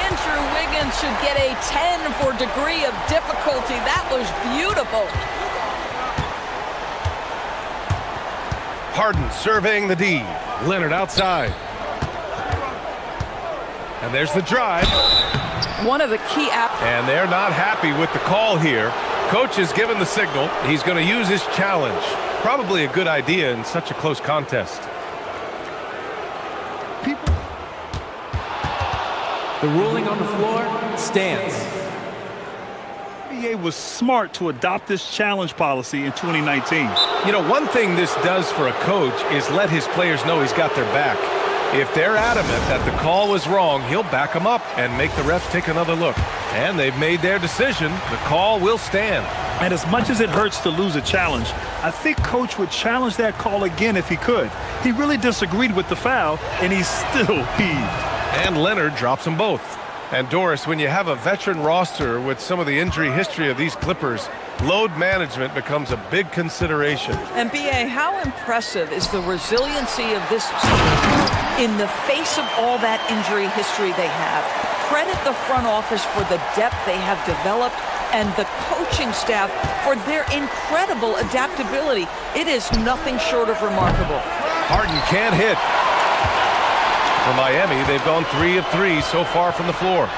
Andrew Wiggins should get a 10 for degree of difficulty. That was beautiful. Harden surveying the D. Leonard outside. And there's the drive. One of the key And they're not happy with the call here. Coach has given the signal. He's going to use his challenge. Probably a good idea in such a close contest. The ruling on the floor stands. NBA was smart to adopt this challenge policy in 2019. You know, one thing this does for a coach is let his players know he's got their back. If they're adamant that the call was wrong, he'll back them up and make the refs take another look. And they've made their decision. The call will stand. And as much as it hurts to lose a challenge, I think Coach would challenge that call again if he could. He really disagreed with the foul, and he's still peeved. And Leonard drops them both. And Doris, when you have a veteran roster with some of the injury history of these Clippers, load management becomes a big consideration. And B.A., how impressive is the resiliency of this team in the face of all that injury history they have? Credit the front office for the depth they have developed and the coaching staff for their incredible adaptability. It is nothing short of remarkable. Harden can't hit. For Miami, they've gone 3 of 3 so far from the floor.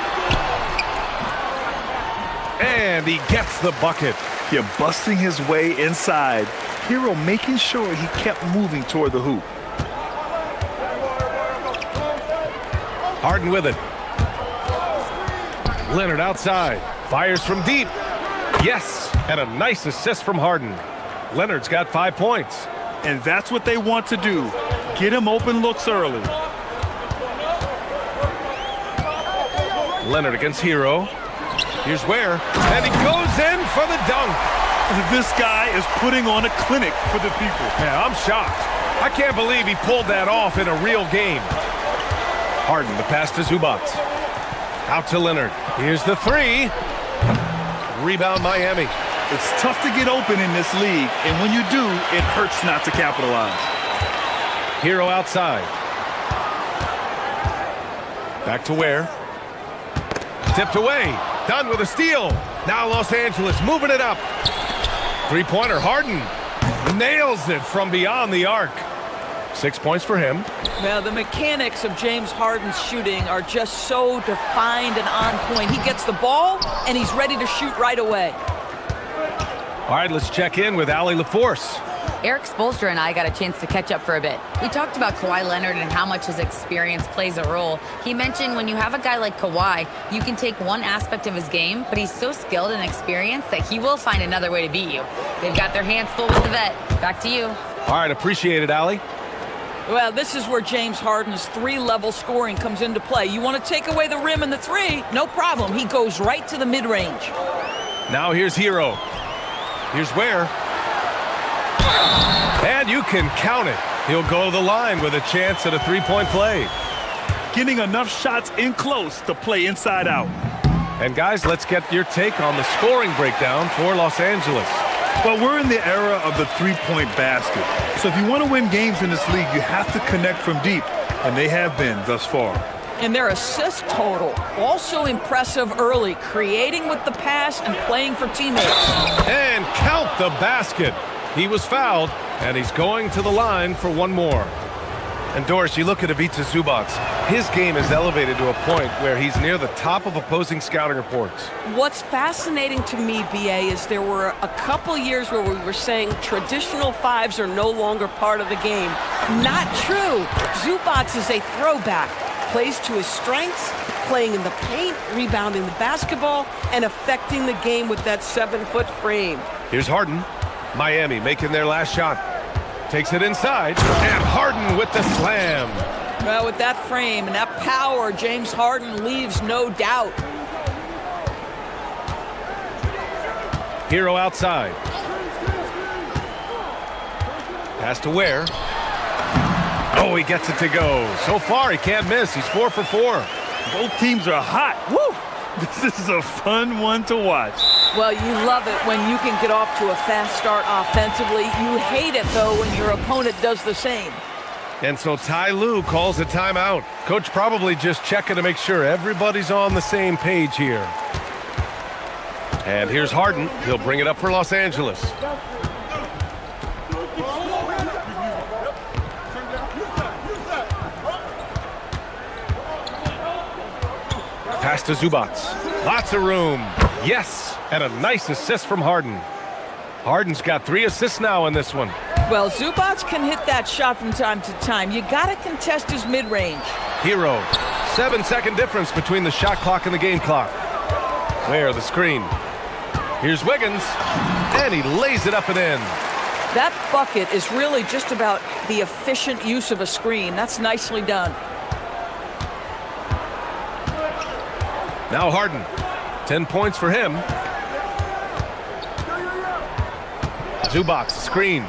And he gets the bucket. Yeah, busting his way inside. Hero making sure he kept moving toward the hoop. Harden with it. Leonard outside. Fires from deep. Yes, and a nice assist from Harden. Leonard's got 5 points. And that's what they want to do. Get him open looks early. Leonard against Hero. Here's Ware. And he goes in for the dunk. This guy is putting on a clinic for the people. Yeah, I'm shocked. I can't believe he pulled that off in a real game. Harden, the pass to Zubac. Out to Leonard. Here's the 3. Rebound Miami. It's tough to get open in this league, and when you do, it hurts not to capitalize. Hero outside. Back to Ware. Tipped away. Done with a steal. Now Los Angeles moving it up. Three-pointer. Harden nails it from beyond the arc. 6 points for him. Now, the mechanics of James Harden's shooting are just so defined and on point. He gets the ball, and he's ready to shoot right away. All right, let's check in with Allie LaForce. Eric Spoelstra and I got a chance to catch up for a bit. We talked about Kawhi Leonard and how much his experience plays a role. He mentioned when you have a guy like Kawhi, you can take one aspect of his game, but he's so skilled and experienced that he will find another way to beat you. They've got their hands full with the vet. Back to you. All right, appreciate it, Allie. Well, this is where James Harden's 3-level scoring comes into play. You want to take away the rim and the 3? No problem. He goes right to the mid-range. Now here's Hero. Here's Ware. And you can count it. He'll go to the line with a chance at a 3-point play. Getting enough shots in close to play inside out. And guys, let's get your take on the scoring breakdown for Los Angeles. Well, we're in the era of the 3-point basket. So if you want to win games in this league, you have to connect from deep. And they have been thus far. And their assist total, also impressive early, creating with the pass and playing for teammates. And count the basket. He was fouled, and he's going to the line for one more. And Doris, you look at Ivica Zubac. His game is elevated to a point where he's near the top of opposing scouting reports. What's fascinating to me, BA, is there were a couple years where we were saying traditional fives are no longer part of the game. Not true. Zubac is a throwback. Plays to his strengths, playing in the paint, rebounding the basketball, and affecting the game with that 7-foot frame. Here's Harden. Miami making their last shot. Takes it inside, and Harden with the slam. Well, with that frame and that power, James Harden leaves no doubt. Hero outside. Pass to Ware. Oh, he gets it to go. So far, he can't miss. He's 4 for 4. Both teams are hot. Woo! This is a fun one to watch. Well, you love it when you can get off to a fast start offensively. You hate it, though, when your opponent does the same. And so Ty Lue calls a timeout. Coach probably just checking to make sure everybody's on the same page here. And here's Harden. He'll bring it up for Los Angeles. Pass to Zubac. Lots of room. Yes, and a nice assist from Harden. Harden's got 3 assists now in this one. Well, Zubac can hit that shot from time to time. You got to contest his mid-range. Hero. 7-second difference between the shot clock and the game clock. Where the screen. Here's Wiggins, and he lays it up and in. That bucket is really just about the efficient use of a screen. That's nicely done. Now Harden. 10 points for him. Zubac, screen.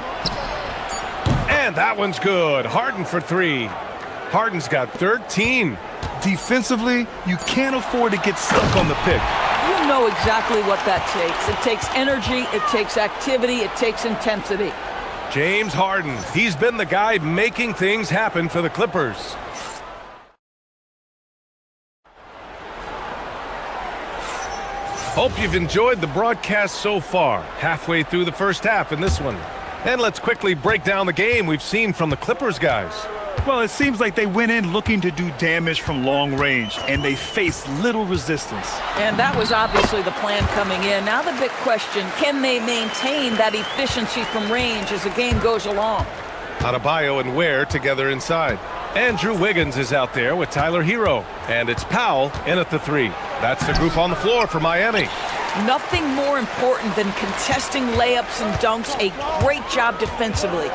And that one's good. Harden for 3. Harden's got 13. Defensively, you can't afford to get stuck on the pick. You know exactly what that takes. It takes energy, it takes activity, it takes intensity. James Harden. He's been the guy making things happen for the Clippers. Hope you've enjoyed the broadcast so far. Halfway through the first half in this one. And let's quickly break down the game we've seen from the Clippers guys. Well, it seems like they went in looking to do damage from long range, and they faced little resistance. And that was obviously the plan coming in. Now the big question, can they maintain that efficiency from range as the game goes along? Adebayo and Ware together inside. Andrew Wiggins is out there with Tyler Hero. And it's Powell in at the 3. That's the group on the floor for Miami. Nothing more important than contesting layups and dunks. A great job defensively.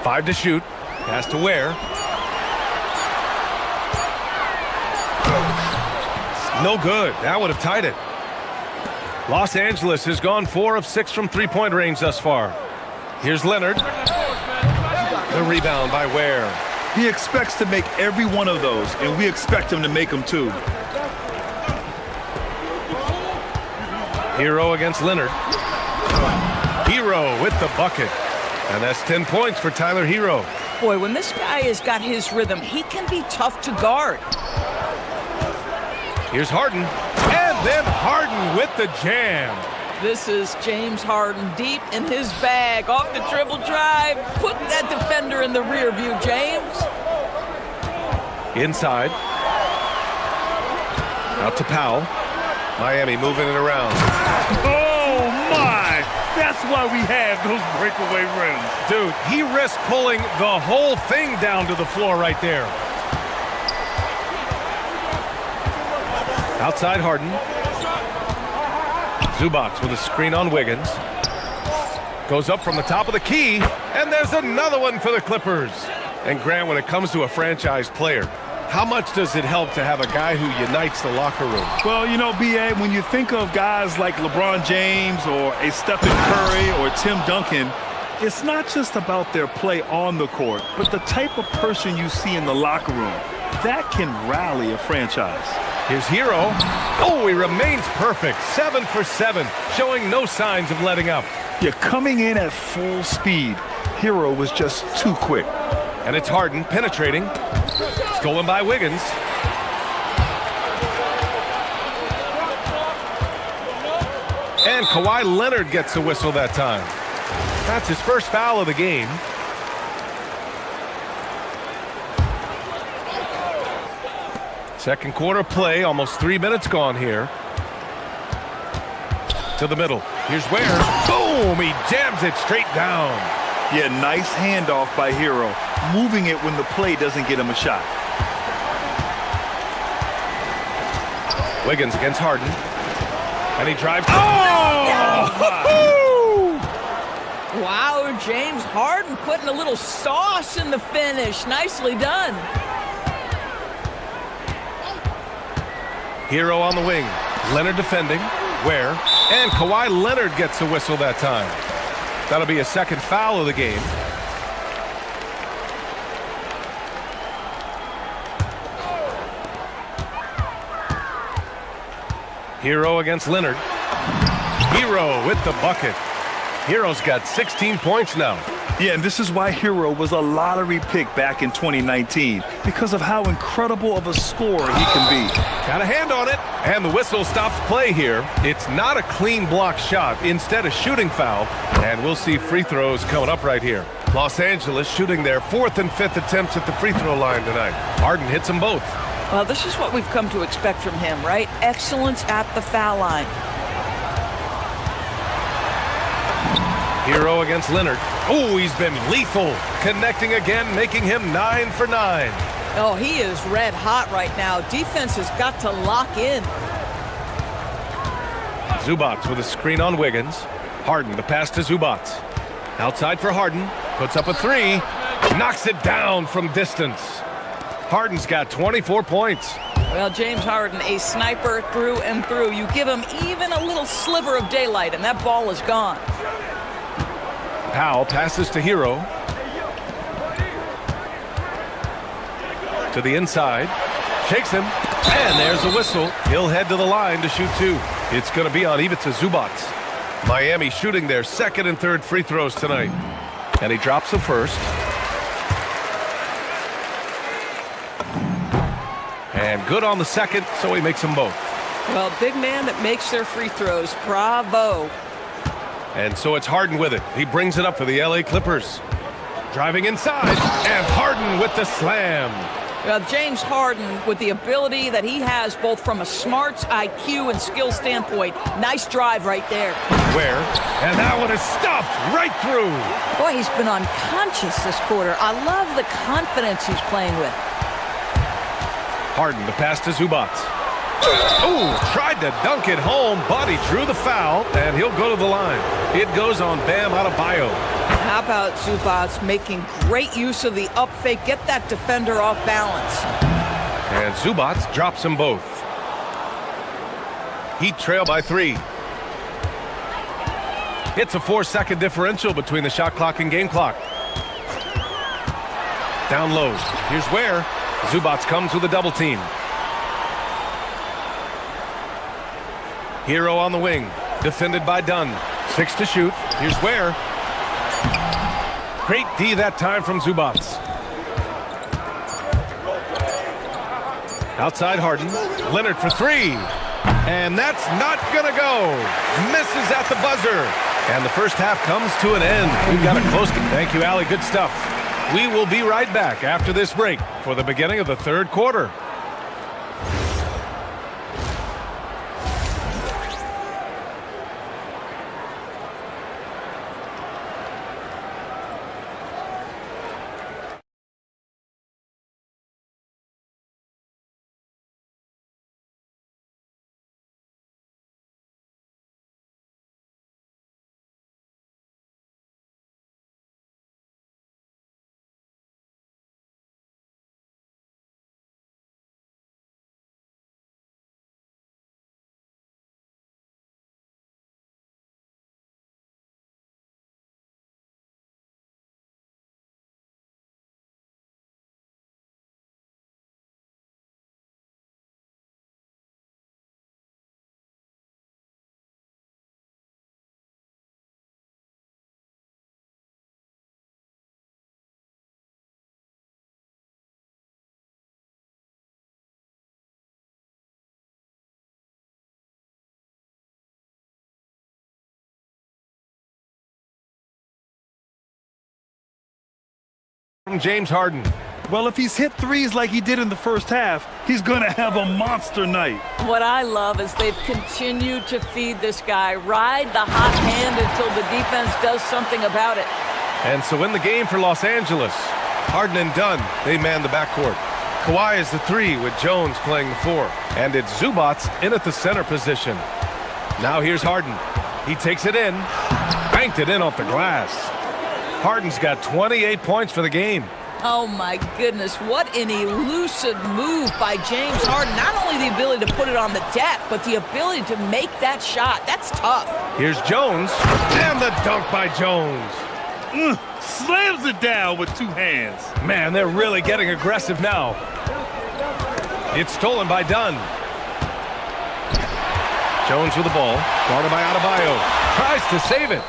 Five to shoot. Pass to Ware. No good. That would have tied it. Los Angeles has gone 4 of 6 from three-point range thus far. Here's Leonard. The rebound by Ware. He expects to make every one of those, and we expect him to make them too. Hero against Leonard. Hero with the bucket. And that's 10 points for Tyler Hero. Boy, when this guy has got his rhythm, he can be tough to guard. Here's Harden. And then Harden with the jam. This is James Harden deep in his bag. Off the dribble drive. Put that defender in the rear view, James. Inside. Out to Powell. Miami moving it around. Oh, my! That's why we have those breakaway rims. Dude, he risked pulling the whole thing down to the floor right there. Outside Harden. Zubac with a screen on Wiggins. Goes up from the top of the key, and there's another one for the Clippers. And Grant, when it comes to a franchise player, how much does it help to have a guy who unites the locker room? Well, you know, B.A., when you think of guys like LeBron James or a Stephen Curry or Tim Duncan, it's not just about their play on the court, but the type of person you see in the locker room. That can rally a franchise. Here's Hero. Oh, he remains perfect. 7 for 7, showing no signs of letting up. You're coming in at full speed. Hero was just too quick. And it's Harden penetrating. Stolen by Wiggins. And Kawhi Leonard gets a whistle that time. That's his first foul of the game. Second quarter play, almost 3 minutes gone here. To the middle. Here's where. Boom! He jams it straight down. Yeah, nice handoff by Hero. Moving it when the play doesn't get him a shot. Wiggins against Harden. And he drives. Oh! Wow, James Harden putting a little sauce in the finish. Nicely done. Hero on the wing. Leonard defending. Where? And Kawhi Leonard gets a whistle that time. That'll be a second foul of the game. Hero against Leonard. Hero with the bucket. Hero's got 16 points now. Yeah, and this is why Hero was a lottery pick back in 2019, because of how incredible of a scorer he can be. Got a hand on it, and the whistle stops play here. It's not a clean block shot, instead a shooting foul, and we'll see free throws coming up right here. Los Angeles shooting their 4th and 5th attempts at the free throw line tonight. Harden hits them both. Well, this is what we've come to expect from him, right? Excellence at the foul line. Hero against Leonard. Oh, he's been lethal. Connecting again, making him 9 for 9. Oh, he is red hot right now. Defense has got to lock in. Zubats with a screen on Wiggins. Harden, the pass to Zubats. Outside for Harden. Puts up a three. Knocks it down from distance. Harden's got 24 points. Well, James Harden, a sniper through and through. You give him even a little sliver of daylight, and that ball is gone. Powell passes to Hero. To the inside. Shakes him. And there's a whistle. He'll head to the line to shoot two. It's going to be on Ivica Zubats. Miami shooting their second and third free throws tonight. And he drops the first. And good on the second, so he makes them both. Well, big man that makes their free throws. Bravo. And so it's Harden with it. He brings it up for the LA Clippers. Driving inside, and Harden with the slam. Well, James Harden, with the ability that he has both from a smarts, IQ, and skill standpoint, nice drive right there. Where? And that one is stuffed right through. Boy, he's been unconscious this quarter. I love the confidence he's playing with. Harden, the pass to Zubats. Oh, tried to dunk it home, but he drew the foul, and he'll go to the line. It goes on Bam Adebayo. How about Zubats making great use of the up fake, get that defender off balance. And Zubats drops them both. Heat trail by 3. It's a 4-second differential between the shot clock and game clock. Down low. Here's where Zubats comes with a double team. Hero on the wing, defended by Dunn. 6 to shoot. Here's where. Great D that time from Zubats. Outside Harden. Leonard for 3. And that's not gonna go. Misses at the buzzer. And the first half comes to an end. We've got a close game. Thank you, Allie. Good stuff. We will be right back after this break for the beginning of the third quarter. from James Harden. Well, if he's hit threes like he did in the first half, he's going to have a monster night. What I love is they've continued to feed this guy, ride the hot hand until the defense does something about it. And so in the game for Los Angeles, Harden and Dunn, they man the backcourt. Kawhi is the 3 with Jones playing the 4. And it's Zubats in at the center position. Now here's Harden. He takes it in, banked it in off the glass. Harden's got 28 points for the game. Oh my goodness, what an elusive move by James Harden. Not only the ability to put it on the deck, but the ability to make that shot. That's tough. Here's Jones, and the dunk by Jones. Slams it down with 2 hands. Man, they're really getting aggressive now. It's stolen by Dunn. Jones with the ball, guarded by Adebayo. Tries to save it.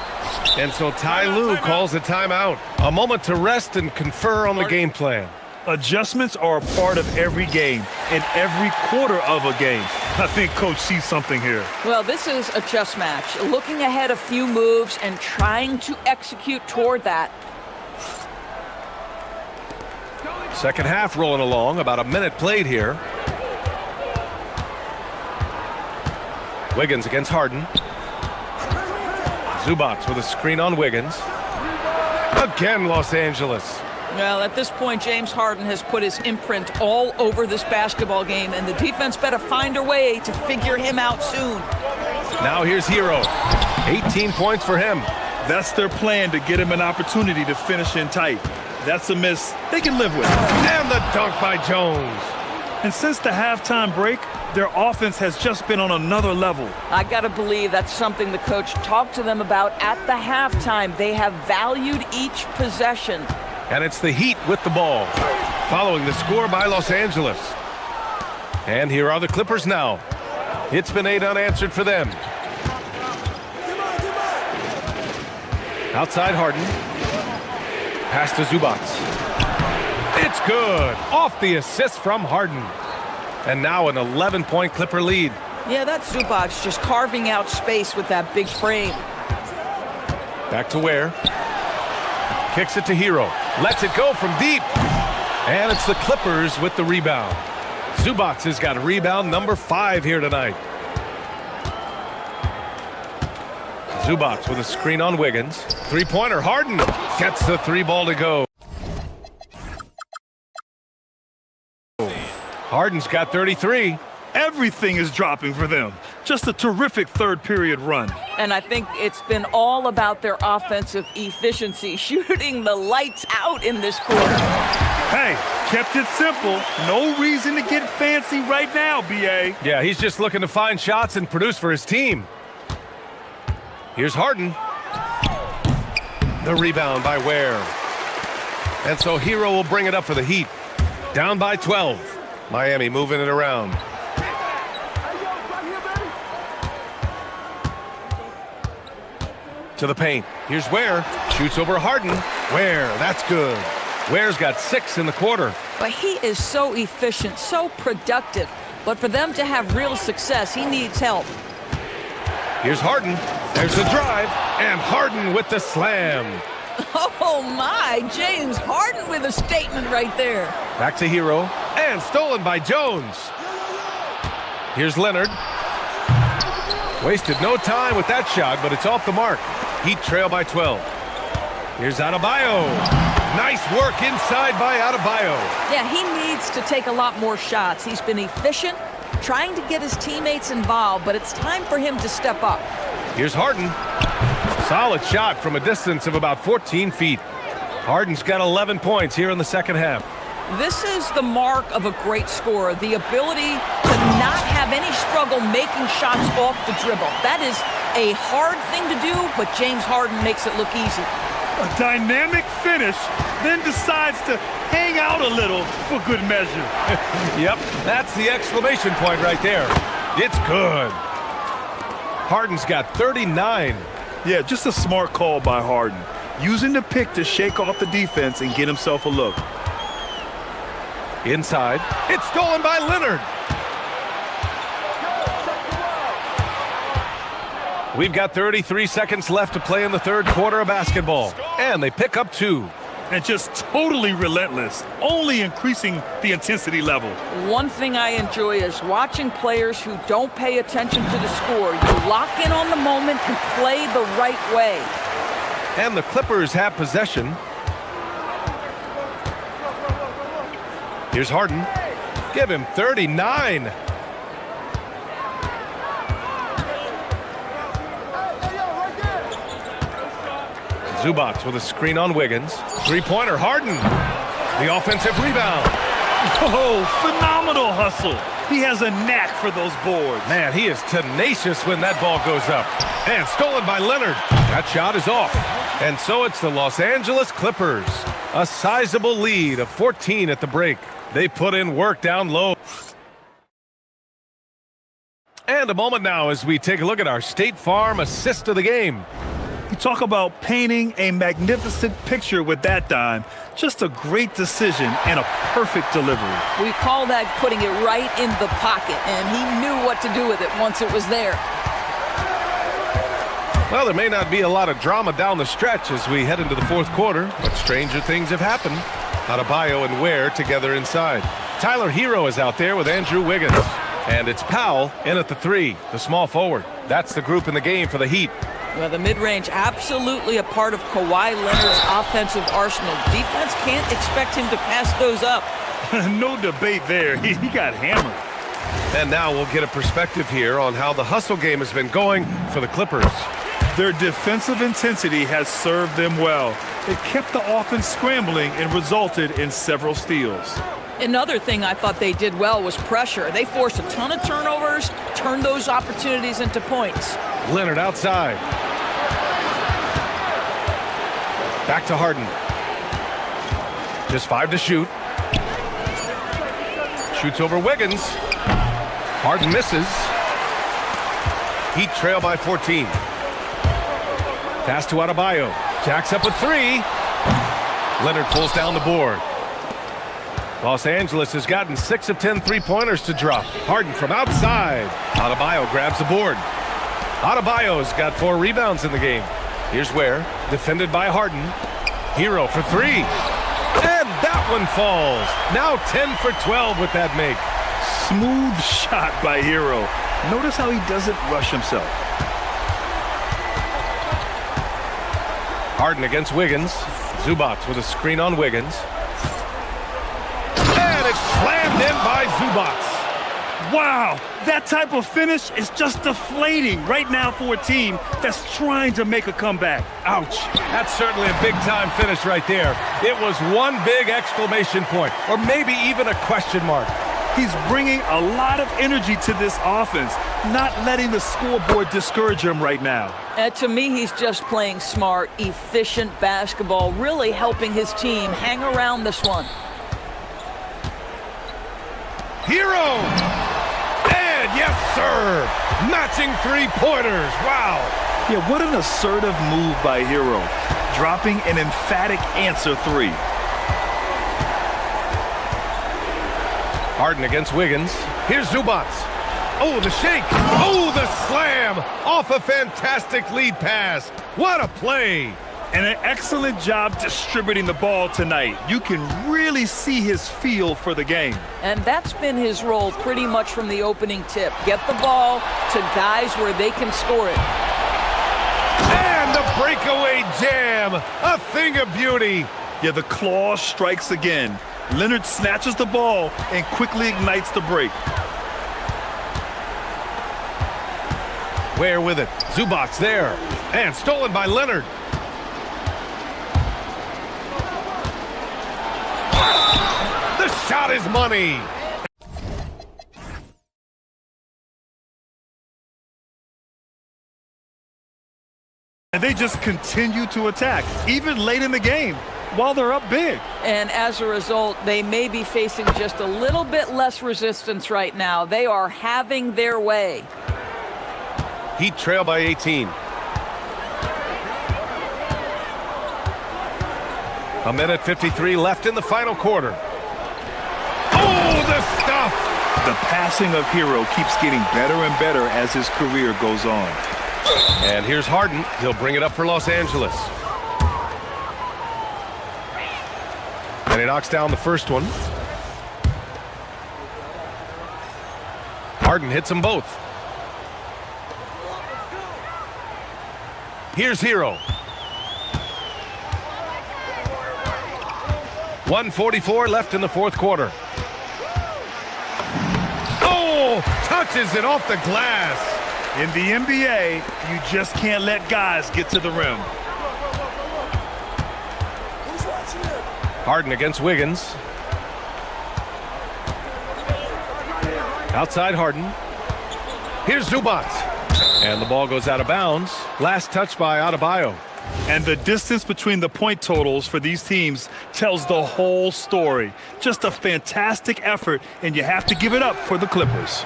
And so Ty Lue calls a timeout. A moment to rest and confer on the game plan. Adjustments are a part of every game and every quarter of a game. I think Coach sees something here. Well, this is a chess match. Looking ahead a few moves and trying to execute toward that. Second half rolling along, about a minute played here. Wiggins against Harden. Zubats with a screen on Wiggins. Again, Los Angeles. Well, at this point, James Harden has put his imprint all over this basketball game, and the defense better find a way to figure him out soon. Now here's Hero. 18 points for him. That's their plan, to get him an opportunity to finish in tight. That's a miss they can live with. And the dunk by Jones. And since the halftime break, their offense has just been on another level. I got to believe that's something the coach talked to them about at the halftime. They have valued each possession. And it's the Heat with the ball, following the score by Los Angeles. And here are the Clippers now. It's been 8 unanswered for them. Outside Harden. Pass to Zubats. It's good. Off the assist from Harden. And now an 11-point Clipper lead. Yeah, that's Zubats just carving out space with that big frame. Back to Ware. Kicks it to Hero. Lets it go from deep. And it's the Clippers with the rebound. Zubats has got rebound number 5 here tonight. Zubats with a screen on Wiggins. Three-pointer. Harden gets the 3 ball to go. Harden's got 33. Everything is dropping for them. Just a terrific third period run. And I think it's been all about their offensive efficiency, shooting the lights out in this quarter. Hey, kept it simple. No reason to get fancy right now, B.A. Yeah, he's just looking to find shots and produce for his team. Here's Harden. The rebound by Ware. And so Hero will bring it up for the Heat. Down by 12. Miami moving it around. To the paint. Here's Ware. Shoots over Harden. Ware, that's good. Ware's got 6 in the quarter. But he is so efficient, so productive. But for them to have real success, he needs help. Here's Harden. There's the drive. And Harden with the slam. Oh my, James Harden with a statement right there. Back to Hero. And stolen by Jones. Here's Leonard. Wasted no time with that shot, but it's off the mark. Heat trail by 12. Here's Adebayo. Nice work inside by Adebayo. Yeah, he needs to take a lot more shots. He's been efficient, trying to get his teammates involved, but it's time for him to step up. Here's Harden. Solid shot from a distance of about 14 feet. Harden's got 11 points here in the second half. This is the mark of a great scorer, the ability to not have any struggle making shots off the dribble. That is a hard thing to do, but James Harden makes it look easy. A dynamic finish, then decides to hang out a little for good measure. Yep, that's the exclamation point right there. It's good. Harden's got 39. Yeah, just a smart call by Harden. Using the pick to shake off the defense and get himself a look. Inside. It's stolen by Leonard. We've got 33 seconds left to play in the third quarter of basketball. And they pick up 2. And just totally relentless, only increasing the intensity level. One thing I enjoy is watching players who don't pay attention to the score. You lock in on the moment and play the right way. And the Clippers have possession. Here's Harden. Give him 39. Zubac with a screen on Wiggins. Three-pointer, Harden. The offensive rebound. Oh, phenomenal hustle. He has a knack for those boards. Man, he is tenacious when that ball goes up. And stolen by Leonard. That shot is off. And so it's the Los Angeles Clippers. A sizable lead of 14 at the break. They put in work down low. And a moment now as we take a look at our State Farm assist of the game. You talk about painting a magnificent picture with that dime. Just a great decision and a perfect delivery. We call that putting it right in the pocket, and he knew what to do with it once it was there. Well, there may not be a lot of drama down the stretch as we head into the fourth quarter, but stranger things have happened. Adebayo and Ware together inside. Tyler Hero is out there with Andrew Wiggins. And it's Powell in at the three, the small forward. That's the group in the game for the Heat. Well, the mid-range absolutely a part of Kawhi Leonard's offensive arsenal. Defense can't expect him to pass those up. No debate there. He got hammered. And now we'll get a perspective here on how the hustle game has been going for the Clippers. Their defensive intensity has served them well. It kept the offense scrambling and resulted in several steals. Another thing I thought they did well was pressure. They forced a ton of turnovers, turned those opportunities into points. Leonard outside. Back to Harden. Just 5 to shoot. Shoots over Wiggins. Harden misses. Heat trail by 14. Pass to Adebayo. Jacks up with 3. Leonard pulls down the board. Los Angeles has gotten 6 of 10 three-pointers to drop. Harden from outside. Adebayo grabs the board. Adebayo's got 4 rebounds in the game. Here's Ware, defended by Harden. Hero for 3. And that one falls. Now 10 for 12 with that make. Smooth shot by Hero. Notice how he doesn't rush himself. Harden against Wiggins. Zubac with a screen on Wiggins. Slammed in by Zubac. Wow, that type of finish is just deflating right now for a team that's trying to make a comeback. Ouch. That's certainly a big-time finish right there. It was one big exclamation point, or maybe even a question mark. He's bringing a lot of energy to this offense, not letting the scoreboard discourage him right now. To me, he's just playing smart, efficient basketball, really helping his team hang around this one. Hero! And yes, sir! Matching three-pointers. Wow! Yeah, what an assertive move by Hero. Dropping an emphatic answer 3. Harden against Wiggins. Here's Zubac. Oh, the shake. Oh, the slam. Off a fantastic lead pass. What a play. And an excellent job distributing the ball tonight. You can really see his feel for the game. And that's been his role pretty much from the opening tip. Get the ball to guys where they can score it. And the breakaway jam. A thing of beauty. Yeah, the claw strikes again. Leonard snatches the ball and quickly ignites the break. Ware with it. Zubac there. And stolen by Leonard. The shot is money. And they just continue to attack, even late in the game, while they're up big. And as a result, they may be facing just a little bit less resistance right now. They are having their way. Heat trail by 18. A minute 53 left in the final quarter. Oh, the stuff! The passing of Hero keeps getting better and better as his career goes on. And here's Harden. He'll bring it up for Los Angeles. And he knocks down the first one. Harden hits them both. Here's Hero. 1:44 left in the fourth quarter. Oh, touches it off the glass. In the NBA, you just can't let guys get to the rim. Harden against Wiggins. Outside Harden. Here's Zubac. And the ball goes out of bounds. Last touch by Adebayo. And the distance between the point totals for these teams tells the whole story. Just a fantastic effort, and you have to give it up for the Clippers.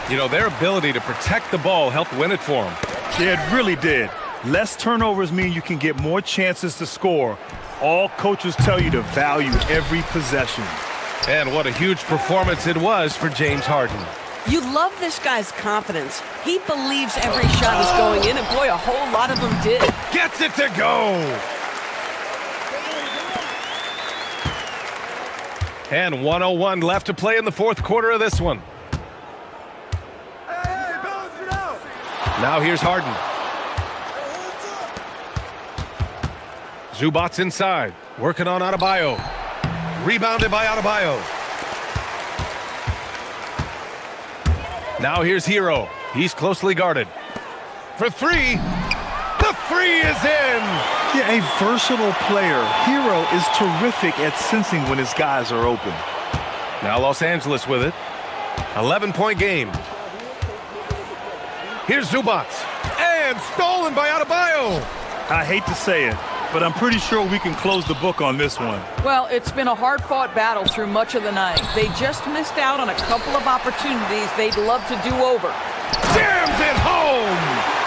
You know, their ability to protect the ball helped win it for them. Yeah, it really did. Less turnovers mean you can get more chances to score. All coaches tell you to value every possession. And what a huge performance it was for James Harden. You love this guy's confidence. He believes every shot is going in, and boy, a whole lot of them did. Gets it to go! And 1:01 left to play in the fourth quarter of this one. Now here's Harden. Zubac inside, working on Adebayo. Rebounded by Adebayo. Now here's Hero. He's closely guarded. For three. The three is in! Yeah, a versatile player. Hero is terrific at sensing when his guys are open. Now Los Angeles with it. 11-point game. Here's Zubac. And stolen by Adebayo. I hate to say it, but I'm pretty sure we can close the book on this one. Well, it's been a hard-fought battle through much of the night. They just missed out on a couple of opportunities they'd love to do over. Jams it home!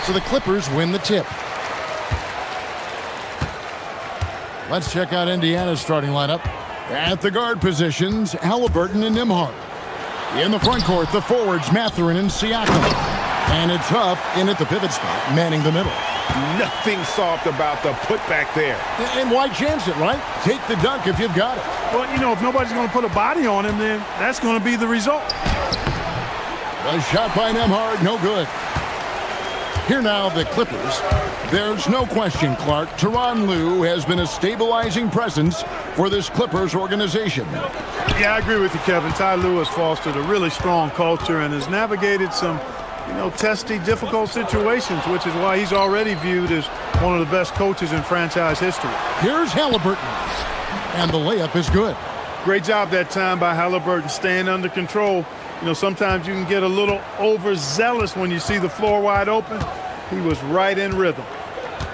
So the Clippers win the tip. Let's check out Indiana's starting lineup. At the guard positions, Halliburton and Nembhard. In the front court, the forwards, Mathurin and Siakam. And it's Huff in at the pivot spot, manning the middle. Nothing soft about the putback there. And why chance it, right? Take the dunk if you've got it. Well, you know, if nobody's going to put a body on him, then that's going to be the result. A shot by Nembhard, no good. Here now, the Clippers. There's no question, Clark, Tyronn Lue has been a stabilizing presence for this Clippers organization. Yeah, I agree with you, Kevin. Ty Lue has fostered a really strong culture and has navigated some, testy, difficult situations, which is why he's already viewed as one of the best coaches in franchise history. Here's Halliburton, and the layup is good. Great job that time by Halliburton, staying under control. Sometimes you can get a little overzealous when you see the floor wide open. He was right in rhythm.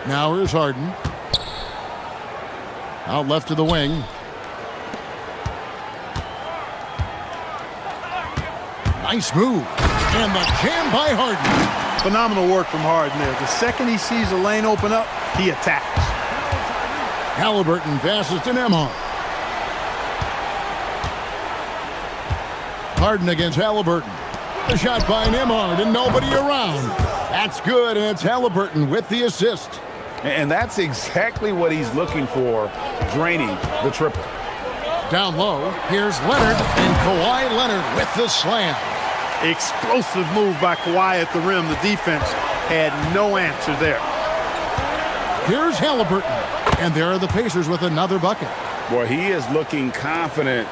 Now here's Harden. Out left to the wing. Nice move. And the jam by Harden. Phenomenal work from Harden there. The second he sees a lane open up, he attacks. Halliburton passes to Nembhard. Harden against Halliburton. The shot by Nembhard and nobody around. That's good, and it's Halliburton with the assist. And that's exactly what he's looking for, draining the triple. Down low, here's Leonard, and Kawhi Leonard with the slam. Explosive move by Kawhi at the rim. The defense had no answer there. Here's Halliburton, and there are the Pacers with another bucket. Boy, he is looking confident.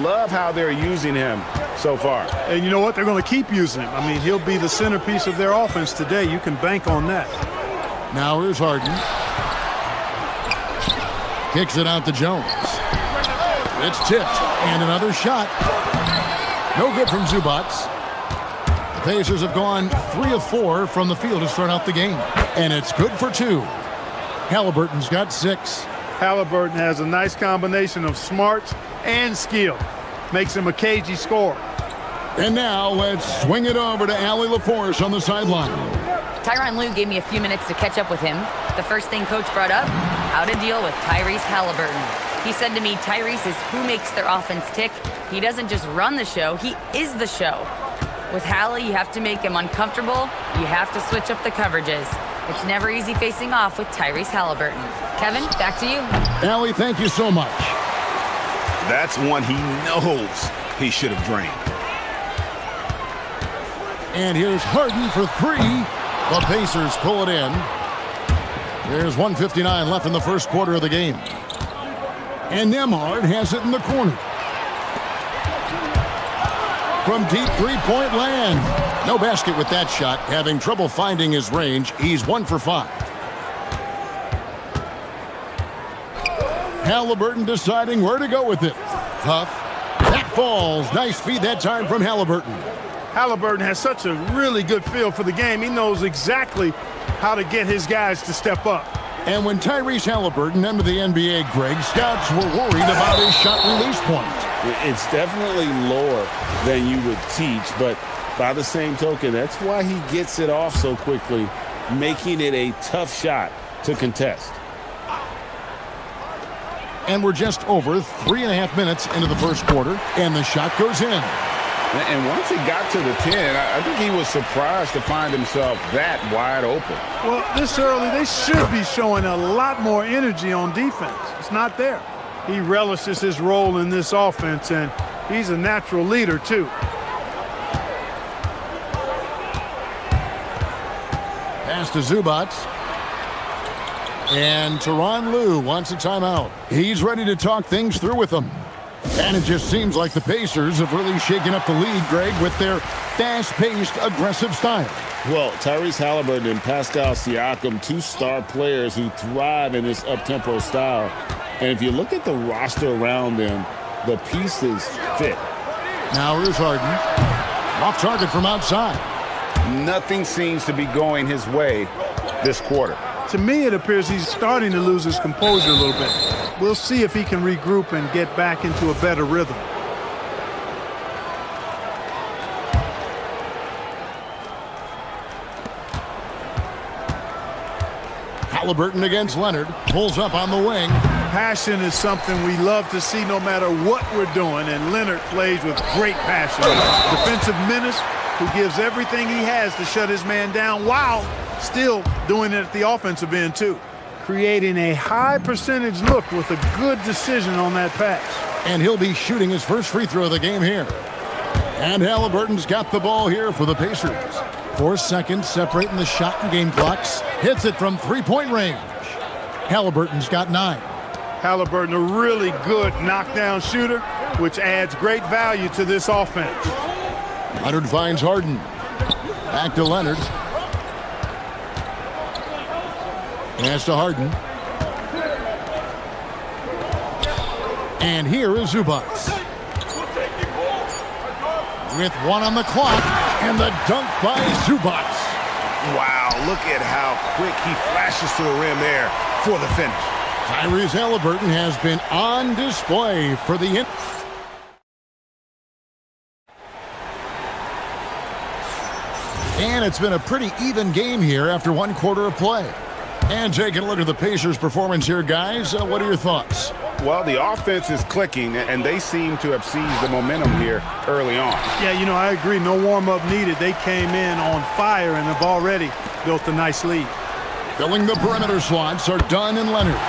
Love how they're using him so far. And you know what? They're going to keep using him. I mean, he'll be the centerpiece of their offense today. You can bank on that. Now here's Harden. Kicks it out to Jones. It's tipped, and another shot. No good from Zubac. The Pacers have gone 3 of 4 from the field to start out the game. And it's good for 2. Halliburton's got 6. Halliburton has a nice combination of smarts and skill. Makes him a cagey scorer. And now let's swing it over to Allie LaForce on the sideline. Tyronn Lue gave me a few minutes to catch up with him. The first thing Coach brought up, how to deal with Tyrese Halliburton. He said to me, Tyrese is who makes their offense tick. He doesn't just run the show, he is the show. With Hallie, you have to make him uncomfortable. You have to switch up the coverages. It's never easy facing off with Tyrese Halliburton. Kevin, back to you. Allie, thank you so much. That's one he knows he should have drained. And here's Harden for 3. The Pacers pull it in. There's 1:59 left in the first quarter of the game. And Nembhard has it in the corner. From deep three-point land. No basket with that shot. Having trouble finding his range. He's 1 for 5. Halliburton deciding where to go with it. Huff. That falls. Nice feed that time from Halliburton. Halliburton has such a really good feel for the game. He knows exactly how to get his guys to step up. And when Tyrese Halliburton entered the NBA, Greg, scouts were worried about his shot release point. It's definitely lower than you would teach, but by the same token, that's why he gets it off so quickly, making it a tough shot to contest. And we're just over 3.5 minutes into the first quarter, and the shot goes in. And once he got to the 10, I think he was surprised to find himself that wide open. Well, this early, they should be showing a lot more energy on defense. It's not there. He relishes his role in this offense, and he's a natural leader, too. Pass to Zubac. And Tyronn Lue wants a timeout. He's ready to talk things through with them. And it just seems like the Pacers have really shaken up the league, Greg, with their fast-paced, aggressive style. Well, Tyrese Halliburton and Pascal Siakam, 2 star players who thrive in this up-tempo style. And if you look at the roster around them, the pieces fit. Now here's Harden. Off target from outside. Nothing seems to be going his way this quarter. To me, it appears he's starting to lose his composure a little bit. We'll see if he can regroup and get back into a better rhythm. Halliburton against Leonard. Pulls up on the wing. Passion is something we love to see no matter what we're doing, and Leonard plays with great passion. Defensive menace who gives everything he has to shut his man down while still doing it at the offensive end too. Creating a high percentage look with a good decision on that pass. And he'll be shooting his first free throw of the game here. And Halliburton's got the ball here for the Pacers. 4 seconds separating the shot and game clocks. Hits it from three-point range. Halliburton's got 9. Halliburton, a really good knockdown shooter, which adds great value to this offense. Leonard finds Harden. Back to Leonard. Pass to Harden. And here is Zubac. With 1 on the clock, and the dunk by Zubac. Wow, look at how quick he flashes to the rim there for the finish. Tyrese Halliburton has been on display for the... And it's been a pretty even game here after 1 quarter of play. And taking a look at the Pacers' performance here, guys. What are your thoughts? Well, the offense is clicking, and they seem to have seized the momentum here early on. Yeah, you know, I agree. No warm-up needed. They came in on fire and have already built a nice lead. Filling the perimeter slots are Dunn and Leonard.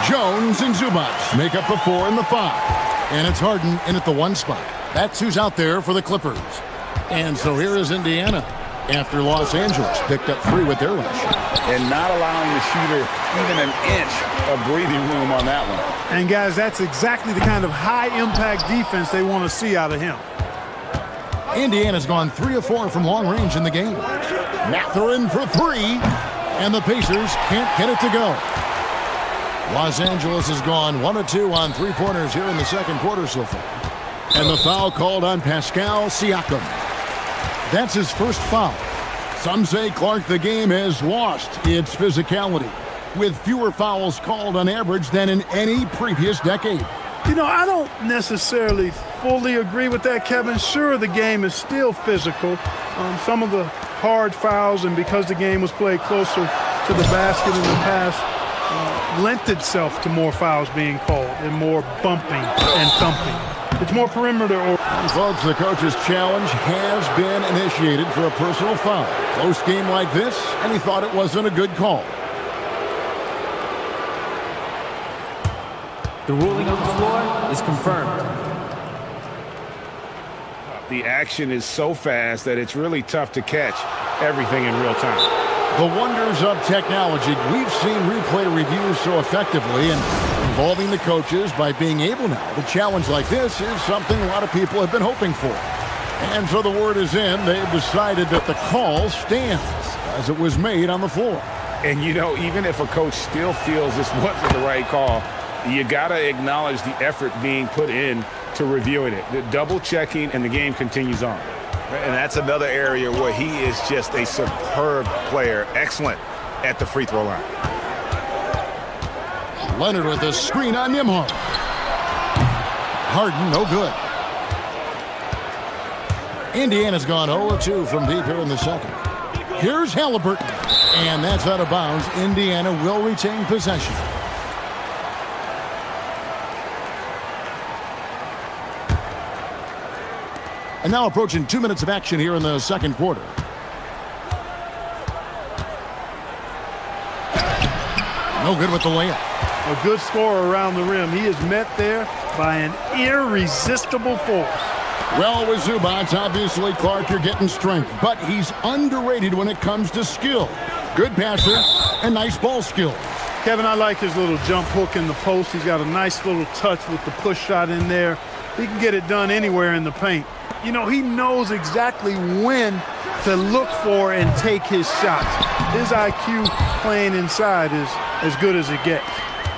Jones and Zubac make up the 4 and the 5. And it's Harden in at the 1 spot. That's who's out there for the Clippers. And so here is Indiana after Los Angeles picked up 3 with their last shot. And not allowing the shooter even an inch of breathing room on that one. And guys, that's exactly the kind of high-impact defense they want to see out of him. Indiana's gone 3 of 4 from long range in the game. Mathurin for 3, and the Pacers can't get it to go. Los Angeles has gone 1 of 2 on 3-pointers here in the second quarter so far. And the foul called on Pascal Siakam. That's his first foul. Some say, Clark, the game has lost its physicality, with fewer fouls called on average than in any previous decade. You know, I don't necessarily fully agree with that, Kevin. Sure, the game is still physical. Some of the hard fouls, and because the game was played closer to the basket in the past, lent itself to more fouls being called and more bumping and thumping. It's more perimeter. And folks, the coach's challenge has been initiated for a personal foul. Close game like this, and he thought it wasn't a good call. The ruling on the floor is confirmed. The action is so fast that it's really tough to catch everything in real time. The wonders of technology. We've seen replay reviews so effectively, and involving the coaches by being able now to challenge like this is something a lot of people have been hoping for. And so the word is in. They've decided that the call stands as it was made on the floor. And, you know, even if a coach still feels this wasn't the right call, you got to acknowledge the effort being put in to reviewing it. The double checking, and the game continues on. And that's another area where he is just a superb player. Excellent at the free throw line. Leonard with a screen on Nimhard. Harden, no good. Indiana's gone 0-2 from deep here in the second. Here's Halliburton, and that's out of bounds. Indiana will retain possession. And now approaching 2 minutes of action here in the second quarter. No good with the layup. A good scorer around the rim. He is met there by an irresistible force. Well, with Zubac, obviously, Clark, you're getting strength, but he's underrated when it comes to skill. Good passer and nice ball skills. Kevin, I like his little jump hook in the post. He's got a nice little touch with the push shot in there. He can get it done anywhere in the paint. You know, he knows exactly when to look for and take his shots. His IQ playing inside is as good as it gets.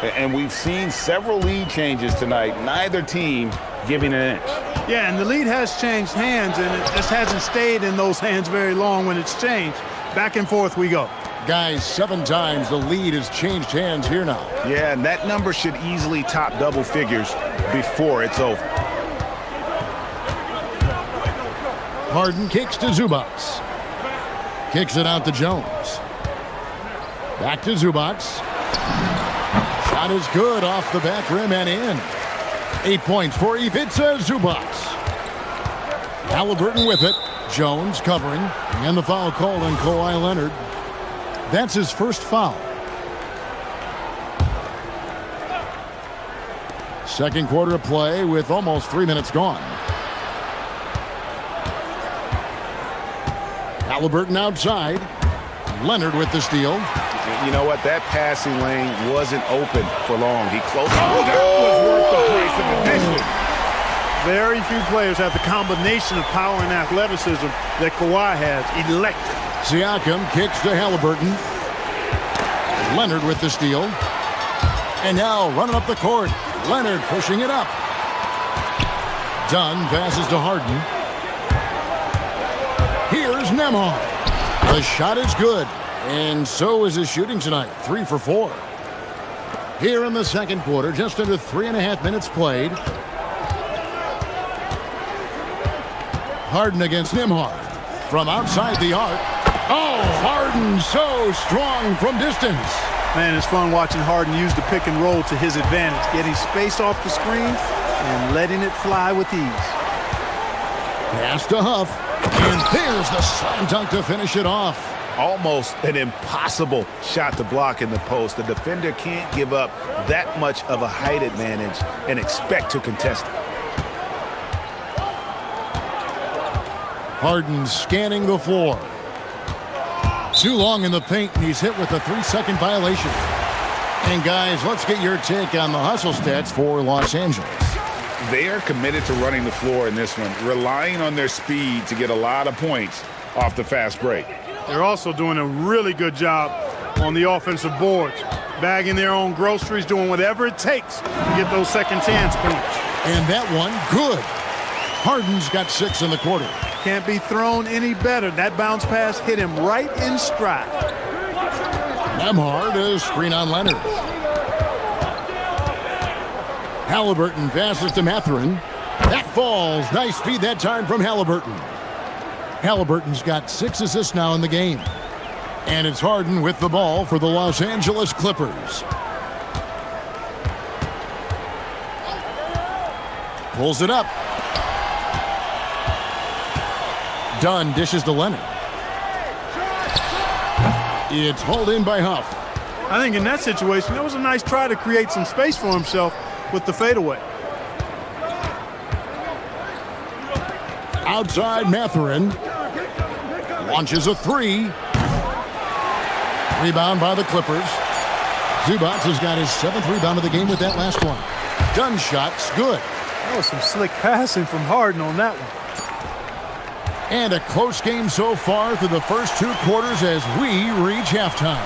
And we've seen several lead changes tonight, neither team giving an inch. Yeah, and the lead has changed hands, and it just hasn't stayed in those hands very long when it's changed. Back and forth we go. Guys, 7 times the lead has changed hands here now. Yeah, and that number should easily top double figures before it's over. Harden kicks to Zubac. Kicks it out to Jones. Back to Zubac. Shot is good off the back rim and in. 8 points for Ivica Zubac. Halliburton with it. Jones covering. And the foul called on Kawhi Leonard. That's his first foul. Second quarter of play with almost 3 minutes gone. Halliburton outside. Leonard with the steal. You know what? That passing lane wasn't open for long. He closed. Oh, that was worth the price of admission. Very few players have the combination of power and athleticism that Kawhi has. Electric. Siakam kicks to Halliburton. Leonard with the steal. And now running up the court. Leonard pushing it up. Dunn passes to Harden. Here's Nembhard. The shot is good. And so is his shooting tonight. 3 for 4. Here in the second quarter, just under 3.5 minutes played. Harden against Nembhard. From outside the arc. Oh, Harden so strong from distance. Man, it's fun watching Harden use the pick and roll to his advantage, getting space off the screen and letting it fly with ease. Pass to Huff, and there's the slam dunk to finish it off. Almost an impossible shot to block in the post. The defender can't give up that much of a height advantage and expect to contest it. Harden scanning the floor. Too long in the paint, and he's hit with a 3-second violation. And guys, let's get your take on the hustle stats for Los Angeles. They are committed to running the floor in this one, relying on their speed to get a lot of points off the fast break. They're also doing a really good job on the offensive boards, bagging their own groceries, doing whatever it takes to get those second chance points. And that one, good. Harden's got 6 in the quarter. Can't be thrown any better. That bounce pass hit him right in stride. Nembhard is screen on Leonard. Halliburton passes to Mathurin. That falls. Nice feed that time from Halliburton. Halliburton's got 6 assists now in the game. And it's Harden with the ball for the Los Angeles Clippers. Pulls it up. Dunn dishes to Leonard. It's hauled in by Huff. I think in that situation, that was a nice try to create some space for himself with the fadeaway. Outside Mathurin. Launches a 3. Rebound by the Clippers. Zubac has got his 7th rebound of the game with that last one. Dunn shot's good. That was some slick passing from Harden on that one. And a close game so far through the first 2 quarters as we reach halftime.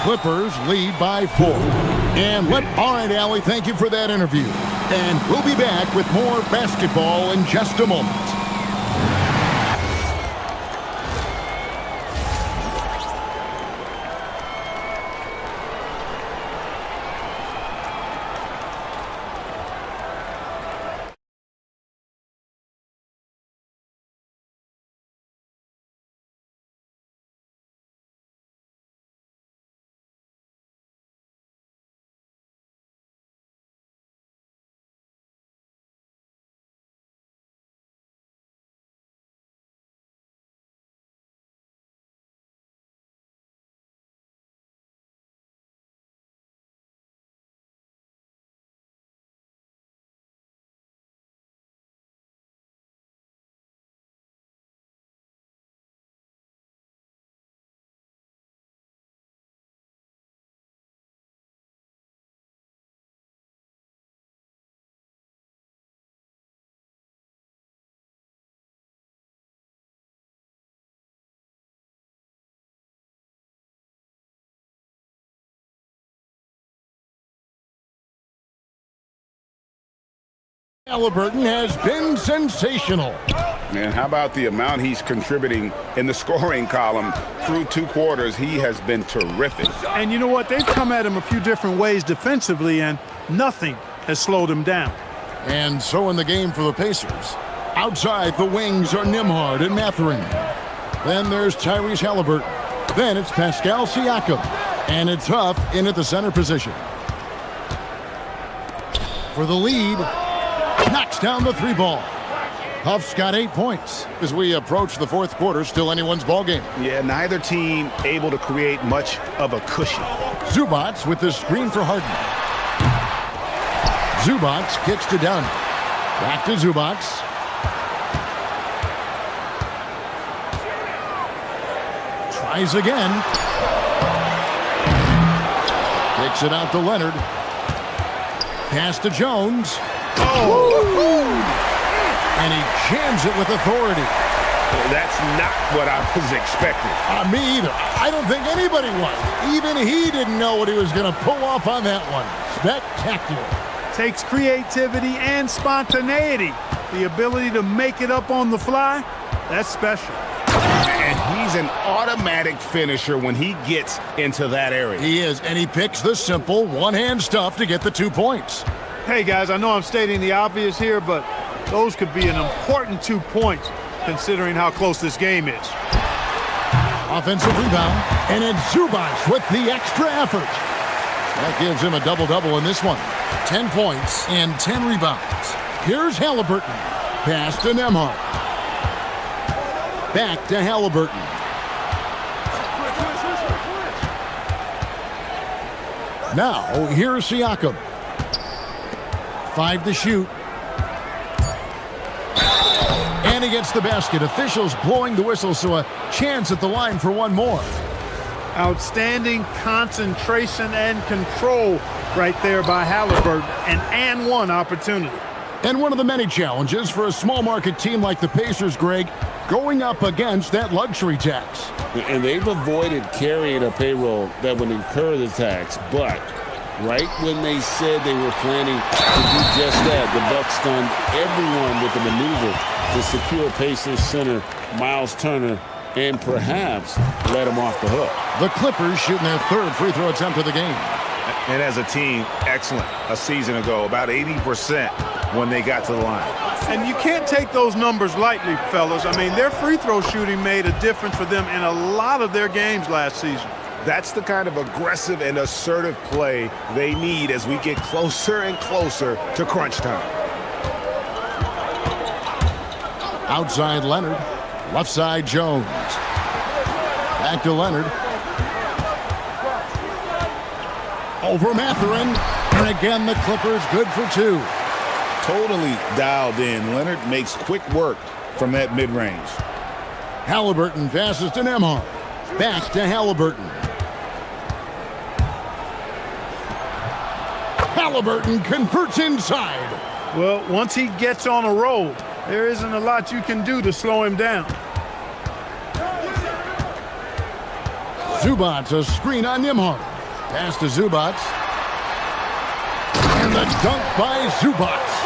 Clippers lead by 4. And all right, Allie, thank you for that interview. And we'll be back with more basketball in just a moment. Halliburton has been sensational. And how about the amount he's contributing in the scoring column through 2 quarters? He has been terrific. And you know what? They've come at him a few different ways defensively, and nothing has slowed him down. And so in the game for the Pacers. Outside the wings are Nembhard and Mathurin. Then there's Tyrese Halliburton. Then it's Pascal Siakam. And it's Huff in at the center position. For the lead, knocks down the 3 ball. Huff's got 8 points. As we approach the 4th quarter, still anyone's ball game. Yeah, neither team able to create much of a cushion. Zubats with the screen for Harden. Zubats kicks to Dunn. Back to Zubats. Tries again. Kicks it out to Leonard. Pass to Jones. Oh! And he jams it with authority. That's not what I was expecting. Me either. I don't think anybody was. Even he didn't know what he was going to pull off on that one. Spectacular. Takes creativity and spontaneity. The ability to make it up on the fly, that's special. And he's an automatic finisher when he gets into that area. He is, and he picks the simple one-hand stuff to get the 2 points. Hey, guys, I know I'm stating the obvious here, but those could be an important 2 points considering how close this game is. Offensive rebound, and it's Zubats with the extra effort. That gives him a double-double in this one. 10 points and 10 rebounds. Here's Halliburton. Pass to Nembhard. Back to Halliburton. Now, here's Siakam. 5 to shoot. And he gets the basket. Officials blowing the whistle, so a chance at the line for one more. Outstanding concentration and control right there by Halliburton. An and one opportunity. And one of the many challenges for a small market team like the Pacers, Greg, going up against that luxury tax. And they've avoided carrying a payroll that would incur the tax, but right when they said they were planning to do just that, the Bucks stunned everyone with the maneuver to secure Pacers center Miles Turner and perhaps let him off the hook. The Clippers shooting their 3rd free throw attempt of the game. And as a team, excellent a season ago, about 80% when they got to the line. And you can't take those numbers lightly, fellas. I mean, their free throw shooting made a difference for them in a lot of their games last season. That's the kind of aggressive and assertive play they need as we get closer and closer to crunch time. Outside Leonard. Left side Jones. Back to Leonard. Over Mathurin. And again, the Clippers good for 2. Totally dialed in. Leonard makes quick work from that mid-range. Halliburton passes to Nembhard. Back to Halliburton. Halliburton converts inside. Well, once he gets on a roll, there isn't a lot you can do to slow him down. Zubats, a screen on Nembhard. Pass to Zubats. And the dunk by Zubats.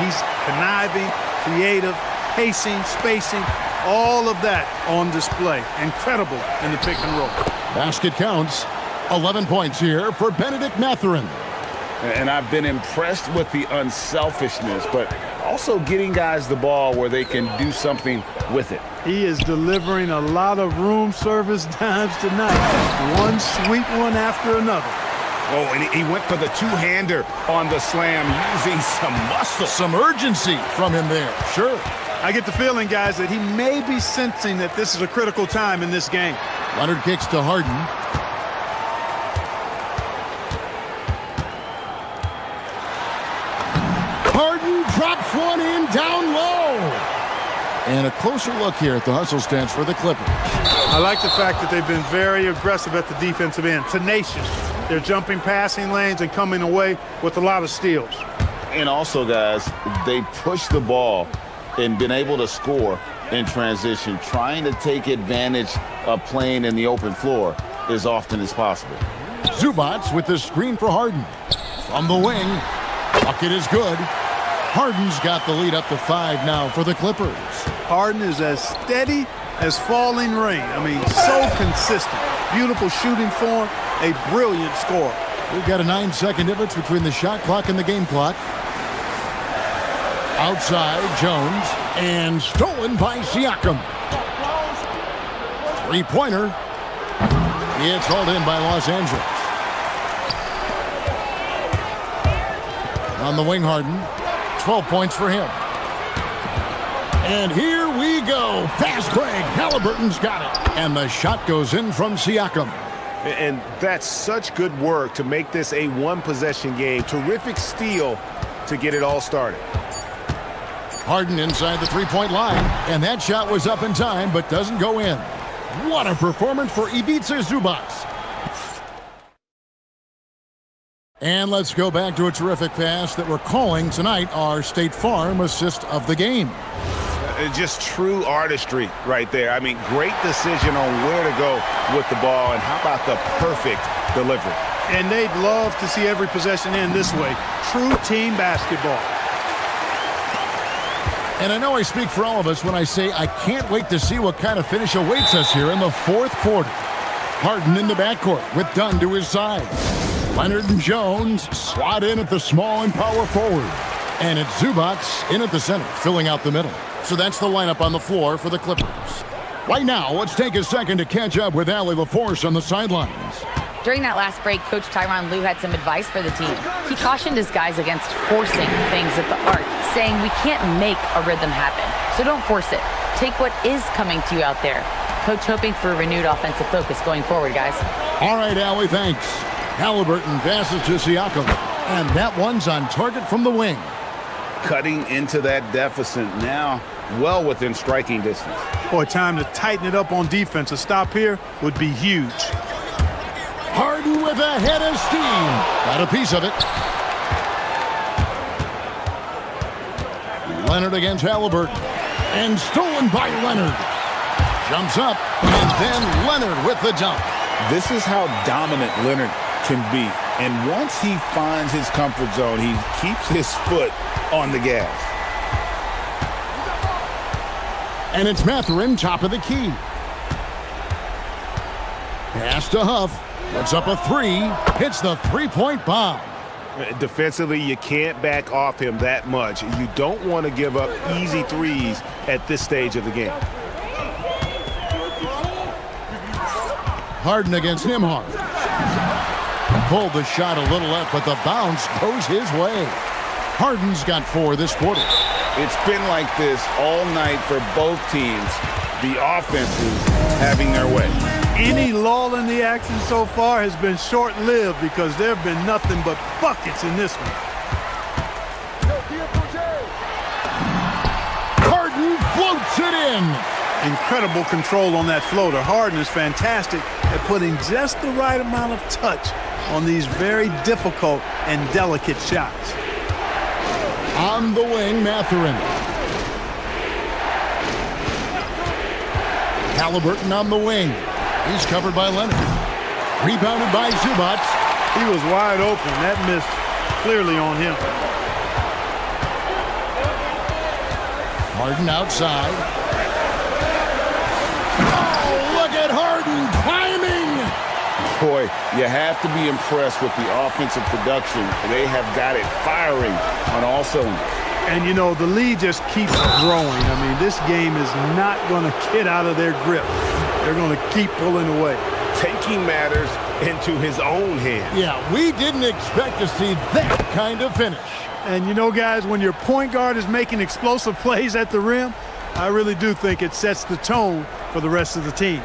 He's conniving, creative, pacing, spacing, all of that on display. Incredible in the pick and roll. Basket counts. 11 points here for Benedict Mathurin. And I've been impressed with the unselfishness, but also getting guys the ball where they can do something with it. He is delivering a lot of room service dimes tonight. One sweet one after another. Oh, and he went for the two-hander on the slam, using some muscle. Some urgency from him there, sure. I get the feeling, guys, that he may be sensing that this is a critical time in this game. Leonard kicks to Harden. Harden drops one in down low. And a closer look here at the hustle stance for the Clippers. I like the fact that they've been very aggressive at the defensive end, tenacious. They're jumping passing lanes and coming away with a lot of steals. And also, guys, they push the ball and been able to score in transition, trying to take advantage of playing in the open floor as often as possible. Zubats with the screen for Harden. From the wing, bucket is good. Harden's got the lead up to 5 now for the Clippers. Harden is as steady as falling rain. I mean, so consistent. Beautiful shooting form, a brilliant scorer. We've got a 9-second difference between the shot clock and the game clock. Outside, Jones, and stolen by Siakam. Three-pointer. It's hauled in by Los Angeles. On the wing, Harden. 12 points for him. And here we go. Fast break. Halliburton's got it. And the shot goes in from Siakam. And that's such good work to make this a one-possession game. Terrific steal to get it all started. Harden inside the three-point line. And that shot was up in time, but doesn't go in. What a performance for Ivica Zubac. And let's go back to a terrific pass that we're calling tonight our State Farm assist of the game. Just true artistry right there. I mean, great decision on where to go with the ball, and how about the perfect delivery? And they'd love to see every possession end this way. True team basketball. And I know I speak for all of us when I say I can't wait to see what kind of finish awaits us here in the fourth quarter. Harden in the backcourt with Dunn to his side. Leonard and Jones slot in at the small and power forward. And it's Zubac in at the center, filling out the middle. So that's the lineup on the floor for the Clippers. Right now, let's take a second to catch up with Allie LaForce on the sidelines. During that last break, Coach Tyronn Lue had some advice for the team. He cautioned his guys against forcing things at the arc, saying we can't make a rhythm happen, so don't force it. Take what is coming to you out there. Coach hoping for a renewed offensive focus going forward, guys. All right, Allie, thanks. Halliburton passes to Siakam, and that one's on target from the wing. Cutting into that deficit now, well within striking distance. Boy, time to tighten it up on defense. A stop here would be huge. Harden with a head of steam. Got a piece of it. Leonard against Halliburton. And stolen by Leonard. Jumps up, and then Leonard with the dunk. This is how dominant Leonard can be. And once he finds his comfort zone, he keeps his foot on the gas. And it's Mathurin, top of the key. Pass to Huff. Puts up a three. Hits the three-point bomb. Defensively, you can't back off him that much. You don't want to give up easy threes at this stage of the game. Harden against Nembhard. Pulled the shot a little left, but the bounce goes his way. Harden's got 4 this quarter. It's been like this all night for both teams. The offenses having their way. Any lull in the action so far has been short-lived because there have been nothing but buckets in this one. Harden floats it in. Incredible control on that floater. Harden is fantastic at putting just the right amount of touch on these very difficult and delicate shots. On the wing, Mathurin. Halliburton on the wing. He's covered by Leonard. Rebounded by Zubac. He was wide open. That missed clearly on him. Harden outside. Oh, look at Harden climbing. Boy, you have to be impressed with the offensive production. They have got it firing on all cylinders. And, you know, the lead just keeps growing. I mean, this game is not going to get out of their grip. They're going to keep pulling away. Taking matters into his own hands. Yeah, we didn't expect to see that kind of finish. And, you know, guys, when your point guard is making explosive plays at the rim, I really do think it sets the tone for the rest of the team.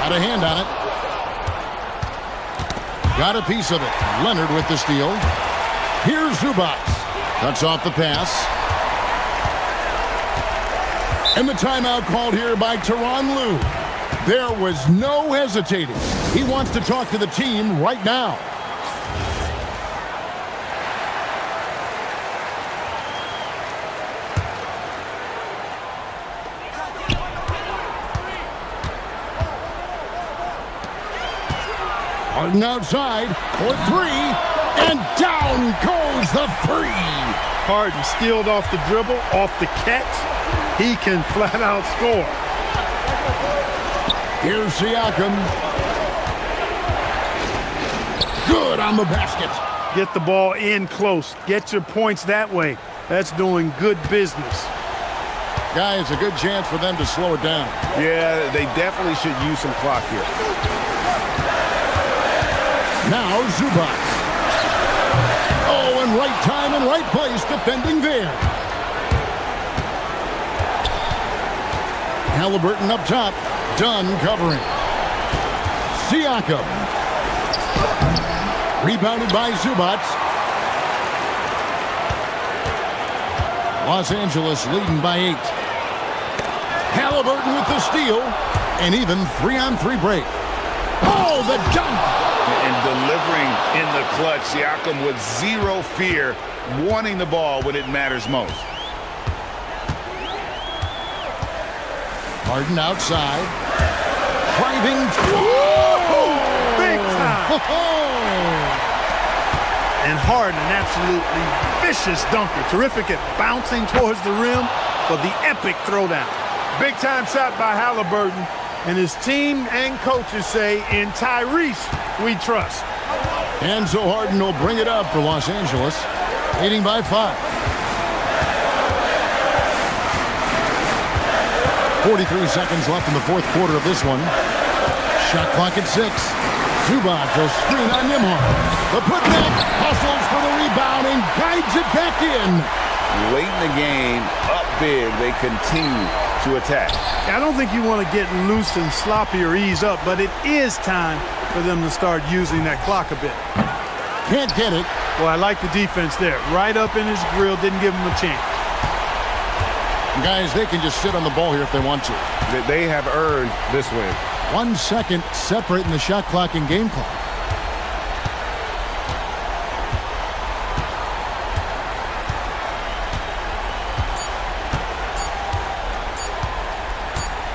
Got a hand on it. Got a piece of it. Leonard with the steal. Here's Zubac. Cuts off the pass. And the timeout called here by Tyronn Lue. There was no hesitating. He wants to talk to the team right now. Harden outside for 3, and down goes the three. Harden stealed off the dribble, off the catch. He can flat out score. Here's Siakam. Good on the basket. Get the ball in close. Get your points that way. That's doing good business. Guys, a good chance for them to slow it down. Yeah, they definitely should use some clock here. Now Zubac. Oh, in right time and right place, defending there. Halliburton up top. Dunn covering. Siakam. Rebounded by Zubac. Los Angeles leading by 8. Halliburton with the steal. And even 3-on-3 break. Oh, the dunk! And delivering in the clutch. Siakam with zero fear, wanting the ball when it matters most. Harden outside. Driving. Big time! And Harden, an absolutely vicious dunker. Terrific at bouncing towards the rim for the epic throwdown. Big time shot by Halliburton. And his team and coaches say, in Tyrese, we trust. And so Harden will bring it up for Los Angeles, leading by 5. 43 seconds left in the fourth quarter of this one. Shot clock at 6. Zubac will screen on Nembhard. The putback hustles for the rebound and guides it back in. Late in the game, up big, they continue to attack. I don't think you want to get loose and sloppy or ease up, but it is time for them to start using that clock a bit. Can't get it. Well, I like the defense there. Right up in his grill, didn't give him a chance. Guys, they can just sit on the ball here if they want to. They have earned this win. 1 second separating the shot clock and game clock.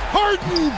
Harden